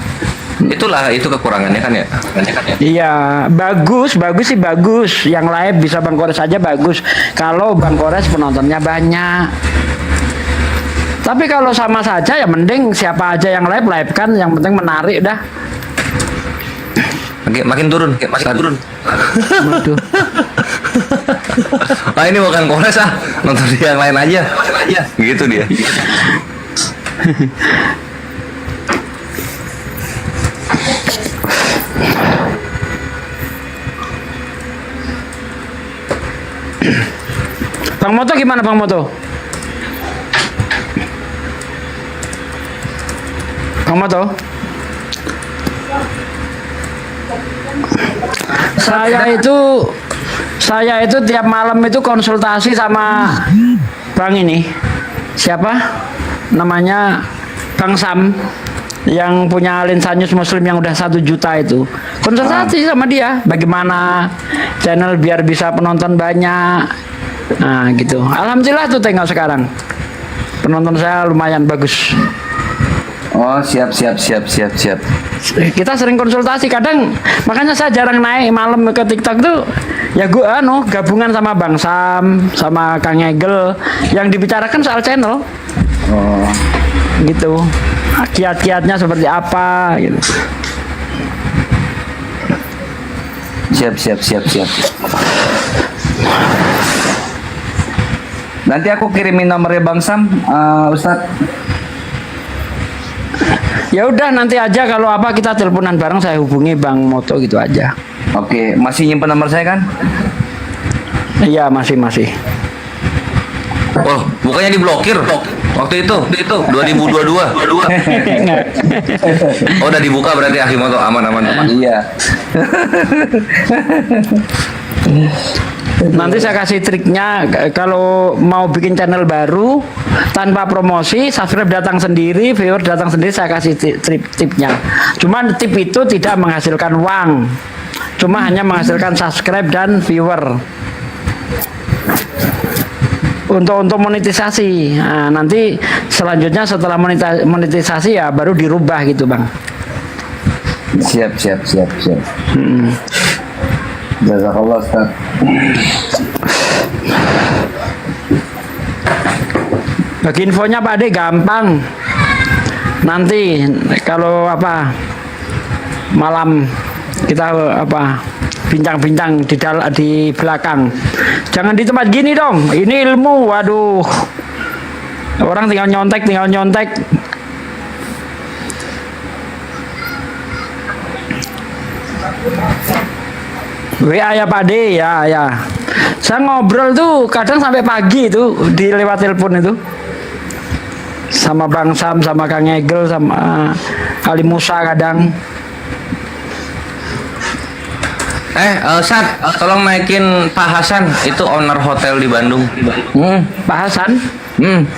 Itu kekurangannya kan ya. Iya, bagus sih bagus. Yang live bisa Bang Kores aja bagus. Kalau Bang Kores penontonnya banyak. Tapi kalau sama saja ya mending siapa aja yang live kan, yang penting menarik dah. Makin turun. Waduh. Ini bukan Kores nonton yang lain aja. Gitu dia. Bang Moto gimana Bang Moto? Bang Moto? Saya itu tiap malam itu konsultasi sama Bang ini. Siapa? Namanya Bang Sam yang punya Linsanyus Muslim yang udah 1 juta itu. Konsultasi sama dia bagaimana channel biar bisa penonton banyak. Nah gitu. Alhamdulillah tuh tengok sekarang penonton saya lumayan bagus. Oh siap. Kita sering konsultasi kadang, makanya saya jarang naik malam ke TikTok tuh. Ya gue gabungan sama Bang Sam sama Kang Egel yang dibicarakan soal channel. Oh gitu. Kiat-kiatnya seperti apa gitu. Siap. Nanti aku kirimin nomornya Bang Sam, Ustadz. Ya udah nanti aja kalau apa kita teleponan bareng, saya hubungi Bang Moto gitu aja. Oke, masih nyimpen nomor saya kan? Iya masih. Oh, bukannya diblokir waktu itu 2022. Oh, udah dibuka berarti Akimoto aman. Iya. Nanti saya kasih triknya kalau mau bikin channel baru tanpa promosi, subscribe datang sendiri, viewer datang sendiri, saya kasih tipnya. Cuman tip itu tidak menghasilkan uang, cuma hanya menghasilkan subscribe dan viewer. Untuk monetisasi, nah, nanti selanjutnya setelah monetisasi ya baru dirubah gitu bang. Siap. Jazakallah Ustaz. Bagi infonya Pak Ade gampang. Nanti kalau malam kita bincang-bincang di belakang. Jangan di tempat gini dong. Ini ilmu, waduh. Orang tinggal nyontek. WA ya Pak D, ya. Saya ngobrol tuh kadang sampai pagi tuh di lewat telepon itu. Sama Bang Sam, sama Kang Egel, sama Ali Musa kadang. Sat, tolong naikin Pak Hasan, itu owner hotel di Bandung. Pak Hasan?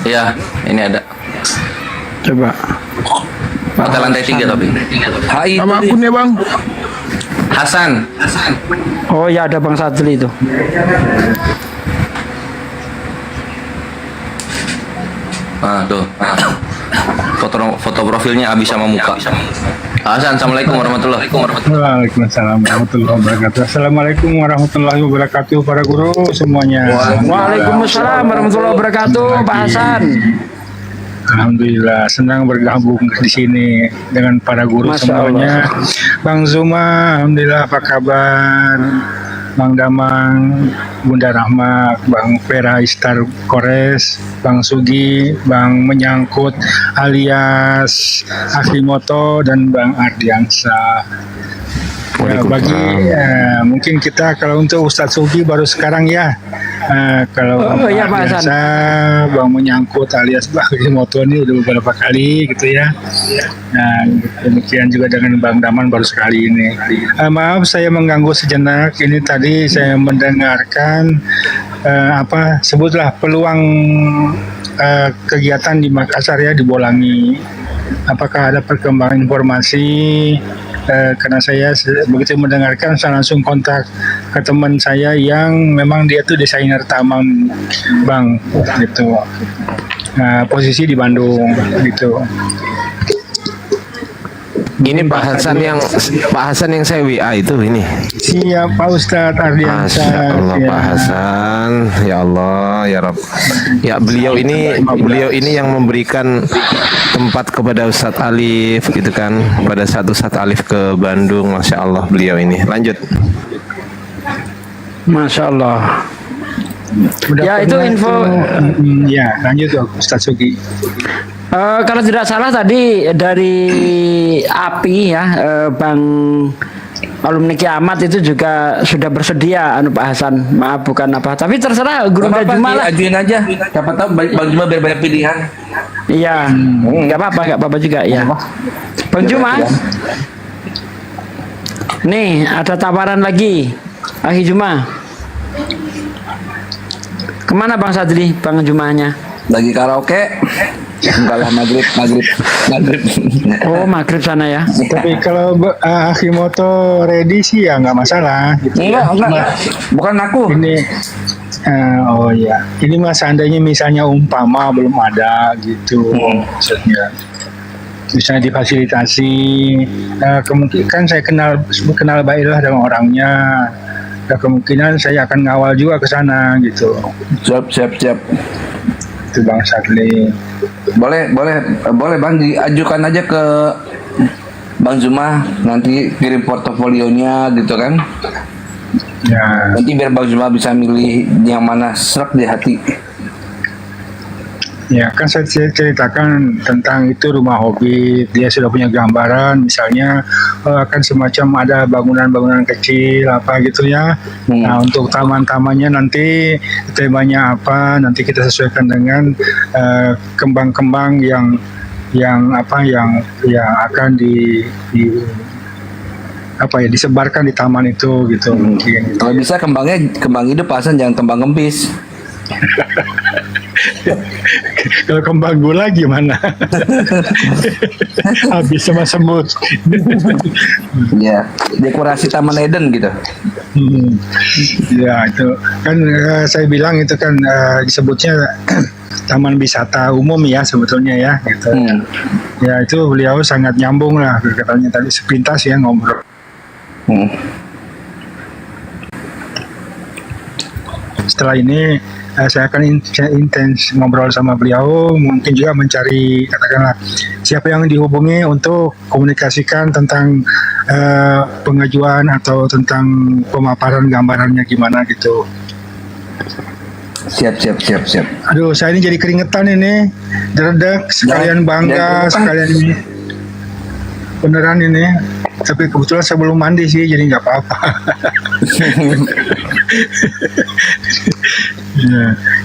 Iya, ini ada. Coba. Hotel lantai 3 tapi. Sama akunnya bang. Hasan. Oh ya, ada Bang Sadli itu. Tuh. Foto profilnya Abi sama muka. Hasan, assalamualaikum warahmatullahi wabarakatuh. Waalaikumsalam warahmatullahi wabarakatuh. Assalamualaikum warahmatullahi wabarakatuh para guru semuanya. Waalaikumsalam warahmatullahi wabarakatuh Pak Hasan. Alhamdulillah senang bergabung di sini dengan para guru Masya semuanya. Allah. Bang Zuma, alhamdulillah apa kabar? Bang Damang, Bunda Rahma, Bang Vera Istar Kores, Bang Sugi, Bang Menyangkut alias Akimoto, dan Bang Ardiansa. Ya, mungkin kita kalau untuk Ustadz Sugi baru sekarang ya. Kalau ya, Pak Hasan. Bang Menyangkut alias Bang Akimoto ini udah beberapa kali gitu ya. Nah, demikian juga dengan Bang Daman baru sekali ini. Maaf saya mengganggu sejenak. Ini tadi saya mendengarkan sebutlah peluang kegiatan di Makassar ya, di Bolangi. Apakah ada perkembangan informasi? Karena saya begitu mendengarkan saya langsung kontak ke teman saya yang memang dia tuh desainer taman bang gitu. Posisi di Bandung gitu. Ini Pak Hasan yang saya WA itu ini. Siap Pak Ustadz Ardiansa. Masya Allah ya. Pak Hasan, ya Allah, ya Rabb. Ya beliau ini yang memberikan tempat kepada Ustadz Alif gitu kan. Pada saat Ustadz Alif ke Bandung, Masya Allah beliau ini. Lanjut. Masya Allah. Ya itu info. Ya lanjut Ustadz Sugi. Kalau tidak salah tadi dari API ya, Bang alumni Kiamat itu juga sudah bersedia Pak Hasan. Maaf bukan apa, tapi terserah guru Juma lah. Ajuin aja. Siapa tahu Bang Juma biar banyak pilihan. Iya, nggak apa-apa juga ya. Bang Juma. Nih ada tawaran lagi. Ahi Juma. Kemana Bang Sadli, Bang Jumanya? Lagi karaoke. Enggak lah, maghrib. Oh, maghrib sana ya. Tapi kalau Akimoto ready sih ya nggak masalah. Gitu enggak. Bukan aku. Ini, oh ya. Ini mas seandainya misalnya umpama belum ada gitu, maksudnya. Misalnya difasilitasi, kemungkinan saya kenal baiklah dengan orangnya. Kemungkinan saya akan ngawal juga ke sana gitu. Siap. Itu Bang Sadli. Boleh Bang, diajukan aja ke Bang Zuma, nanti kirim portofolionya gitu kan. Ya. Nanti biar Bang Zuma bisa milih yang mana serak di hati. Ya kan saya ceritakan tentang itu rumah hobi, dia sudah punya gambaran misalnya akan semacam ada bangunan-bangunan kecil apa gitu ya. Nah untuk taman-tamannya nanti temanya apa, nanti kita sesuaikan dengan kembang-kembang yang akan apa ya, disebarkan di taman itu gitu mungkin. Kalau bisa kembang hidup Pak Hasan, jangan kembang kempis. Kalau kembang gula gimana? Habis sama semut. Ya, dekorasi Taman Eden gitu. Ya itu kan saya bilang itu kan disebutnya taman wisata umum ya sebetulnya ya gitu. Ya itu beliau sangat nyambung lah katanya tadi sepintas ya ngobrol. Setelah ini saya akan intens ngobrol sama beliau, mungkin juga mencari katakanlah siapa yang dihubungi untuk komunikasikan tentang pengajuan atau tentang pemaparan gambarannya gimana gitu. Siap. Aduh, saya ini jadi keringetan ini, deredek, sekalian bangga, sekalian ini. Beneran ini. Tapi kebetulan saya belum mandi sih, jadi nggak apa-apa.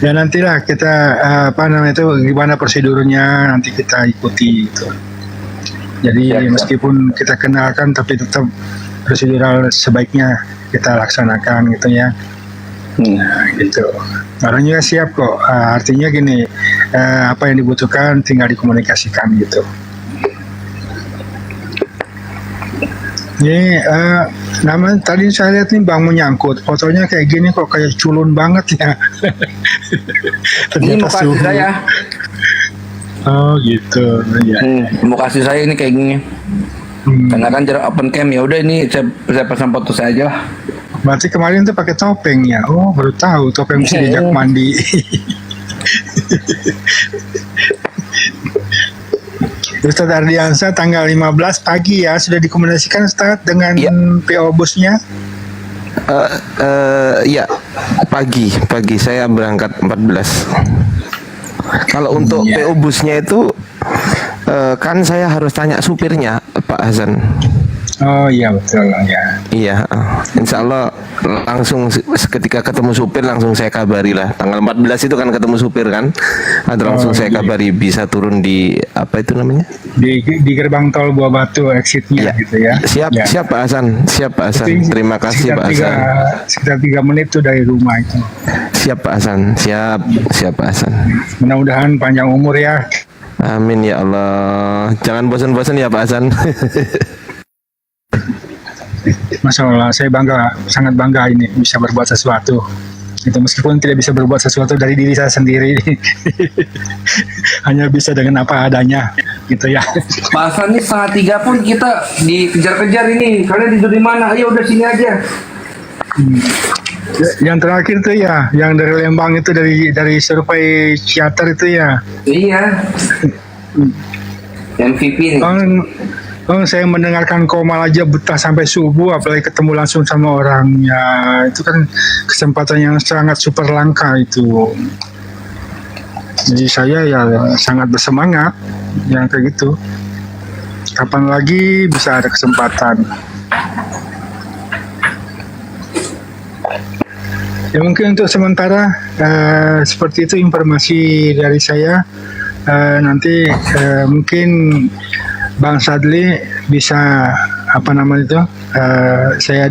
Ya nantilah kita apa namanya itu gimana prosedurnya nanti kita ikuti itu. Jadi meskipun kita kenalkan tapi tetap prosedural sebaiknya kita laksanakan gitu ya. Gitu. Orang juga siap kok. Artinya gini, apa yang dibutuhkan tinggal dikomunikasikan gitu. Ini nama tadi saya lihat nih Bang menyangkut, fotonya kayak gini kok kayak culun banget ya. Ini muka saya. Oh gitu. Ya. Muka saya ini kayak gini. Karena kan jarak open cam, ya udah ini saya pasang foto saya aja lah. Berarti kemarin tuh pakai topeng ya? Oh baru tahu topeng bisa diajak mandi. Ustaz Ardiansa tanggal 15 pagi ya sudah dikomunikasikan Ustaz dengan PO busnya? Ya pagi saya berangkat 14. Kalau untuk PO busnya itu kan saya harus tanya supirnya Pak Hasan. Oh iya betul ya. Iya, insya Allah langsung ketika ketemu supir langsung saya kabari lah. Tanggal 14 itu kan ketemu supir kan, ada langsung saya kabari bisa turun di apa itu namanya? Di gerbang tol Buah Batu exitnya gitu ya. Siap Pak Hasan, Terima kasih Pak Hasan. Sekitar 3 menit tuh dari rumah itu. Siap Pak Hasan, siap Pak Hasan. Mudah-mudahan panjang umur ya. Amin ya Allah. Jangan bosan-bosan ya Pak Hasan. Masya Allah, saya sangat bangga ini bisa berbuat sesuatu. Itu meskipun tidak bisa berbuat sesuatu dari diri saya sendiri, hanya bisa dengan apa adanya, gitu ya. Pak Hasan ini 2:30 pun kita dikejar-kejar ini. Kalian tidur di mana? Ayo udah sini aja. Yang terakhir tuh ya, yang dari Lembang itu dari survei Ciater itu ya. Iya. MVP nih. Saya mendengarkan Komal aja betah sampai subuh, apalagi ketemu langsung sama orangnya. Itu kan kesempatan yang sangat super langka itu. Jadi saya ya sangat bersemangat yang kayak gitu. Kapan lagi bisa ada kesempatan? Ya mungkin untuk sementara seperti itu informasi dari saya. Nanti mungkin Bang Sadli bisa apa namanya itu saya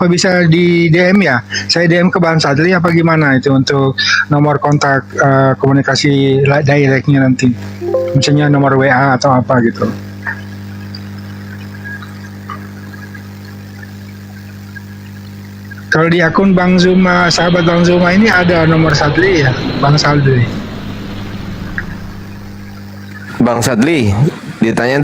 bisa di DM ya, saya DM ke Bang Sadli apa gimana itu untuk nomor kontak komunikasi directnya nanti, misalnya nomor WA atau apa gitu. Kalau di akun Bang Zuma, sahabat Bang Zuma ini ada nomor Sadli ya, Bang Sadli. Bang Sadli ditanya